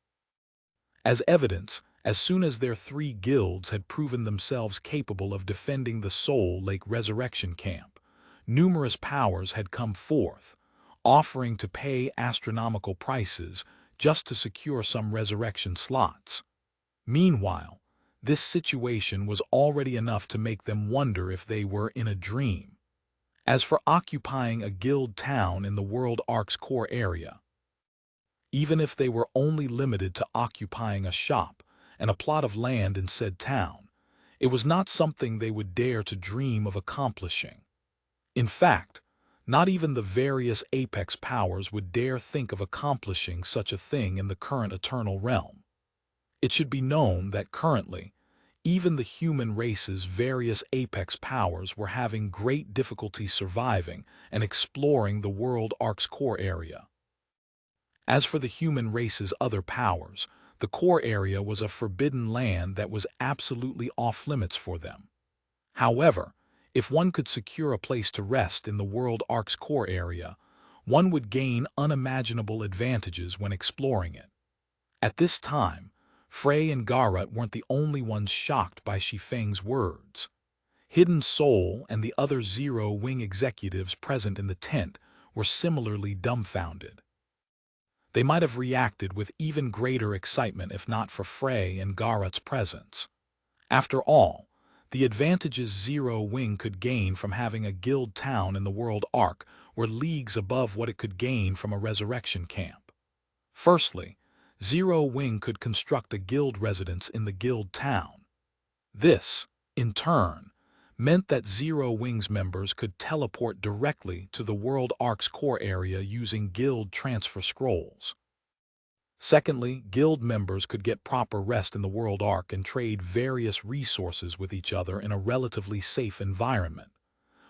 As evidence, as soon as their 3 guilds had proven themselves capable of defending the Soul Lake Resurrection Camp, numerous powers had come forth, offering to pay astronomical prices just to secure some resurrection slots. Meanwhile, this situation was already enough to make them wonder if they were in a dream. As for occupying a guild town in the World Arc's core area, even if they were only limited to occupying a shop and a plot of land in said town, it was not something they would dare to dream of accomplishing. In fact, not even the various apex powers would dare think of accomplishing such a thing in the current Eternal Realm. It should be known that currently, even the human race's various apex powers were having great difficulty surviving and exploring the World Arc's core area. As for the human race's other powers, the core area was a forbidden land that was absolutely off-limits for them. However, if one could secure a place to rest in the World Arc's core area, one would gain unimaginable advantages when exploring it. At this time, Frey and Garrett weren't the only ones shocked by Shi Feng's words. Hidden Soul and the other Zero Wing executives present in the tent were similarly dumbfounded. They might have reacted with even greater excitement if not for Frey and Garrett's presence. After all, the advantages Zero Wing could gain from having a guild town in the World Arc were leagues above what it could gain from a resurrection camp. Firstly, Zero Wing could construct a guild residence in the guild town. This, in turn, meant that Zero Wing's members could teleport directly to the World Arc's core area using guild transfer scrolls. Secondly, guild members could get proper rest in the World Arc and trade various resources with each other in a relatively safe environment.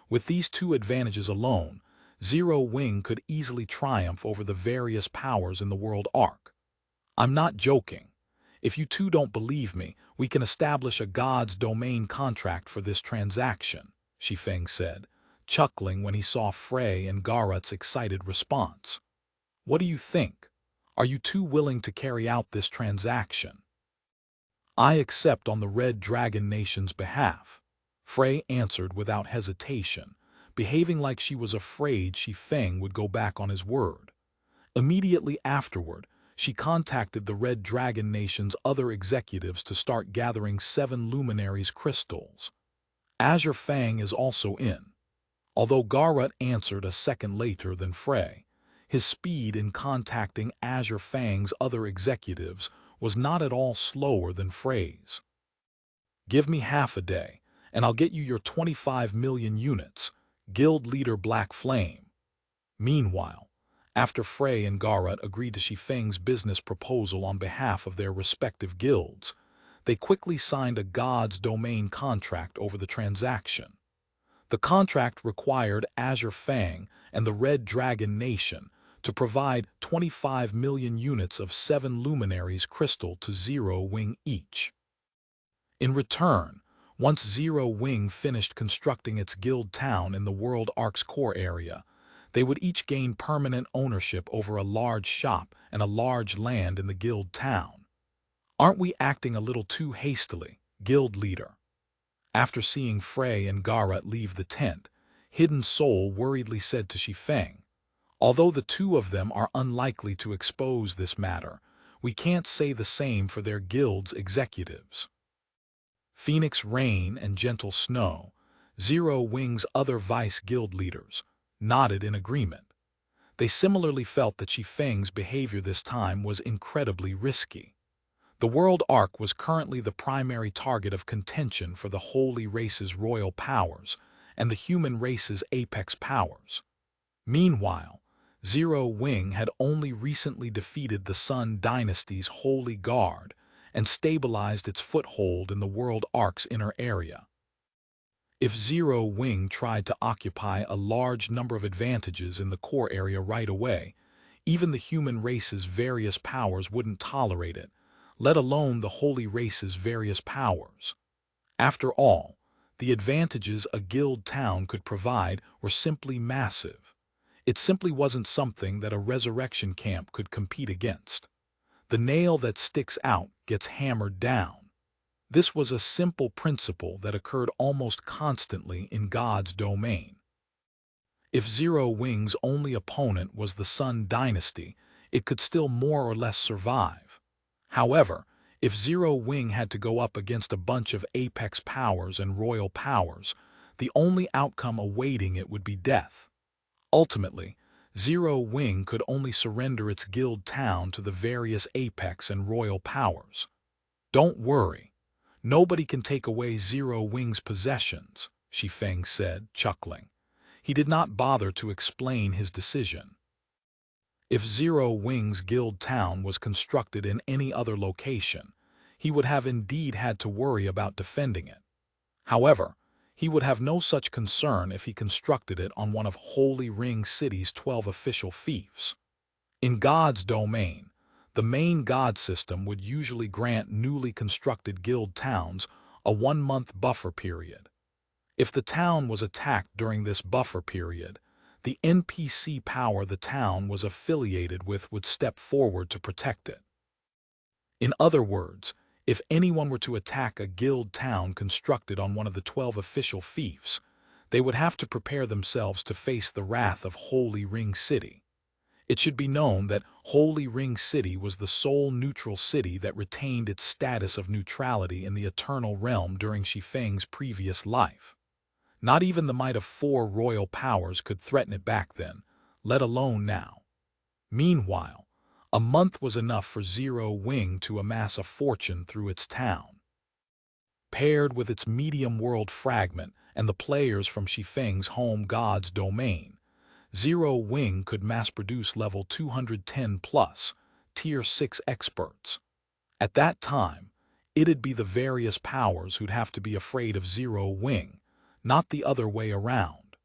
With these 2 advantages alone, Zero Wing could easily triumph over the various powers in the World Arc. I'm not joking. If you 2 don't believe me, we can establish a God's domain contract for this transaction, Shi Feng said, chuckling when he saw Frey and Garrett's excited response. What do you think? Are you 2 willing to carry out this transaction? I accept on the Red Dragon Nation's behalf, Frey answered without hesitation, behaving like she was afraid Shi Feng would go back on his word. Immediately afterward, she contacted the Red Dragon Nation's other executives to start gathering 7 luminaries crystals. Azure Fang is also in. Although Garrett answered a second later than Frey, his speed in contacting Azure Fang's other executives was not at all slower than Frey's. Give me half a day, and I'll get you your 25 million units, Guild Leader Black Flame. Meanwhile, after Frey and Garrett agreed to Shi Feng's business proposal on behalf of their respective guilds, they quickly signed a God's domain contract over the transaction. The contract required Azure Fang and the Red Dragon Nation to provide 25 million units of 7 luminaries crystal to Zero Wing each. In return, once Zero Wing finished constructing its guild town in the World Arc's core area, they would each gain permanent ownership over a large shop and a large land in the guild town. Aren't we acting a little too hastily, Guild Leader? After seeing Frey and Garrett leave the tent, Hidden Soul worriedly said to Shi Feng, although the 2 of them are unlikely to expose this matter, we can't say the same for their guild's executives. Phoenix Rain and Gentle Snow, Zero Wing's other vice guild leaders, nodded in agreement. They similarly felt that Shi Feng's behavior this time was incredibly risky. The world arc was currently the primary target of contention for the holy race's royal powers and the human race's apex powers. Meanwhile, Zero Wing had only recently defeated the Sun Dynasty's Holy Guard and stabilized its foothold in the world arc's inner area. If Zero Wing tried to occupy a large number of advantages in the core area right away, even the human race's various powers wouldn't tolerate it, let alone the holy race's various powers. After all, the advantages a guild town could provide were simply massive. It simply wasn't something that a resurrection camp could compete against. The nail that sticks out gets hammered down. This was a simple principle that occurred almost constantly in God's domain. If Zero Wing's only opponent was the Sun Dynasty, it could still more or less survive. However, if Zero Wing had to go up against a bunch of apex powers and royal powers, the only outcome awaiting it would be death. Ultimately, Zero Wing could only surrender its guild town to the various apex and royal powers. Don't worry. Nobody can take away Zero Wing's possessions, Shi Feng said, chuckling. He did not bother to explain his decision. If Zero Wing's guild town was constructed in any other location, he would have indeed had to worry about defending it. However, he would have no such concern if he constructed it on one of Holy Ring City's 12 official fiefs. In God's domain, the main god system would usually grant newly constructed guild towns a 1-month buffer period. If the town was attacked during this buffer period, the NPC power the town was affiliated with would step forward to protect it. In other words, if anyone were to attack a guild town constructed on one of the 12 official fiefs, they would have to prepare themselves to face the wrath of Holy Ring City. It should be known that Holy Ring City was the sole neutral city that retained its status of neutrality in the Eternal Realm during Shi Feng's previous life. Not even the might of 4 royal powers could threaten it back then, let alone now. Meanwhile, a month was enough for Zero Wing to amass a fortune through its town. Paired with its medium world fragment and the players from Shi Feng's home god's domain, Zero Wing could mass-produce level 210 plus, Tier 6 experts. At that time, it'd be the various powers who'd have to be afraid of Zero Wing, not the other way around.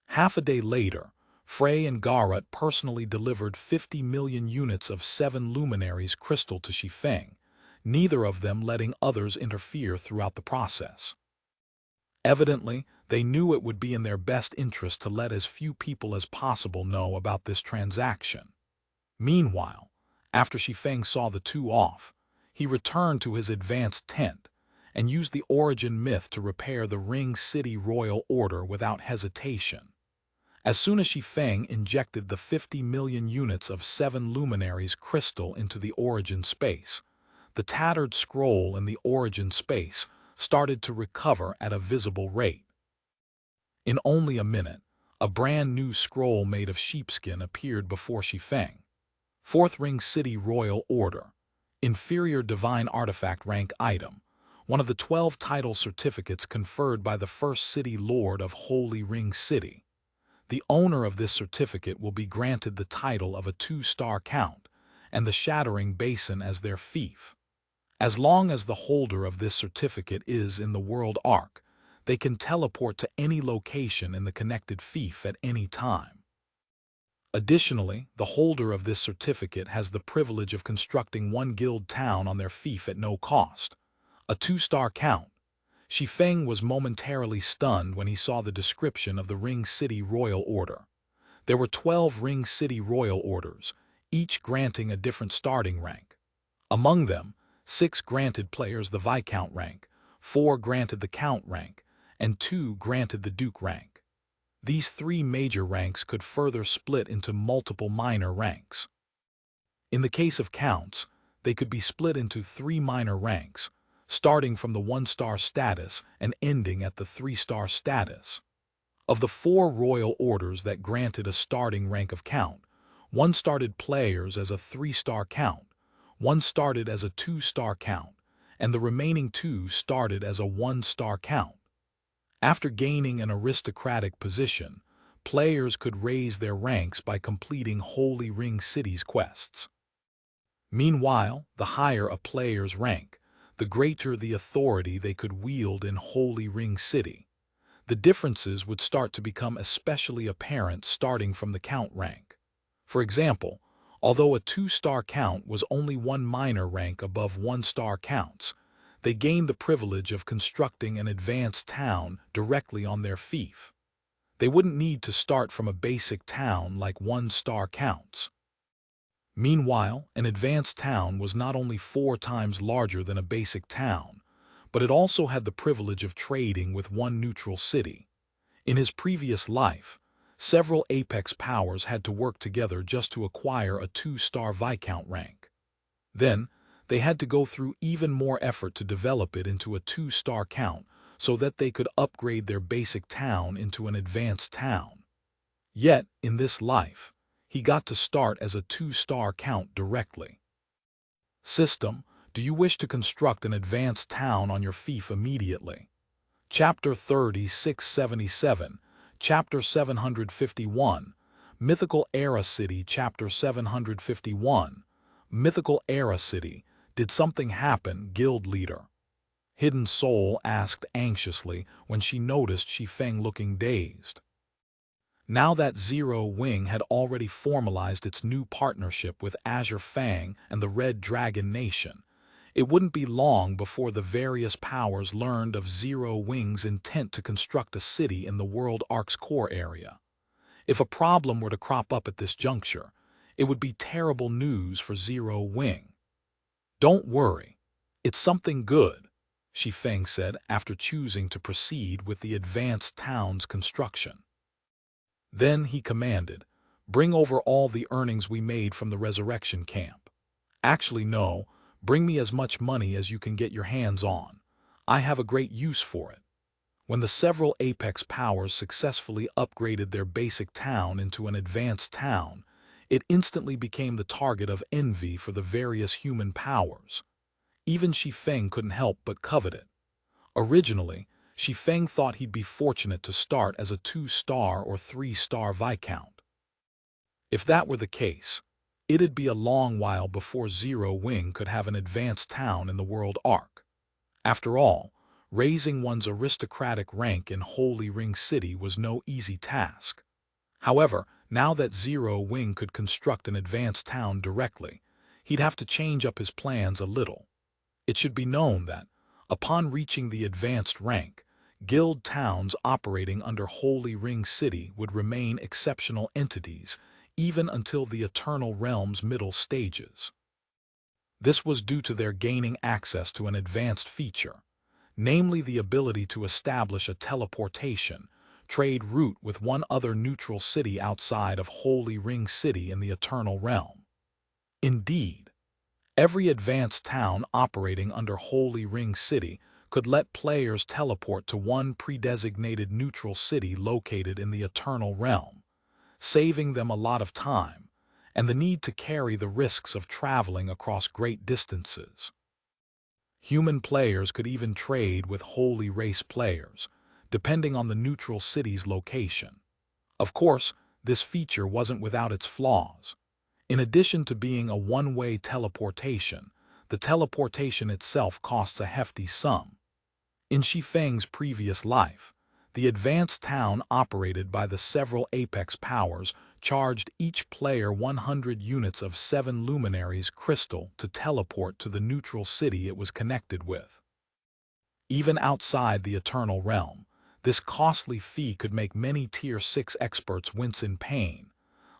Half a day later, Frey and Garrett personally delivered 50 million units of 7 luminaries crystal to Shi Feng, neither of them letting others interfere throughout the process. Evidently, they knew it would be in their best interest to let as few people as possible know about this transaction. Meanwhile, after Shi Feng saw the two off, he returned to his advanced tent and used the origin myth to repair the Ring City Royal Order without hesitation. As soon as Shi Feng injected the 50 million units of 7 luminaries crystal into the origin space, the tattered scroll in the origin space started to recover at a visible rate. In only a minute, a brand new scroll made of sheepskin appeared before Shi Feng. 4th Ring City Royal Order, Inferior Divine Artifact Rank Item, one of the 12 title certificates conferred by the First City Lord of Holy Ring City. The owner of this certificate will be granted the title of a 2-star count and the Shattering Basin as their fief. As long as the holder of this certificate is in the world arc, they can teleport to any location in the connected fief at any time. Additionally, the holder of this certificate has the privilege of constructing 1 guild town on their fief at no cost. A 2-star count. Shi Feng was momentarily stunned when he saw the description of the Ring City Royal Order. There were 12 Ring City Royal Orders, each granting a different starting rank. Among them, 6 granted players the Viscount rank, 4 granted the Count rank, and 2 granted the Duke rank. These 3 major ranks could further split into multiple minor ranks. In the case of Counts, they could be split into 3 minor ranks, starting from the 1-star status and ending at the 3-star status. Of the 4 royal orders that granted a starting rank of count, one started players as a 3-star count, one started as a 2-star count, and the remaining 2 started as a 1-star count. After gaining an aristocratic position, players could raise their ranks by completing Holy Ring City's quests. Meanwhile, the higher a player's rank, the greater the authority they could wield in Holy Ring City. The differences would start to become especially apparent starting from the count rank. For example, although a 2-star count was only one minor rank above 1-star counts, they gained the privilege of constructing an advanced town directly on their fief. They wouldn't need to start from a basic town like 1-star counts. Meanwhile, an advanced town was not only 4 times larger than a basic town, but it also had the privilege of trading with one neutral city. In his previous life, several apex powers had to work together just to acquire a 2-star Viscount rank. Then, they had to go through even more effort to develop it into a 2-star count so that they could upgrade their basic town into an advanced town. Yet, in this life, he got to start as a 2-star count directly. System: do you wish to construct an advanced town on your fief immediately? Chapter 3677, Chapter 751, Mythical Era City. Chapter 751, Mythical Era City. Did something happen, Guild Leader? Hidden Soul asked anxiously when she noticed Shi Feng looking dazed. Now that Zero Wing had already formalized its new partnership with Azure Fang and the Red Dragon Nation, it wouldn't be long before the various powers learned of Zero Wing's intent to construct a city in the World Ark's core area. If a problem were to crop up at this juncture, it would be terrible news for Zero Wing. Don't worry, it's something good, Shi Feng said after choosing to proceed with the advanced town's construction. Then he commanded, bring over all the earnings we made from the resurrection camp. Actually, no, bring me as much money as you can get your hands on. I have a great use for it. When the several apex powers successfully upgraded their basic town into an advanced town, it instantly became the target of envy for the various human powers. Even Shi Feng couldn't help but covet it. Originally, Shi Feng thought he'd be fortunate to start as a 2-star or 3-star Viscount. If that were the case, it'd be a long while before Zero Wing could have an advanced town in the World Ark. After all, raising one's aristocratic rank in Holy Ring City was no easy task. However, now that Zero Wing could construct an advanced town directly, he'd have to change up his plans a little. It should be known that, upon reaching the advanced rank, guild towns operating under Holy Ring City would remain exceptional entities, even until the Eternal Realm's middle stages. This was due to their gaining access to an advanced feature, namely the ability to establish a teleportation, trade route with one other neutral city outside of Holy Ring City in the Eternal Realm. Indeed, every advanced town operating under Holy Ring City could let players teleport to one predesignated neutral city located in the Eternal Realm, saving them a lot of time and the need to carry the risks of traveling across great distances. Human players could even trade with Holy Race players, depending on the neutral city's location. Of course, this feature wasn't without its flaws. In addition to being a one-way teleportation, the teleportation itself costs a hefty sum. In Shi Feng's previous life, the advanced town operated by the several apex powers charged each player 100 units of 7 luminaries crystal to teleport to the neutral city it was connected with. Even outside the Eternal Realm, this costly fee could make many Tier 6 experts wince in pain,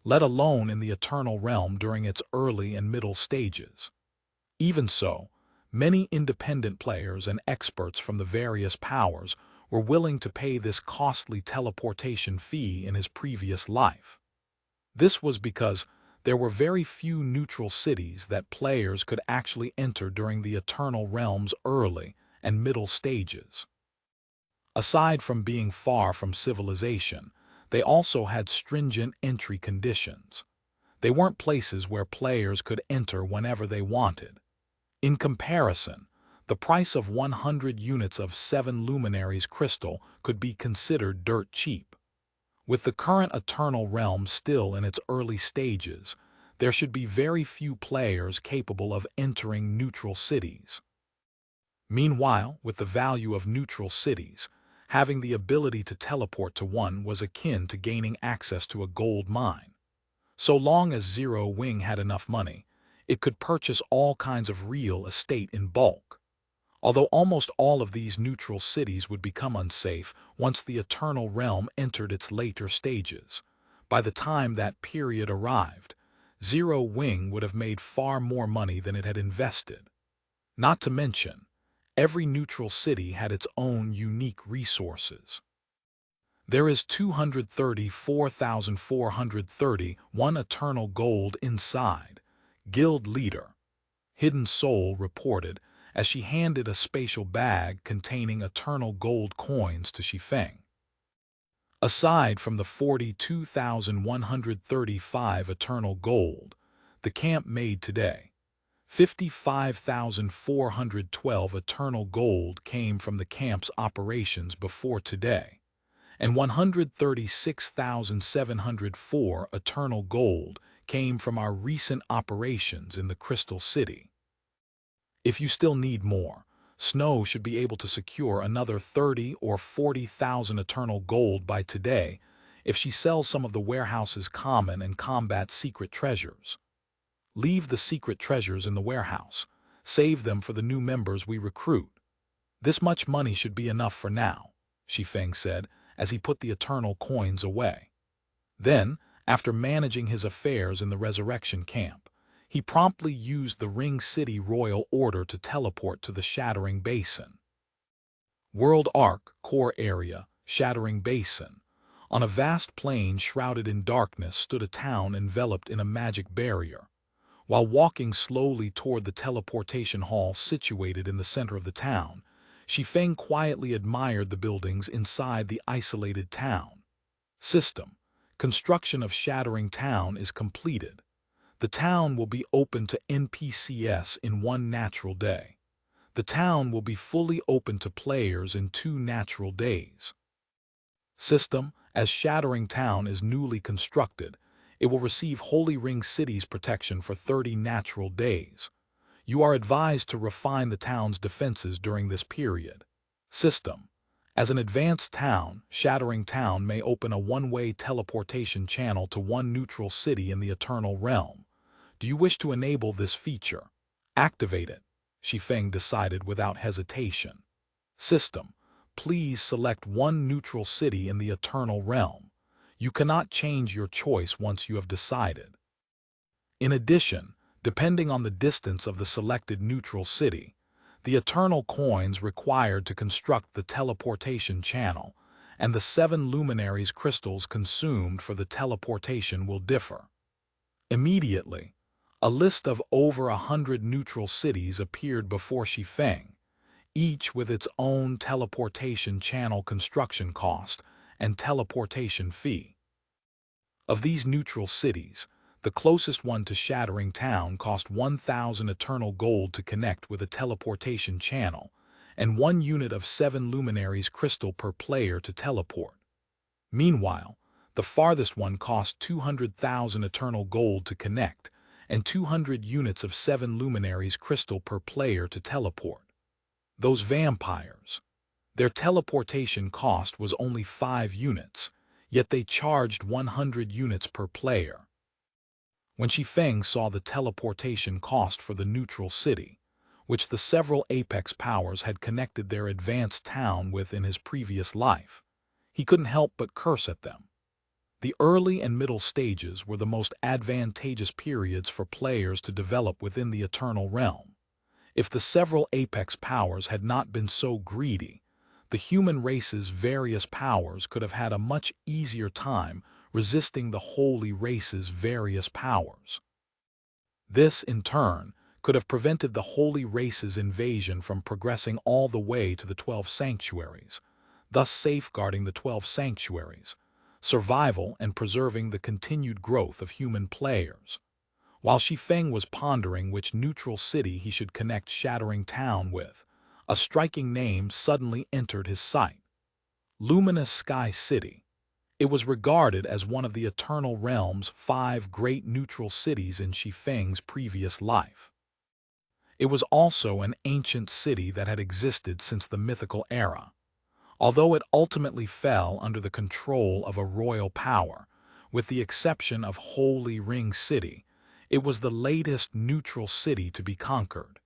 let alone in the Eternal Realm during its early and middle stages. Even so, many independent players and experts from the various powers were willing to pay this costly teleportation fee in his previous life. This was because there were very few neutral cities that players could actually enter during the Eternal Realm's early and middle stages. Aside from being far from civilization, they also had stringent entry conditions. They weren't places where players could enter whenever they wanted. In comparison, the price of 100 units of 7 luminaries crystal could be considered dirt cheap. With the current Eternal Realm still in its early stages, there should be very few players capable of entering neutral cities. Meanwhile, with the value of neutral cities, having the ability to teleport to one was akin to gaining access to a gold mine. So long as Zero Wing had enough money, it could purchase all kinds of real estate in bulk. Although almost all of these neutral cities would become unsafe once the Eternal Realm entered its later stages. By the time that period arrived, Zero Wing would have made far more money than it had invested. Not to mention, every neutral city had its own unique resources. There is 234,431 eternal gold inside, Guild Leader. Hidden Soul reported as she handed a spatial bag containing eternal gold coins to Shi Feng. Aside from the 42,135 eternal gold, the camp made today, 55,412 eternal gold came from the camp's operations before today, and 136,704 eternal gold came from our recent operations in the Crystal City. If you still need more, Snow should be able to secure another 30 or 40,000 eternal gold by today if she sells some of the warehouse's common and combat secret treasures. Leave the secret treasures in the warehouse. Save them for the new members we recruit. This much money should be enough for now, Shi Feng said as he put the eternal coins away. Then, after managing his affairs in the resurrection camp, he promptly used the Ring City Royal Order to teleport to the Shattering Basin. World Arc, Core Area, Shattering Basin. On a vast plain shrouded in darkness stood a town enveloped in a magic barrier. While walking slowly toward the teleportation hall situated in the center of the town, Shi Feng quietly admired the buildings inside the isolated town. System. Construction of Shattering Town is completed. The town will be open to NPCs in 1 natural day. The town will be fully open to players in 2 natural days. System. As Shattering Town is newly constructed, it will receive Holy Ring City's protection for 30 natural days. You are advised to refine the town's defenses during this period. System. As an advanced town, Shattering Town may open a one-way teleportation channel to 1 neutral city in the Eternal Realm. Do you wish to enable this feature? Activate it, Shi Feng decided without hesitation. System. Please select 1 neutral city in the Eternal Realm. You cannot change your choice once you have decided. In addition, depending on the distance of the selected neutral city, the eternal coins required to construct the teleportation channel and the 7 luminaries crystals consumed for the teleportation will differ. Immediately, a list of over 100 neutral cities appeared before Shi Feng, each with its own teleportation channel construction cost and teleportation fee. Of these neutral cities, the closest one to Shattering Town cost 1,000 eternal gold to connect with a teleportation channel, and 1 unit of 7 luminaries crystal per player to teleport. Meanwhile, the farthest one cost 200,000 eternal gold to connect, and 200 units of 7 luminaries crystal per player to teleport. Those vampires. Their teleportation cost was only 5 units, yet they charged 100 units per player. When Shi Feng saw the teleportation cost for the neutral city, which the several apex powers had connected their advanced town with in his previous life, he couldn't help but curse at them. The early and middle stages were the most advantageous periods for players to develop within the Eternal Realm. If the several apex powers had not been so greedy, the human race's various powers could have had a much easier time resisting the holy race's various powers. This, in turn, could have prevented the holy race's invasion from progressing all the way to the 12 sanctuaries, thus safeguarding the 12 sanctuaries, survival and preserving the continued growth of human players. While Shi Feng was pondering which neutral city he should connect Shattering Town with, a striking name suddenly entered his sight. Luminous Sky City. It was regarded as one of the Eternal Realm's 5 great neutral cities in Shi Feng's previous life. It was also an ancient city that had existed since the mythical era. Although it ultimately fell under the control of a royal power, with the exception of Holy Ring City, it was the latest neutral city to be conquered.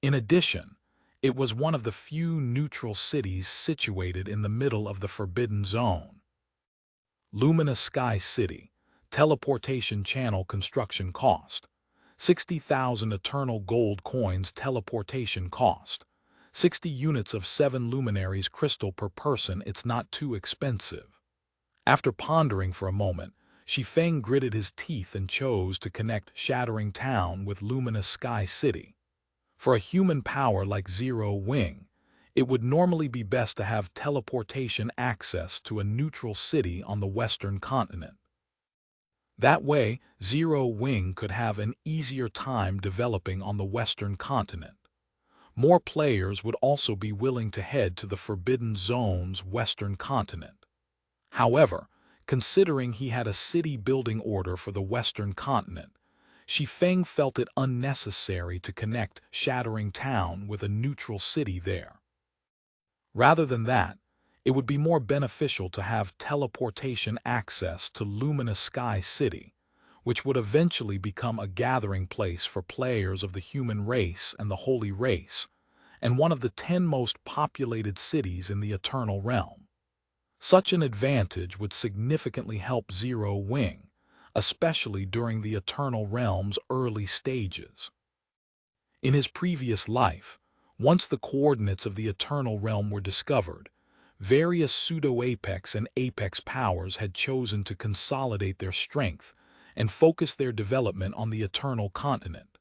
In addition, it was one of the few neutral cities situated in the middle of the Forbidden Zone. Luminous Sky City. Teleportation Channel Construction Cost. 60,000 Eternal Gold Coins Teleportation Cost. 60 units of 7 luminaries crystal per person. It's not too expensive. After pondering for a moment, Shi Feng gritted his teeth and chose to connect Shattering Town with Luminous Sky City. For a human power like Zero Wing, it would normally be best to have teleportation access to a neutral city on the Western continent. That way, Zero Wing could have an easier time developing on the Western continent. More players would also be willing to head to the Forbidden Zone's Western continent. However, considering he had a city-building order for the Western continent, Shi Feng felt it unnecessary to connect Shattering Town with a neutral city there. Rather than that, it would be more beneficial to have teleportation access to Luminous Sky City, which would eventually become a gathering place for players of the human race and the holy race, and one of the 10 most populated cities in the Eternal Realm. Such an advantage would significantly help Zero Wing, especially during the Eternal Realm's early stages. In his previous life, once the coordinates of the Eternal Realm were discovered, various pseudo-apex and apex powers had chosen to consolidate their strength and focus their development on the Eternal Continent.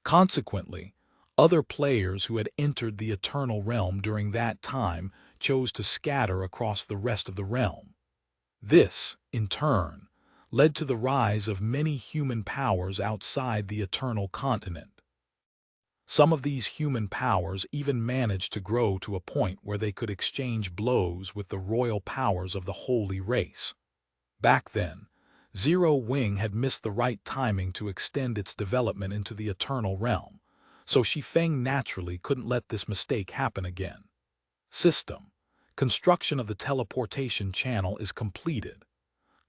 Consequently, other players who had entered the Eternal Realm during that time chose to scatter across the rest of the realm. This, in turn, led to the rise of many human powers outside the Eternal Continent. Some of these human powers even managed to grow to a point where they could exchange blows with the royal powers of the holy race. Back then, Zero Wing had missed the right timing to extend its development into the Eternal Realm, so Shi Feng naturally couldn't let this mistake happen again. System. Construction of the teleportation channel is completed.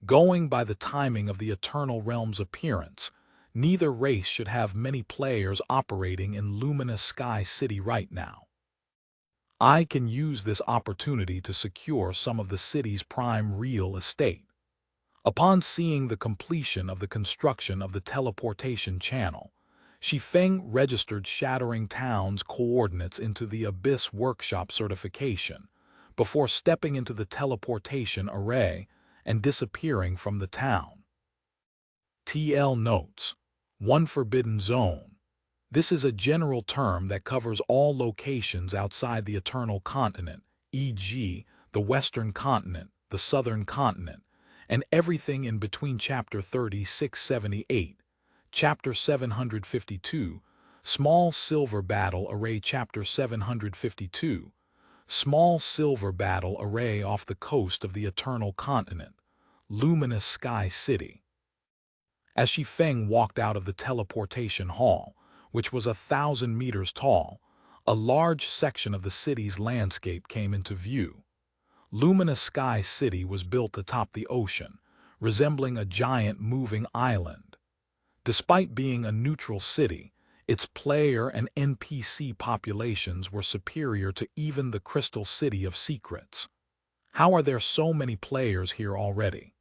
Going by the timing of the Eternal Realm's appearance, neither race should have many players operating in Luminous Sky City right now. I can use this opportunity to secure some of the city's prime real estate. Upon seeing the completion of the construction of the teleportation channel, Shi Feng registered Shattering Town's coordinates into the Abyss Workshop certification before stepping into the teleportation array and disappearing from the town. TL Notes. 1. Forbidden Zone. This is a general term that covers all locations outside the Eternal Continent, e.g., the Western Continent, the Southern Continent, and everything in between Chapter 3678, Chapter 752, Small Silver Battle Array Chapter 752, Small Silver Battle Array off the coast of the Eternal Continent, Luminous Sky City. As Shi Feng walked out of the teleportation hall, which was 1,000 meters tall, a large section of the city's landscape came into view. Luminous Sky City was built atop the ocean, resembling a giant moving island. Despite being a neutral city, its player and NPC populations were superior to even the Crystal City of Secrets. How are there so many players here already?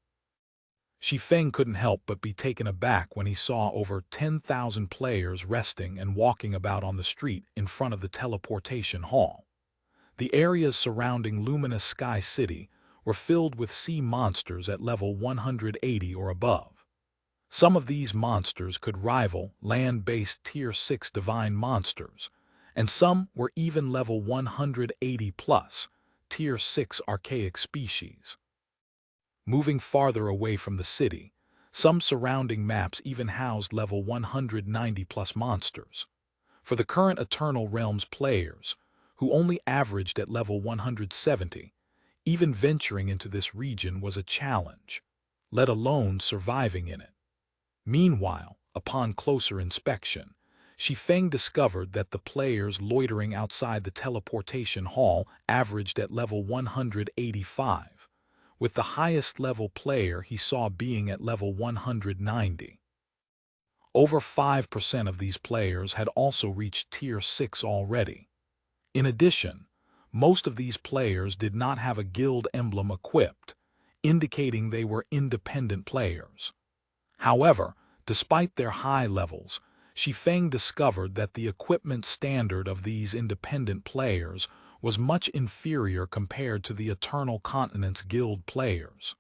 Shi Feng couldn't help but be taken aback when he saw over 10,000 players resting and walking about on the street in front of the teleportation hall. The areas surrounding Luminous Sky City were filled with sea monsters at level 180 or above. Some of these monsters could rival land-based Tier 6 divine monsters, and some were even level 180 plus, Tier 6 archaic species. Moving farther away from the city, some surrounding maps even housed level 190+ monsters. For the current Eternal Realms players, who only averaged at level 170, even venturing into this region was a challenge, let alone surviving in it. Meanwhile, upon closer inspection, Shi Feng discovered that the players loitering outside the teleportation hall averaged at level 185, with the highest level player he saw being at level 190. Over 5% of these players had also reached Tier 6 already. In addition, most of these players did not have a guild emblem equipped, indicating they were independent players. However, despite their high levels, Shi Feng discovered that the equipment standard of these independent players was much inferior compared to the Eternal Continent's guild players.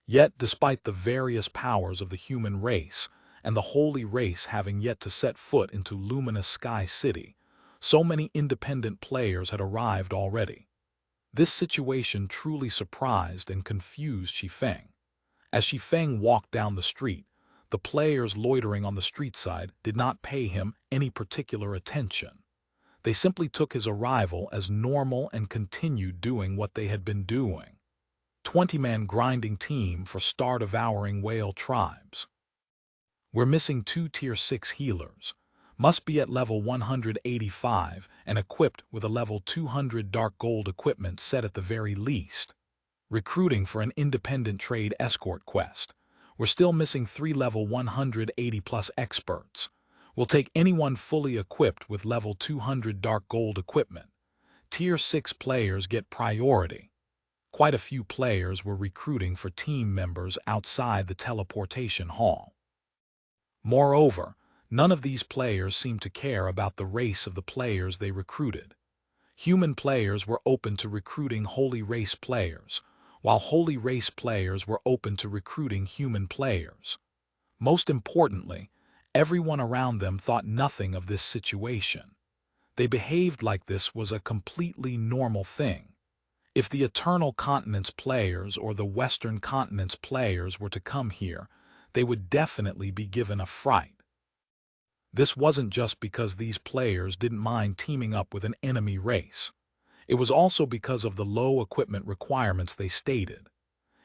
Yet, despite the various powers of the human race, and the holy race having yet to set foot into luminous Sky City, so many independent players had arrived already. This situation truly surprised and confused Shi Feng. As Shi Feng walked down the street, the players loitering on the street side did not pay him any particular attention. They simply took his arrival as normal and continued doing what they had been doing. 20-man grinding team for star-devouring whale tribes. We're missing 2 Tier 6 healers. Must be at level 185 and equipped with a level 200 dark gold equipment set at the very least. Recruiting for an independent trade escort quest. We're still missing 3 level 180+ experts. We'll take anyone fully equipped with level 200 dark gold equipment. Tier 6 players get priority. Quite a few players were recruiting for team members outside the teleportation hall. Moreover, none of these players seemed to care about the race of the players they recruited. Human players were open to recruiting holy race players, while holy race players were open to recruiting human players. Most importantly, everyone around them thought nothing of this situation. They behaved like this was a completely normal thing. If the Eternal Continent's players or the Western Continent's players were to come here, they would definitely be given a fright. This wasn't just because these players didn't mind teaming up with an enemy race. It was also because of the low equipment requirements they stated.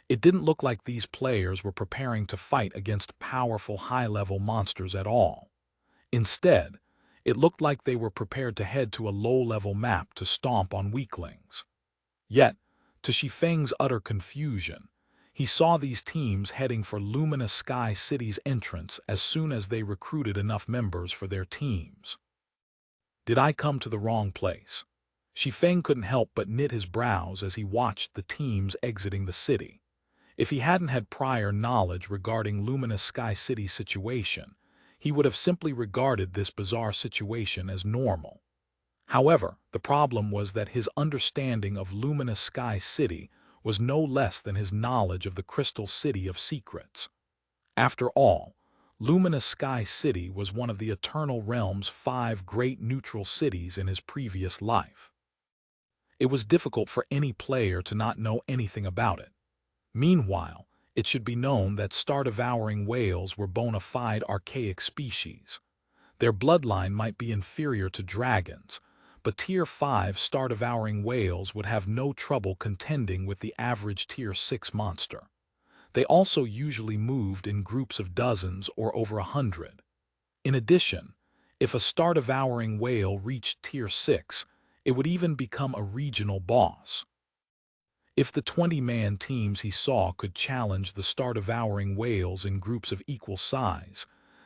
It didn't look like these players were preparing to fight against powerful high-level monsters at all. Instead, it looked like they were prepared to head to a low-level map to stomp on weaklings. Yet, to Shi Feng's utter confusion, he saw these teams heading for luminous Sky City's entrance as soon as they recruited enough members for their teams. Did I come to the wrong place? Shi Feng couldn't help but knit his brows as he watched the teams exiting the city. If he hadn't had prior knowledge regarding luminous Sky City's situation, he would have simply regarded this bizarre situation as normal. However, the problem was that his understanding of luminous Sky City was no less than his knowledge of the Crystal City of Secrets. After all, luminous Sky City was one of the Eternal Realm's 5 great neutral cities in his previous life. It was difficult for any player to not know anything about it. Meanwhile, it should be known that star-devouring whales were bona fide archaic species. Their bloodline might be inferior to dragons, but Tier 5 star-devouring whales would have no trouble contending with the average Tier 6 monster. They also usually moved in groups of dozens or over 100. In addition, if a star-devouring whale reached Tier 6, it would even become a regional boss. If the 20-man teams he saw could challenge the star-devouring whales in groups of equal size,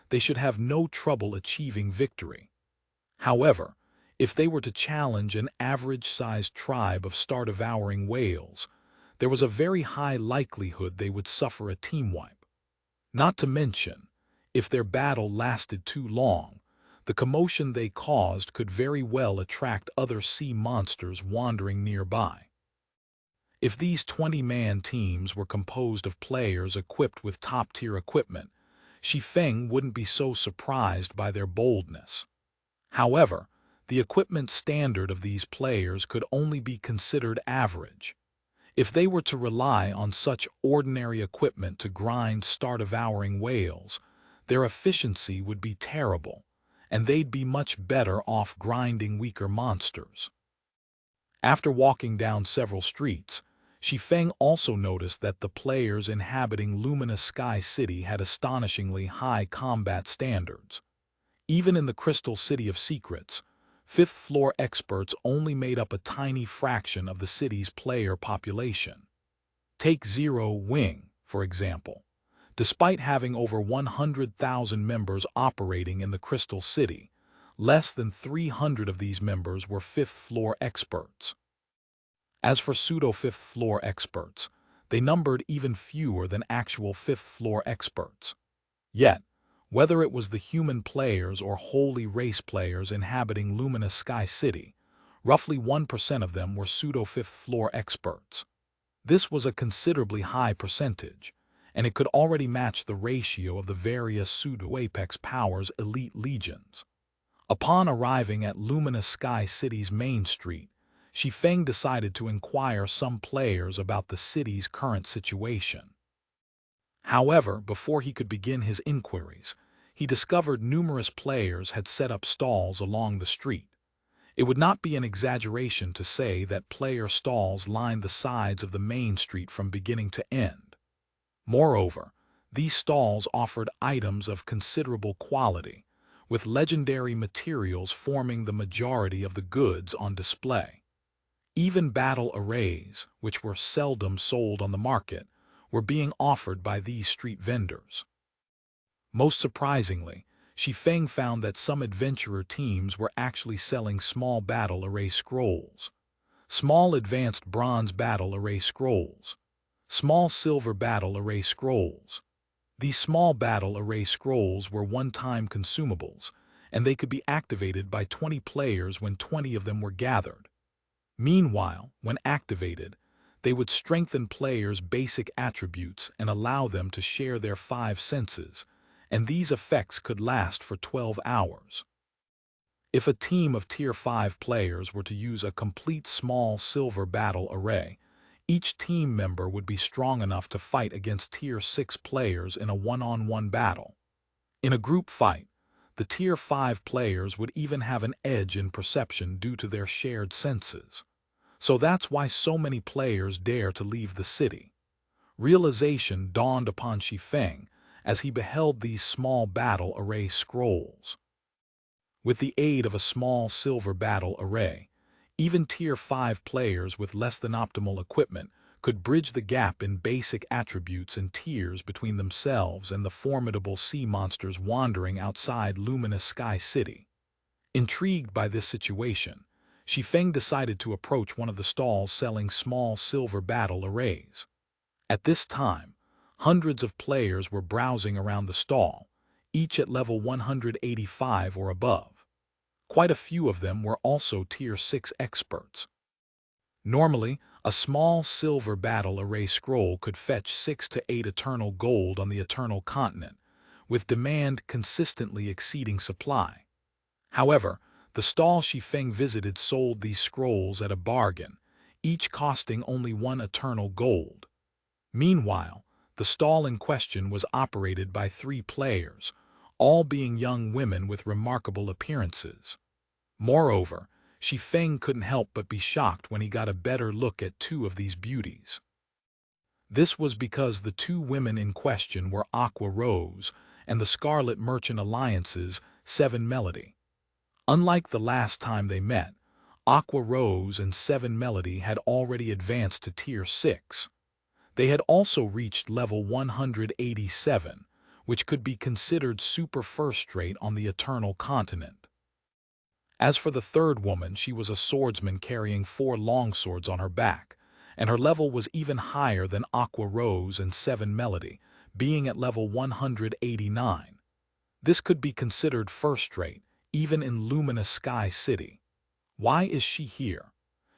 they should have no trouble achieving victory. However, if they were to challenge an average-sized tribe of star-devouring whales, there was a very high likelihood they would suffer a team wipe. Not to mention, if their battle lasted too long, the commotion they caused could very well attract other sea monsters wandering nearby. If these 20-man teams were composed of players equipped with top-tier equipment, Shi Feng wouldn't be so surprised by their boldness. However, the equipment standard of these players could only be considered average. If they were to rely on such ordinary equipment to grind star-devouring whales, their efficiency would be terrible, and they'd be much better off grinding weaker monsters. After walking down several streets, Shi Feng also noticed that the players inhabiting Luminous Sky City had astonishingly high combat standards. Even in the Crystal City of Secrets, fifth-floor experts only made up a tiny fraction of the city's player population. Take Zero Wing, for example. Despite having over 100,000 members operating in the Crystal City, less than 300 of these members were fifth-floor experts. As for pseudo-fifth-floor experts, they numbered even fewer than actual fifth-floor experts. Yet, whether it was the human players or holy race players inhabiting Luminous Sky City, roughly 1% of them were pseudo-fifth-floor experts. This was a considerably high percentage, and it could already match the ratio of the various pseudo-apex powers' elite legions. Upon arriving at Luminous Sky City's main street, Shi Feng decided to inquire some players about the city's current situation. However, before he could begin his inquiries, he discovered numerous players had set up stalls along the street. It would not be an exaggeration to say that player stalls lined the sides of the main street from beginning to end. Moreover, these stalls offered items of considerable quality, with legendary materials forming the majority of the goods on display. Even battle arrays, which were seldom sold on the market, were being offered by these street vendors. Most surprisingly, Shi Feng found that some adventurer teams were actually selling small battle array scrolls, small advanced bronze battle array scrolls, small silver battle array scrolls. These small battle array scrolls were one-time consumables, and they could be activated by 20 players when 20 of them were gathered. Meanwhile, when activated, they would strengthen players' basic attributes and allow them to share their 5 senses, and these effects could last for 12 hours. If a team of Tier 5 players were to use a complete small silver battle array, each team member would be strong enough to fight against Tier 6 players in a one-on-one battle. In a group fight, the Tier 5 players would even have an edge in perception due to their shared senses. So that's why so many players dare to leave the city. Realization dawned upon Shi Feng as he beheld these small battle array scrolls. With the aid of a small silver battle array, even Tier 5 players with less than optimal equipment could bridge the gap in basic attributes and tiers between themselves and the formidable sea monsters wandering outside Luminous Sky City. Intrigued by this situation, Shi Feng decided to approach one of the stalls selling small silver battle arrays. At this time, hundreds of players were browsing around the stall, each at level 185 or above. Quite a few of them were also Tier 6 experts. Normally, a small silver battle array scroll could fetch 6 to 8 eternal gold on the Eternal Continent, with demand consistently exceeding supply. However, the stall Shi Feng visited sold these scrolls at a bargain, each costing only 1 eternal gold. Meanwhile, the stall in question was operated by 3 players, all being young women with remarkable appearances. Moreover, Shi Feng couldn't help but be shocked when he got a better look at 2 of these beauties. This was because the 2 women in question were Aqua Rose and the Scarlet Merchant Alliance's 7 Melody. Unlike the last time they met, Aqua Rose and 7 Melody had already advanced to Tier 6. They had also reached level 187, which could be considered super first-rate on the Eternal Continent. As for the third woman, she was a swordsman carrying 4 longswords on her back, and her level was even higher than Aqua Rose and 7 Melody, being at level 189. This could be considered first-rate, even in Luminous Sky City. Why is she here?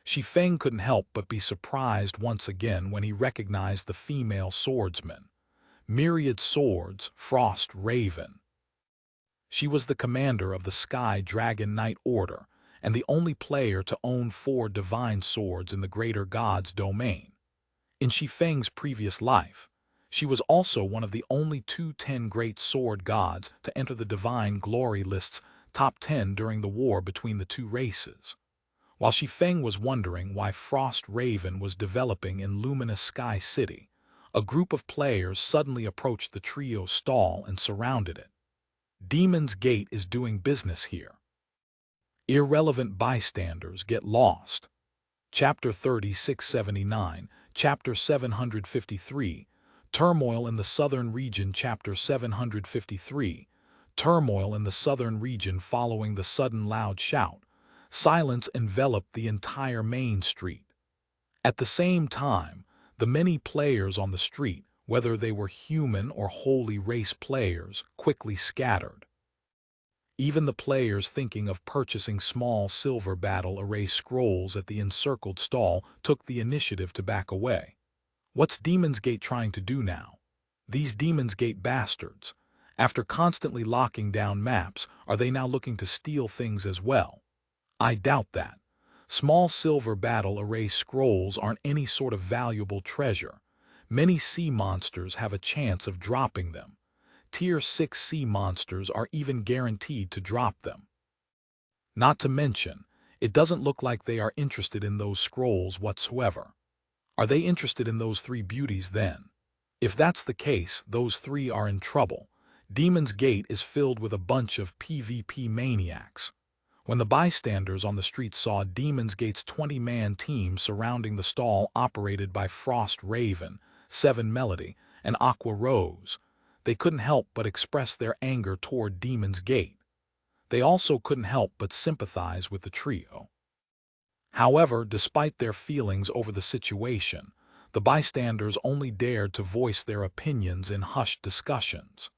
Shi Feng couldn't help but be surprised once again when he recognized the female swordsman. Myriad Swords, Frost Raven. She was the commander of the Sky Dragon Knight Order, and the only player to own 4 divine swords in the greater god's domain. In Shi Feng's previous life, she was also one of the only 10 great sword gods to enter the divine glory list's top 10 during the war between the two races. While Shi Feng was wondering why Frost Raven was developing in Luminous Sky City, a group of players suddenly approached the trio's stall and surrounded it. Demon's Gate is doing business here. Irrelevant bystanders get lost. Chapter 3679, Chapter 753, Turmoil in the Southern Region. Chapter 753, Turmoil in the Southern Region. Following the sudden loud shout, silence enveloped the entire main street. At the same time, the many players on the street, whether they were human or holy race players, quickly scattered. Even the players thinking of purchasing small silver battle array scrolls at the encircled stall took the initiative to back away. What's Demon's Gate trying to do now? These Demon's Gate bastards, after constantly locking down maps, are they now looking to steal things as well? I doubt that. Small silver battle array scrolls aren't any sort of valuable treasure. Many sea monsters have a chance of dropping them. Tier 6 sea monsters are even guaranteed to drop them. Not to mention, it doesn't look like they are interested in those scrolls whatsoever. Are they interested in those 3 beauties then? If that's the case, those 3 are in trouble. Demon's Gate is filled with a bunch of PvP maniacs. When the bystanders on the street saw Demon's Gate's 20-man team surrounding the stall operated by Frost Raven, Seven Melody, and Aqua Rose, they couldn't help but express their anger toward Demon's Gate. They also couldn't help but sympathize with the trio. However, despite their feelings over the situation, the bystanders only dared to voice their opinions in hushed discussions.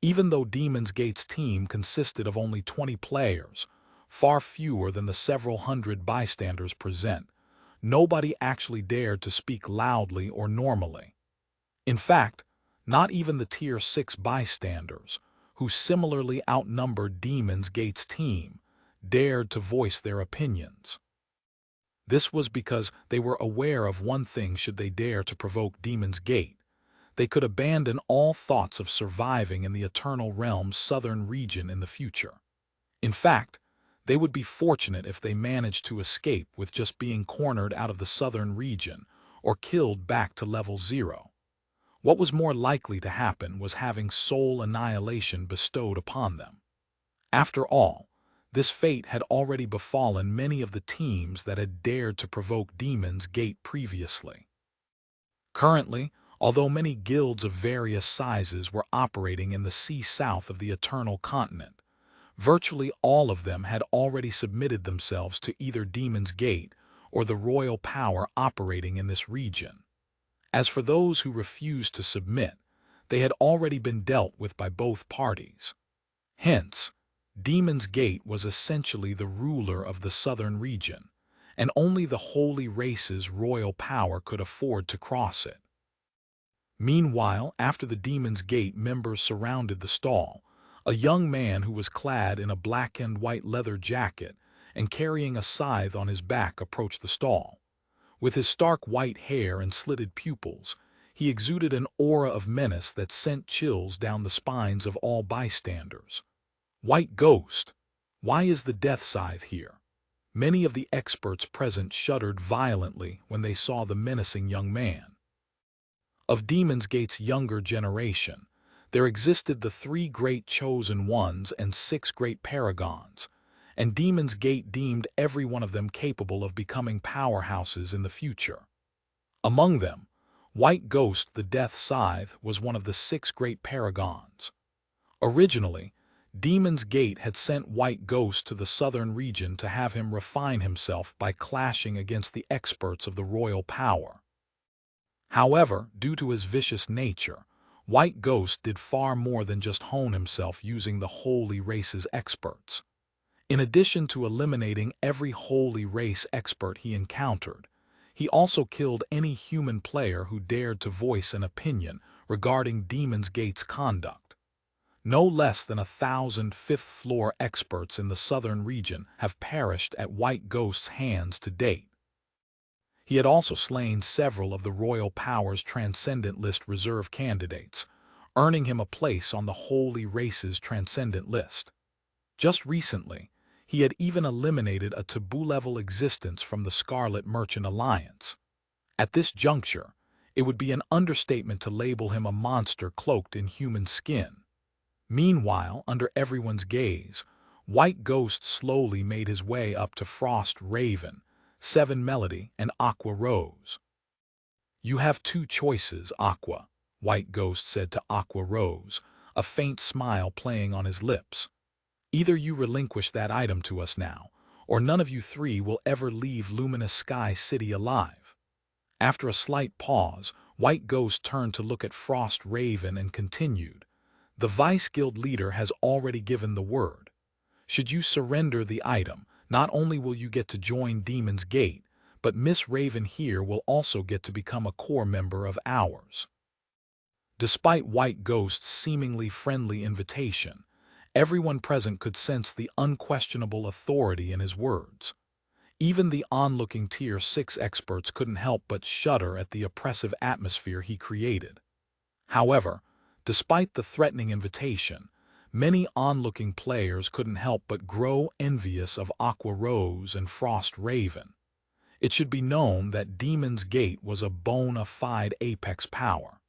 Even though Demon's Gate's team consisted of only 20 players, far fewer than the several hundred bystanders present, nobody actually dared to speak loudly or normally. In fact, not even the Tier 6 bystanders, who similarly outnumbered Demon's Gate's team, dared to voice their opinions. This was because they were aware of one thing: should they dare to provoke Demon's Gate, they could abandon all thoughts of surviving in the Eternal Realm's southern region in the future. In fact, they would be fortunate if they managed to escape with just being cornered out of the southern region or killed back to level 0. What was more likely to happen was having soul annihilation bestowed upon them. After all, this fate had already befallen many of the teams that had dared to provoke Demon's Gate previously. Currently, although many guilds of various sizes were operating in the sea south of the Eternal Continent, virtually all of them had already submitted themselves to either Demon's Gate or the royal power operating in this region. As for those who refused to submit, they had already been dealt with by both parties. Hence, Demon's Gate was essentially the ruler of the southern region, and only the holy race's royal power could afford to cross it. Meanwhile, after the Demon's Gate members surrounded the stall, a young man who was clad in a black and white leather jacket and carrying a scythe on his back approached the stall. With his stark white hair and slitted pupils, he exuded an aura of menace that sent chills down the spines of all bystanders. White Ghost, why is the death scythe here? Many of the experts present shuddered violently when they saw the menacing young man. Of Demon's Gate's younger generation, there existed the 3 great chosen ones and 6 great paragons, and Demon's Gate deemed every one of them capable of becoming powerhouses in the future. Among them, White Ghost the Death Scythe was one of the 6 great paragons. Originally, Demon's Gate had sent White Ghost to the southern region to have him refine himself by clashing against the experts of the royal power. However, due to his vicious nature, White Ghost did far more than just hone himself using the holy race's experts. In addition to eliminating every holy race expert he encountered, he also killed any human player who dared to voice an opinion regarding Demon's Gate's conduct. No less than 1,000 fifth-floor experts in the southern region have perished at White Ghost's hands to date. He had also slain several of the royal power's Transcendent List reserve candidates, earning him a place on the Holy Race's Transcendent List. Just recently, he had even eliminated a taboo-level existence from the Scarlet Merchant Alliance. At this juncture, it would be an understatement to label him a monster cloaked in human skin. Meanwhile, under everyone's gaze, White Ghost slowly made his way up to Frost Raven, Seven Melody, and Aqua Rose. "You have two choices, Aqua," White Ghost said to Aqua Rose, a faint smile playing on his lips. "Either you relinquish that item to us now, or none of you three will ever leave Luminous Sky City alive." After a slight pause, White Ghost turned to look at Frost Raven and continued, "The Vice Guild leader has already given the word. Should you surrender the item, not only will you get to join Demon's Gate, but Miss Raven here will also get to become a core member of ours." Despite White Ghost's seemingly friendly invitation, everyone present could sense the unquestionable authority in his words. Even the onlooking Tier 6 experts couldn't help but shudder at the oppressive atmosphere he created. However, despite the threatening invitation, many onlooking players couldn't help but grow envious of Aqua Rose and Frost Raven. It should be known that Demon's Gate was a bona fide apex power.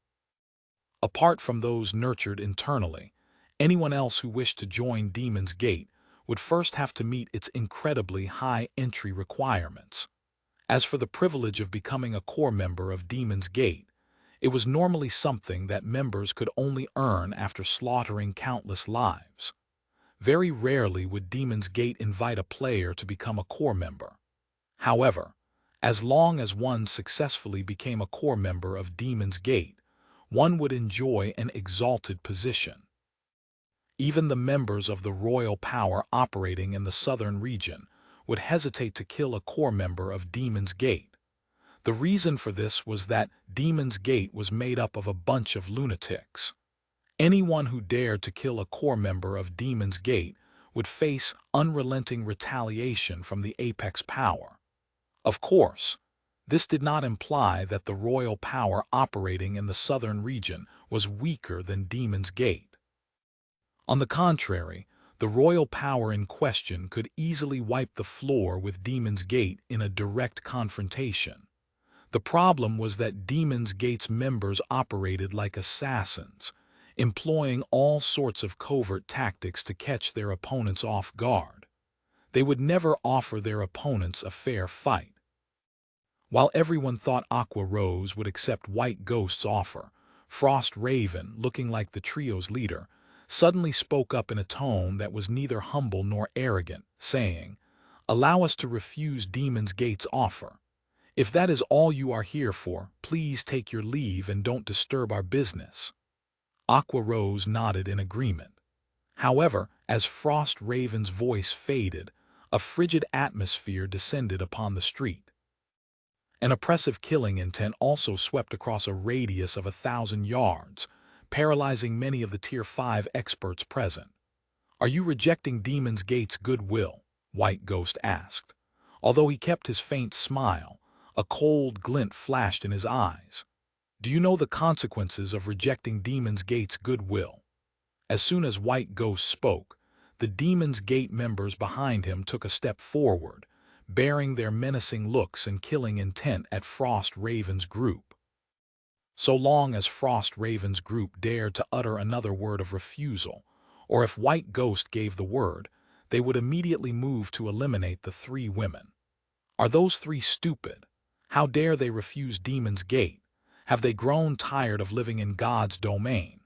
Apart from those nurtured internally, anyone else who wished to join Demon's Gate would first have to meet its incredibly high entry requirements. As for the privilege of becoming a core member of Demon's Gate, it was normally something that members could only earn after slaughtering countless lives. Very rarely would Demon's Gate invite a player to become a core member. However, as long as one successfully became a core member of Demon's Gate, one would enjoy an exalted position. Even the members of the royal power operating in the southern region would hesitate to kill a core member of Demon's Gate. The reason for this was that Demon's Gate was made up of a bunch of lunatics. Anyone who dared to kill a core member of Demon's Gate would face unrelenting retaliation from the apex power. Of course, this did not imply that the royal power operating in the southern region was weaker than Demon's Gate. On the contrary, the royal power in question could easily wipe the floor with Demon's Gate in a direct confrontation. The problem was that Demon's Gate's members operated like assassins, employing all sorts of covert tactics to catch their opponents off guard. They would never offer their opponents a fair fight. While everyone thought Aqua Rose would accept White Ghost's offer, Frost Raven, looking like the trio's leader, suddenly spoke up in a tone that was neither humble nor arrogant, saying, "Allow us to refuse Demon's Gate's offer. If that is all you are here for, please take your leave and don't disturb our business." Aqua Rose nodded in agreement. However, as Frost Raven's voice faded, a frigid atmosphere descended upon the street. An oppressive killing intent also swept across a radius of 1,000 yards, paralyzing many of the Tier 5 experts present. "Are you rejecting Demon's Gate's goodwill?" White Ghost asked. Although he kept his faint smile, a cold glint flashed in his eyes. "Do you know the consequences of rejecting Demon's Gate's goodwill?" As soon as White Ghost spoke, the Demon's Gate members behind him took a step forward, bearing their menacing looks and killing intent at Frost Raven's group. So long as Frost Raven's group dared to utter another word of refusal, or if White Ghost gave the word, they would immediately move to eliminate the three women. Are those three stupid? How dare they refuse Demon's Gate? Have they grown tired of living in God's domain?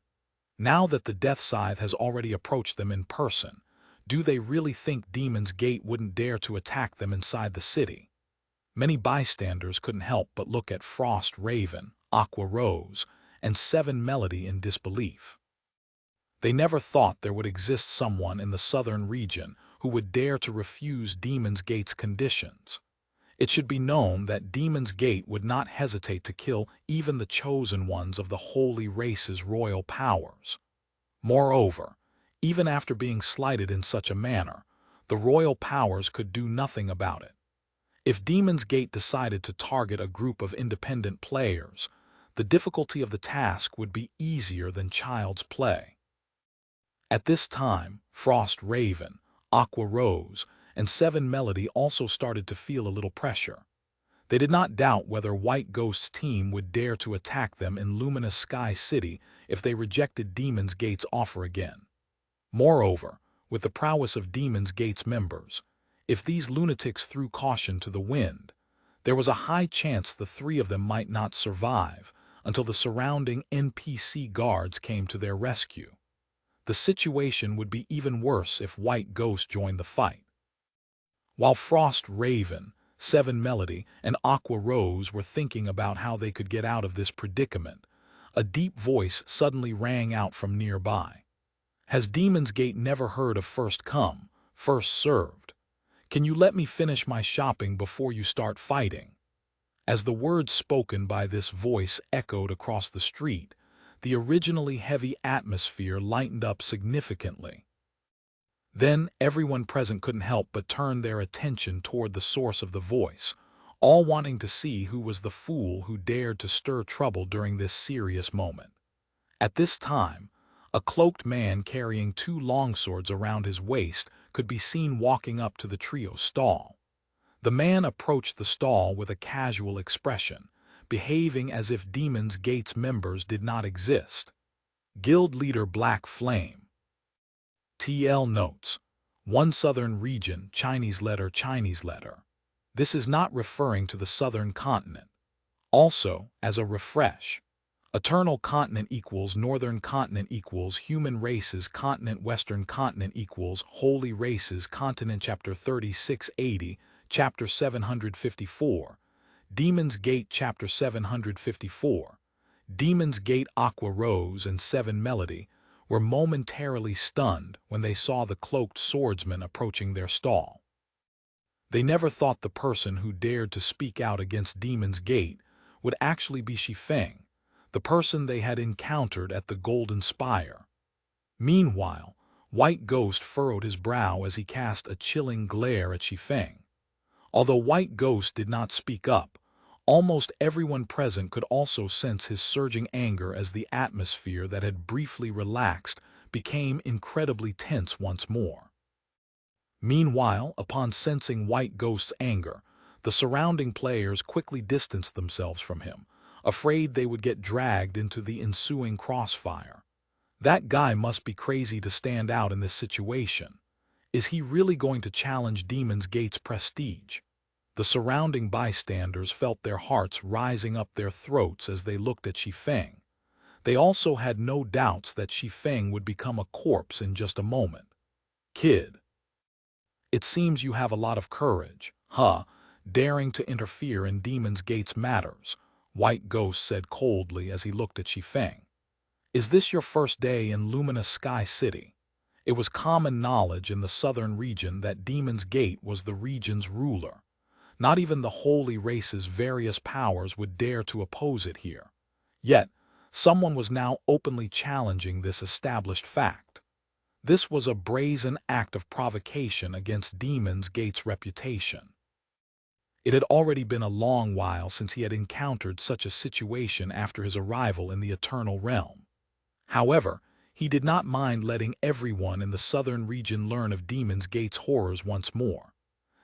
Now that the Death Scythe has already approached them in person, do they really think Demon's Gate wouldn't dare to attack them inside the city? Many bystanders couldn't help but look at Frost Raven, Aqua Rose, and Seven Melody in disbelief. They never thought there would exist someone in the southern region who would dare to refuse Demon's Gate's conditions. It should be known that Demon's Gate would not hesitate to kill even the chosen ones of the Holy Race's royal powers. Moreover, even after being slighted in such a manner, the royal powers could do nothing about it. If Demon's Gate decided to target a group of independent players, the difficulty of the task would be easier than child's play. At this time, Frost Raven, Aqua Rose, and Seven Melody also started to feel a little pressure. They did not doubt whether White Ghost's team would dare to attack them in Luminous Sky City if they rejected Demon's Gate's offer again. Moreover, with the prowess of Demon's Gate's members, if these lunatics threw caution to the wind, there was a high chance the three of them might not survive until the surrounding NPC guards came to their rescue. The situation would be even worse if White Ghost joined the fight. While Frost Raven, Seven Melody, and Aqua Rose were thinking about how they could get out of this predicament, a deep voice suddenly rang out from nearby. Has Demon's Gate never heard of first come, first served? Can you let me finish my shopping before you start fighting? As the words spoken by this voice echoed across the street, the originally heavy atmosphere lightened up significantly. Then everyone present couldn't help but turn their attention toward the source of the voice, all wanting to see who was the fool who dared to stir trouble during this serious moment. At this time, a cloaked man carrying two longswords around his waist could be seen walking up to the trio's stall. The man approached the stall with a casual expression, behaving as if Demon's Gate's members did not exist. Guild Leader Black Flame. TL notes: 1 Southern Region, Chinese letter. This is not referring to the southern continent. Also, as a refresh, Eternal Continent equals Northern Continent equals Human Races Continent, Western Continent equals Holy Races Continent. Chapter 3680, Chapter 754, Demon's Gate. Chapter 754, Demon's Gate. Aqua Rose and Seven Melody were momentarily stunned when they saw the cloaked swordsman approaching their stall. They never thought the person who dared to speak out against Demon's Gate would actually be Shi Feng, the person they had encountered at the Golden Spire. Meanwhile, White Ghost furrowed his brow as he cast a chilling glare at Shi Feng. Although White Ghost did not speak up, almost everyone present could also sense his surging anger as the atmosphere that had briefly relaxed became incredibly tense once more. Meanwhile, upon sensing White Ghost's anger, the surrounding players quickly distanced themselves from him, afraid they would get dragged into the ensuing crossfire. That guy must be crazy to stand out in this situation. Is he really going to challenge Demon's Gate's prestige? The surrounding bystanders felt their hearts rising up their throats as they looked at Shi Feng. They also had no doubts that Shi Feng would become a corpse in just a moment. Kid, it seems you have a lot of courage, daring to interfere in Demon's Gate's matters, White Ghost said coldly as he looked at Shi Feng. Is this your first day in Luminous Sky City? It was common knowledge in the southern region that Demon's Gate was the region's ruler. Not even the Holy Race's various powers would dare to oppose it here. Yet, someone was now openly challenging this established fact. This was a brazen act of provocation against Demon's Gate's reputation. It had already been a long while since he had encountered such a situation after his arrival in the Eternal Realm. However, he did not mind letting everyone in the southern region learn of Demon's Gate's horrors once more.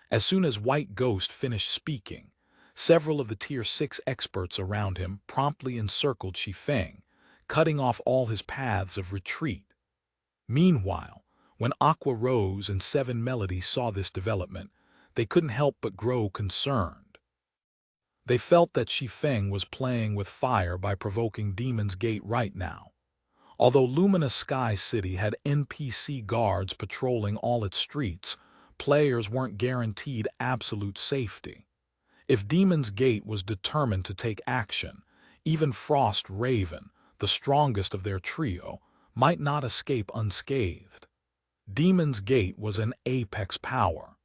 As soon as White Ghost finished speaking, several of the Tier 6 experts around him promptly encircled Shi Feng, cutting off all his paths of retreat. Meanwhile, when Aqua Rose and Seven Melody saw this development, they couldn't help but grow concerned. They felt that Shi Feng was playing with fire by provoking Demon's Gate right now. Although Luminous Sky City had NPC guards patrolling all its streets, players weren't guaranteed absolute safety. If Demon's Gate was determined to take action, even Frost Raven, the strongest of their trio, might not escape unscathed. Demon's Gate was an apex power.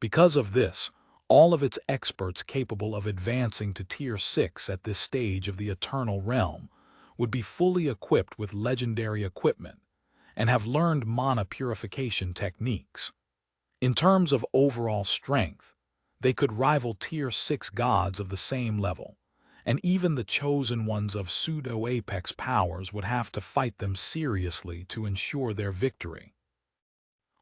Because of this, all of its experts capable of advancing to Tier 6 at this stage of the Eternal Realm would be fully equipped with legendary equipment and have learned mana purification techniques. In terms of overall strength, they could rival Tier 6 gods of the same level, and even the chosen ones of pseudo-apex powers would have to fight them seriously to ensure their victory.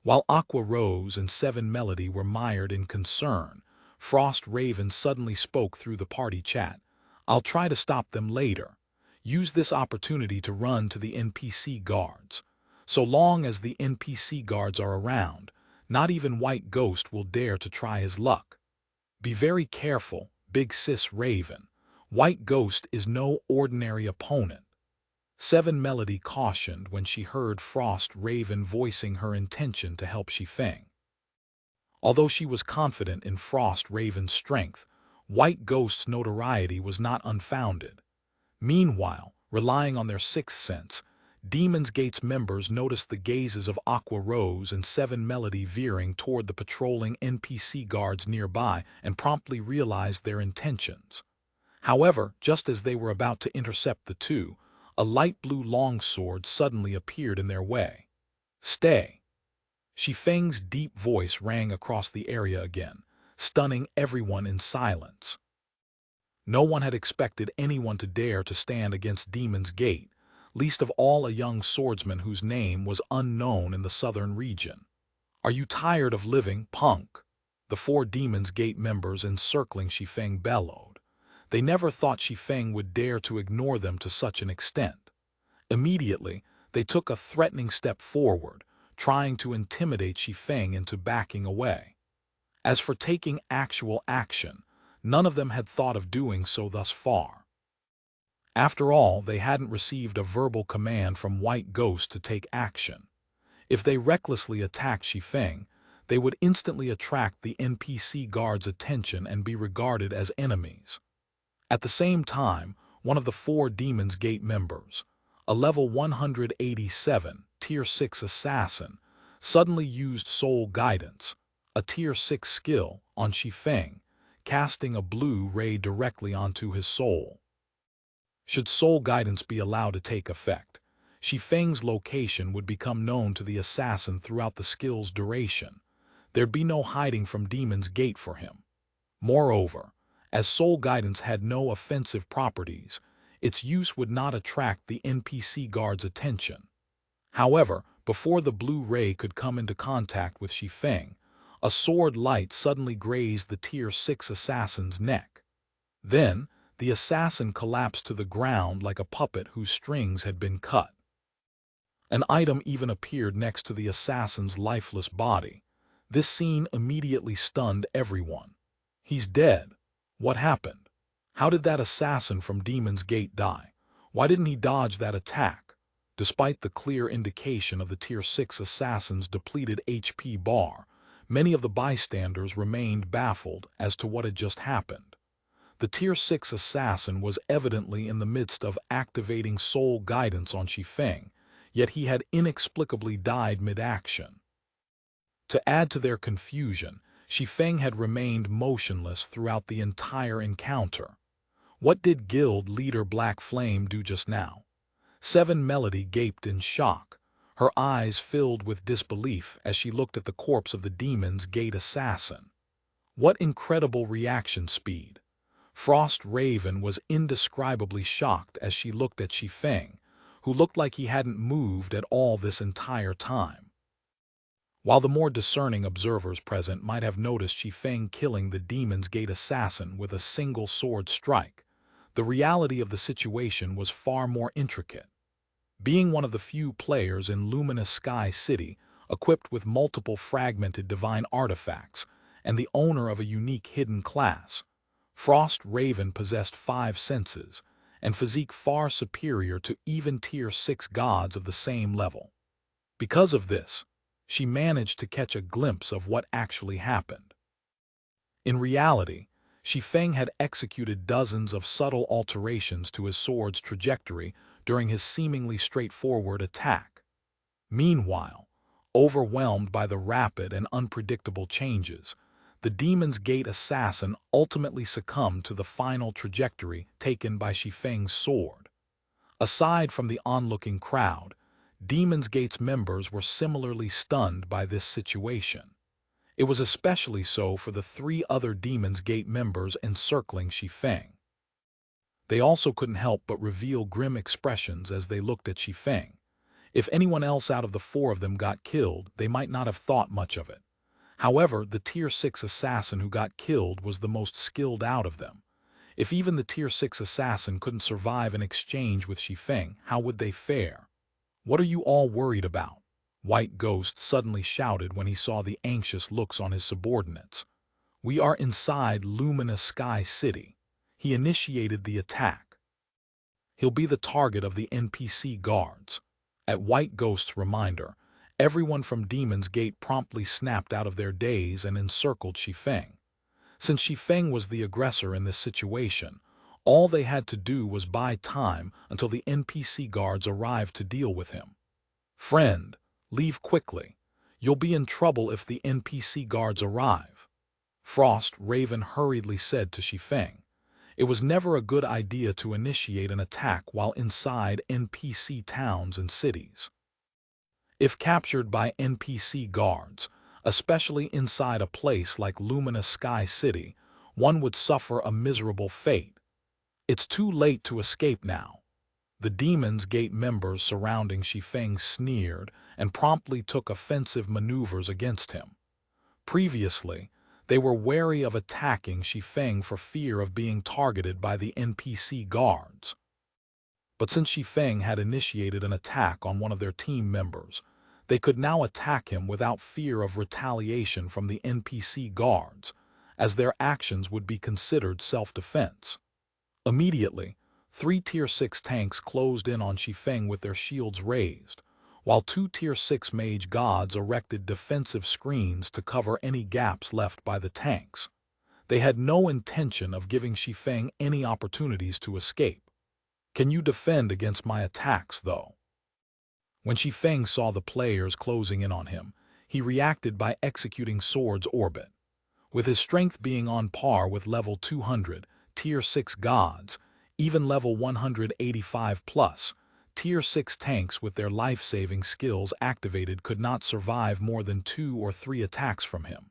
While Aqua Rose and Seven Melody were mired in concern, Frost Raven suddenly spoke through the party chat. "I'll try to stop them later. Use this opportunity to run to the NPC guards. So long as the NPC guards are around, not even White Ghost will dare to try his luck. Be very careful, Big Sis Raven. White Ghost is no ordinary opponent." Seven Melody cautioned when she heard Frost Raven voicing her intention to help Shi Feng. Although she was confident in Frost Raven's strength, White Ghost's notoriety was not unfounded. Meanwhile, relying on their sixth sense, Demon's Gate's members noticed the gazes of Aqua Rose and Seven Melody veering toward the patrolling NPC guards nearby and promptly realized their intentions. However, just as they were about to intercept the two, a light blue longsword suddenly appeared in their way. "Stay!" Shi Feng's deep voice rang across the area again, stunning everyone in silence. No one had expected anyone to dare to stand against Demon's Gate, least of all a young swordsman whose name was unknown in the southern region. "Are you tired of living, punk?" The four Demon's Gate members encircling Shi Feng bellowed. They never thought Shi Feng would dare to ignore them to such an extent. Immediately, they took a threatening step forward, trying to intimidate Shi Feng into backing away. As for taking actual action, none of them had thought of doing so thus far. After all, they hadn't received a verbal command from White Ghost to take action. If they recklessly attacked Shi Feng, they would instantly attract the NPC guards' attention and be regarded as enemies. At the same time, one of the four Demon's Gate members, a level 187, Tier 6 assassin, suddenly used Soul Guidance, a Tier 6 skill, on Shi Feng, casting a blue ray directly onto his soul. Should Soul Guidance be allowed to take effect, Shi Feng's location would become known to the assassin throughout the skill's duration. There'd be no hiding from Demon's Gate for him. Moreover, as Soul Guidance had no offensive properties, its use would not attract the NPC guard's attention. However, before the blue ray could come into contact with Shi Feng, a sword light suddenly grazed the Tier 6 assassin's neck. Then, the assassin collapsed to the ground like a puppet whose strings had been cut. An item even appeared next to the assassin's lifeless body. This scene immediately stunned everyone. "He's dead. What happened? How did that assassin from Demon's Gate die? Why didn't he dodge that attack?" Despite the clear indication of the Tier 6 assassin's depleted HP bar, many of the bystanders remained baffled as to what had just happened. The Tier 6 assassin was evidently in the midst of activating Soul Guidance on Shi Feng, yet he had inexplicably died mid-action. To add to their confusion, Shi Feng had remained motionless throughout the entire encounter. What did Guild Leader Black Flame do just now? Seven Melody gaped in shock, her eyes filled with disbelief as she looked at the corpse of the Demon's Gate assassin. What incredible reaction speed! Frost Raven was indescribably shocked as she looked at Shi Feng, who looked like he hadn't moved at all this entire time. While the more discerning observers present might have noticed Shi Feng killing the Demon's Gate assassin with a single sword strike, the reality of the situation was far more intricate. Being one of the few players in Luminous Sky City equipped with multiple fragmented divine artifacts and the owner of a unique hidden class, Frost Raven possessed 5 senses and physique far superior to even Tier 6 gods of the same level. Because of this, she managed to catch a glimpse of what actually happened. In reality, Shi Feng had executed dozens of subtle alterations to his sword's trajectory during his seemingly straightforward attack. Meanwhile, overwhelmed by the rapid and unpredictable changes, the Demon's Gate assassin ultimately succumbed to the final trajectory taken by Shi Feng's sword. Aside from the onlooking crowd, Demon's Gate's members were similarly stunned by this situation. It was especially so for the three other Demon's Gate members encircling Shi Feng. They also couldn't help but reveal grim expressions as they looked at Shi Feng. If anyone else out of the four of them got killed, they might not have thought much of it. However, the Tier 6 assassin who got killed was the most skilled out of them. If even the Tier 6 assassin couldn't survive an exchange with Shi Feng, how would they fare? "What are you all worried about?" White Ghost suddenly shouted when he saw the anxious looks on his subordinates. "We are inside Luminous Sky City." He initiated the attack. He'll be the target of the NPC guards. At White Ghost's reminder, everyone from Demon's Gate promptly snapped out of their daze and encircled Shi Feng. Since Shi Feng was the aggressor in this situation, all they had to do was buy time until the NPC guards arrived to deal with him. "Friend, leave quickly. You'll be in trouble if the NPC guards arrive," Frost Raven hurriedly said to Shi Feng. It was never a good idea to initiate an attack while inside NPC towns and cities. If captured by NPC guards, especially inside a place like Luminous Sky City, one would suffer a miserable fate. It's too late to escape now. The Demon's Gate members surrounding Shi Feng sneered and promptly took offensive maneuvers against him. Previously, they were wary of attacking Shi Feng for fear of being targeted by the NPC guards. But since Shi Feng had initiated an attack on one of their team members, they could now attack him without fear of retaliation from the NPC guards, as their actions would be considered self-defense. Immediately, 3 Tier 6 tanks closed in on Shi Feng with their shields raised, while 2 Tier 6 mage gods erected defensive screens to cover any gaps left by the tanks. They had no intention of giving Shi Feng any opportunities to escape. "Can you defend against my attacks, though?" When Shi Feng saw the players closing in on him, he reacted by executing Sword's Orbit. With his strength being on par with level 200, Tier 6 gods, even level 185 plus, Tier 6 tanks with their life-saving skills activated could not survive more than 2 or 3 attacks from him.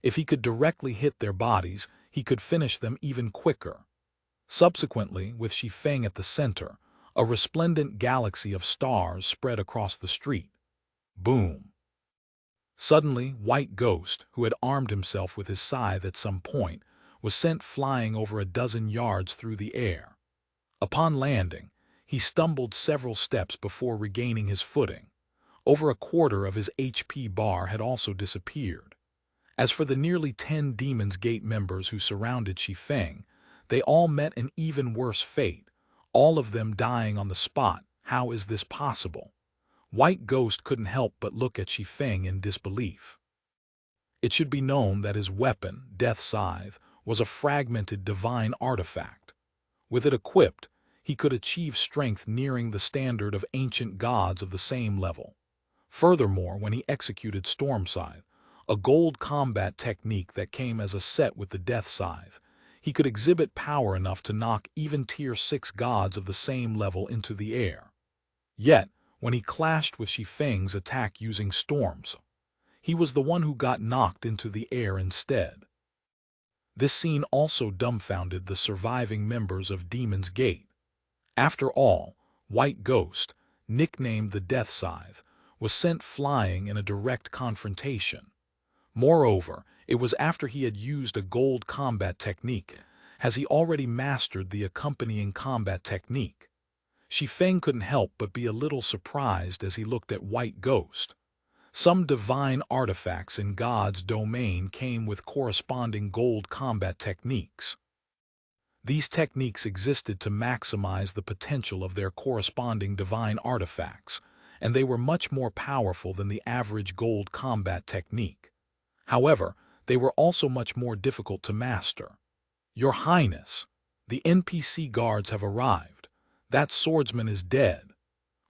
If he could directly hit their bodies, he could finish them even quicker. Subsequently, with Shi Feng at the center, a resplendent galaxy of stars spread across the street. Boom! Suddenly, White Ghost, who had armed himself with his scythe at some point, was sent flying over a dozen yards through the air. Upon landing, he stumbled several steps before regaining his footing. Over a quarter of his HP bar had also disappeared. As for the nearly 10 Demon's Gate members who surrounded Shi Feng, they all met an even worse fate, all of them dying on the spot. How is this possible? White Ghost couldn't help but look at Shi Feng in disbelief. It should be known that his weapon, Death Scythe, was a fragmented divine artifact. With it equipped, he could achieve strength nearing the standard of ancient gods of the same level. Furthermore, when he executed Storm Scythe, a gold combat technique that came as a set with the Death Scythe, he could exhibit power enough to knock even Tier 6 gods of the same level into the air. Yet, when he clashed with Shi Feng's attack using Storms, he was the one who got knocked into the air instead. This scene also dumbfounded the surviving members of Demon's Gate. After all, White Ghost, nicknamed the Death Scythe, was sent flying in a direct confrontation. Moreover, it was after he had used a gold combat technique, as he already mastered the accompanying combat technique. Shi Feng couldn't help but be a little surprised as he looked at White Ghost. Some divine artifacts in God's domain came with corresponding gold combat techniques. These techniques existed to maximize the potential of their corresponding divine artifacts, and they were much more powerful than the average gold combat technique. However, they were also much more difficult to master. "Your Highness, the NPC guards have arrived. That swordsman is dead."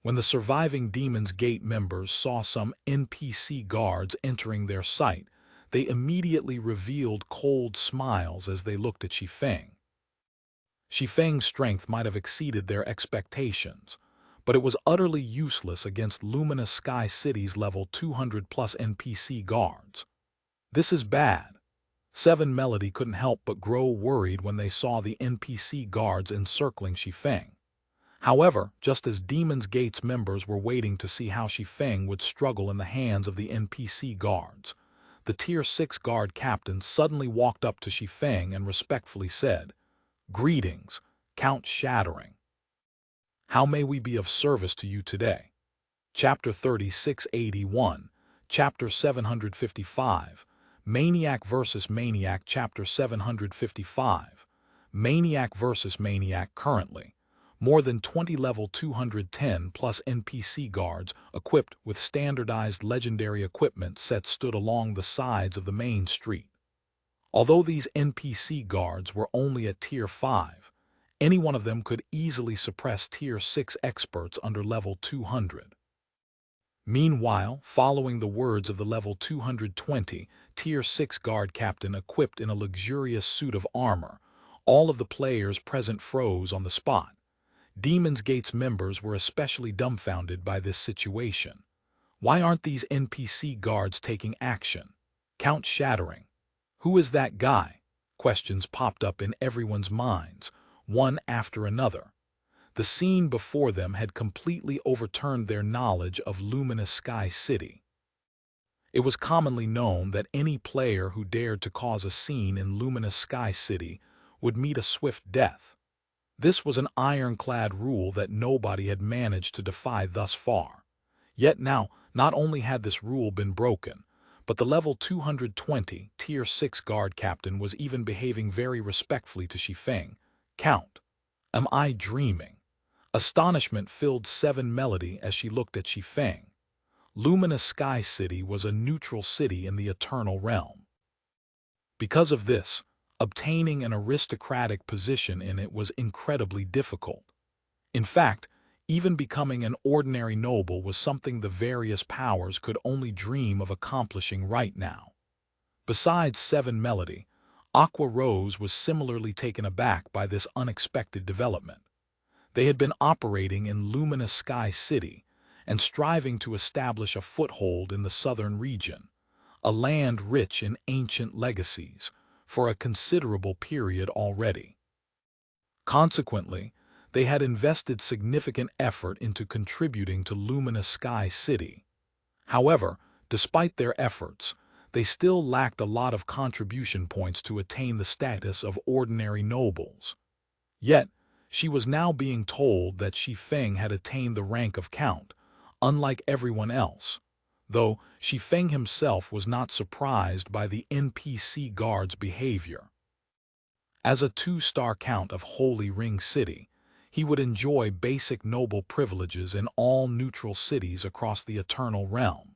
When the surviving Demon's Gate members saw some NPC guards entering their sight, they immediately revealed cold smiles as they looked at Shi Feng. Shi Feng's strength might have exceeded their expectations, but it was utterly useless against Luminous Sky City's level 200 plus NPC guards. This is bad. Seven Melody couldn't help but grow worried when they saw the NPC guards encircling Shi Feng. However, just as Demon's Gate's members were waiting to see how Shi Feng would struggle in the hands of the NPC guards, the Tier 6 guard captain suddenly walked up to Shi Feng and respectfully said, "Greetings, Count Shattering. How may we be of service to you today?" Chapter 3681, Chapter 755, Maniac vs. Maniac. Chapter 755, Maniac vs. Maniac. Currently, more than 20 level 210 plus NPC guards equipped with standardized legendary equipment sets stood along the sides of the main street. Although these NPC guards were only at Tier 5, any one of them could easily suppress Tier 6 experts under level 200. Meanwhile, following the words of the level 220 Tier 6 guard captain equipped in a luxurious suit of armor, all of the players present froze on the spot. Demon's Gate's members were especially dumbfounded by this situation. Why aren't these NPC guards taking action? Count Shattering. Who is that guy? Questions popped up in everyone's minds, one after another. The scene before them had completely overturned their knowledge of Luminous Sky City. It was commonly known that any player who dared to cause a scene in Luminous Sky City would meet a swift death. This was an ironclad rule that nobody had managed to defy thus far. Yet now, not only had this rule been broken, but the level 220 Tier 6 guard captain was even behaving very respectfully to Shi Feng. "Count, am I dreaming?" Astonishment filled Seven Melody as she looked at Shi Feng. Luminous Sky City was a neutral city in the Eternal Realm. Because of this, obtaining an aristocratic position in it was incredibly difficult. In fact, even becoming an ordinary noble was something the various powers could only dream of accomplishing right now. Besides Seven Melody, Aqua Rose was similarly taken aback by this unexpected development. They had been operating in Luminous Sky City and striving to establish a foothold in the southern region, a land rich in ancient legacies, for a considerable period already. Consequently, they had invested significant effort into contributing to Luminous Sky City. However, despite their efforts, they still lacked a lot of contribution points to attain the status of ordinary nobles. Yet, she was now being told that Shi Feng had attained the rank of Count, unlike everyone else, though Shi Feng himself was not surprised by the NPC guard's behavior. As a 2-star Count of Holy Ring City, he would enjoy basic noble privileges in all neutral cities across the Eternal Realm.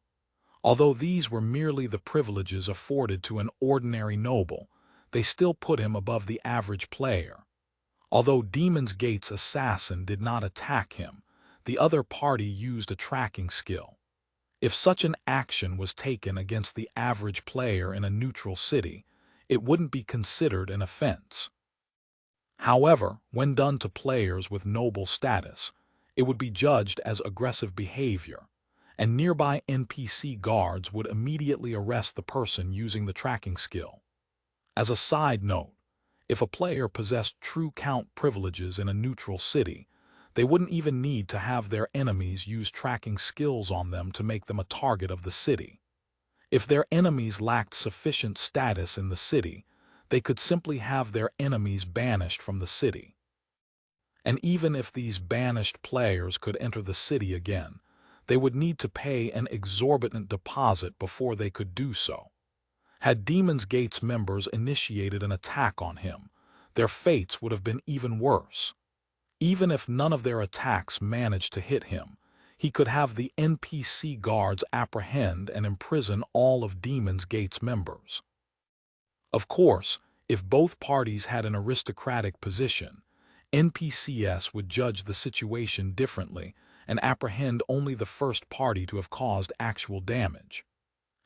Although these were merely the privileges afforded to an ordinary noble, they still put him above the average player. Although Demon's Gate's assassin did not attack him, the other party used a tracking skill. If such an action was taken against the average player in a neutral city, it wouldn't be considered an offense. However, when done to players with noble status, it would be judged as aggressive behavior, and nearby NPC guards would immediately arrest the person using the tracking skill. As a side note, if a player possessed true Count privileges in a neutral city, they wouldn't even need to have their enemies use tracking skills on them to make them a target of the city. If their enemies lacked sufficient status in the city, they could simply have their enemies banished from the city. And even if these banished players could enter the city again, they would need to pay an exorbitant deposit before they could do so. Had Demon's Gate's members initiated an attack on him, their fates would have been even worse. Even if none of their attacks managed to hit him, he could have the NPC guards apprehend and imprison all of Demon's Gate's members. Of course, if both parties had an aristocratic position, NPCs would judge the situation differently and apprehend only the first party to have caused actual damage.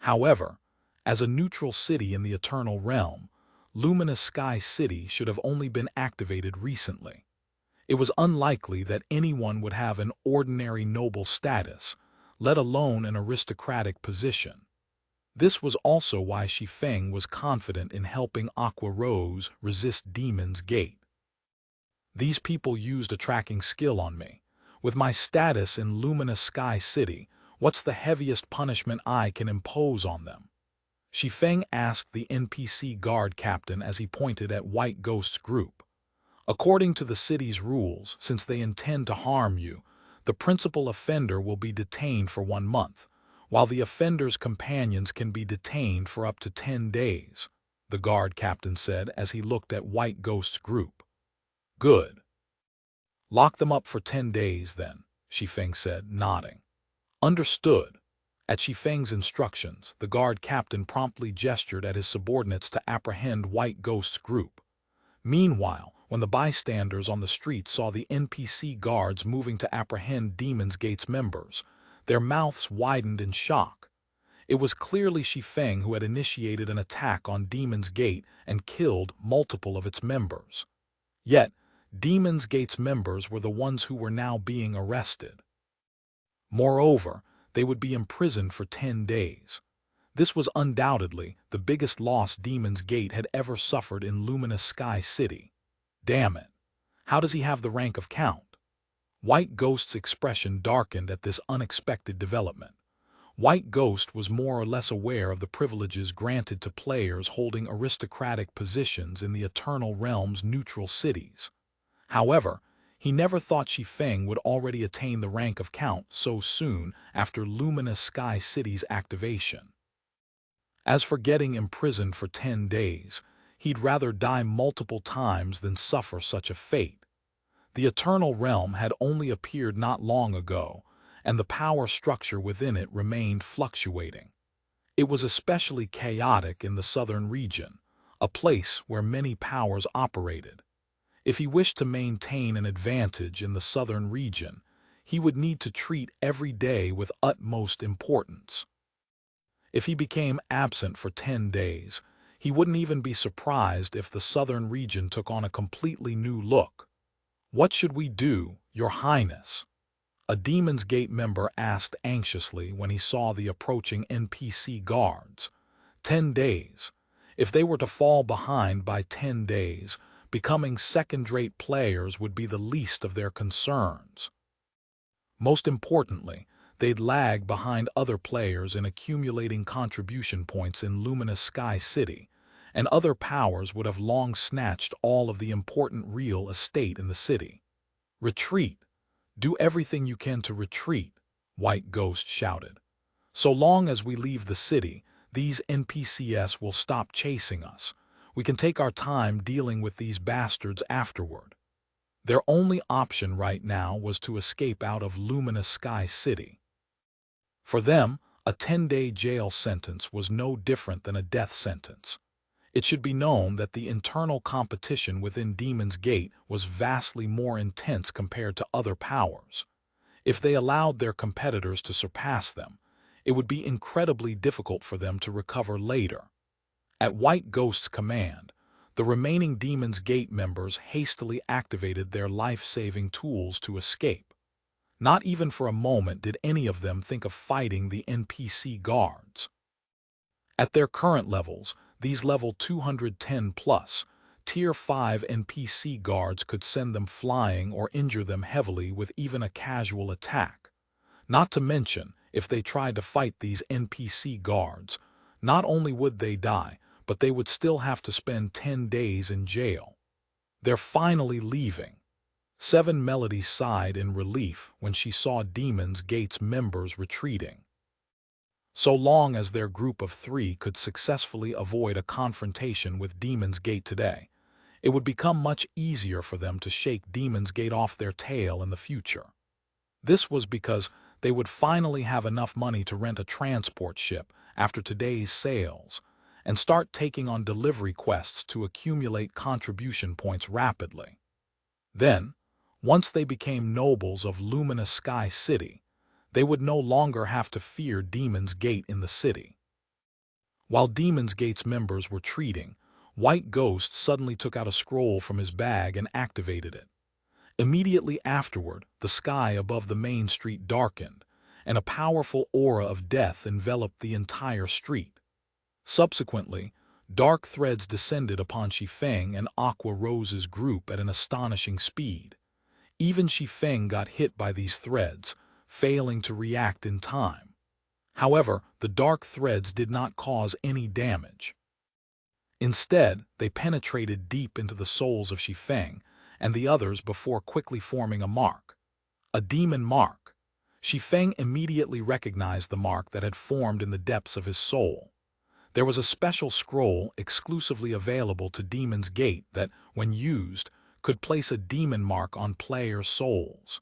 However, as a neutral city in the Eternal Realm, Luminous Sky City should have only been activated recently. It was unlikely that anyone would have an ordinary noble status, let alone an aristocratic position. This was also why Shi Feng was confident in helping Aqua Rose resist Demon's Gate. These people used a tracking skill on me. With my status in Luminous Sky City, what's the heaviest punishment I can impose on them? Shi Feng asked the NPC guard captain as he pointed at White Ghost's group. According to the city's rules, since they intend to harm you, the principal offender will be detained for 1 month, while the offender's companions can be detained for up to 10 days, the guard captain said as he looked at White Ghost's group. Good. Lock them up for 10 days then, Shi Feng said, nodding. Understood. At Shi Feng's instructions, the guard captain promptly gestured at his subordinates to apprehend White Ghost's group. Meanwhile, when the bystanders on the street saw the NPC guards moving to apprehend Demon's Gate's members, their mouths widened in shock. It was clearly Shi Feng who had initiated an attack on Demon's Gate and killed multiple of its members. Yet, Demon's Gate's members were the ones who were now being arrested. Moreover, they would be imprisoned for 10 days. This was undoubtedly the biggest loss Demon's Gate had ever suffered in Luminous Sky City. Damn it! How does he have the rank of Count? White Ghost's expression darkened at this unexpected development. White Ghost was more or less aware of the privileges granted to players holding aristocratic positions in the Eternal Realm's neutral cities. However, he never thought Shi Feng would already attain the rank of Count so soon after Luminous Sky City's activation. As for getting imprisoned for 10 days, he'd rather die multiple times than suffer such a fate. The Eternal Realm had only appeared not long ago, and the power structure within it remained fluctuating. It was especially chaotic in the southern region, a place where many powers operated. If he wished to maintain an advantage in the southern region, he would need to treat every day with utmost importance. If he became absent for 10 days, he wouldn't even be surprised if the southern region took on a completely new look. "What should we do, Your Highness?" a Demon's Gate member asked anxiously when he saw the approaching NPC guards. 10 days. If they were to fall behind by 10 days, becoming second-rate players would be the least of their concerns. Most importantly, they'd lag behind other players in accumulating contribution points in Luminous Sky City, and other powers would have long snatched all of the important real estate in the city. "Retreat! Do everything you can to retreat," White Ghost shouted. "So long as we leave the city, these NPCs will stop chasing us. We can take our time dealing with these bastards afterward." Their only option right now was to escape out of Luminous Sky City. For them, a 10-day jail sentence was no different than a death sentence. It should be known that the internal competition within Demon's Gate was vastly more intense compared to other powers. If they allowed their competitors to surpass them, it would be incredibly difficult for them to recover later. At White Ghost's command, the remaining Demon's Gate members hastily activated their life-saving tools to escape. Not even for a moment did any of them think of fighting the NPC guards. At their current levels, these level 210+, Tier 5 NPC guards could send them flying or injure them heavily with even a casual attack. Not to mention, if they tried to fight these NPC guards, not only would they die, but they would still have to spend 10 days in jail. "They're finally leaving." Seven Melody sighed in relief when she saw Demon's Gate's members retreating. So long as their group of 3 could successfully avoid a confrontation with Demon's Gate today, it would become much easier for them to shake Demon's Gate off their tail in the future. This was because they would finally have enough money to rent a transport ship after today's sales, and start taking on delivery quests to accumulate contribution points rapidly. Then, once they became nobles of Luminous Sky City, they would no longer have to fear Demon's Gate in the city. While Demon's Gate's members were treating, White Ghost suddenly took out a scroll from his bag and activated it. Immediately afterward, the sky above the main street darkened, and a powerful aura of death enveloped the entire street. Subsequently, dark threads descended upon Shi Feng and Aqua Rose's group at an astonishing speed. Even Shi Feng got hit by these threads, failing to react in time. However, the dark threads did not cause any damage. Instead, they penetrated deep into the souls of Shi Feng and the others before quickly forming a mark. A demon mark. Shi Feng immediately recognized the mark that had formed in the depths of his soul. There was a special scroll exclusively available to Demon's Gate that, when used, could place a demon mark on players' souls.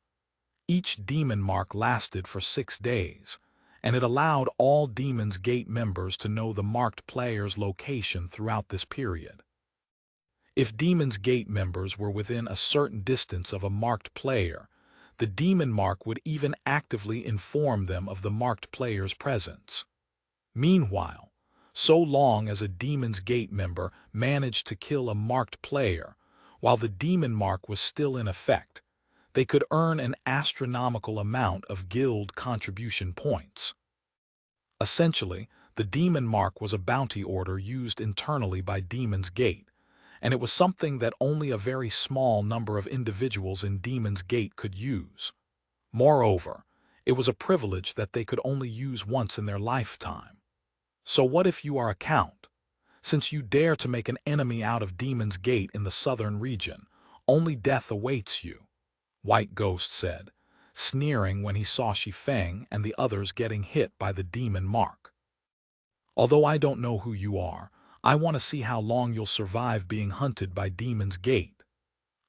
Each demon mark lasted for 6 days, and it allowed all Demon's Gate members to know the marked player's location throughout this period. If Demon's Gate members were within a certain distance of a marked player, the demon mark would even actively inform them of the marked player's presence. Meanwhile, so long as a Demon's Gate member managed to kill a marked player, while the demon mark was still in effect, they could earn an astronomical amount of guild contribution points. Essentially, the demon mark was a bounty order used internally by Demon's Gate, and it was something that only a very small number of individuals in Demon's Gate could use. Moreover, it was a privilege that they could only use once in their lifetime. So what if you are a count? Since you dare to make an enemy out of Demon's Gate in the southern region, only death awaits you, White Ghost said, sneering when he saw Shi Feng and the others getting hit by the demon mark. Although I don't know who you are, I want to see how long you'll survive being hunted by Demon's Gate.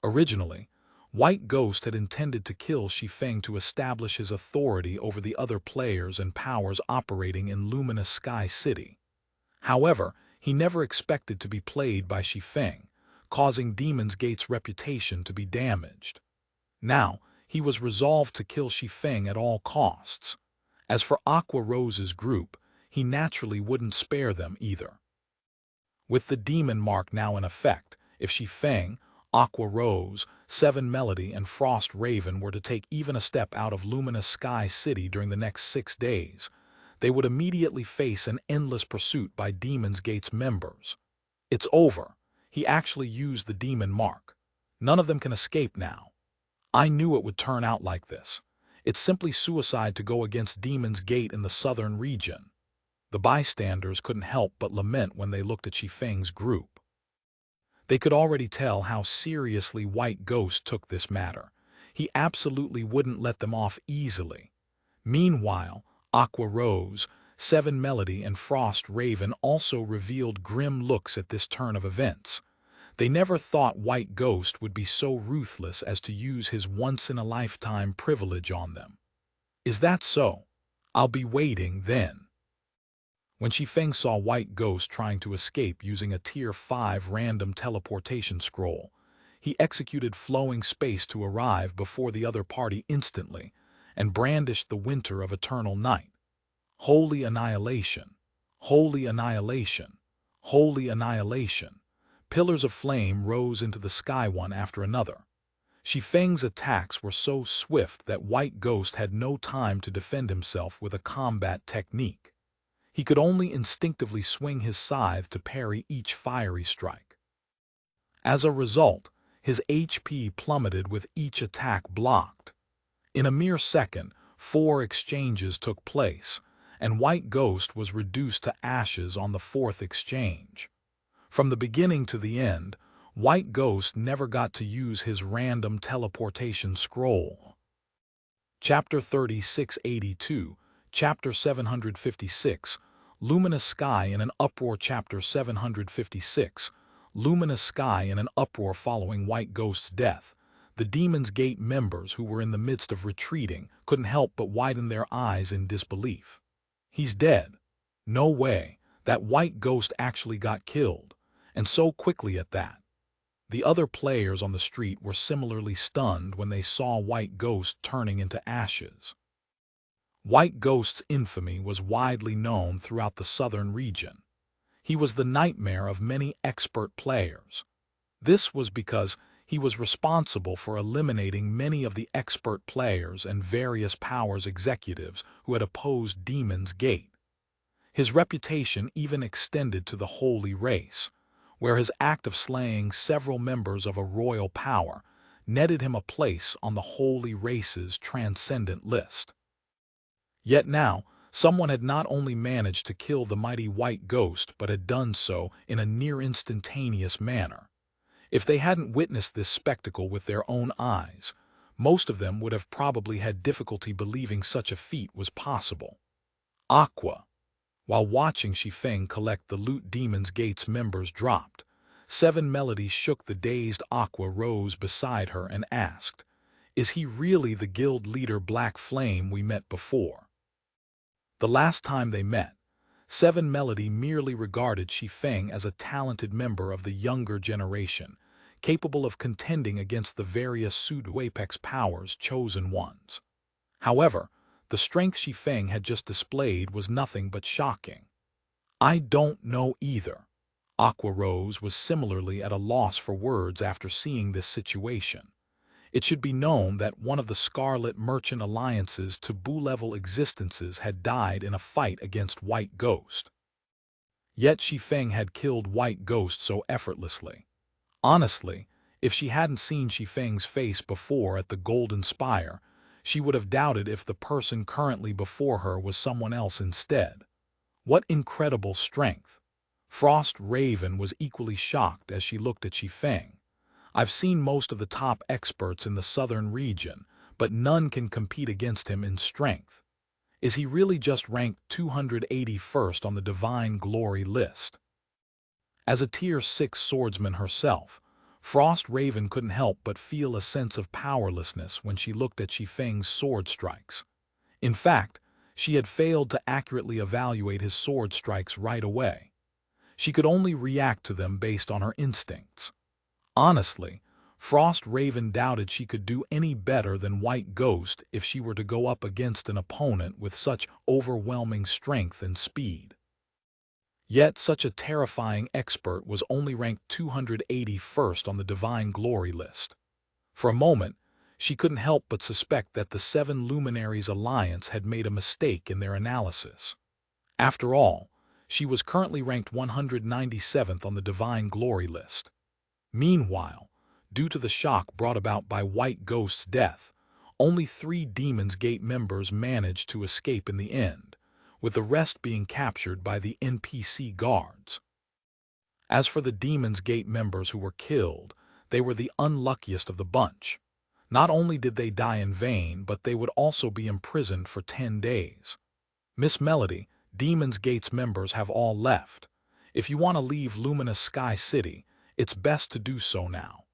Originally, White Ghost had intended to kill Shi Feng to establish his authority over the other players and powers operating in Luminous Sky City. However, he never expected to be played by Shi Feng, causing Demon's Gate's reputation to be damaged. Now, he was resolved to kill Shi Feng at all costs. As for Aqua Rose's group, he naturally wouldn't spare them either. With the demon mark now in effect, if Shi Feng, Aqua Rose, Seven Melody, and Frost Raven were to take even a step out of Luminous Sky City during the next 6 days, they would immediately face an endless pursuit by Demon's Gate's members. It's over. He actually used the demon mark. None of them can escape now. I knew it would turn out like this. It's simply suicide to go against Demon's Gate in the southern region. The bystanders couldn't help but lament when they looked at Shi Feng's group. They could already tell how seriously White Ghost took this matter. He absolutely wouldn't let them off easily. Meanwhile, Aqua Rose, Seven Melody, and Frost Raven also revealed grim looks at this turn of events. They never thought White Ghost would be so ruthless as to use his once-in-a-lifetime privilege on them. Is that so? I'll be waiting then. When Shi Feng saw White Ghost trying to escape using a Tier 5 random teleportation scroll, he executed flowing space to arrive before the other party instantly and brandished the Winter of Eternal Night. Holy annihilation! Holy annihilation! Holy annihilation! Pillars of flame rose into the sky one after another. Shi Feng's attacks were so swift that White Ghost had no time to defend himself with a combat technique. He could only instinctively swing his scythe to parry each fiery strike. As a result, his HP plummeted with each attack blocked. In a mere second, 4 exchanges took place, and White Ghost was reduced to ashes on the 4th exchange. From the beginning to the end, White Ghost never got to use his random teleportation scroll. Chapter 3682, Chapter 756, Luminous Sky in an Uproar. Chapter 756, Luminous Sky in an uproar. Following White Ghost's death, the Demon's Gate members who were in the midst of retreating couldn't help but widen their eyes in disbelief. He's dead. No way. That White Ghost actually got killed, and so quickly at that. The other players on the street were similarly stunned when they saw White Ghost turning into ashes. White Ghost's infamy was widely known throughout the southern region. He was the nightmare of many expert players. This was because he was responsible for eliminating many of the expert players and various powers executives who had opposed Demon's Gate. His reputation even extended to the holy race, where his act of slaying several members of a royal power netted him a place on the holy race's transcendent list. Yet now, someone had not only managed to kill the mighty white ghost but had done so in a near-instantaneous manner. If they hadn't witnessed this spectacle with their own eyes, most of them would have probably had difficulty believing such a feat was possible. Aqua. While watching Shi Feng collect the loot Demon's Gate's members dropped, Seven Melodies shook the dazed Aqua rose beside her and asked, "Is he really the guild leader Black Flame we met before?" The last time they met, Seven Melody merely regarded Shi Feng as a talented member of the younger generation, capable of contending against the various pseudo-apex powers chosen ones. However, the strength Shi Feng had just displayed was nothing but shocking. "I don't know either." Aqua Rose was similarly at a loss for words after seeing this situation. It should be known that one of the Scarlet Merchant Alliance's taboo-level existences had died in a fight against White Ghost. Yet Shi Feng had killed White Ghost so effortlessly. Honestly, if she hadn't seen Shi Feng's face before at the Golden Spire, she would have doubted if the person currently before her was someone else instead. What incredible strength! Frost Raven was equally shocked as she looked at Shi Feng. "I've seen most of the top experts in the southern region, but none can compete against him in strength. Is he really just ranked 281st on the Divine Glory list?" As a Tier 6 swordsman herself, Frost Raven couldn't help but feel a sense of powerlessness when she looked at Shi Feng's sword strikes. In fact, she had failed to accurately evaluate his sword strikes right away. She could only react to them based on her instincts. Honestly, Frost Raven doubted she could do any better than White Ghost if she were to go up against an opponent with such overwhelming strength and speed. Yet such a terrifying expert was only ranked 281st on the Divine Glory list. For a moment, she couldn't help but suspect that the Seven Luminaries Alliance had made a mistake in their analysis. After all, she was currently ranked 197th on the Divine Glory list. Meanwhile, due to the shock brought about by White Ghost's death, only 3 Demon's Gate members managed to escape in the end, with the rest being captured by the NPC guards. As for the Demon's Gate members who were killed, they were the unluckiest of the bunch. Not only did they die in vain, but they would also be imprisoned for 10 days. "Miss Melody, Demon's Gate's members have all left. If you want to leave Luminous Sky City, it's best to do so now.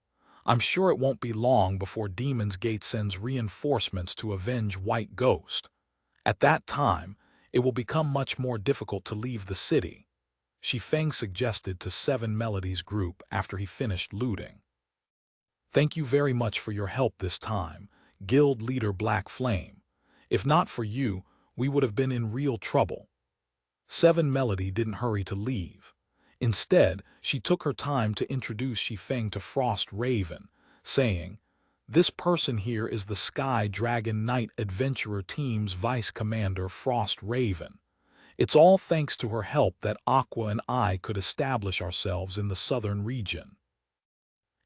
I'm sure it won't be long before Demon's Gate sends reinforcements to avenge White Ghost. At that time, it will become much more difficult to leave the city," Shi Feng suggested to Seven Melodies' group after he finished looting. "Thank you very much for your help this time, Guild Leader Black Flame. If not for you, we would have been in real trouble." Seven Melody didn't hurry to leave. Instead, she took her time to introduce Shi Feng to Frost Raven, saying, "This person here is the Sky Dragon Knight Adventurer Team's Vice Commander Frost Raven. It's all thanks to her help that Aqua and I could establish ourselves in the southern region.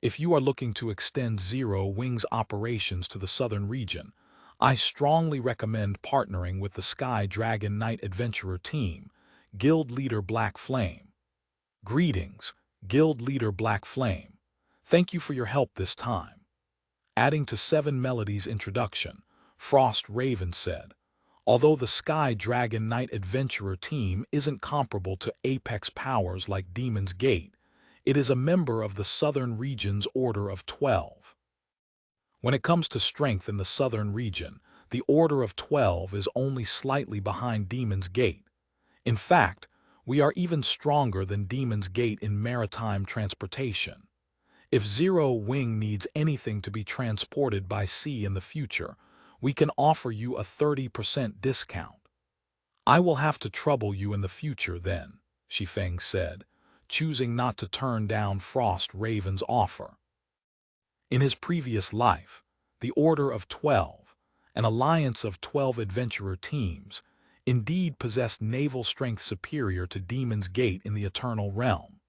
If you are looking to extend Zero Wing's operations to the southern region, I strongly recommend partnering with the Sky Dragon Knight Adventurer Team, Guild Leader Black Flame." "Greetings, Guild Leader Black Flame. Thank you for your help this time." Adding to Seven Melodies' introduction, Frost Raven said, "Although the Sky Dragon Knight Adventurer Team isn't comparable to apex powers like Demon's Gate, it is a member of the Southern Region's Order of 12. When it comes to strength in the Southern Region, the Order of 12 is only slightly behind Demon's Gate. In fact, we are even stronger than Demon's Gate in maritime transportation. If Zero Wing needs anything to be transported by sea in the future, we can offer you a 30% discount. I will have to trouble you in the future then," Shi Feng said, choosing not to turn down Frost Raven's offer. In his previous life, the Order of 12, an alliance of 12 adventurer teams, indeed possessed naval strength superior to Demon's Gate in the Eternal Realm.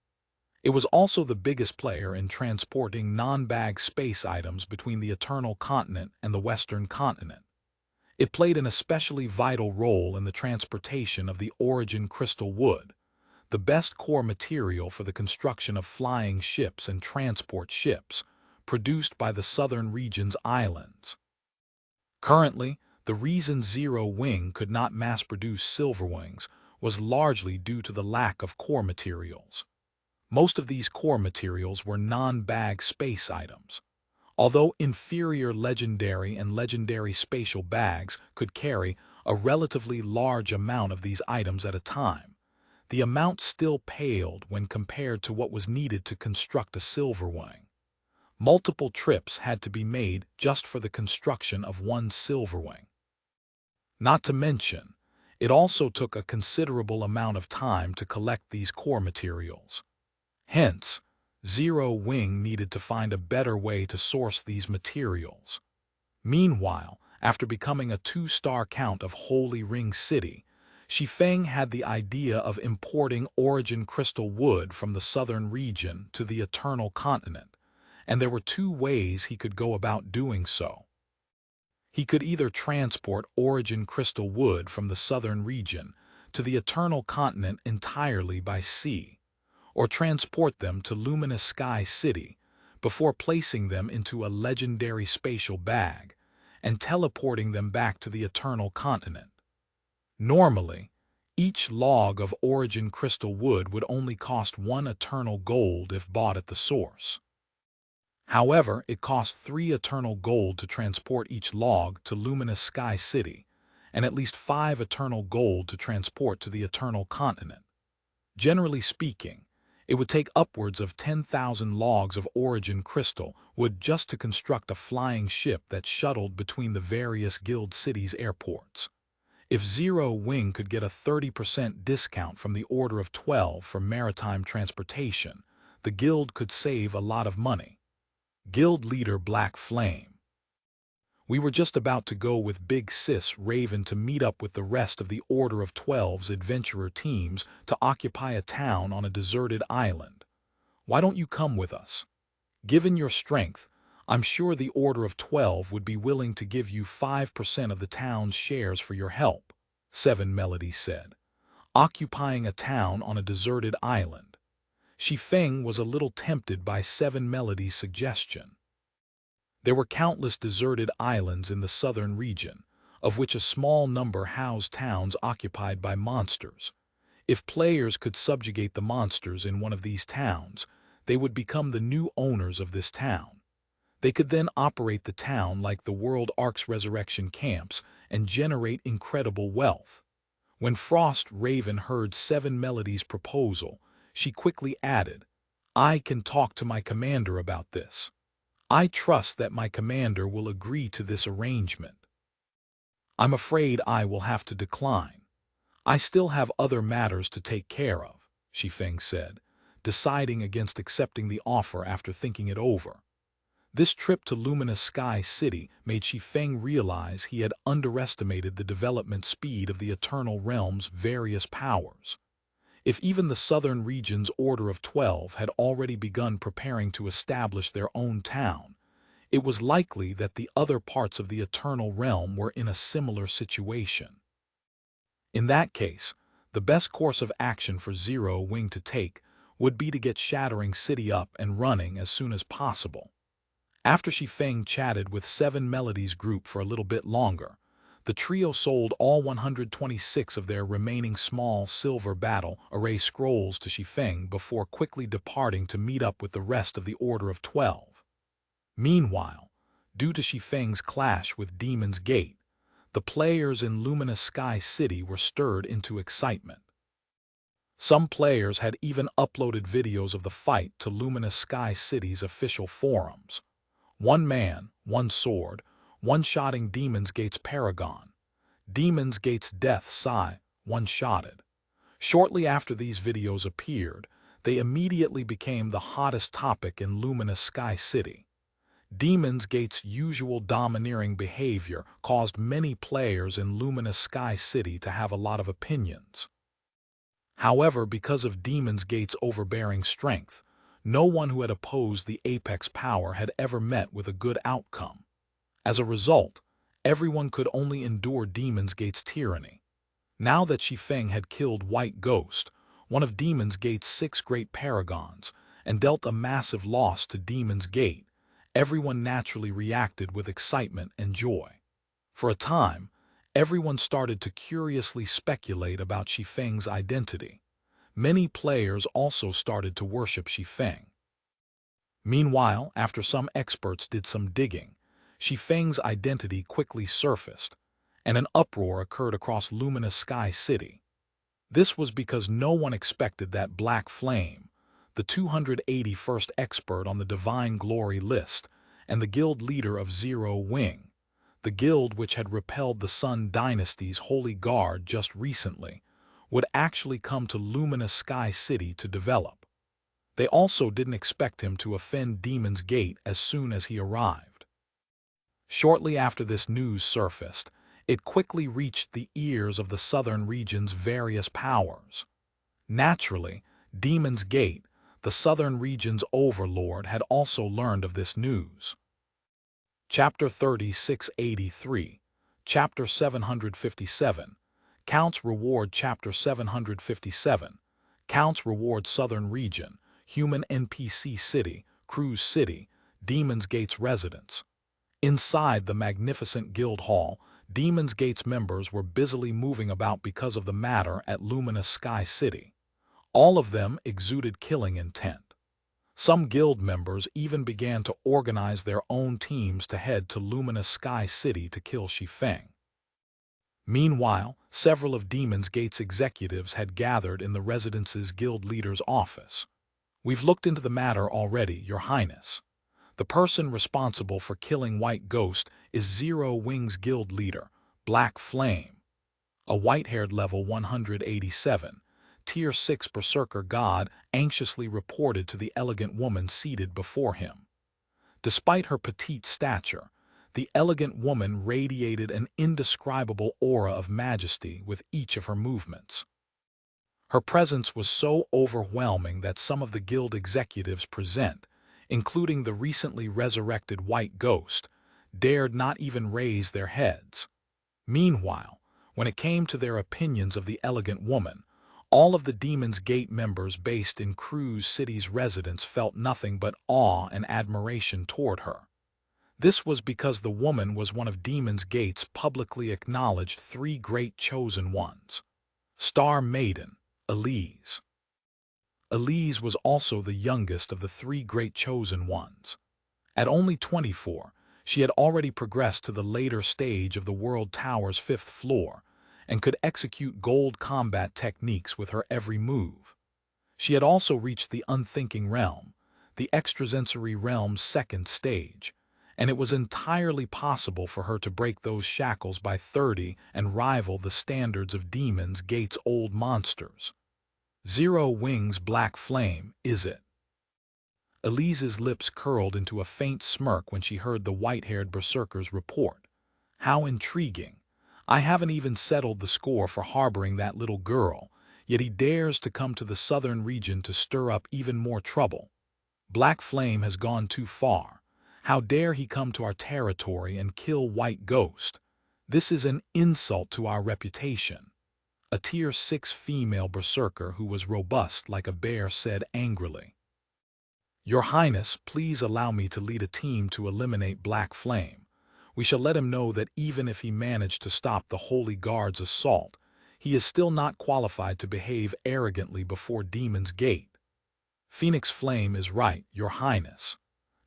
It was also the biggest player in transporting non-bag space items between the Eternal Continent and the Western Continent. It played an especially vital role in the transportation of the Origin Crystal Wood, the best core material for the construction of flying ships and transport ships, produced by the southern region's islands. Currently, the reason Zero Wing could not mass-produce Silverwings was largely due to the lack of core materials. Most of these core materials were non-bag space items. Although inferior legendary and legendary spatial bags could carry a relatively large amount of these items at a time, the amount still paled when compared to what was needed to construct a Silverwing. Multiple trips had to be made just for the construction of one Silverwing. Not to mention, it also took a considerable amount of time to collect these core materials. Hence, Zero Wing needed to find a better way to source these materials. Meanwhile, after becoming a 2-star count of Holy Ring City, Shi Feng had the idea of importing Origin Crystal Wood from the southern region to the Eternal Continent, and there were 2 ways he could go about doing so. He could either transport Origin Crystal Wood from the southern region to the Eternal Continent entirely by sea, or transport them to Luminous Sky City before placing them into a legendary spatial bag and teleporting them back to the Eternal Continent. Normally, each log of Origin Crystal Wood would only cost 1 eternal gold if bought at the source. However, it cost 3 eternal gold to transport each log to Luminous Sky City, and at least 5 eternal gold to transport to the Eternal Continent. Generally speaking, it would take upwards of 10,000 logs of Origin Crystal Wood just to construct a flying ship that shuttled between the various guild cities' airports. If Zero Wing could get a 30% discount from the Order of 12 for maritime transportation, the guild could save a lot of money. Guild leader Black Flame. We were just about to go with Big Sis Raven to meet up with the rest of the Order of 12's adventurer teams to occupy a town on a deserted island. Why don't you come with us? Given your strength, I'm sure the Order of 12 would be willing to give you 5% of the town's shares for your help, Seven Melody said. Occupying a town on a deserted island. Shi Feng was a little tempted by Seven Melody's suggestion. There were countless deserted islands in the southern region, of which a small number housed towns occupied by monsters. If players could subjugate the monsters in one of these towns, they would become the new owners of this town. They could then operate the town like the World Ark's resurrection camps and generate incredible wealth. When Frost Raven heard Seven Melody's proposal, she quickly added, "I can talk to my commander about this. I trust that my commander will agree to this arrangement." "I'm afraid I will have to decline. I still have other matters to take care of," Shi Feng said, deciding against accepting the offer after thinking it over. This trip to Luminous Sky City made Shi Feng realize he had underestimated the development speed of the Eternal Realm's various powers. If even the southern region's Order of 12 had already begun preparing to establish their own town, it was likely that the other parts of the Eternal Realm were in a similar situation. In that case, the best course of action for Zero Wing to take would be to get Shattering City up and running as soon as possible. After Shi Feng chatted with Seven Melody's group for a little bit longer, the trio sold all 126 of their remaining small silver battle array scrolls to Shi Feng before quickly departing to meet up with the rest of the Order of 12. Meanwhile, due to Shi Feng's clash with Demon's Gate, the players in Luminous Sky City were stirred into excitement. Some players had even uploaded videos of the fight to Luminous Sky City's official forums. One man, one sword, one-shotting Demon's Gate's Paragon. Demon's Gate's Death Sigh, one-shotted. Shortly after these videos appeared, they immediately became the hottest topic in Luminous Sky City. Demons Gate's usual domineering behavior caused many players in Luminous Sky City to have a lot of opinions. However, because of Demons Gate's overbearing strength, no one who had opposed the apex power had ever met with a good outcome. As a result, everyone could only endure Demons Gate's tyranny. Now that Shi Feng had killed White Ghost, one of Demons Gate's 6 great paragons, and dealt a massive loss to Demons Gate, everyone naturally reacted with excitement and joy. For a time, everyone started to curiously speculate about Shi Feng's identity. Many players also started to worship Shi Feng. Meanwhile, after some experts did some digging, Shi Feng's identity quickly surfaced, and an uproar occurred across Luminous Sky City. This was because no one expected that Black Flame, the 281st expert on the Divine Glory list, and the guild leader of Zero Wing, the guild which had repelled the Sun Dynasty's Holy Guard just recently, would actually come to Luminous Sky City to develop. They also didn't expect him to offend Demon's Gate as soon as he arrived. Shortly after this news surfaced, it quickly reached the ears of the southern region's various powers. Naturally, Demon's Gate, the southern region's overlord, had also learned of this news. Chapter 3683, Chapter 757, Counts Reward. Chapter 757, Counts Reward. Southern Region, Human NPC City, Cruise City, Demon's Gate's residence. Inside the magnificent guild hall, Demon's Gate's members were busily moving about because of the matter at Luminous Sky City. All of them exuded killing intent. Some guild members even began to organize their own teams to head to Luminous Sky City to kill Shi Feng. Meanwhile, several of Demon's Gate's executives had gathered in the residence's guild leader's office. "We've looked into the matter already, Your Highness. The person responsible for killing White Ghost is Zero Wing's guild leader, Black Flame, a white-haired level 187, Tier 6 Berserker god anxiously reported to the elegant woman seated before him. Despite her petite stature, the elegant woman radiated an indescribable aura of majesty with each of her movements. Her presence was so overwhelming that some of the guild executives present, including the recently resurrected White Ghost, dared not even raise their heads. Meanwhile, when it came to their opinions of the elegant woman, all of the Demon's Gate members based in Cruise City's residence felt nothing but awe and admiration toward her. This was because the woman was one of Demon's Gate's publicly acknowledged 3 great chosen ones. Star Maiden, Elise. Elise was also the youngest of the 3 great chosen ones. At only 24, she had already progressed to the later stage of the World Tower's 5th floor, and could execute gold combat techniques with her every move. She had also reached the Unthinking Realm, the extrasensory realm's 2nd stage, and it was entirely possible for her to break those shackles by 30 and rival the standards of Demon's Gate's old monsters. Zero Wing's Black Flame, is it? Elise's lips curled into a faint smirk when she heard the white-haired berserker's report. How intriguing. I haven't even settled the score for harboring that little girl, yet he dares to come to the southern region to stir up even more trouble. Black Flame has gone too far. How dare he come to our territory and kill White Ghost? This is an insult to our reputation. A Tier 6 female berserker who was robust like a bear said angrily. Your Highness, please allow me to lead a team to eliminate Black Flame. We shall let him know that even if he managed to stop the Holy Guard's assault, he is still not qualified to behave arrogantly before Demon's Gate. Phoenix Flame is right, Your Highness.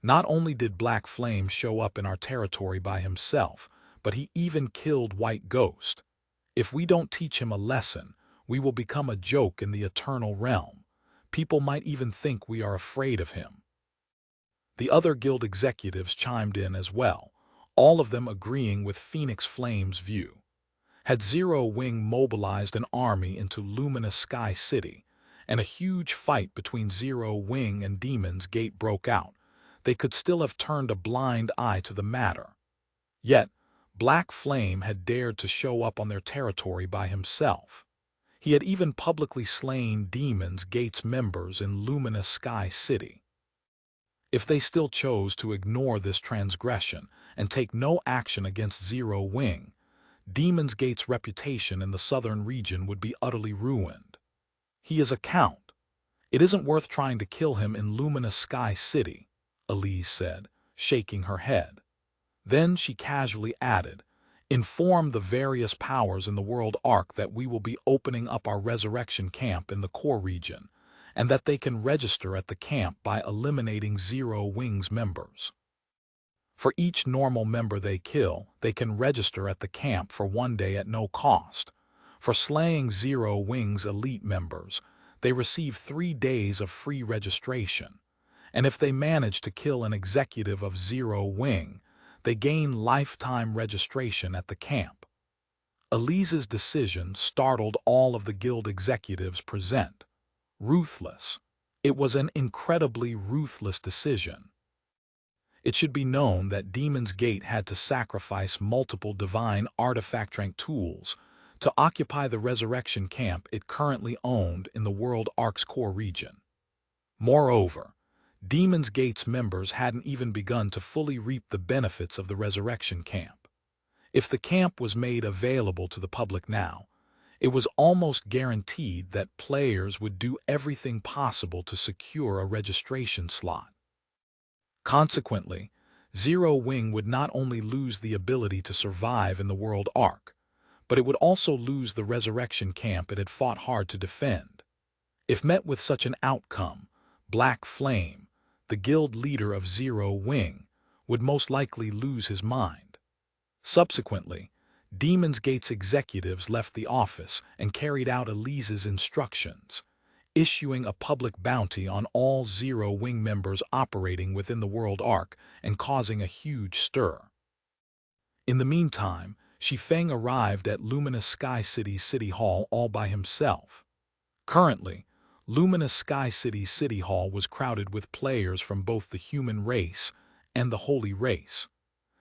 Not only did Black Flame show up in our territory by himself, but he even killed White Ghost. If we don't teach him a lesson, we will become a joke in the Eternal Realm. People might even think we are afraid of him. The other guild executives chimed in as well, all of them agreeing with Phoenix Flame's view. Had Zero Wing mobilized an army into Luminous Sky City, and a huge fight between Zero Wing and Demon's Gate broke out, they could still have turned a blind eye to the matter. Yet, Black Flame had dared to show up on their territory by himself. He had even publicly slain Demon's Gate's members in Luminous Sky City. If they still chose to ignore this transgression and take no action against Zero Wing, Demon's Gate's reputation in the southern region would be utterly ruined. He is a count. It isn't worth trying to kill him in Luminous Sky City, Elise said, shaking her head. Then she casually added, "Inform the various powers in the world arc that we will be opening up our resurrection camp in the core region, and that they can register at the camp by eliminating Zero Wing's members. For each normal member they kill, they can register at the camp for 1 day at no cost. For slaying Zero Wing's elite members, they receive 3 days of free registration. And if they manage to kill an executive of Zero Wing, they gain lifetime registration at the camp." Elise's decision startled all of the guild executives present. Ruthless. It was an incredibly ruthless decision. It should be known that Demon's Gate had to sacrifice multiple divine artifact rank tools to occupy the resurrection camp it currently owned in the World Arc's core region. Moreover, Demon's Gate's members hadn't even begun to fully reap the benefits of the resurrection camp. If the camp was made available to the public now, it was almost guaranteed that players would do everything possible to secure a registration slot. Consequently, Zero Wing would not only lose the ability to survive in the World Arc, but it would also lose the resurrection camp it had fought hard to defend. If met with such an outcome, Black Flame, the guild leader of Zero Wing, would most likely lose his mind. Subsequently, Demon's Gate's executives left the office and carried out Elise's instructions, issuing a public bounty on all Zero Wing members operating within the World Arc and causing a huge stir. In the meantime, Shi Feng arrived at Luminous Sky City's City Hall all by himself. Currently, Luminous Sky City's City Hall was crowded with players from both the human race and the holy race.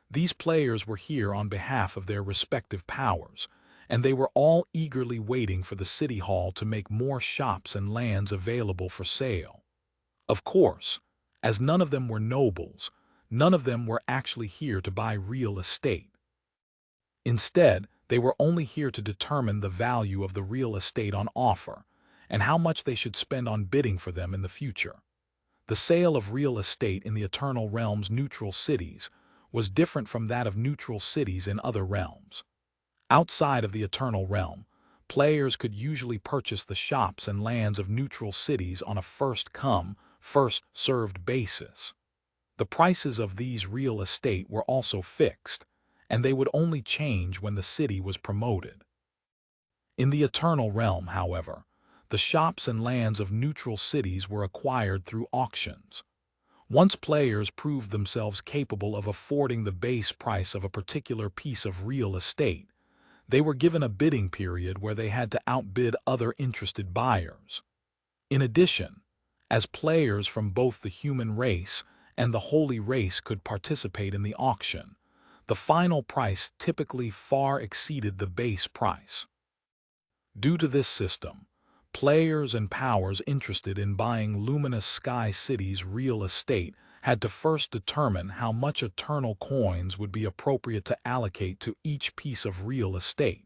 These players were here on behalf of their respective powers, and they were all eagerly waiting for the City Hall to make more shops and lands available for sale. Of course, as none of them were nobles, none of them were actually here to buy real estate. Instead, they were only here to determine the value of the real estate on offer and how much they should spend on bidding for them in the future. The sale of real estate in the Eternal Realm's neutral cities was different from that of neutral cities in other realms. Outside of the Eternal Realm, players could usually purchase the shops and lands of neutral cities on a first-come, first-served basis. The prices of these real estate were also fixed, and they would only change when the city was promoted. In the Eternal Realm, however, the shops and lands of neutral cities were acquired through auctions. Once players proved themselves capable of affording the base price of a particular piece of real estate, they were given a bidding period where they had to outbid other interested buyers. In addition, as players from both the human race and the holy race could participate in the auction, the final price typically far exceeded the base price. Due to this system, players and powers interested in buying Luminous Sky City's real estate had to first determine how much eternal coins would be appropriate to allocate to each piece of real estate.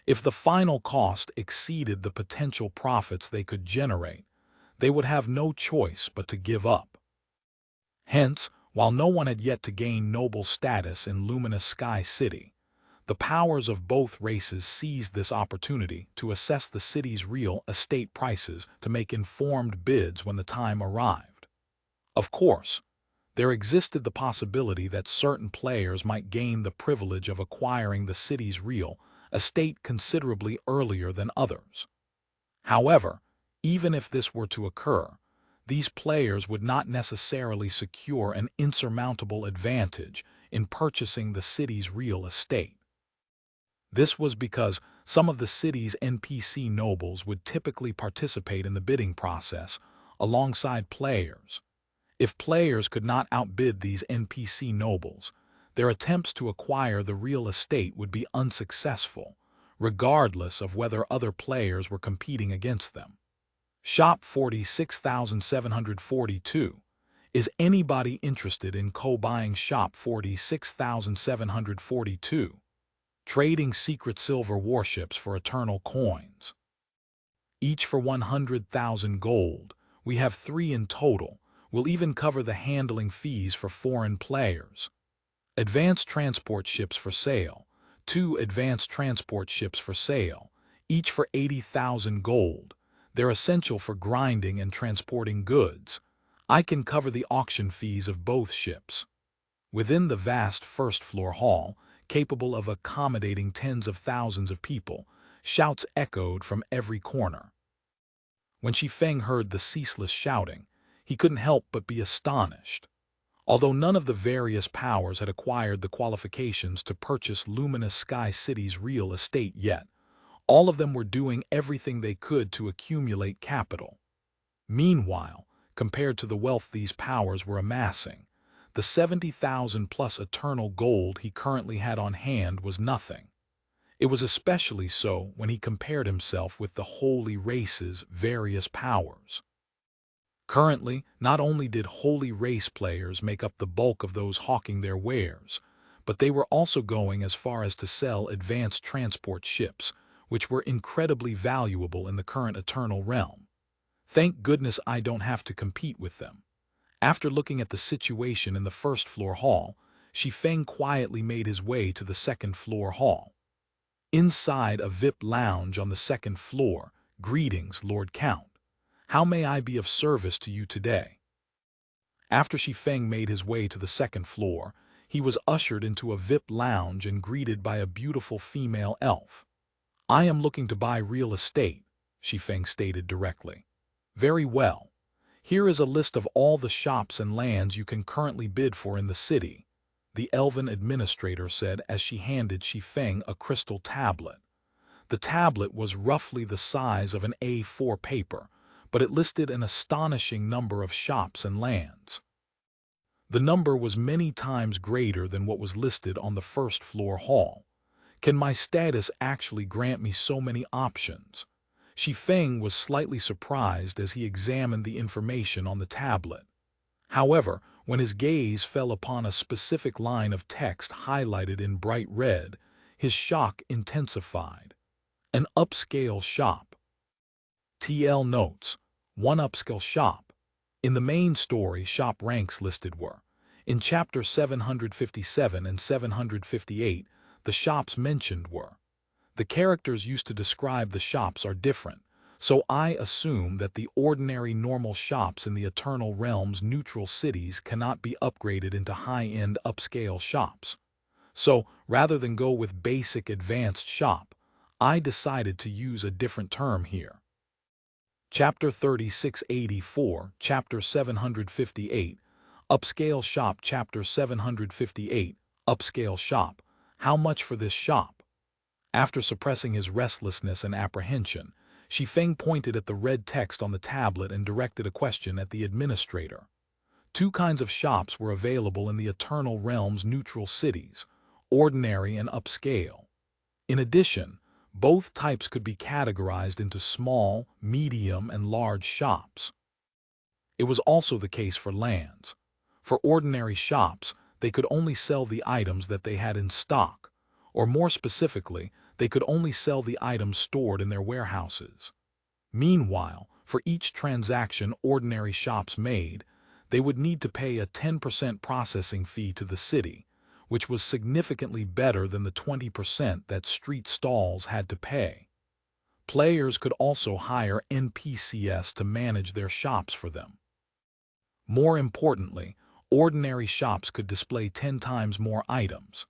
If the final cost exceeded the potential profits they could generate, they would have no choice but to give up. Hence, while no one had yet to gain noble status in Luminous Sky City, the powers of both races seized this opportunity to assess the city's real estate prices to make informed bids when the time arrived. Of course, there existed the possibility that certain players might gain the privilege of acquiring the city's real estate considerably earlier than others. However, even if this were to occur, these players would not necessarily secure an insurmountable advantage in purchasing the city's real estate. This was because some of the city's NPC nobles would typically participate in the bidding process alongside players. If players could not outbid these NPC nobles, their attempts to acquire the real estate would be unsuccessful, regardless of whether other players were competing against them. Shop 46,742. Is anybody interested in co-buying Shop 46,742? Trading secret silver warships for eternal coins. Each for 100,000 gold. We have 3 in total. We'll even cover the handling fees for foreign players. Advanced transport ships for sale. 2 advanced transport ships for sale, each for 80,000 gold. They're essential for grinding and transporting goods. I can cover the auction fees of both ships. Within the vast first-floor hall, capable of accommodating tens of thousands of people, shouts echoed from every corner. When Shi Feng heard the ceaseless shouting, he couldn't help but be astonished. Although none of the various powers had acquired the qualifications to purchase Luminous Sky City's real estate yet, all of them were doing everything they could to accumulate capital. Meanwhile, compared to the wealth these powers were amassing, the 70,000 plus eternal gold he currently had on hand was nothing. It was especially so when he compared himself with the holy race's various powers. Currently, not only did holy race players make up the bulk of those hawking their wares, but they were also going as far as to sell advanced transport ships, which were incredibly valuable in the current eternal realm. Thank goodness I don't have to compete with them. After looking at the situation in the first-floor hall, Shi Feng quietly made his way to the second-floor hall. Inside a VIP lounge on the second floor, greetings, Lord Count. How may I be of service to you today? After Shi Feng made his way to the second floor, he was ushered into a VIP lounge and greeted by a beautiful female elf. I am looking to buy real estate, Shi Feng stated directly. Very well. Here is a list of all the shops and lands you can currently bid for in the city, the elven administrator said as she handed Shi Feng a crystal tablet. The tablet was roughly the size of an A4 paper, but it listed an astonishing number of shops and lands. The number was many times greater than what was listed on the first-floor hall. Can my status actually grant me so many options? Shi Feng was slightly surprised as he examined the information on the tablet. However, when his gaze fell upon a specific line of text highlighted in bright red, his shock intensified. An upscale shop. TL notes, 1 upscale shop. In the main story, shop ranks listed were. In Chapter 757 and 758, the shops mentioned were. The characters used to describe the shops are different, so I assume that the ordinary normal shops in the Eternal Realm's neutral cities cannot be upgraded into high-end upscale shops. So, rather than go with basic advanced shop, I decided to use a different term here. Chapter 3684, Chapter 758, Upscale Shop. Chapter 758, Upscale Shop. How much for this shop? After suppressing his restlessness and apprehension, Shi Feng pointed at the red text on the tablet and directed a question at the administrator. 2 kinds of shops were available in the Eternal Realm's neutral cities, ordinary and upscale. In addition, both types could be categorized into small, medium, and large shops. It was also the case for lands. For ordinary shops, they could only sell the items that they had in stock, or more specifically, they could only sell the items stored in their warehouses. Meanwhile, for each transaction ordinary shops made, they would need to pay a 10% processing fee to the city, which was significantly better than the 20% that street stalls had to pay. Players could also hire NPCs to manage their shops for them. More importantly, ordinary shops could display 10 times more items.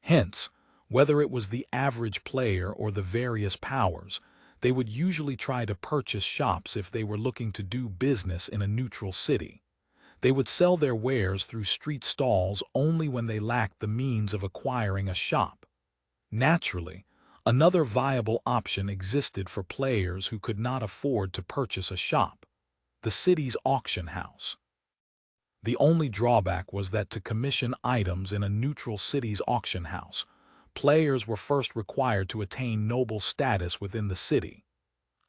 Hence, whether it was the average player or the various powers, they would usually try to purchase shops if they were looking to do business in a neutral city. They would sell their wares through street stalls only when they lacked the means of acquiring a shop. Naturally, Another viable option existed for players who could not afford to purchase a shop: the city's auction house. The only drawback was that to commission items in a neutral city's auction house, players were first required to attain noble status within the city.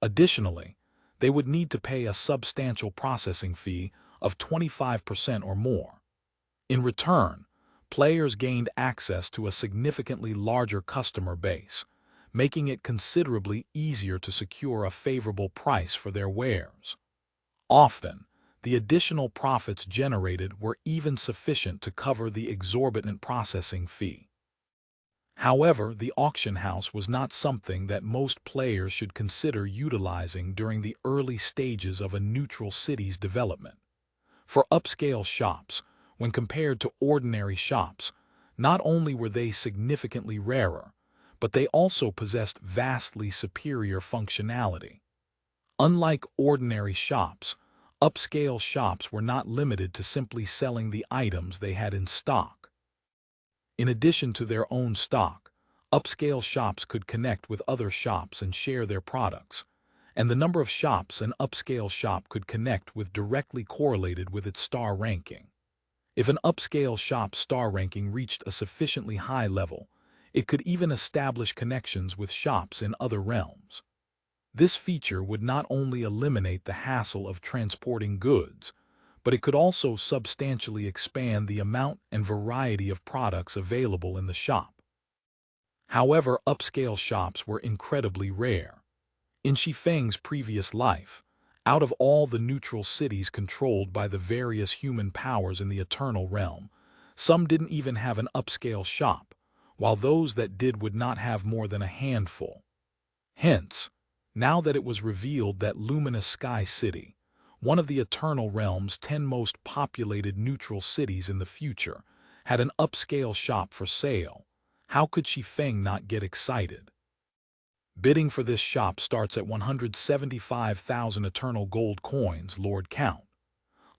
Additionally, they would need to pay a substantial processing fee of 25% or more. In return, players gained access to a significantly larger customer base, making it considerably easier to secure a favorable price for their wares. Often, the additional profits generated were even sufficient to cover the exorbitant processing fee. However, the auction house was not something that most players should consider utilizing during the early stages of a neutral city's development. For upscale shops, when compared to ordinary shops, not only were they significantly rarer, but they also possessed vastly superior functionality. Unlike ordinary shops, upscale shops were not limited to simply selling the items they had in stock. In addition to their own stock, upscale shops could connect with other shops and share their products, and the number of shops an upscale shop could connect with directly correlated with its star ranking. If an upscale shop's star ranking reached a sufficiently high level, it could even establish connections with shops in other realms. This feature would not only eliminate the hassle of transporting goods, but it could also substantially expand the amount and variety of products available in the shop. However, upscale shops were incredibly rare. In Shi Feng's previous life, out of all the neutral cities controlled by the various human powers in the Eternal Realm, some didn't even have an upscale shop, while those that did would not have more than a handful. Hence, now that it was revealed that Luminous Sky City, one of the Eternal Realm's 10 most populated neutral cities in the future, had an upscale shop for sale, how could Shi Feng not get excited? Bidding for this shop starts at 175,000 eternal gold coins, Lord Count.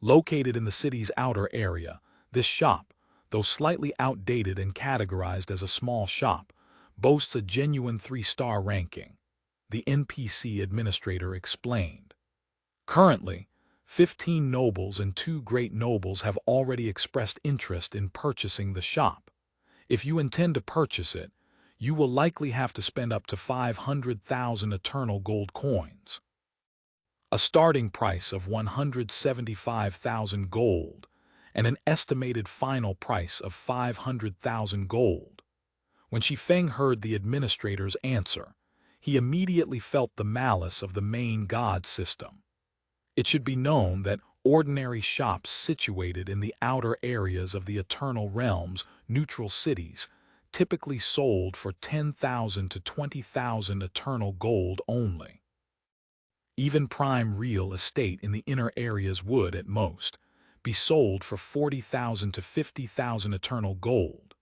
Located in the city's outer area, this shop, though slightly outdated and categorized as a small shop, boasts a genuine 3-star ranking, the NPC administrator explained. Currently, 15 nobles and 2 great nobles have already expressed interest in purchasing the shop. If you intend to purchase it, you will likely have to spend up to 500,000 eternal gold coins. A starting price of 175,000 gold and an estimated final price of 500,000 gold. When Shi Feng heard the administrator's answer, he immediately felt the malice of the main god system. It should be known that ordinary shops situated in the outer areas of the Eternal Realm's neutral cities typically sold for 10,000 to 20,000 eternal gold only. Even prime real estate in the inner areas would, at most, be sold for 40,000 to 50,000 eternal gold.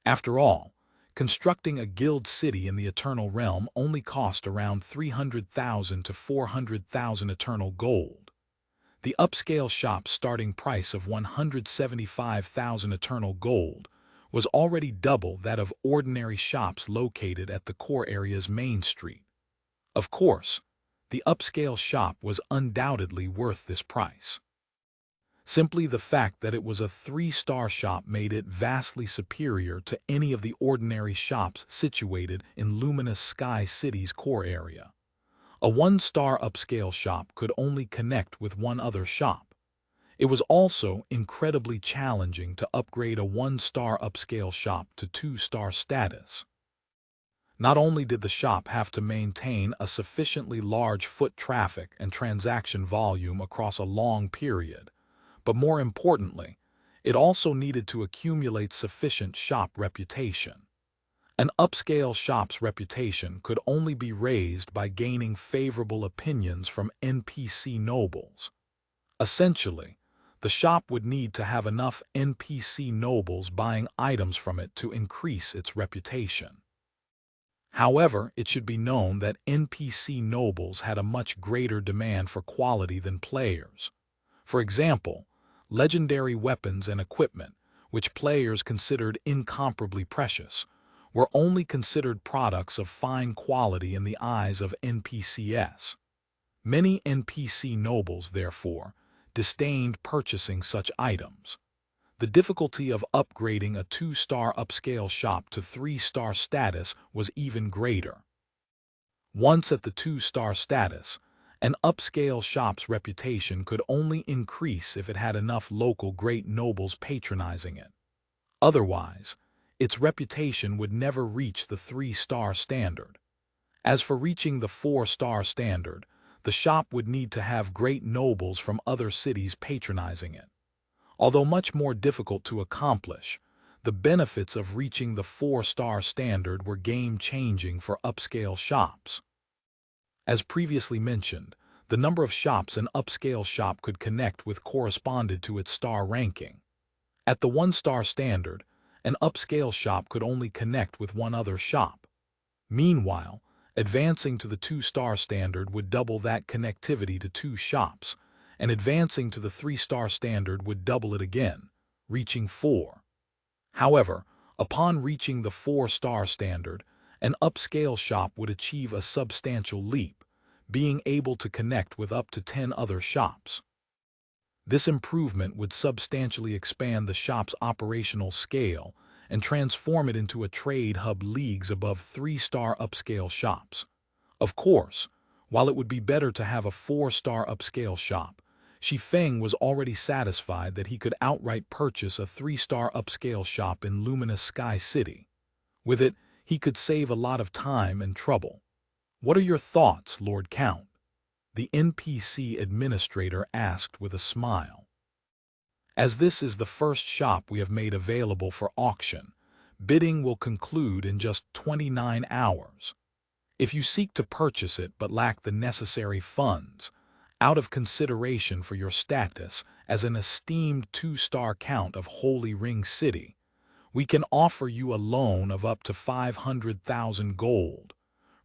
After all, constructing a guild city in the Eternal Realm only cost around 300,000 to 400,000 eternal gold. The upscale shop's starting price of 175,000 eternal gold was already double that of ordinary shops located at the core area's main street. Of course, the upscale shop was undoubtedly worth this price. Simply the fact that it was a 3-star shop made it vastly superior to any of the ordinary shops situated in Luminous Sky City's core area. A 1-star upscale shop could only connect with one other shop. It was also incredibly challenging to upgrade a 1-star upscale shop to 2-star status. Not only did the shop have to maintain a sufficiently large foot traffic and transaction volume across a long period, but more importantly, it also needed to accumulate sufficient shop reputation. An upscale shop's reputation could only be raised by gaining favorable opinions from NPC nobles. Essentially, the shop would need to have enough NPC nobles buying items from it to increase its reputation. However, it should be known that NPC nobles had a much greater demand for quality than players. For example, legendary weapons and equipment, which players considered incomparably precious, were only considered products of fine quality in the eyes of NPCs. Many NPC nobles, therefore, disdained purchasing such items. The difficulty of upgrading a 2-star upscale shop to 3-star status was even greater. Once at the 2-star status, an upscale shop's reputation could only increase if it had enough local great nobles patronizing it. Otherwise, its reputation would never reach the 3-star standard. As for reaching the 4-star standard, the shop would need to have great nobles from other cities patronizing it. Although much more difficult to accomplish, the benefits of reaching the 4-star standard were game-changing for upscale shops. As previously mentioned, the number of shops an upscale shop could connect with corresponded to its star ranking. At the 1-star standard, an upscale shop could only connect with one other shop. Meanwhile, advancing to the 2-star standard would double that connectivity to 2 shops, and advancing to the 3-star standard would double it again, reaching 4. However, upon reaching the 4-star standard, an upscale shop would achieve a substantial leap, being able to connect with up to 10 other shops. This improvement would substantially expand the shop's operational scale and transform it into a trade hub leagues above 3-star upscale shops. Of course, while it would be better to have a 4-star upscale shop, Shi Feng was already satisfied that he could outright purchase a 3-star upscale shop in Luminous Sky City. With it, he could save a lot of time and trouble. "What are your thoughts, Lord Count?" the NPC administrator asked with a smile. "As this is the first shop we have made available for auction, bidding will conclude in just 29 hours. If you seek to purchase it but lack the necessary funds, out of consideration for your status as an esteemed 2-star count of Holy Ring City, we can offer you a loan of up to 500,000 gold,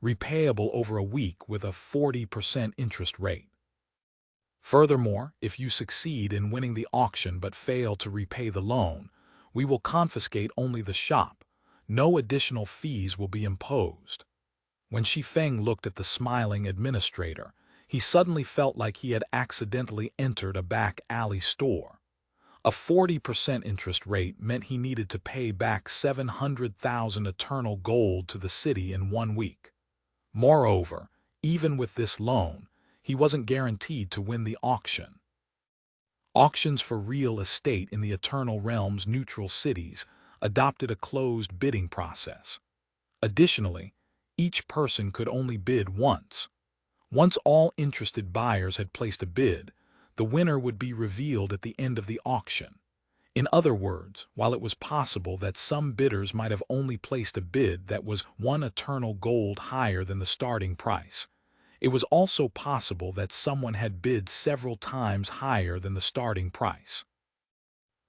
repayable over a week with a 40% interest rate. Furthermore, if you succeed in winning the auction but fail to repay the loan, we will confiscate only the shop. No additional fees will be imposed." When Shi Feng looked at the smiling administrator, he suddenly felt like he had accidentally entered a back alley store. A 40% interest rate meant he needed to pay back 700,000 eternal gold to the city in 1 week. Moreover, even with this loan, he wasn't guaranteed to win the auction. Auctions for real estate in the Eternal Realm's neutral cities adopted a closed bidding process. Additionally, each person could only bid once. Once all interested buyers had placed a bid, the winner would be revealed at the end of the auction. In other words, while it was possible that some bidders might have only placed a bid that was 1 eternal gold higher than the starting price, it was also possible that someone had bid several times higher than the starting price.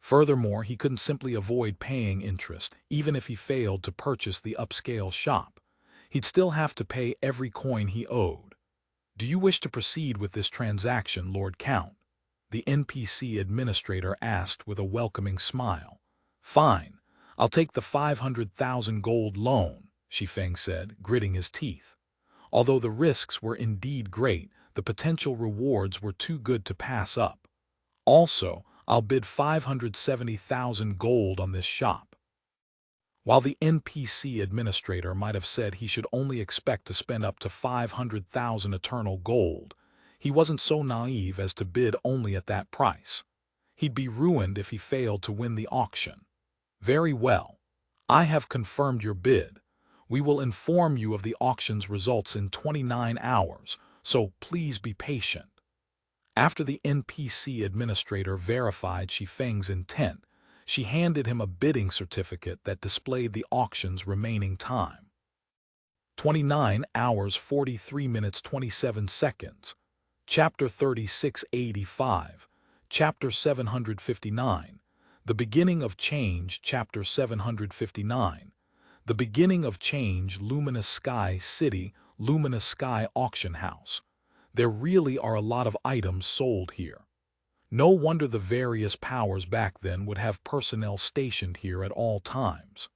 Furthermore, he couldn't simply avoid paying interest, even if he failed to purchase the upscale shop. He'd still have to pay every coin he owed. "Do you wish to proceed with this transaction, Lord Count?" the NPC administrator asked with a welcoming smile. "Fine. I'll take the 500,000 gold loan," Shi Feng said, gritting his teeth. Although the risks were indeed great, the potential rewards were too good to pass up. "Also, I'll bid 570,000 gold on this shop." While the NPC administrator might have said he should only expect to spend up to 500,000 eternal gold, he wasn't so naive as to bid only at that price. He'd be ruined if he failed to win the auction. "Very well. I have confirmed your bid. We will inform you of the auction's results in 29 hours, so please be patient." After the NPC administrator verified Shi Feng's intent, she handed him a bidding certificate that displayed the auction's remaining time. 29 hours 43 minutes 27 seconds. Chapter 3685, Chapter 759, The Beginning of Change, Chapter 759, The Beginning of Change, Luminous Sky City, Luminous Sky Auction House. There really are a lot of items sold here. No wonder the various powers back then would have personnel stationed here at all times.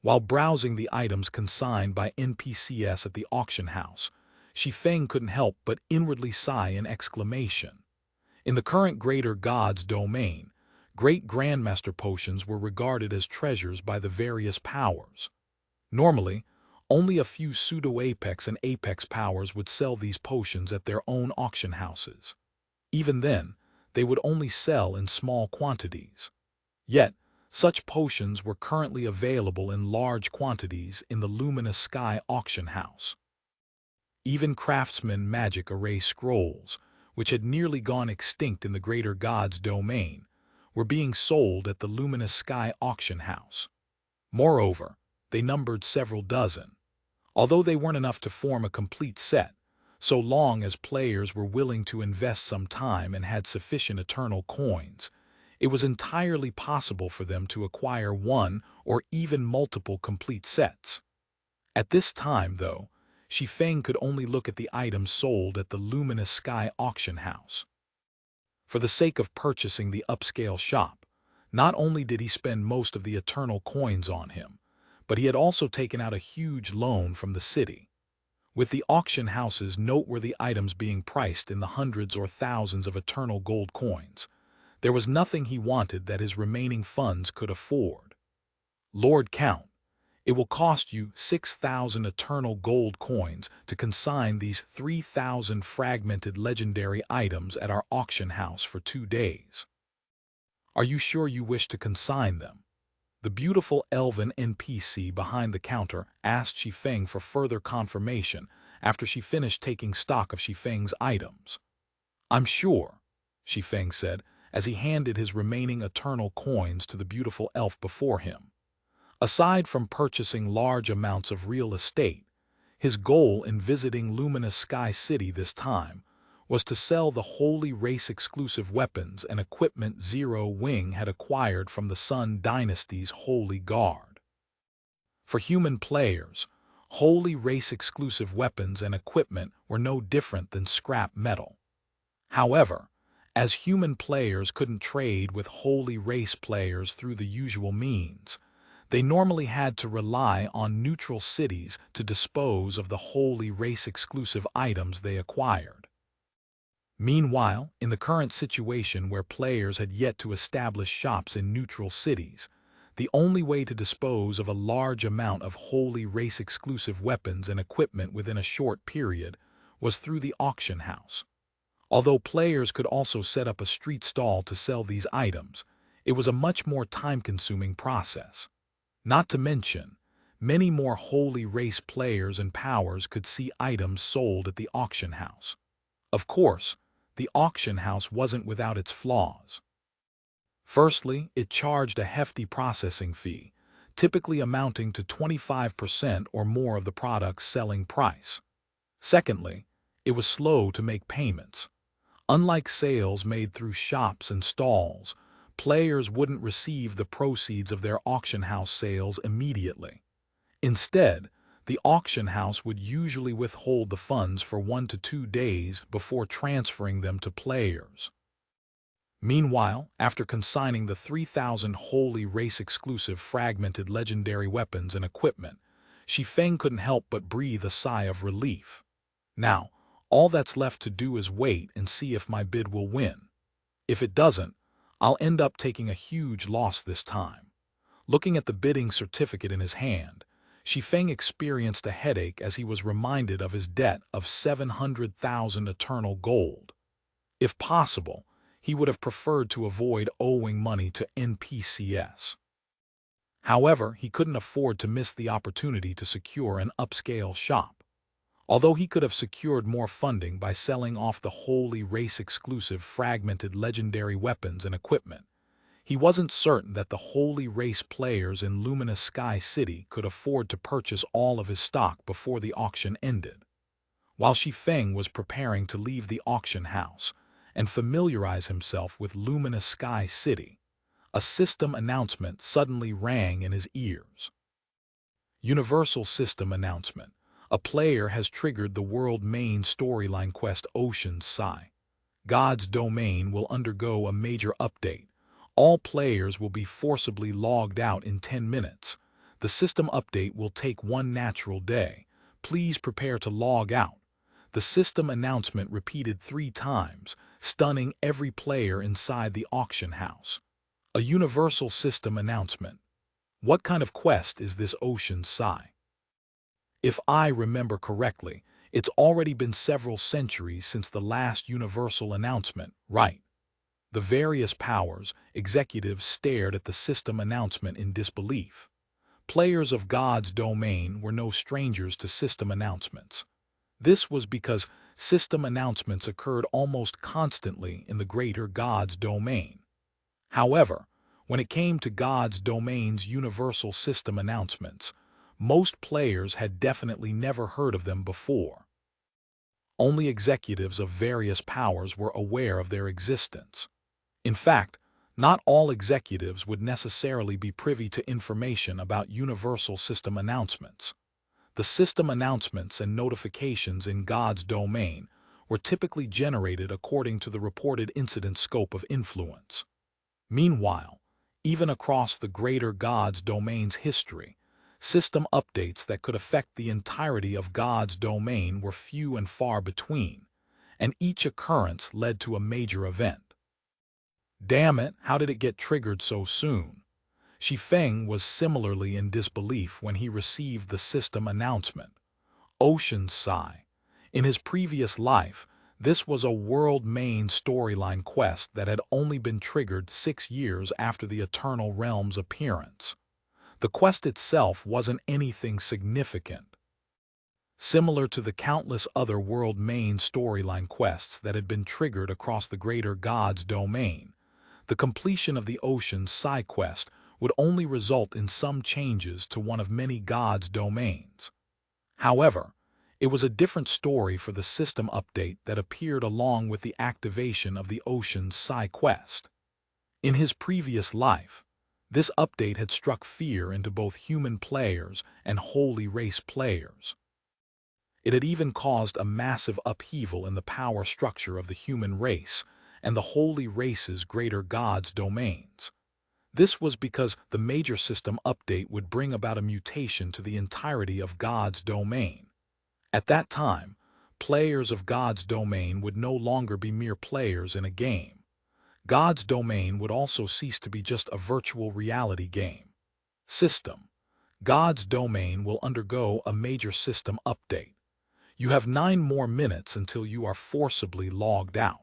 While browsing the items consigned by NPCs at the auction house, Shi Feng couldn't help but inwardly sigh in exclamation. In the current Greater God's domain, great Grandmaster potions were regarded as treasures by the various powers. Normally, only a few pseudo-apex and apex powers would sell these potions at their own auction houses. Even then, they would only sell in small quantities. Yet, such potions were currently available in large quantities in the Luminous Sky auction house. Even craftsman magic array scrolls, which had nearly gone extinct in the Greater God's domain, were being sold at the Luminous Sky auction house. Moreover, they numbered several dozen. Although they weren't enough to form a complete set, so long as players were willing to invest some time and had sufficient eternal coins, it was entirely possible for them to acquire one or even multiple complete sets. At this time, though, Shi Feng could only look at the items sold at the Luminous Sky auction house. For the sake of purchasing the upscale shop, not only did he spend most of the eternal coins on him, but he had also taken out a huge loan from the city. With the auction house's noteworthy items being priced in the hundreds or thousands of eternal gold coins, there was nothing he wanted that his remaining funds could afford. "Lord Count, it will cost you 6,000 eternal gold coins to consign these 3,000 fragmented legendary items at our auction house for 2 days. Are you sure you wish to consign them?" The beautiful elven NPC behind the counter asked Shi Feng for further confirmation after she finished taking stock of Shi Feng's items. "I'm sure," Shi Feng said as he handed his remaining eternal coins to the beautiful elf before him. Aside from purchasing large amounts of real estate, his goal in visiting Luminous Sky City this time was to sell the holy race-exclusive weapons and equipment Zero Wing had acquired from the Sun Dynasty's Holy Guard. For human players, holy race-exclusive weapons and equipment were no different than scrap metal. However, as human players couldn't trade with holy race players through the usual means, they normally had to rely on neutral cities to dispose of the holy race-exclusive items they acquired. Meanwhile, in the current situation where players had yet to establish shops in neutral cities, the only way to dispose of a large amount of holy race-exclusive weapons and equipment within a short period was through the auction house. Although players could also set up a street stall to sell these items, it was a much more time-consuming process. Not to mention, many more holy race players and powers could see items sold at the auction house. Of course, the auction house wasn't without its flaws. Firstly, it charged a hefty processing fee, typically amounting to 25% or more of the product's selling price. Secondly, it was slow to make payments. Unlike sales made through shops and stalls, players wouldn't receive the proceeds of their auction house sales immediately. Instead, the auction house would usually withhold the funds for 1 to 2 days before transferring them to players. Meanwhile, after consigning the 3,000 holy race-exclusive fragmented legendary weapons and equipment, Shi Feng couldn't help but breathe a sigh of relief. Now, all that's left to do is wait and see if my bid will win. If it doesn't, I'll end up taking a huge loss this time. Looking at the bidding certificate in his hand, Shi Feng experienced a headache as he was reminded of his debt of 700,000 eternal gold. If possible, he would have preferred to avoid owing money to NPCs. However, he couldn't afford to miss the opportunity to secure an upscale shop. Although he could have secured more funding by selling off the wholly race-exclusive fragmented legendary weapons and equipment, he wasn't certain that the holy race players in Luminous Sky City could afford to purchase all of his stock before the auction ended. While Shi Feng was preparing to leave the auction house and familiarize himself with Luminous Sky City, a system announcement suddenly rang in his ears. Universal System Announcement. A player has triggered the world main storyline quest Ocean's Sigh. God's domain will undergo a major update. All players will be forcibly logged out in 10 minutes. The system update will take one natural day. Please prepare to log out. The system announcement repeated 3 times, stunning every player inside the auction house. A universal system announcement. What kind of quest is this Ocean Sai? If I remember correctly, it's already been several centuries since the last universal announcement, right? The various powers, executives stared at the system announcement in disbelief. Players of God's domain were no strangers to system announcements. This was because system announcements occurred almost constantly in the greater God's domain. However, when it came to God's domain's universal system announcements, most players had definitely never heard of them before. Only executives of various powers were aware of their existence. In fact, not all executives would necessarily be privy to information about universal system announcements. The system announcements and notifications in God's domain were typically generated according to the reported incident scope of influence. Meanwhile, even across the greater God's domain's history, system updates that could affect the entirety of God's domain were few and far between, and each occurrence led to a major event. Damn it, how did it get triggered so soon? Shi Feng was similarly in disbelief when he received the system announcement. Ocean Sai. In his previous life, this was a world main storyline quest that had only been triggered 6 years after the Eternal Realm's appearance. The quest itself wasn't anything significant. Similar to the countless other world main storyline quests that had been triggered across the greater God's domain, the completion of the Ocean Sai quest would only result in some changes to one of many God's domains. However, it was a different story for the system update that appeared along with the activation of the Ocean Sai quest. In his previous life, this update had struck fear into both human players and holy race players. It had even caused a massive upheaval in the power structure of the human race and the holy race's greater God's domains. This was because the major system update would bring about a mutation to the entirety of God's domain. At that time, players of God's domain would no longer be mere players in a game. God's domain would also cease to be just a virtual reality game. System. God's domain will undergo a major system update. You have 9 more minutes until you are forcibly logged out.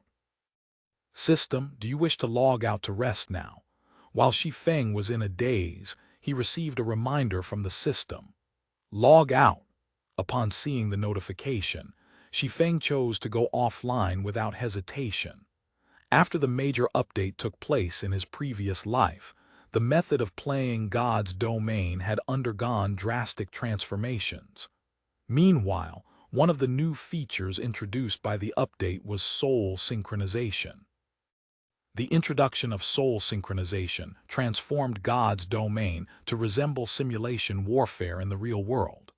System, do you wish to log out to rest now? While Shi Feng was in a daze, he received a reminder from the system. Log out. Upon seeing the notification, Shi Feng chose to go offline without hesitation. After the major update took place in his previous life, the method of playing God's domain had undergone drastic transformations. Meanwhile, one of the new features introduced by the update was soul synchronization. The introduction of soul synchronization transformed God's domain to resemble simulation warfare in the real world.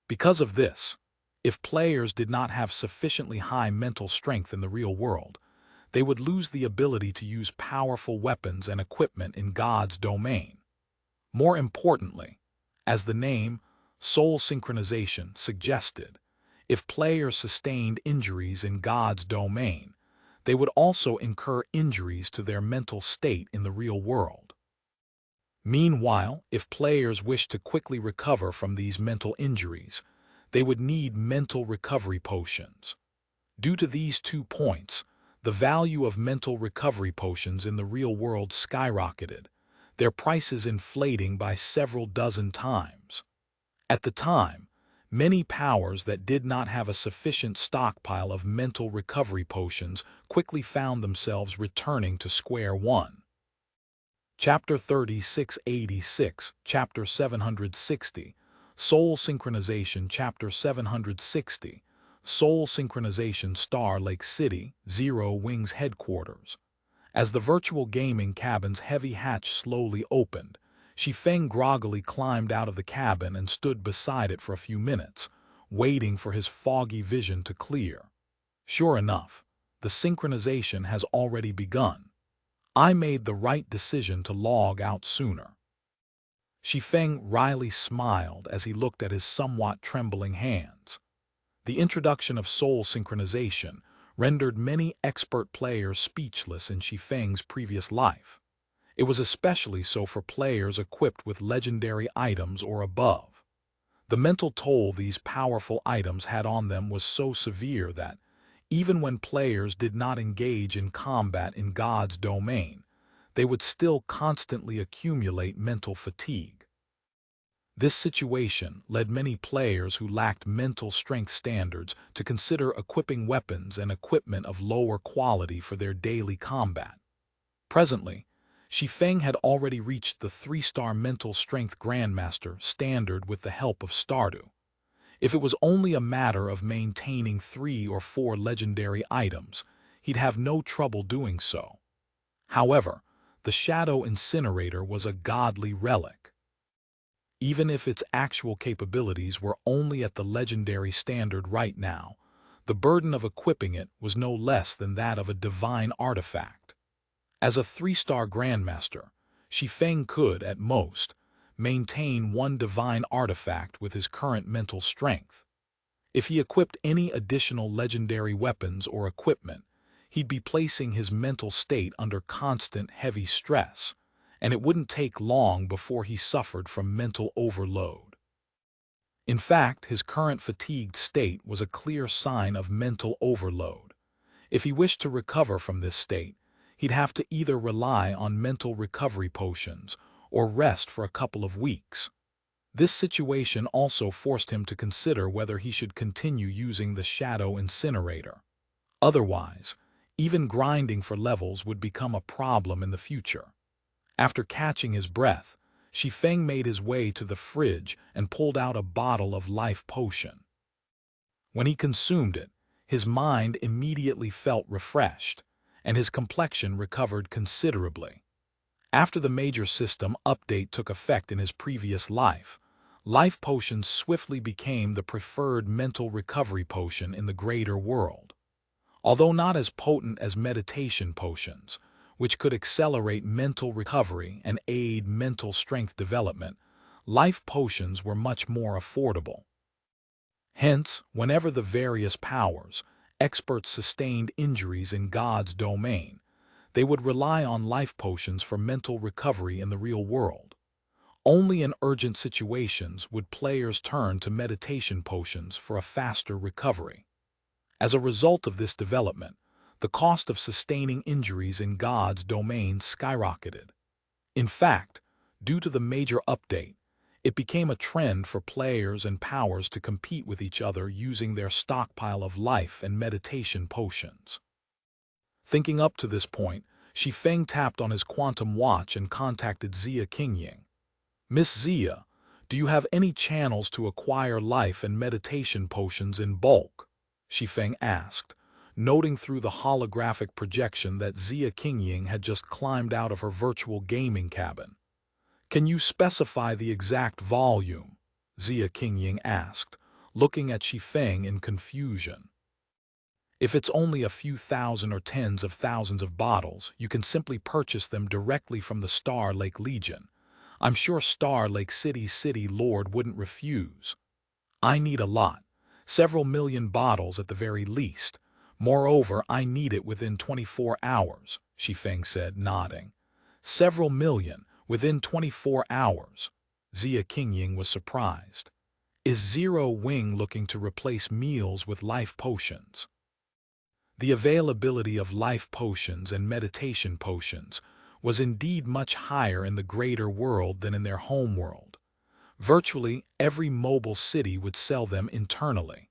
Because of this, if players did not have sufficiently high mental strength in the real world, they would lose the ability to use powerful weapons and equipment in God's domain. More importantly, as the name soul synchronization suggested, if players sustained injuries in God's domain, they would also incur injuries to their mental state in the real world. Meanwhile, if players wished to quickly recover from these mental injuries, they would need mental recovery potions. Due to these 2 points, the value of mental recovery potions in the real world skyrocketed, their prices inflating by several dozen times. At the time, many powers that did not have a sufficient stockpile of mental recovery potions quickly found themselves returning to square one. Chapter 3686, Chapter 760, Soul Synchronization. Chapter 760, Soul Synchronization. Star Lake City, Zero Wings Headquarters. As the virtual gaming cabin's heavy hatch slowly opened, Shi Feng groggily climbed out of the cabin and stood beside it for a few minutes, waiting for his foggy vision to clear. Sure enough, the synchronization has already begun. I made the right decision to log out sooner. Shi Feng wryly smiled as he looked at his somewhat trembling hands. The introduction of soul synchronization rendered many expert players speechless in Shi Feng's previous life. It was especially so for players equipped with legendary items or above. The mental toll these powerful items had on them was so severe that, even when players did not engage in combat in God's domain, they would still constantly accumulate mental fatigue. This situation led many players who lacked mental strength standards to consider equipping weapons and equipment of lower quality for their daily combat. Presently, Shi Feng had already reached the 3-star mental strength Grandmaster standard with the help of Stardew. If it was only a matter of maintaining 3 or 4 legendary items, he'd have no trouble doing so. However, the Shadow Incinerator was a godly relic. Even if its actual capabilities were only at the legendary standard right now, the burden of equipping it was no less than that of a divine artifact. As a 3-star Grandmaster, Shi Feng could, at most, maintain 1 divine artifact with his current mental strength. If he equipped any additional legendary weapons or equipment, he'd be placing his mental state under constant heavy stress, and it wouldn't take long before he suffered from mental overload. In fact, his current fatigued state was a clear sign of mental overload. If he wished to recover from this state, he'd have to either rely on mental recovery potions or rest for a couple of weeks. This situation also forced him to consider whether he should continue using the Shadow Incinerator. Otherwise, even grinding for levels would become a problem in the future. After catching his breath, Shi Feng made his way to the fridge and pulled out a bottle of life potion. When he consumed it, his mind immediately felt refreshed, and his complexion recovered considerably. After the major system update took effect in his previous life potions swiftly became the preferred mental recovery potion in the greater world. Although not as potent as meditation potions, which could accelerate mental recovery and aid mental strength development, life potions were much more affordable. Hence, whenever the various powers, experts sustained injuries in God's domain, they would rely on life potions for mental recovery in the real world. Only in urgent situations would players turn to meditation potions for a faster recovery. As a result of this development, the cost of sustaining injuries in God's domain skyrocketed. In fact, due to the major update, it became a trend for players and powers to compete with each other using their stockpile of life and meditation potions. Thinking up to this point, Shi Feng tapped on his quantum watch and contacted Xia Qingying. "Miss Xia, do you have any channels to acquire life and meditation potions in bulk?" Shi Feng asked, noting through the holographic projection that Xia Qingying had just climbed out of her virtual gaming cabin. "Can you specify the exact volume?" Xia Qingying asked, looking at Shi Feng in confusion. "If it's only a few thousand or tens of thousands of bottles, you can simply purchase them directly from the Star Lake Legion. I'm sure Star Lake City's city lord wouldn't refuse. I need a lot, several million bottles at the very least. Moreover, I need it within 24 hours, Shi Feng said, nodding. "Several million, within 24 hours. Xia Qingying was surprised. "Is Zero Wing looking to replace meals with life potions?" The availability of life potions and meditation potions was indeed much higher in the greater world than in their home world. Virtually every mobile city would sell them internally.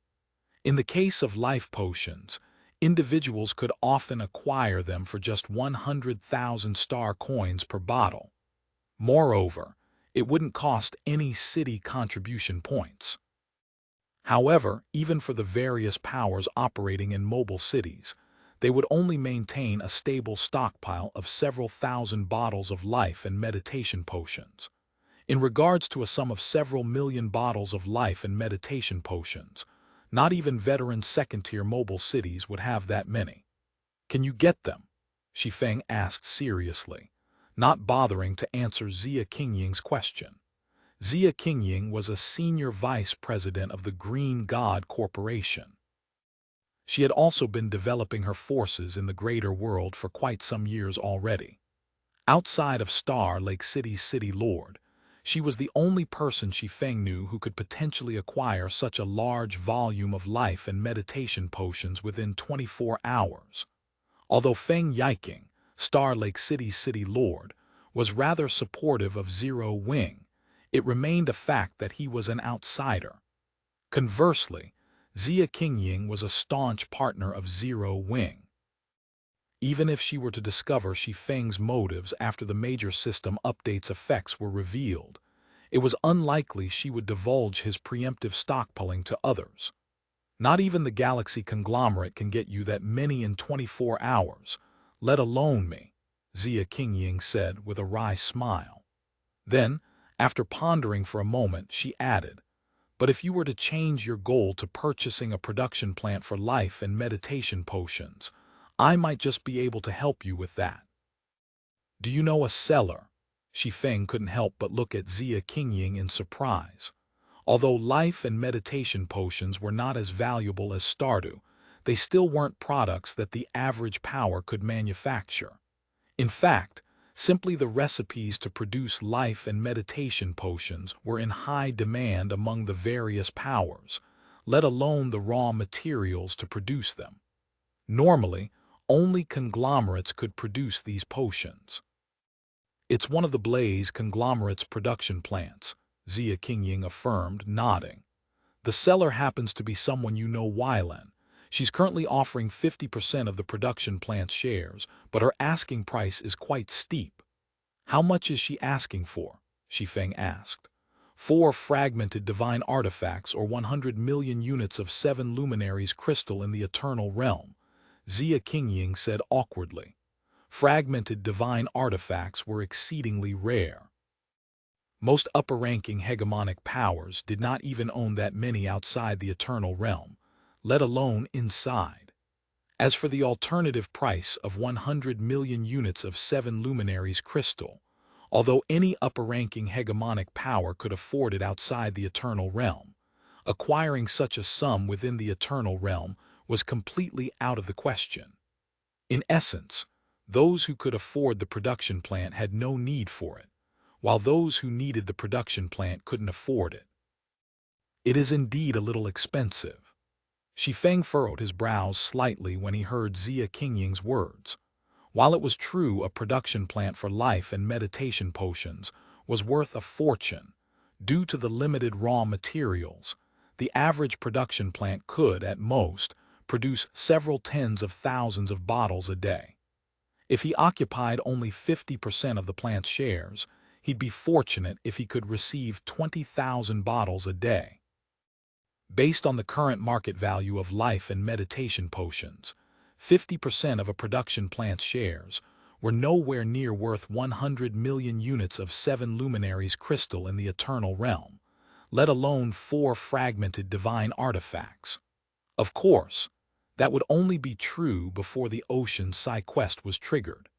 In the case of life potions, individuals could often acquire them for just 100,000 star coins per bottle. Moreover, it wouldn't cost any city contribution points. However, even for the various powers operating in mobile cities, they would only maintain a stable stockpile of several thousand bottles of life and meditation potions. In regards to a sum of several million bottles of life and meditation potions, not even veteran second-tier mobile cities would have that many. "Can you get them?" Shi Feng asked seriously, not bothering to answer Xia Qingying's question. Xia Qingying was a senior vice president of the Green God Corporation. She had also been developing her forces in the greater world for quite some years already. Outside of Star Lake City's city lord, she was the only person Shi Feng knew who could potentially acquire such a large volume of life and meditation potions within 24 hours. Although Feng Yiking, Star Lake City's city lord, was rather supportive of Zero Wing, it remained a fact that he was an outsider. Conversely, Xia Qingying was a staunch partner of Zero Wing. Even if she were to discover Shi Feng's motives after the major system update's effects were revealed, it was unlikely she would divulge his preemptive stockpiling to others. Not even the galaxy conglomerate can get you that many in 24 hours, let alone me, Xia Qingying said with a wry smile. Then, after pondering for a moment, she added, "But if you were to change your goal to purchasing a production plant for life and meditation potions, I might just be able to help you with that." "Do you know a seller?" Shi Feng couldn't help but look at Xia Qingying in surprise. Although life and meditation potions were not as valuable as Stardew, they still weren't products that the average power could manufacture. In fact, simply the recipes to produce life and meditation potions were in high demand among the various powers, let alone the raw materials to produce them. Normally, only conglomerates could produce these potions. "It's one of the Blaze conglomerate's production plants," Xia Qingying affirmed, nodding. "The seller happens to be someone you know, Weilan. She's currently offering 50% of the production plant's shares, but her asking price is quite steep." "How much is she asking for?" Shi Feng asked. "4 fragmented divine artifacts or 100 million units of 7 luminaries crystal in the eternal realm," Xia Qingying said awkwardly. Fragmented divine artifacts were exceedingly rare. Most upper-ranking hegemonic powers did not even own that many outside the eternal realm, let alone inside. As for the alternative price of 100 million units of 7 luminaries crystal, although any upper-ranking hegemonic power could afford it outside the eternal realm, acquiring such a sum within the eternal realm was completely out of the question. In essence, those who could afford the production plant had no need for it, while those who needed the production plant couldn't afford it. "It is indeed a little expensive." Shi Feng furrowed his brows slightly when he heard Xia Qingying's words. While it was true a production plant for life and meditation potions was worth a fortune, due to the limited raw materials, the average production plant could, at most, produce several tens of thousands of bottles a day. If he occupied only 50% of the plant's shares, he'd be fortunate if he could receive 20,000 bottles a day. Based on the current market value of life and meditation potions, 50% of a production plant's shares were nowhere near worth 100 million units of 7 luminaries crystal in the eternal realm, let alone 4 fragmented divine artifacts. Of course, that would only be true before the Ocean Psi Quest was triggered.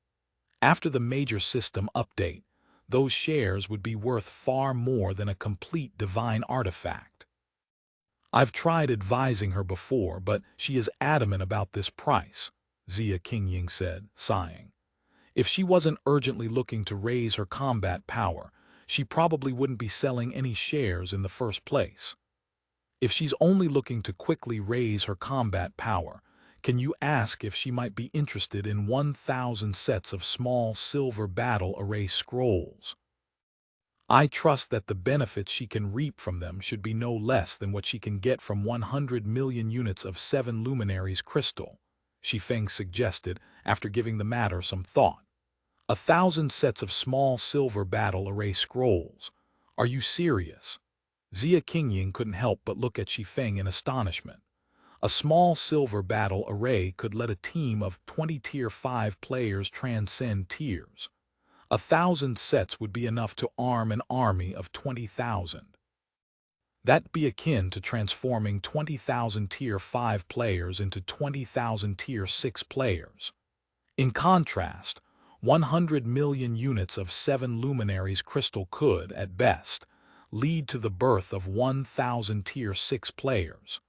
After the major system update, those shares would be worth far more than a complete divine artifact. "I've tried advising her before, but she is adamant about this price," Xia Qingying said, sighing. "If she wasn't urgently looking to raise her combat power, she probably wouldn't be selling any shares in the first place. If she's only looking to quickly raise her combat power, can you ask if she might be interested in 1,000 sets of small silver battle array scrolls? I trust that the benefits she can reap from them should be no less than what she can get from 100 million units of 7 luminaries crystal," Shi Feng suggested after giving the matter some thought. 1,000 sets of small silver battle array scrolls. Are you serious?" Xia Qingying couldn't help but look at Shi Feng in astonishment. A small silver battle array could let a team of 20 Tier 5 players transcend tiers. 1,000 sets would be enough to arm an army of 20,000. That'd be akin to transforming 20,000 Tier 5 players into 20,000 Tier 6 players. In contrast, 100 million units of 7 luminaries crystal could, at best, lead to the birth of 1,000 Tier 6 players.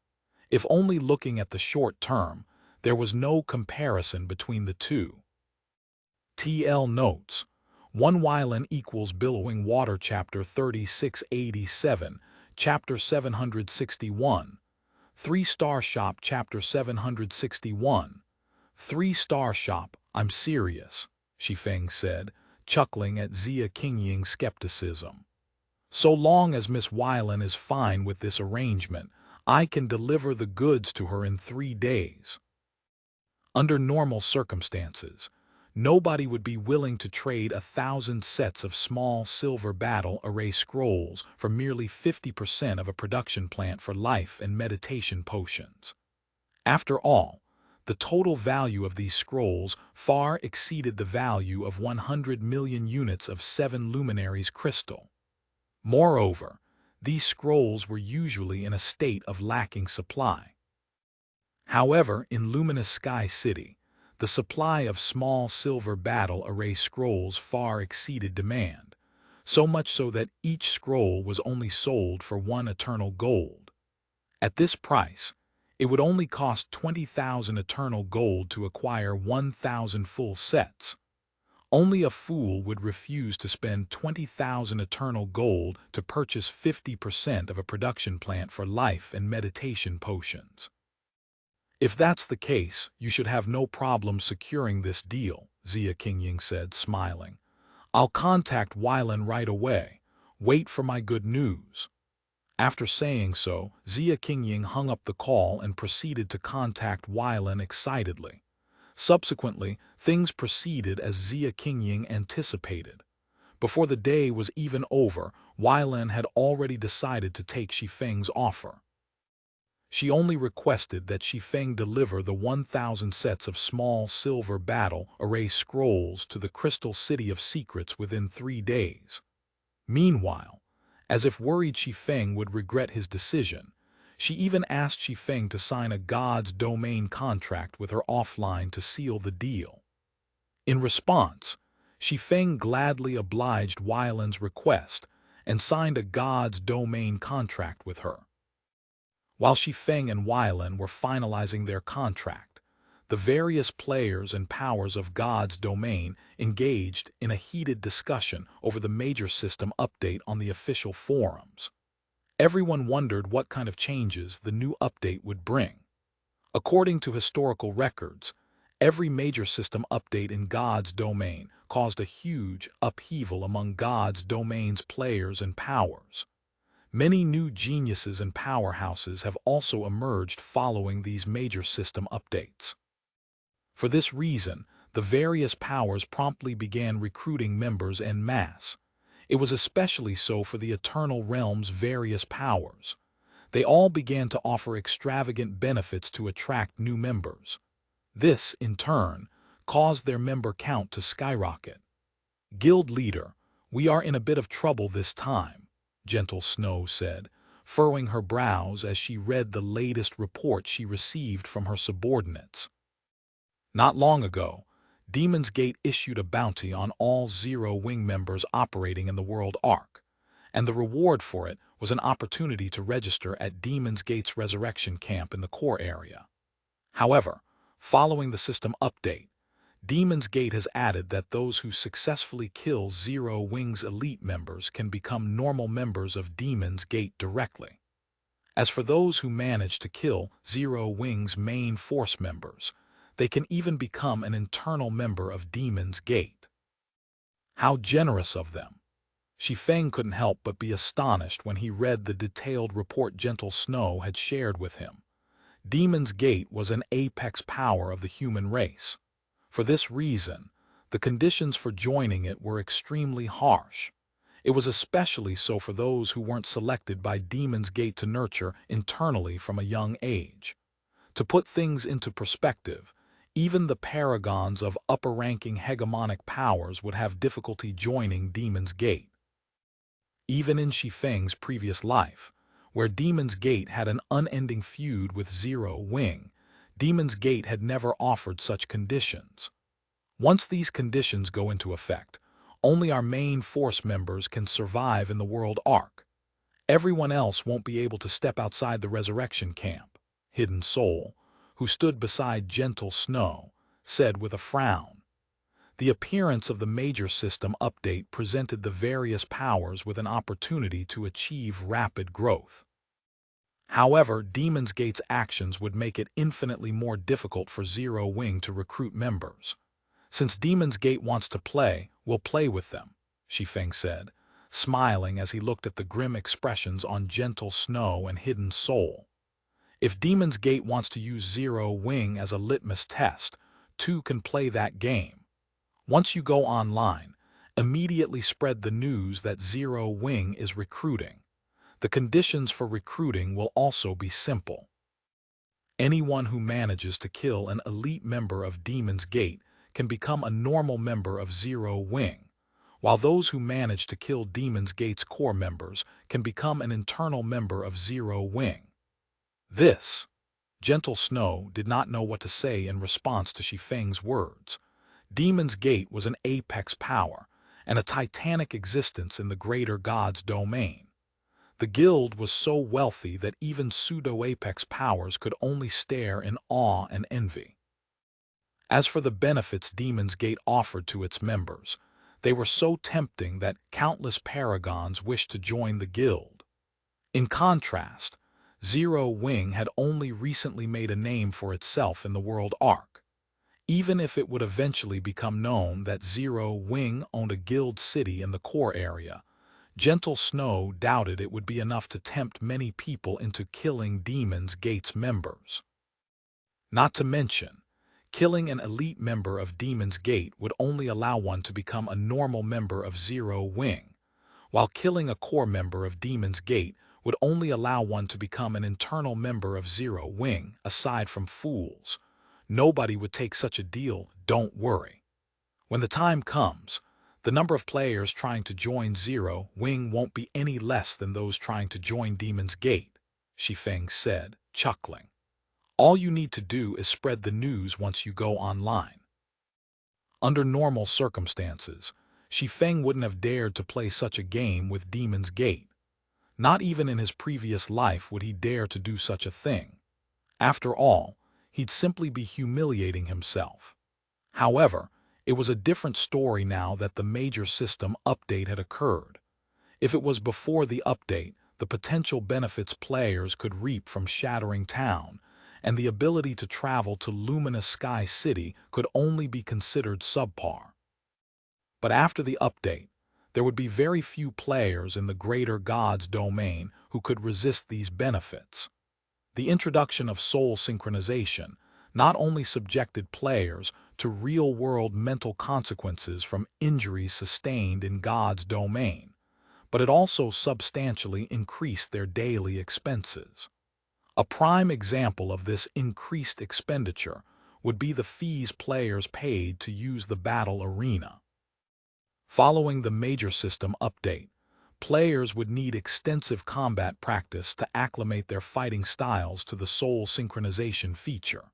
If only looking at the short term, there was no comparison between the two. TL notes: 1 Wylan equals billowing water chapter 3687, chapter 761. 3-star shop chapter 761. 3-star shop, I'm serious, Shi Feng said, chuckling at Zia Qingying's skepticism. So long as Miss Wylan is fine with this arrangement, I can deliver the goods to her in 3 days. Under normal circumstances, nobody would be willing to trade 1,000 sets of small silver battle array scrolls for merely 50% of a production plant for life and meditation potions. After all, the total value of these scrolls far exceeded the value of 100 million units of 7 luminaries crystal. Moreover, these scrolls were usually in a state of lacking supply. However, in Luminous Sky City, the supply of small silver battle array scrolls far exceeded demand, so much so that each scroll was only sold for 1 eternal gold. At this price, it would only cost 20,000 eternal gold to acquire 1,000 full sets. Only a fool would refuse to spend 20,000 eternal gold to purchase 50% of a production plant for life and meditation potions. If that's the case, you should have no problem securing this deal, Zia Qingying said, smiling. I'll contact Wylan right away. Wait for my good news. After saying so, Zia Qingying hung up the call and proceeded to contact Wylan excitedly. Subsequently, things proceeded as Zia Qingying anticipated. Before the day was even over, Wylan had already decided to take Shi Feng's offer. She only requested that Shi Feng deliver the 1,000 sets of small silver battle array scrolls to the Crystal City of Secrets within 3 days. Meanwhile, as if worried Shi Feng would regret his decision, she even asked Shi Feng to sign a God's domain contract with her offline to seal the deal. In response, Shi Feng gladly obliged Wylan's request and signed a God's domain contract with her. While Shi Feng and Wylan were finalizing their contract, the various players and powers of God's domain engaged in a heated discussion over the major system update on the official forums. Everyone wondered what kind of changes the new update would bring. According to historical records, every major system update in God's domain caused a huge upheaval among God's domain's players and powers. Many new geniuses and powerhouses have also emerged following these major system updates. For this reason, the various powers promptly began recruiting members en masse. It was especially so for the Eternal Realm's various powers. They all began to offer extravagant benefits to attract new members. This, in turn, caused their member count to skyrocket. Guild leader, we are in a bit of trouble this time, Gentle Snow said, furrowing her brows as she read the latest report she received from her subordinates. Not long ago, Demon's Gate issued a bounty on all Zero Wing members operating in the World Arc, and the reward for it was an opportunity to register at Demon's Gate's resurrection camp in the core area. However, following the system update, Demon's Gate has added that those who successfully kill Zero Wing's elite members can become normal members of Demon's Gate directly. As for those who manage to kill Zero Wing's main force members, they can even become an internal member of Demon's Gate. How generous of them! Shi Feng couldn't help but be astonished when he read the detailed report Gentle Snow had shared with him. Demon's Gate was an apex power of the human race. For this reason, the conditions for joining it were extremely harsh. It was especially so for those who weren't selected by Demon's Gate to nurture internally from a young age. To put things into perspective, even the paragons of upper-ranking hegemonic powers would have difficulty joining Demon's Gate. Even in Shi Feng's previous life, where Demon's Gate had an unending feud with Zero Wing, Demon's Gate had never offered such conditions. Once these conditions go into effect, only our main force members can survive in the World Arc. Everyone else won't be able to step outside the resurrection camp. Hidden Soul, who stood beside Gentle Snow, said with a frown. The appearance of the major system update presented the various powers with an opportunity to achieve rapid growth. However, Demon's Gate's actions would make it infinitely more difficult for Zero Wing to recruit members. Since Demon's Gate wants to play, we'll play with them, Shi Feng said, smiling as he looked at the grim expressions on Gentle Snow and Hidden Soul. If Demon's Gate wants to use Zero Wing as a litmus test, two can play that game. Once you go online, immediately spread the news that Zero Wing is recruiting. The conditions for recruiting will also be simple. Anyone who manages to kill an elite member of Demon's Gate can become a normal member of Zero Wing, while those who manage to kill Demon's Gate's core members can become an internal member of Zero Wing. This, Gentle Snow did not know what to say in response to Shi Feng's words. Demon's Gate was an apex power, and a titanic existence in the greater god's domain. The guild was so wealthy that even pseudo-apex powers could only stare in awe and envy. As for the benefits Demon's Gate offered to its members, they were so tempting that countless paragons wished to join the guild. In contrast, Zero Wing had only recently made a name for itself in the world arc. Even if it would eventually become known that Zero Wing owned a guild city in the core area, Gentle Snow doubted it would be enough to tempt many people into killing Demon's Gate's members. Not to mention, killing an elite member of Demon's Gate would only allow one to become a normal member of Zero Wing, while killing a core member of Demon's Gate would only allow one to become an internal member of Zero Wing. Aside from fools, nobody would take such a deal, don't worry. When the time comes, the number of players trying to join Zero Wing won't be any less than those trying to join Demon's Gate, Shi Feng said, chuckling. All you need to do is spread the news once you go online. Under normal circumstances, Shi Feng wouldn't have dared to play such a game with Demon's Gate. Not even in his previous life would he dare to do such a thing. After all, he'd simply be humiliating himself. However, it was a different story now that the major system update had occurred. If it was before the update, the potential benefits players could reap from Shattering Town, and the ability to travel to Luminous Sky City could only be considered subpar. But after the update, there would be very few players in the greater god's domain who could resist these benefits. The introduction of soul synchronization not only subjected players to real-world mental consequences from injuries sustained in God's domain, but it also substantially increased their daily expenses. A prime example of this increased expenditure would be the fees players paid to use the battle arena. Following the major system update, players would need extensive combat practice to acclimate their fighting styles to the soul synchronization feature.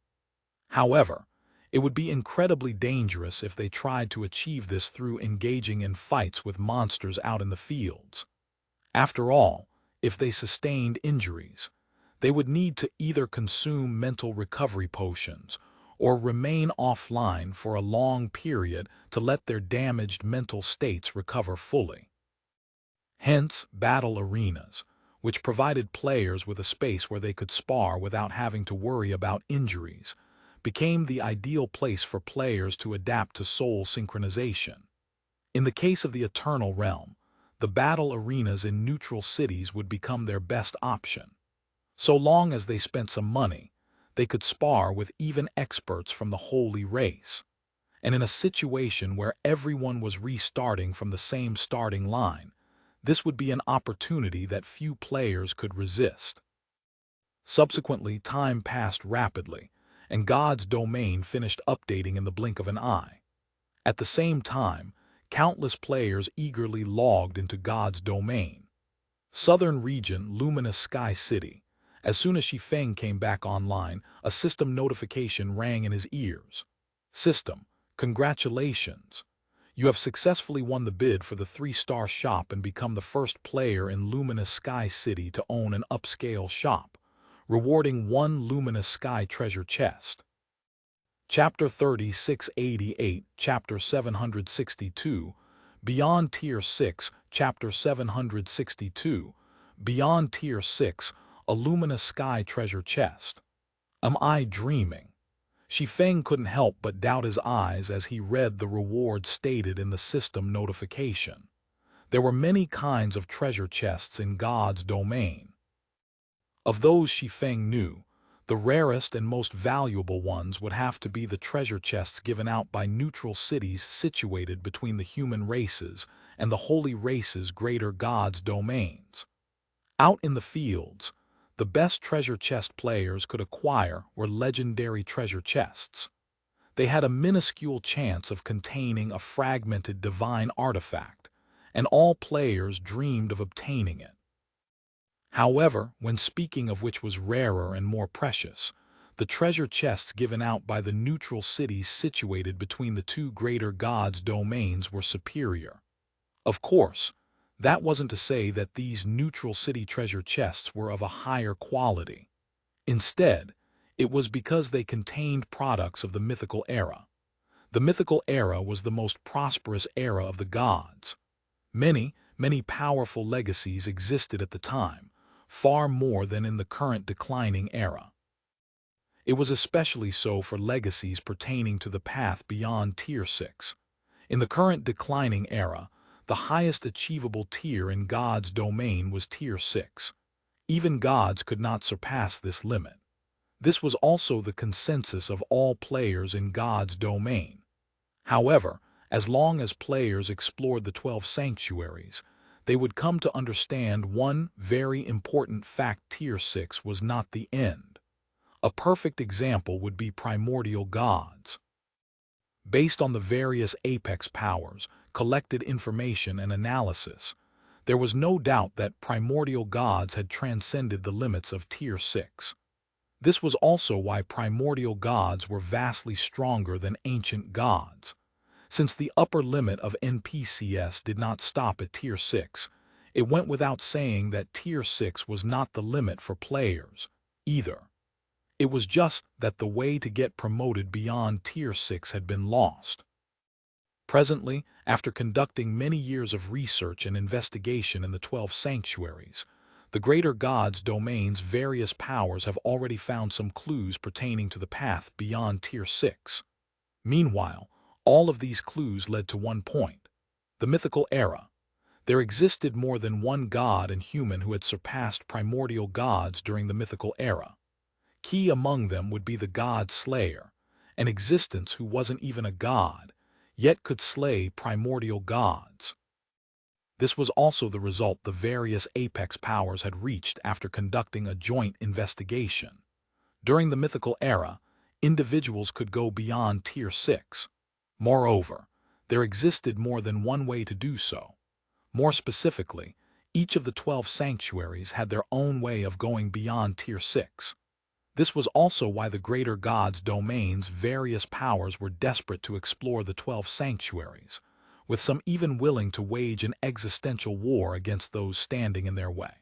However, it would be incredibly dangerous if they tried to achieve this through engaging in fights with monsters out in the fields. After all, if they sustained injuries, they would need to either consume mental recovery potions or remain offline for a long period to let their damaged mental states recover fully. Hence, battle arenas, which provided players with a space where they could spar without having to worry about injuries, became the ideal place for players to adapt to soul synchronization. In the case of the Eternal Realm, the battle arenas in neutral cities would become their best option. So long as they spent some money, they could spar with even experts from the Holy Race. And in a situation where everyone was restarting from the same starting line, this would be an opportunity that few players could resist. Subsequently, time passed rapidly, and God's domain finished updating in the blink of an eye. At the same time, countless players eagerly logged into God's domain. Southern region, Luminous Sky City. As soon as Shi Feng came back online, a system notification rang in his ears. System, congratulations. You have successfully won the bid for the 3-star shop and become the first player in Luminous Sky City to own an upscale shop, rewarding 1 Luminous Sky treasure chest. Chapter 3688, Chapter 762, Beyond Tier 6, Chapter 762, Beyond Tier 6, a Luminous Sky treasure chest. Am I dreaming? Shi Feng couldn't help but doubt his eyes as he read the reward stated in the system notification. There were many kinds of treasure chests in God's domain. Of those Shi Feng knew, the rarest and most valuable ones would have to be the treasure chests given out by neutral cities situated between the human races and the holy races' greater God's domains. Out in the fields, the best treasure chest players could acquire were legendary treasure chests. They had a minuscule chance of containing a fragmented divine artifact, and all players dreamed of obtaining it. However, when speaking of which was rarer and more precious, the treasure chests given out by the neutral cities situated between the 2 greater gods' domains were superior. Of course, that wasn't to say that these neutral city treasure chests were of a higher quality. Instead, it was because they contained products of the mythical era. The mythical era was the most prosperous era of the gods. Many powerful legacies existed at the time, far more than in the current declining era. It was especially so for legacies pertaining to the path beyond Tier 6. In the current declining era, the highest achievable tier in God's domain was Tier 6. Even gods could not surpass this limit. This was also the consensus of all players in God's domain. However, as long as players explored the 12 sanctuaries, they would come to understand one very important fact: Tier 6 was not the end. A perfect example would be primordial gods. Based on the various apex powers, collected information and analysis, there was no doubt that primordial gods had transcended the limits of Tier 6. This was also why primordial gods were vastly stronger than ancient gods. Since the upper limit of NPCs did not stop at Tier 6, it went without saying that Tier 6 was not the limit for players, either. It was just that the way to get promoted beyond Tier 6 had been lost. Presently, after conducting many years of research and investigation in the 12 sanctuaries, the greater gods' domain's various powers have already found some clues pertaining to the path beyond Tier 6. Meanwhile, all of these clues led to one point: the mythical era. There existed more than one god and human who had surpassed primordial gods during the mythical era. Key among them would be the god Slayer, an existence who wasn't even a god, yet could slay primordial gods. This was also the result the various apex powers had reached after conducting a joint investigation. During the mythical era, individuals could go beyond Tier 6. Moreover, there existed more than one way to do so. More specifically, each of the 12 sanctuaries had their own way of going beyond Tier 6. This was also why the greater gods' domain's various powers were desperate to explore the 12 sanctuaries, with some even willing to wage an existential war against those standing in their way.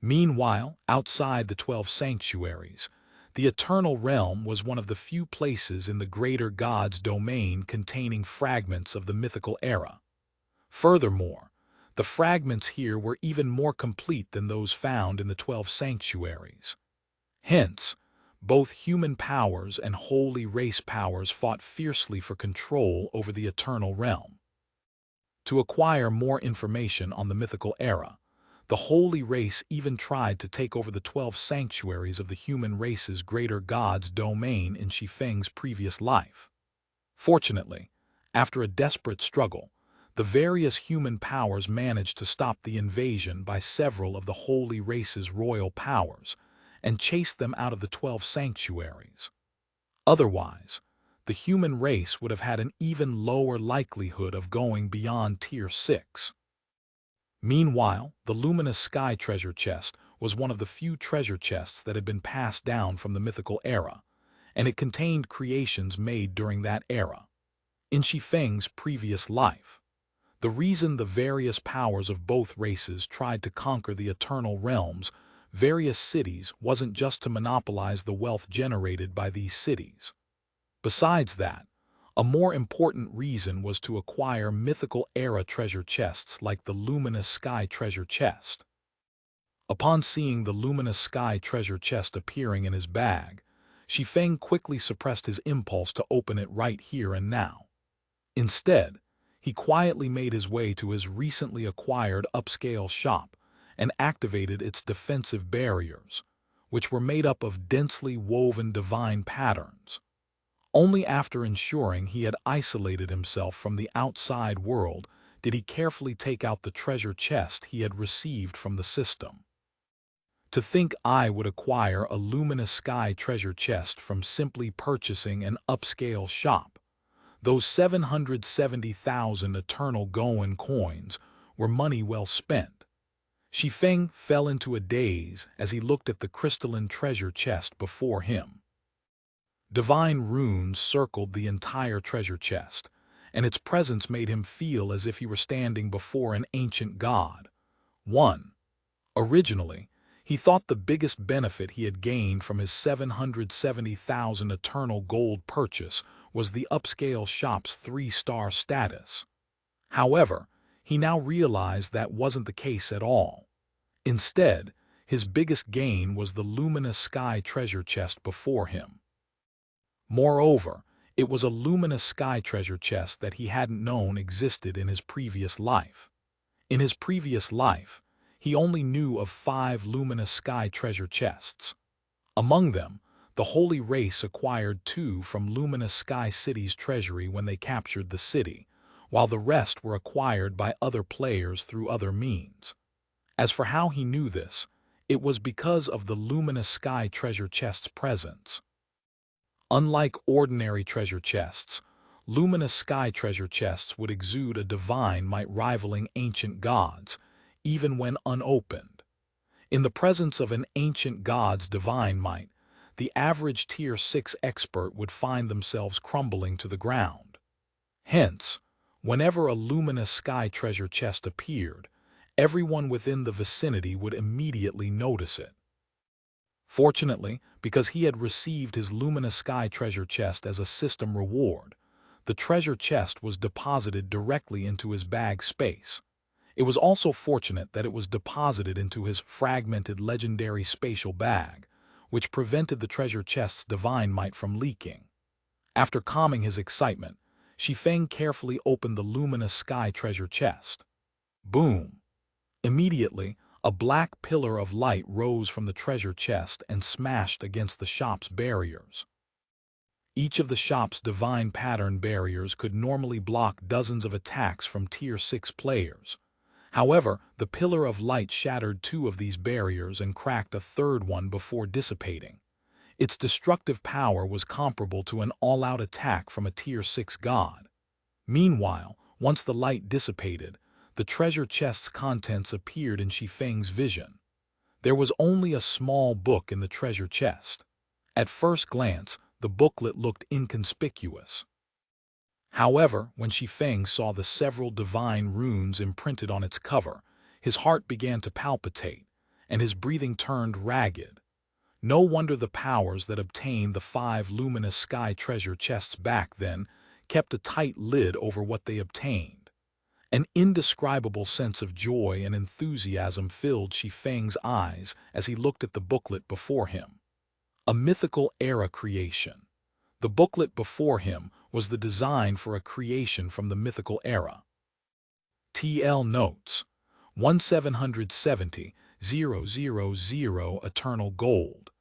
Meanwhile, outside the 12 sanctuaries, the Eternal Realm was one of the few places in the greater gods' domain containing fragments of the mythical era. Furthermore, the fragments here were even more complete than those found in the 12 sanctuaries. Hence, both human powers and holy race powers fought fiercely for control over the Eternal Realm. To acquire more information on the mythical era, the holy race even tried to take over the 12 sanctuaries of the human race's greater god's domain in Shi Feng's previous life. Fortunately, after a desperate struggle, the various human powers managed to stop the invasion by several of the holy race's royal powers and chased them out of the 12 sanctuaries. Otherwise, the human race would have had an even lower likelihood of going beyond Tier 6. Meanwhile, the Luminous Sky treasure chest was one of the few treasure chests that had been passed down from the mythical era, and it contained creations made during that era. In Shi Feng's previous life, the reason the various powers of both races tried to conquer the eternal realms, various cities, wasn't just to monopolize the wealth generated by these cities. Besides that, a more important reason was to acquire mythical-era treasure chests like the Luminous Sky treasure chest. Upon seeing the Luminous Sky treasure chest appearing in his bag, Shi Feng quickly suppressed his impulse to open it right here and now. Instead, he quietly made his way to his recently acquired upscale shop and activated its defensive barriers, which were made up of densely woven divine patterns. Only after ensuring he had isolated himself from the outside world did he carefully take out the treasure chest he had received from the system. To think I would acquire a Luminous Sky treasure chest from simply purchasing an upscale shop. Those 770,000 eternal Goen coins were money well spent. Shi Feng fell into a daze as he looked at the crystalline treasure chest before him. Divine runes circled the entire treasure chest, and its presence made him feel as if he were standing before an ancient god. Originally, he thought the biggest benefit he had gained from his 770,000 eternal gold purchase was the upscale shop's 3-star status. However, he now realized that wasn't the case at all. Instead, his biggest gain was the Luminous Sky treasure chest before him. Moreover, it was a Luminous Sky treasure chest that he hadn't known existed in his previous life. In his previous life, he only knew of 5 Luminous Sky treasure chests. Among them, the Holy Race acquired 2 from Luminous Sky City's treasury when they captured the city, while the rest were acquired by other players through other means. As for how he knew this, it was because of the Luminous Sky treasure chest's presence. Unlike ordinary treasure chests, Luminous Sky treasure chests would exude a divine might rivaling ancient gods, even when unopened. In the presence of an ancient god's divine might, the average Tier 6 expert would find themselves crumbling to the ground. Hence, whenever a Luminous Sky treasure chest appeared, everyone within the vicinity would immediately notice it. Fortunately, because he had received his Luminous Sky treasure chest as a system reward, the treasure chest was deposited directly into his bag space. It was also fortunate that it was deposited into his fragmented legendary spatial bag, which prevented the treasure chest's divine might from leaking. After calming his excitement, Shi Feng carefully opened the Luminous Sky treasure chest. Boom! Immediately, a black pillar of light rose from the treasure chest and smashed against the shop's barriers. Each of the shop's divine pattern barriers could normally block dozens of attacks from Tier 6 players. However, the pillar of light shattered 2 of these barriers and cracked a third one before dissipating. Its destructive power was comparable to an all-out attack from a Tier 6 god. Meanwhile, once the light dissipated, the treasure chest's contents appeared in Shi Feng's vision. There was only a small book in the treasure chest. At first glance, the booklet looked inconspicuous. However, when Shi Feng saw the several divine runes imprinted on its cover, his heart began to palpitate, and his breathing turned ragged. No wonder the powers that obtained the 5 Luminous Sky treasure chests back then kept a tight lid over what they obtained. An indescribable sense of joy and enthusiasm filled Shi Feng's eyes as he looked at the booklet before him. A mythical era creation. The booklet before him was the design for a creation from the mythical era. TL Notes 1770,000 Eternal Gold.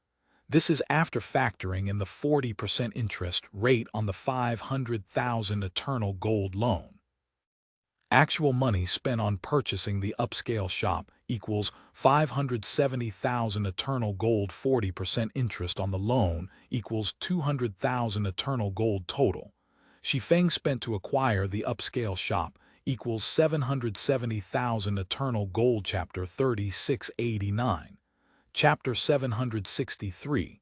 This is after factoring in the 40% interest rate on the 500,000 Eternal Gold loan. Actual money spent on purchasing the upscale shop equals 570,000 Eternal Gold. 40% interest on the loan equals 200,000 Eternal Gold total. Shi Feng spent to acquire the upscale shop equals 770,000 Eternal Gold. Chapter 3689. Chapter 763.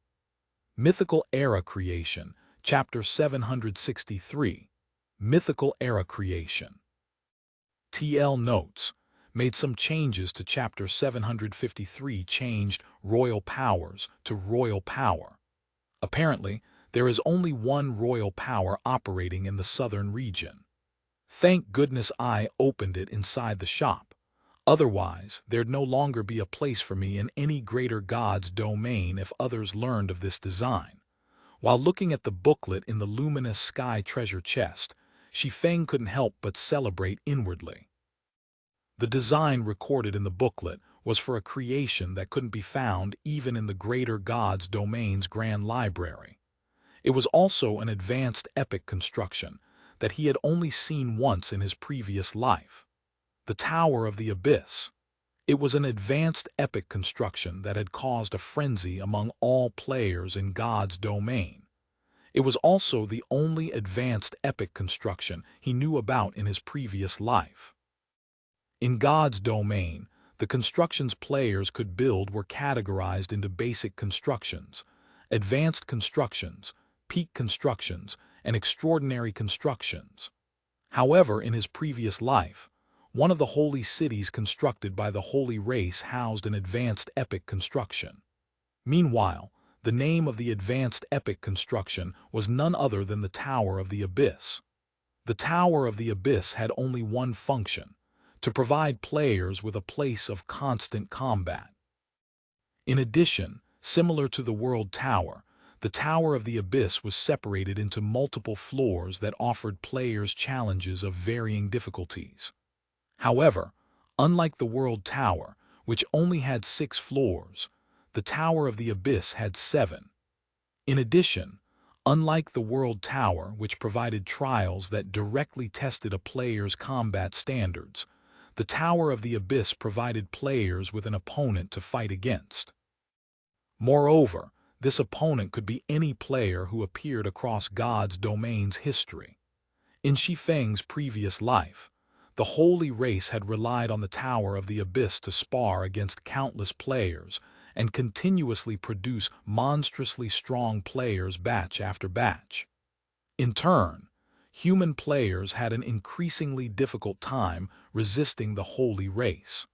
Mythical Era Creation. Chapter 763. Mythical Era Creation. TL notes, made some changes to Chapter 753, changed royal powers to royal power. Apparently, there is only one royal power operating in the southern region. Thank goodness I opened it inside the shop. Otherwise, there'd no longer be a place for me in any greater god's domain if others learned of this design. While looking at the booklet in the luminous sky treasure chest, Shi Feng couldn't help but celebrate inwardly. The design recorded in the booklet was for a creation that couldn't be found even in the greater god's domain's grand library. It was also an advanced epic construction that he had only seen once in his previous life. The Tower of the Abyss. It was an advanced epic construction that had caused a frenzy among all players in God's domain. It was also the only advanced epic construction he knew about in his previous life. In God's domain, the constructions players could build were categorized into basic constructions, advanced constructions, peak constructions, and extraordinary constructions. However, in his previous life, one of the holy cities constructed by the holy race housed an advanced epic construction. Meanwhile, the name of the advanced epic construction was none other than the Tower of the Abyss. The Tower of the Abyss had only one function: to provide players with a place of constant combat. In addition, similar to the World Tower, the Tower of the Abyss was separated into multiple floors that offered players challenges of varying difficulties. However, unlike the World Tower, which only had 6 floors, the Tower of the Abyss had 7. In addition, unlike the World Tower, which provided trials that directly tested a player's combat standards, the Tower of the Abyss provided players with an opponent to fight against. Moreover, this opponent could be any player who appeared across God's domain's history. In Shi Feng's previous life, the holy race had relied on the Tower of the Abyss to spar against countless players and continuously produce monstrously strong players batch after batch. In turn, human players had an increasingly difficult time resisting the holy race.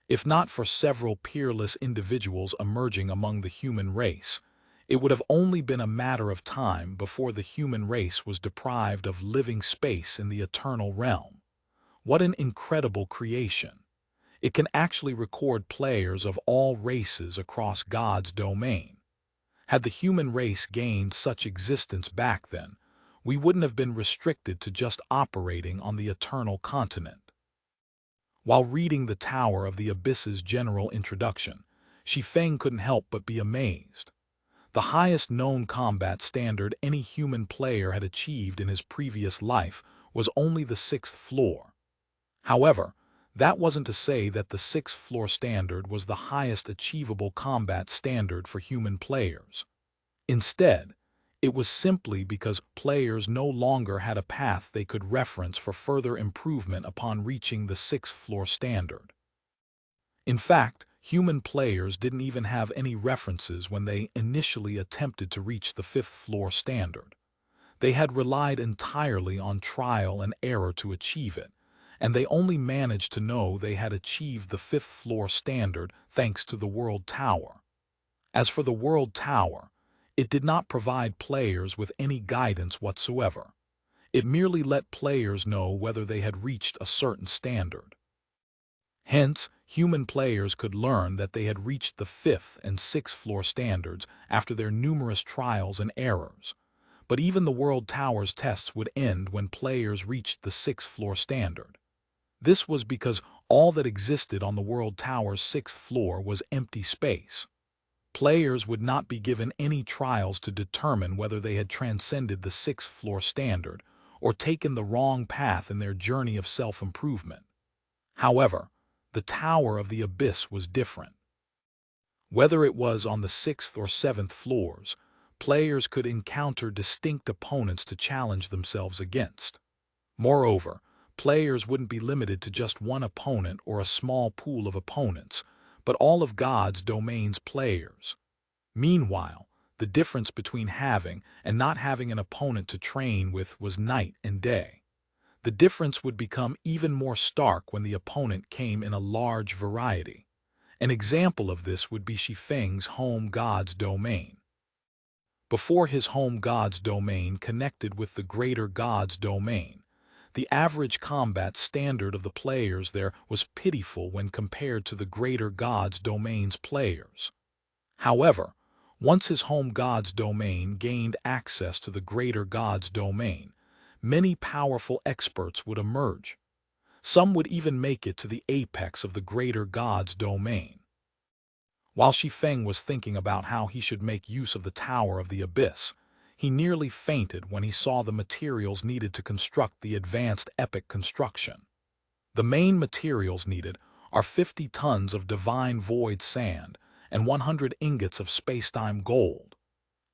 If not for several peerless individuals emerging among the human race, it would have only been a matter of time before the human race was deprived of living space in the eternal realm. What an incredible creation! It can actually record players of all races across God's domain. Had the human race gained such existence back then, we wouldn't have been restricted to just operating on the eternal continent. While reading the Tower of the Abyss's general introduction, Shi Feng couldn't help but be amazed. The highest known combat standard any human player had achieved in his previous life was only the 6th floor. However, that wasn't to say that the 6th floor standard was the highest achievable combat standard for human players. Instead, it was simply because players no longer had a path they could reference for further improvement upon reaching the 6th floor standard. In fact, human players didn't even have any references when they initially attempted to reach the 5th floor standard. They had relied entirely on trial and error to achieve it, and they only managed to know they had achieved the 5th floor standard thanks to the World Tower. As for the World Tower, it did not provide players with any guidance whatsoever. It merely let players know whether they had reached a certain standard. Hence, human players could learn that they had reached the 5th and 6th floor standards after their numerous trials and errors. But even the World Tower's tests would end when players reached the 6th floor standard. This was because all that existed on the World Tower's 6th floor was empty space. Players would not be given any trials to determine whether they had transcended the 6th floor standard or taken the wrong path in their journey of self-improvement. However, the Tower of the Abyss was different. Whether it was on the 6th or 7th floors, players could encounter distinct opponents to challenge themselves against. Moreover, players wouldn't be limited to just one opponent or a small pool of opponents, but all of God's domain's players. Meanwhile, The difference between having and not having an opponent to train with was night and day. The difference would become even more stark when the opponent came in a large variety. An example of this would be Shi Feng's home god's domain. Before his home god's domain connected with the greater god's domain, the average combat standard of the players there was pitiful when compared to the greater god's domain's players. However, once his home god's domain gained access to the greater god's domain, many powerful experts would emerge. Some would even make it to the apex of the greater god's domain. While Shi Feng was thinking about how he should make use of the Tower of the Abyss, he nearly fainted when he saw the materials needed to construct the advanced epic construction. The main materials needed are 50 tons of divine void sand and 100 ingots of spacetime gold.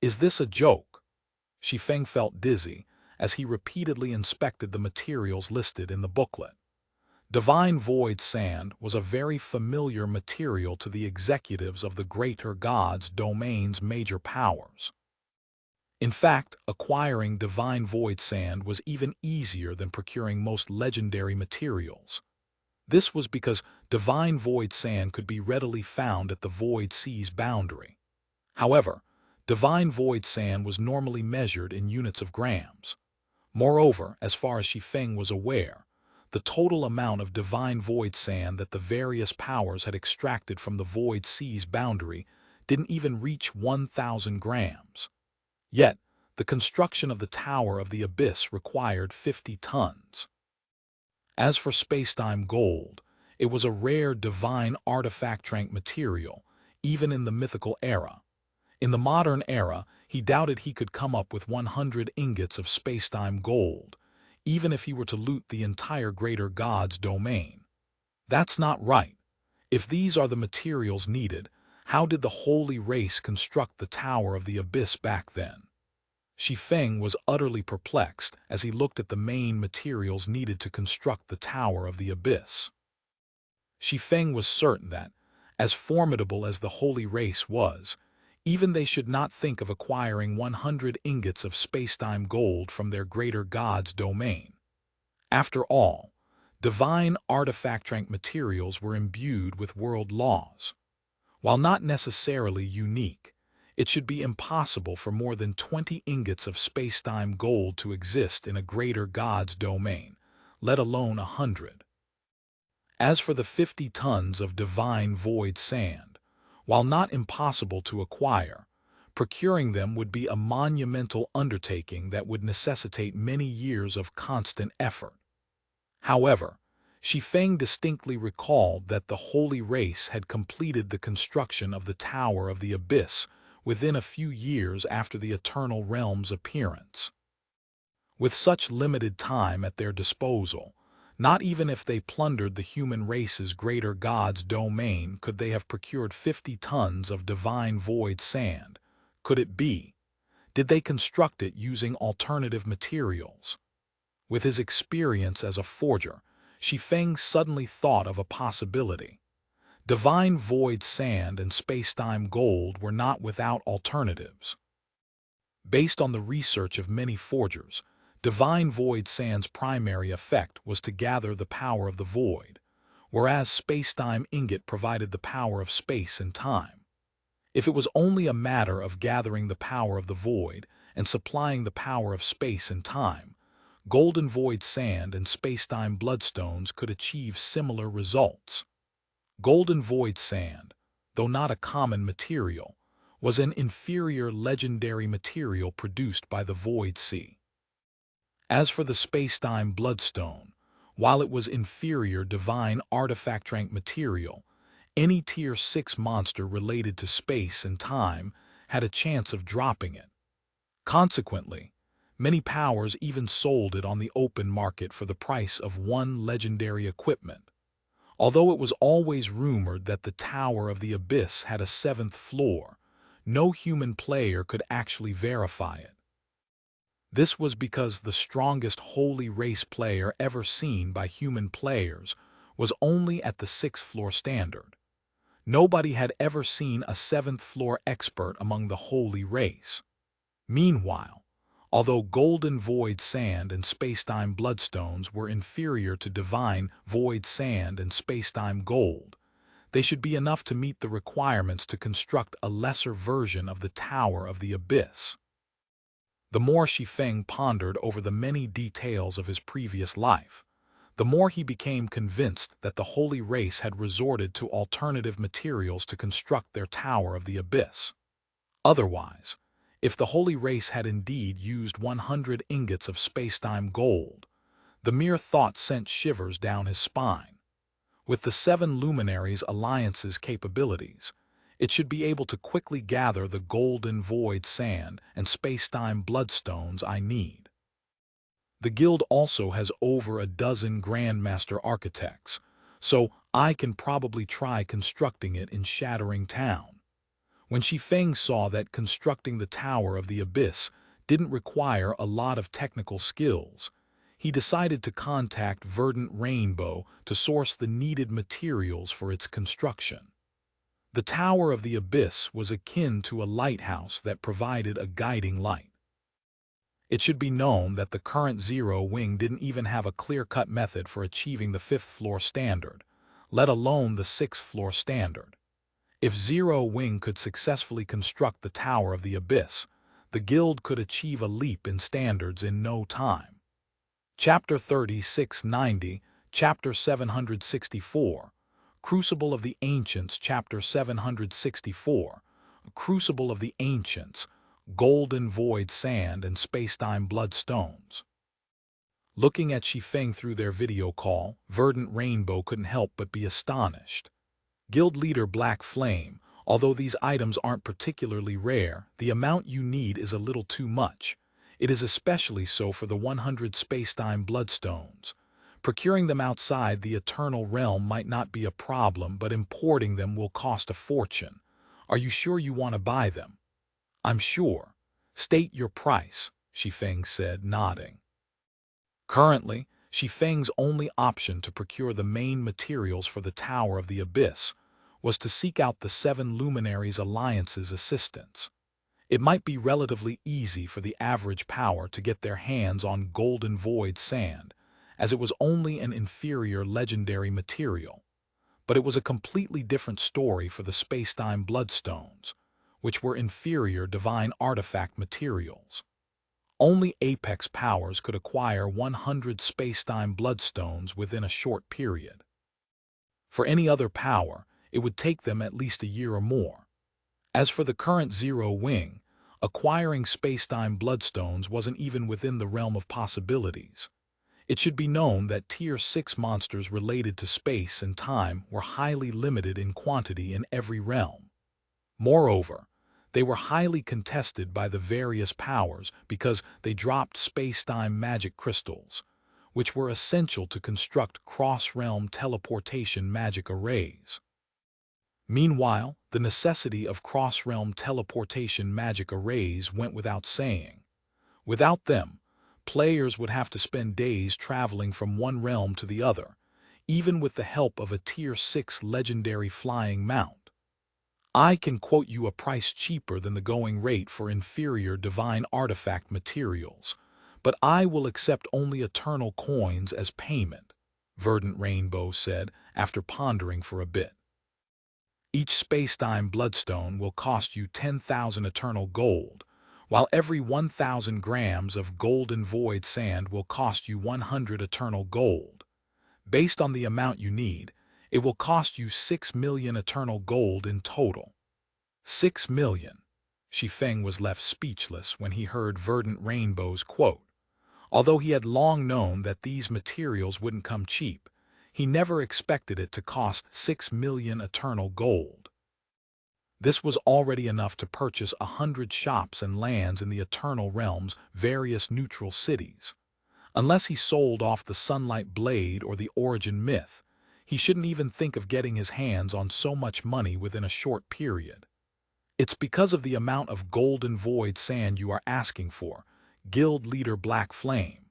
Is this a joke? Shi Feng felt dizzy as he repeatedly inspected the materials listed in the booklet. Divine void sand was a very familiar material to the executives of the greater god's domain's major powers. In fact, acquiring divine void sand was even easier than procuring most legendary materials. This was because divine void sand could be readily found at the void sea's boundary. However, divine void sand was normally measured in units of grams. Moreover, as far as Shi Feng was aware, the total amount of divine void sand that the various powers had extracted from the void sea's boundary didn't even reach 1,000 grams. Yet, the construction of the Tower of the Abyss required 50 tons. As for spacetime gold, it was a rare divine artifact-rank material, even in the mythical era. In the modern era, he doubted he could come up with 100 ingots of spacetime gold, even if he were to loot the entire greater god's domain. That's not right. If these are the materials needed, how did the holy race construct the Tower of the Abyss back then? Shi Feng was utterly perplexed as he looked at the main materials needed to construct the Tower of the Abyss. Shi Feng was certain that, as formidable as the holy race was, even they should not think of acquiring 100 ingots of spacetime gold from their greater god's domain. After all, divine artifact-rank materials were imbued with world laws. While not necessarily unique, it should be impossible for more than 20 ingots of spacetime gold to exist in a greater god's domain, let alone 100. As for the 50 tons of divine void sand, while not impossible to acquire, procuring them would be a monumental undertaking that would necessitate many years of constant effort. However, Shi Feng distinctly recalled that the holy race had completed the construction of the Tower of the Abyss within a few years after the Eternal Realm's appearance. With such limited time at their disposal, not even if they plundered the human race's greater god's domain could they have procured 50 tons of divine void sand. Could it be? Did they construct it using alternative materials? With his experience as a forger, Shi Feng suddenly thought of a possibility. Divine void sand and spacetime gold were not without alternatives. Based on the research of many forgers, divine void sand's primary effect was to gather the power of the void, whereas spacetime ingot provided the power of space and time. If it was only a matter of gathering the power of the void and supplying the power of space and time, golden void sand and spacetime bloodstones could achieve similar results. Golden void sand, though not a common material, was an inferior legendary material produced by the void sea. As for the spacetime bloodstone, while it was inferior divine artifact-rank material, any Tier 6 monster related to space and time had a chance of dropping it. Consequently, many powers even sold it on the open market for the price of one legendary equipment. Although it was always rumored that the Tower of the Abyss had a 7th floor, no human player could actually verify it. This was because the strongest holy race player ever seen by human players was only at the 6th floor standard. Nobody had ever seen a seventh-floor expert among the holy race. Meanwhile, although golden void sand and spacetime bloodstones were inferior to divine void sand and spacetime gold, they should be enough to meet the requirements to construct a lesser version of the Tower of the Abyss. The more Shi Feng pondered over the many details of his previous life, the more he became convinced that the holy race had resorted to alternative materials to construct their Tower of the Abyss. Otherwise, if the holy race had indeed used 100 ingots of spacetime gold, the mere thought sent shivers down his spine. With the 7 Luminaries Alliance's capabilities, it should be able to quickly gather the golden void sand and spacetime bloodstones I need. The guild also has over a dozen Grandmaster Architects, so I can probably try constructing it in Shattering Town. When Shi Feng saw that constructing the Tower of the Abyss didn't require a lot of technical skills, he decided to contact Verdant Rainbow to source the needed materials for its construction. The Tower of the Abyss was akin to a lighthouse that provided a guiding light. It should be known that the current Zero Wing didn't even have a clear-cut method for achieving the 5th-floor standard, let alone the 6th-floor standard. If Zero Wing could successfully construct the Tower of the Abyss, the guild could achieve a leap in standards in no time. Chapter 3690, Chapter 764, Crucible of the Ancients, Chapter 764, Crucible of the Ancients, Golden Void Sand and Spacetime Bloodstones. Looking at Shi Feng through their video call, Verdant Rainbow couldn't help but be astonished. Guild Leader Black Flame, although these items aren't particularly rare, the amount you need is a little too much. It is especially so for the 100 spacetime bloodstones. Procuring them outside the Eternal Realm might not be a problem, but importing them will cost a fortune. Are you sure you want to buy them? I'm sure. State your price, Shi Feng said, nodding. Currently, Shi Feng's only option to procure the main materials for the Tower of the Abyss was to seek out the 7 Luminaries Alliance's assistance. It might be relatively easy for the average power to get their hands on golden void sand, as it was only an inferior legendary material. But it was a completely different story for the spacetime bloodstones, which were inferior divine artifact materials. Only apex powers could acquire 100 spacetime bloodstones within a short period. For any other power, it would take them at least a year or more. As for the current Zero Wing, acquiring spacetime bloodstones wasn't even within the realm of possibilities. It should be known that Tier 6 monsters related to space and time were highly limited in quantity in every realm. Moreover, they were highly contested by the various powers because they dropped spacetime magic crystals, which were essential to construct cross-realm teleportation magic arrays. Meanwhile, the necessity of cross-realm teleportation magic arrays went without saying. Without them, players would have to spend days traveling from one realm to the other, even with the help of a Tier 6 legendary flying mount. I can quote you a price cheaper than the going rate for inferior divine artifact materials, but I will accept only eternal coins as payment, Verdant Rainbow said after pondering for a bit. Each spacetime bloodstone will cost you 10,000 eternal gold, while every 1,000 grams of golden void sand will cost you 100 eternal gold. Based on the amount you need, it will cost you 6 million eternal gold in total. 6 million. Shi Feng was left speechless when he heard Verdant Rainbow's quote. Although he had long known that these materials wouldn't come cheap, he never expected it to cost 6 million eternal gold. This was already enough to purchase 100 shops and lands in the Eternal Realm's various neutral cities. Unless he sold off the Sunlight Blade or the Origin Myth, he shouldn't even think of getting his hands on so much money within a short period. It's because of the amount of golden void sand you are asking for, Guild Leader Black Flame.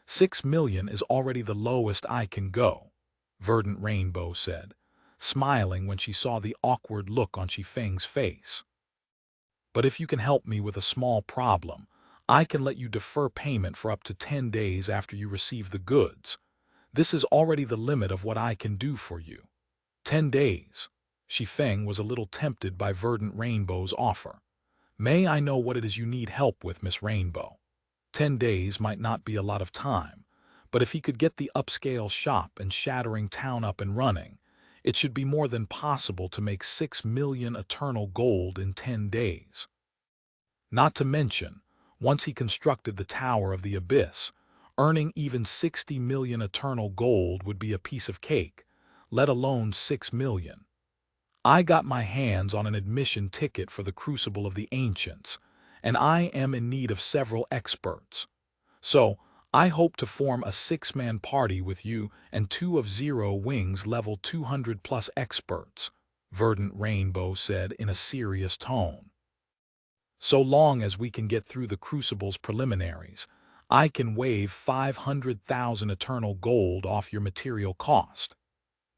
6 million is already the lowest I can go, Verdant Rainbow said. smiling when she saw the awkward look on Shi Feng's face. "But if you can help me with a small problem, I can let you defer payment for up to 10 days after you receive the goods. This is already the limit of what I can do for you." 10 days. Shi Feng was a little tempted by Verdant Rainbow's offer. "May I know what it is you need help with, Miss Rainbow?" 10 days might not be a lot of time, but if he could get the upscale shop and shattering town up and running, it should be more than possible to make 6 million eternal gold in 10 days. Not to mention, once he constructed the Tower of the Abyss, earning even 60 million eternal gold would be a piece of cake, let alone 6 million. "I got my hands on an admission ticket for the Crucible of the Ancients, and I am in need of several experts. So, I hope to form a 6-man party with you and 2 of Zero Wing's level 200 plus experts," Verdant Rainbow said in a serious tone. "So long as we can get through the Crucible's preliminaries, I can waive 500,000 eternal gold off your material cost."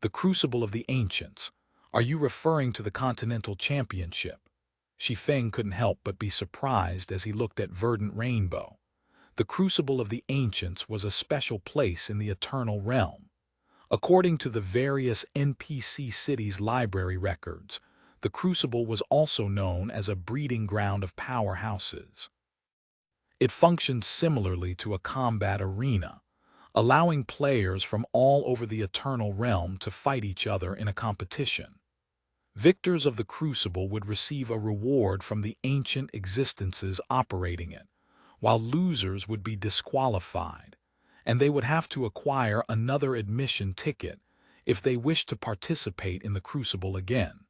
"The Crucible of the Ancients. Are you referring to the Continental Championship?" Shi Feng couldn't help but be surprised as he looked at Verdant Rainbow. The Crucible of the Ancients was a special place in the Eternal Realm. According to the various NPC cities' library records, the Crucible was also known as a breeding ground of powerhouses. It functioned similarly to a combat arena, allowing players from all over the Eternal Realm to fight each other in a competition. Victors of the Crucible would receive a reward from the ancient existences operating it, while losers would be disqualified, and they would have to acquire another admission ticket if they wished to participate in the Crucible again.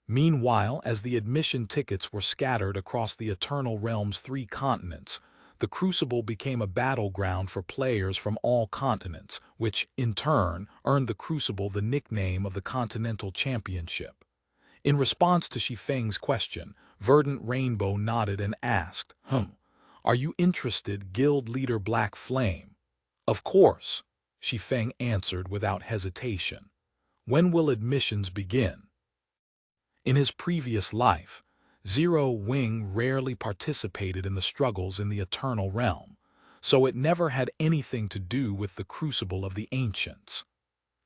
Meanwhile, as the admission tickets were scattered across the Eternal Realm's 3 continents, the Crucible became a battleground for players from all continents, which, in turn, earned the Crucible the nickname of the Continental Championship. In response to Shi Feng's question, Verdant Rainbow nodded and asked, "Are you interested, Guild Leader Black Flame?" "Of course," Shi Feng answered without hesitation. "When will admissions begin?" In his previous life, Zero Wing rarely participated in the struggles in the Eternal Realm, so it never had anything to do with the Crucible of the Ancients.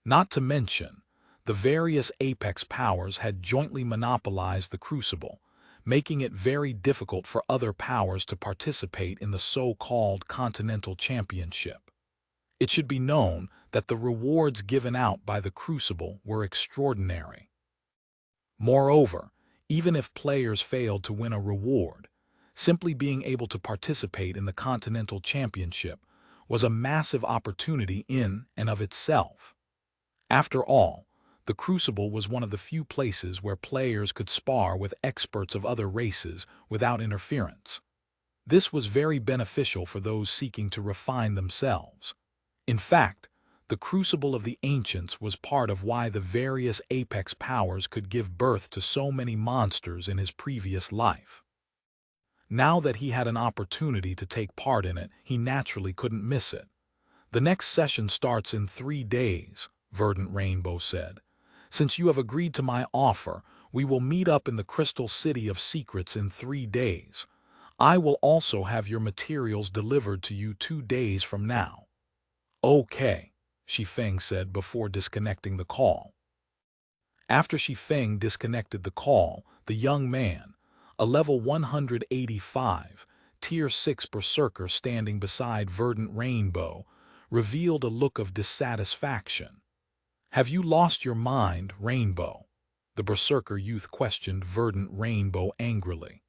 Not to mention, the various apex powers had jointly monopolized the Crucible, making it very difficult for other powers to participate in the so-called Continental Championship. It should be known that the rewards given out by the Crucible were extraordinary. Moreover, even if players failed to win a reward, simply being able to participate in the Continental Championship was a massive opportunity in and of itself. After all, the Crucible was one of the few places where players could spar with experts of other races without interference. This was very beneficial for those seeking to refine themselves. In fact, the Crucible of the Ancients was part of why the various apex powers could give birth to so many monsters in his previous life. Now that he had an opportunity to take part in it, he naturally couldn't miss it. "The next session starts in 3 days, Verdant Rainbow said. "Since you have agreed to my offer, we will meet up in the Crystal City of Secrets in 3 days. I will also have your materials delivered to you 2 days from now." "Okay," Shi Feng said before disconnecting the call. After Shi Feng disconnected the call, the young man, a level 185, Tier 6 Berserker standing beside Verdant Rainbow, revealed a look of dissatisfaction. "Have you lost your mind, Rainbow?" the Berserker youth questioned Verdant Rainbow angrily.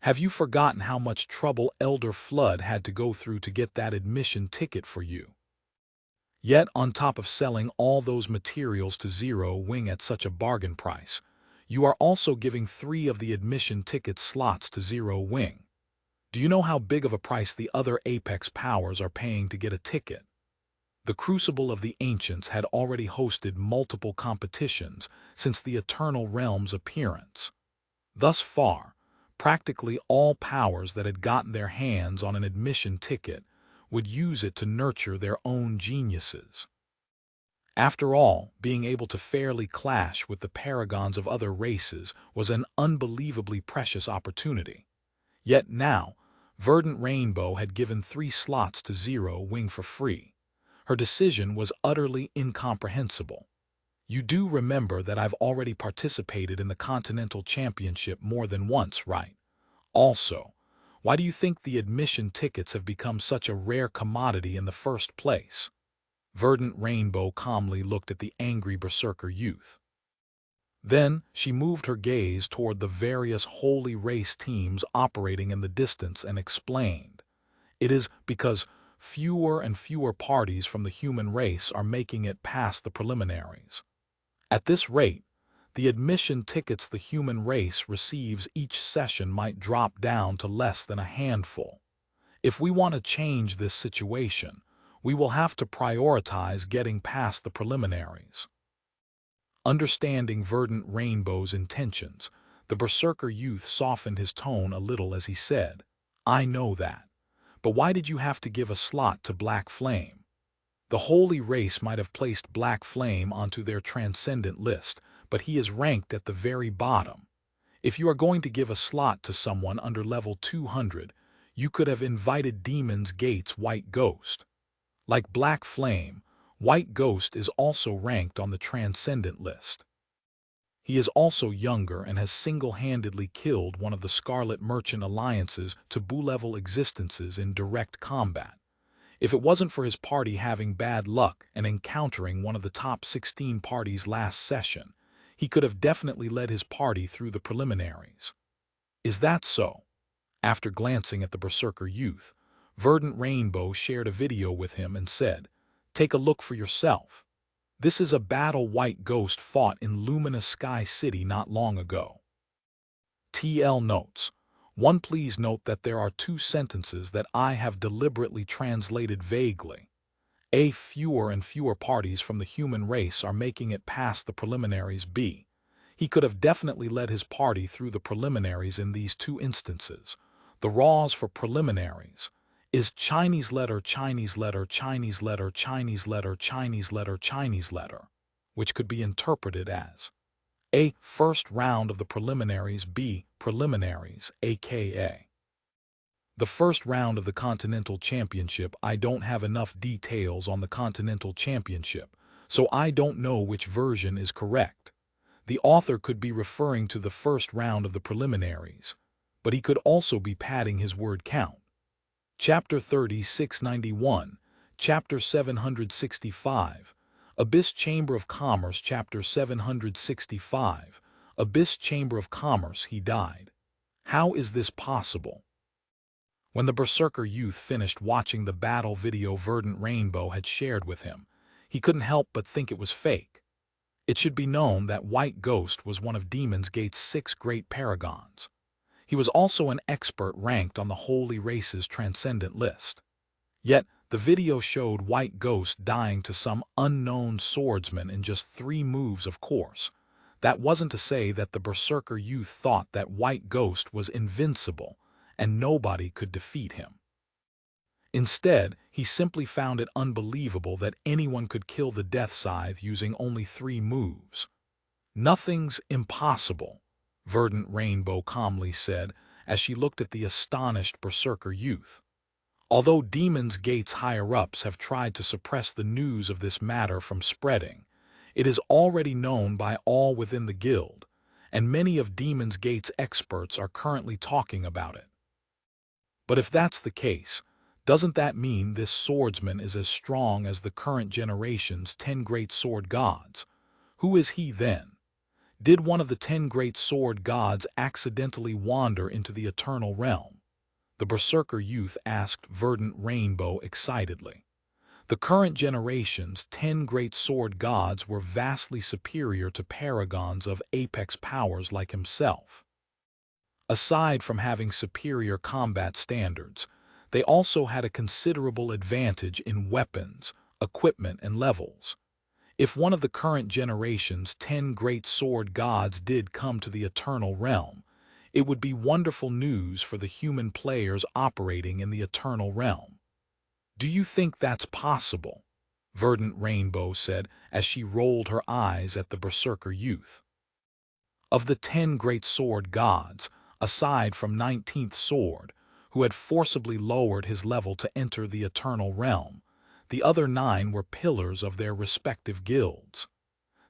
"Have you forgotten how much trouble Elder Flood had to go through to get that admission ticket for you? Yet, on top of selling all those materials to Zero Wing at such a bargain price, you are also giving 3 of the admission ticket slots to Zero Wing. Do you know how big of a price the other apex powers are paying to get a ticket?" The Crucible of the Ancients had already hosted multiple competitions since the Eternal Realm's appearance. Thus far, practically all powers that had gotten their hands on an admission ticket would use it to nurture their own geniuses. After all, being able to fairly clash with the paragons of other races was an unbelievably precious opportunity. Yet now, Verdant Rainbow had given 3 slots to Zero Wing for free. Her decision was utterly incomprehensible. You do remember that I've already participated in the Continental Championship more than once, right? Also, why do you think the admission tickets have become such a rare commodity in the first place? Verdant Rainbow calmly looked at the angry berserker youth. Then she moved her gaze toward the various holy race teams operating in the distance and explained, "It is because fewer and fewer parties from the human race are making it past the preliminaries. At this rate, the admission tickets the human race receives each session might drop down to less than a handful. If we want to change this situation, we will have to prioritize getting past the preliminaries." Understanding Verdant Rainbow's intentions, the berserker youth softened his tone a little as he said, "I know that. But why did you have to give a slot to Black Flame? The holy race might have placed Black Flame onto their transcendent list, but he is ranked at the very bottom. If you are going to give a slot to someone under level 200, you could have invited Demon's Gate's White Ghost. Like Black Flame, White Ghost is also ranked on the Transcendent list. He is also younger and has single-handedly killed one of the Scarlet Merchant Alliance's taboo-level existences in direct combat. If it wasn't for his party having bad luck and encountering one of the top 16 parties last session, he could have definitely led his party through the preliminaries." "Is that so?" After glancing at the berserker youth, Verdant Rainbow shared a video with him and said, "Take a look for yourself. This is a battle White Ghost fought in Luminous Sky City not long ago." TL notes. 1. Please note that there are 2 sentences that I have deliberately translated vaguely. A. Fewer and fewer parties from the human race are making it past the preliminaries. B. He could have definitely led his party through the preliminaries in these 2 instances. The raws for preliminaries is Chinese letter, Chinese letter, Chinese letter, Chinese letter, Chinese letter, Chinese letter, which could be interpreted as A. First round of the preliminaries. B. Preliminaries, aka the first round of the Continental Championship. I don't have enough details on the Continental Championship, so I don't know which version is correct. The author could be referring to the first round of the preliminaries, but he could also be padding his word count. Chapter 3691, Chapter 765, Abyss Chamber of Commerce. Chapter 765, Abyss Chamber of Commerce. He died. How is this possible? When the berserker youth finished watching the battle video Verdant Rainbow had shared with him, he couldn't help but think it was fake. It should be known that White Ghost was one of Demon's Gate's 6 great paragons. He was also an expert ranked on the Holy Race's Transcendent list. Yet, the video showed White Ghost dying to some unknown swordsman in just 3 moves. Of course, that wasn't to say that the berserker youth thought that White Ghost was invincible and nobody could defeat him. Instead, he simply found it unbelievable that anyone could kill the Death Scythe using only 3 moves. "Nothing's impossible," Verdant Rainbow calmly said as she looked at the astonished berserker youth. Although Demon's Gate's higher-ups have tried to suppress the news of this matter from spreading, it is already known by all within the guild, and many of Demon's Gate's experts are currently talking about it. But if that's the case, doesn't that mean this swordsman is as strong as the current generation's 10 great sword gods? Who is he then? Did one of the 10 great sword gods accidentally wander into the eternal realm? The berserker youth asked Verdant Rainbow excitedly. The current generation's 10 great sword gods were vastly superior to paragons of apex powers like himself. Aside from having superior combat standards, they also had a considerable advantage in weapons, equipment, and levels. If one of the current generation's 10 great sword gods did come to the eternal realm, it would be wonderful news for the human players operating in the eternal realm. Do you think that's possible? Verdant Rainbow said as she rolled her eyes at the berserker youth. Of the 10 great sword gods, aside from 19th Sword, who had forcibly lowered his level to enter the eternal realm, the other 9 were pillars of their respective guilds.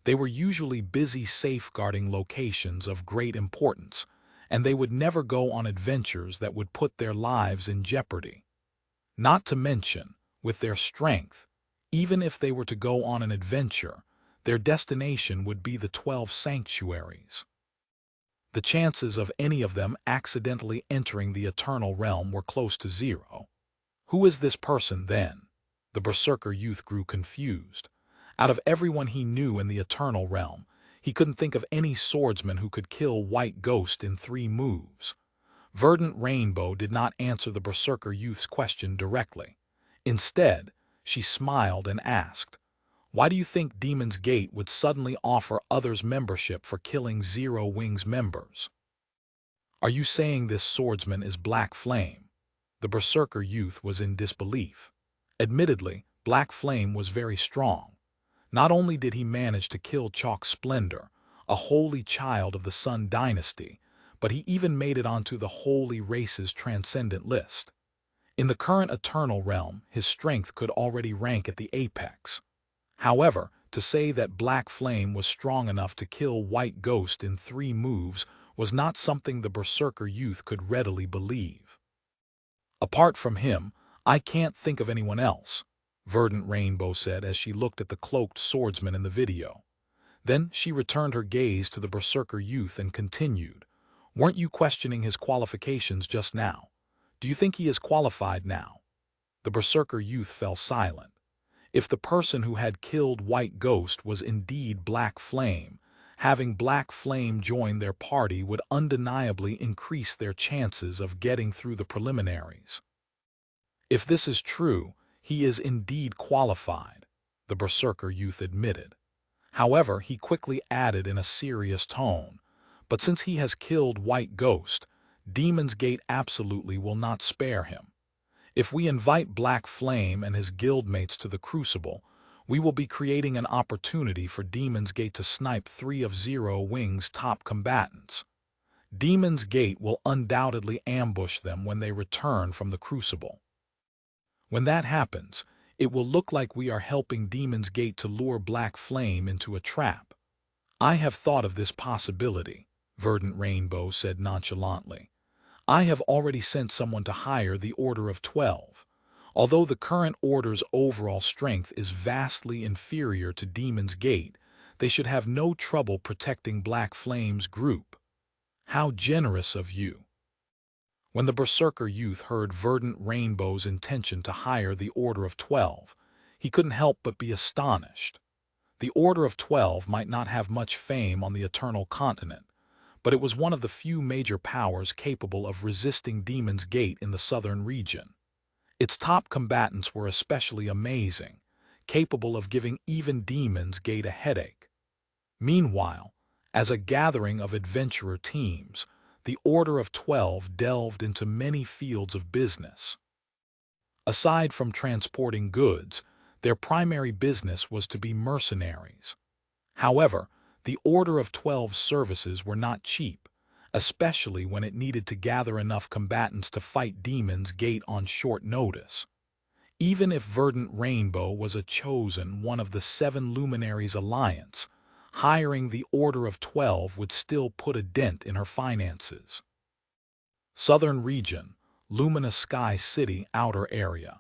They were usually busy safeguarding locations of great importance, and they would never go on adventures that would put their lives in jeopardy. Not to mention, with their strength, even if they were to go on an adventure, their destination would be the 12 sanctuaries. The chances of any of them accidentally entering the eternal realm were close to 0. Who is this person, then? The berserker youth grew confused. Out of everyone he knew in the eternal realm, he couldn't think of any swordsman who could kill White Ghost in 3 moves. Verdant Rainbow did not answer the berserker youth's question directly. Instead, she smiled and asked, "Why do you think Demon's Gate would suddenly offer others membership for killing Zero Wings members? Are you saying this swordsman is Black Flame?" The berserker youth was in disbelief. Admittedly, Black Flame was very strong. Not only did he manage to kill Chalk Splendor, a holy child of the Sun Dynasty, but he even made it onto the Holy Race's transcendent list. In the current Eternal Realm, his strength could already rank at the apex. However, to say that Black Flame was strong enough to kill White Ghost in 3 moves was not something the berserker youth could readily believe. "Apart from him, I can't think of anyone else," Verdant Rainbow said as she looked at the cloaked swordsman in the video. Then she returned her gaze to the berserker youth and continued, "Weren't you questioning his qualifications just now? Do you think he is qualified now?" The berserker youth fell silent. If the person who had killed White Ghost was indeed Black Flame, having Black Flame join their party would undeniably increase their chances of getting through the preliminaries. "If this is true, he is indeed qualified," the berserker youth admitted. However, he quickly added in a serious tone, "But since he has killed White Ghost, Demon's Gate absolutely will not spare him. If we invite Black Flame and his guildmates to the Crucible, we will be creating an opportunity for Demon's Gate to snipe 3 of Zero Wing's top combatants. Demon's Gate will undoubtedly ambush them when they return from the Crucible. When that happens, it will look like we are helping Demon's Gate to lure Black Flame into a trap." "I have thought of this possibility," Verdant Rainbow said nonchalantly. "I have already sent someone to hire the Order of 12. Although the current Order's overall strength is vastly inferior to Demon's Gate, they should have no trouble protecting Black Flame's group." "How generous of you." When the berserker youth heard Verdant Rainbow's intention to hire the Order of 12, he couldn't help but be astonished. The Order of 12 might not have much fame on the Eternal Continent, but it was one of the few major powers capable of resisting Demon's Gate in the southern region. Its top combatants were especially amazing, capable of giving even Demon's Gate a headache. Meanwhile, as a gathering of adventurer teams, the Order of 12 delved into many fields of business. Aside from transporting goods, their primary business was to be mercenaries. However, the Order of 12's services were not cheap, especially when it needed to gather enough combatants to fight Demon's Gate on short notice. Even if Verdant Rainbow was a chosen one of the 7 Luminaries Alliance, hiring the Order of 12 would still put a dent in her finances. Southern Region, Luminous Sky City Outer Area.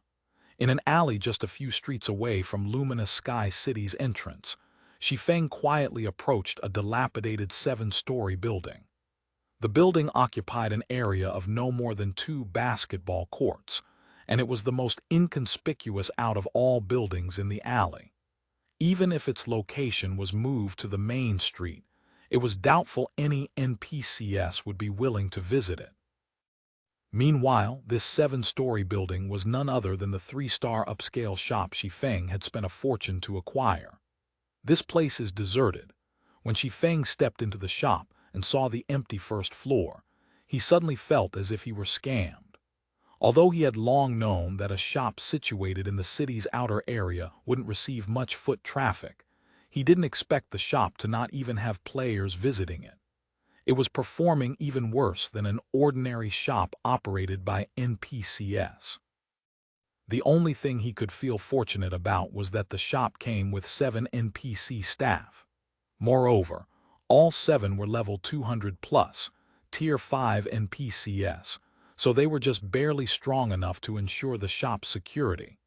In an alley just a few streets away from Luminous Sky City's entrance, Shi Feng quietly approached a dilapidated 7-story building. The building occupied an area of no more than 2 basketball courts, and it was the most inconspicuous out of all buildings in the alley. Even if its location was moved to the main street, it was doubtful any NPCs would be willing to visit it. Meanwhile, this 7-story building was none other than the 3-star upscale shop Shi Feng had spent a fortune to acquire. "This place is deserted." When Shi Feng stepped into the shop and saw the empty first floor, he suddenly felt as if he were scammed. Although he had long known that a shop situated in the city's outer area wouldn't receive much foot traffic, he didn't expect the shop to not even have players visiting it. It was performing even worse than an ordinary shop operated by NPCs. The only thing he could feel fortunate about was that the shop came with 7 NPC staff. Moreover, all 7 were level 200 plus, tier 5 NPCs, so they were just barely strong enough to ensure the shop's security.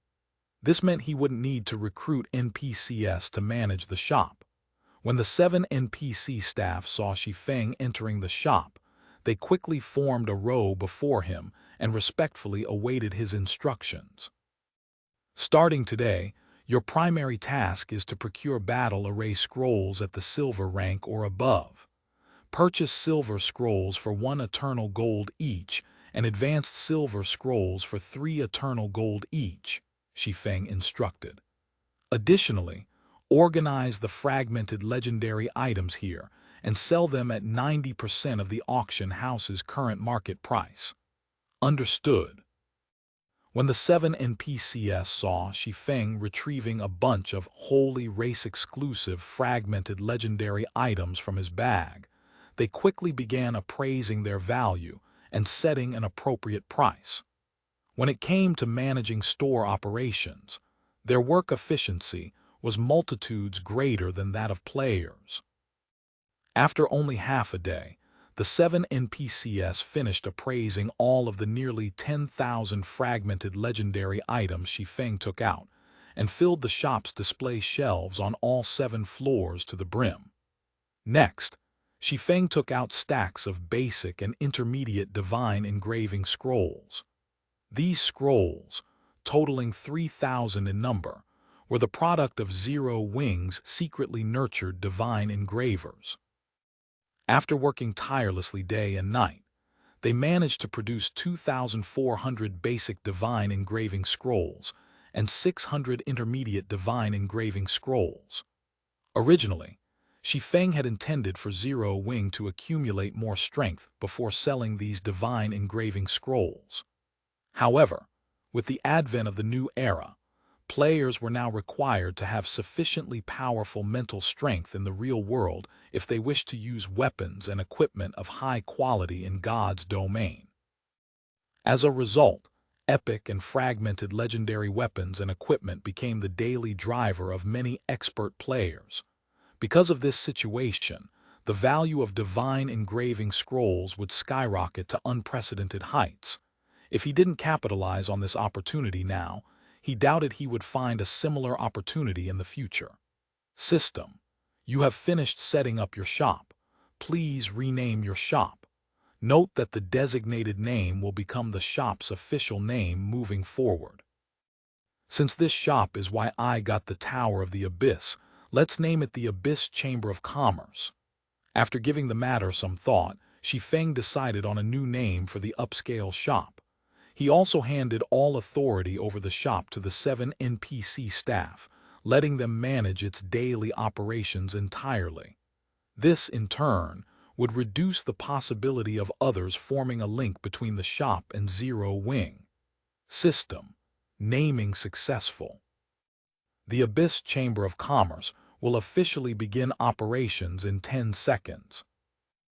This meant he wouldn't need to recruit NPCs to manage the shop. When the 7 NPC staff saw Shi Feng entering the shop, they quickly formed a row before him and respectfully awaited his instructions. Starting today, your primary task is to procure battle array scrolls at the silver rank or above. Purchase silver scrolls for 1 eternal gold each and advanced silver scrolls for 3 eternal gold each, Shi Feng instructed. Additionally, organize the fragmented legendary items here and sell them at 90% of the auction house's current market price. Understood. When the 7 NPCs saw Shi Feng retrieving a bunch of wholly race-exclusive fragmented legendary items from his bag, they quickly began appraising their value and setting an appropriate price. When it came to managing store operations, their work efficiency was multitudes greater than that of players. After only half a day, the 7 NPCs finished appraising all of the nearly 10,000 fragmented legendary items Shi Feng took out and filled the shop's display shelves on all 7 floors to the brim. Next, Shi Feng took out stacks of basic and intermediate divine engraving scrolls. These scrolls, totaling 3,000 in number, were the product of Zero Wing's secretly nurtured divine engravers. After working tirelessly day and night, they managed to produce 2,400 basic divine engraving scrolls and 600 intermediate divine engraving scrolls. Originally, Shi Feng had intended for Zero Wing to accumulate more strength before selling these divine engraving scrolls. However, with the advent of the new era, players were now required to have sufficiently powerful mental strength in the real world if they wished to use weapons and equipment of high quality in God's domain. As a result, epic and fragmented legendary weapons and equipment became the daily driver of many expert players. Because of this situation, the value of divine engraving scrolls would skyrocket to unprecedented heights. If he didn't capitalize on this opportunity now, he doubted he would find a similar opportunity in the future. System: you have finished setting up your shop. Please rename your shop. Note that the designated name will become the shop's official name moving forward. Since this shop is why I got the Tower of the Abyss, let's name it the Abyss Chamber of Commerce. After giving the matter some thought, Shi Feng decided on a new name for the upscale shop. He also handed all authority over the shop to the 7 NPC staff, letting them manage its daily operations entirely. This, in turn, would reduce the possibility of others forming a link between the shop and Zero Wing. System: naming successful. The Abyss Chamber of Commerce will officially begin operations in 10 seconds.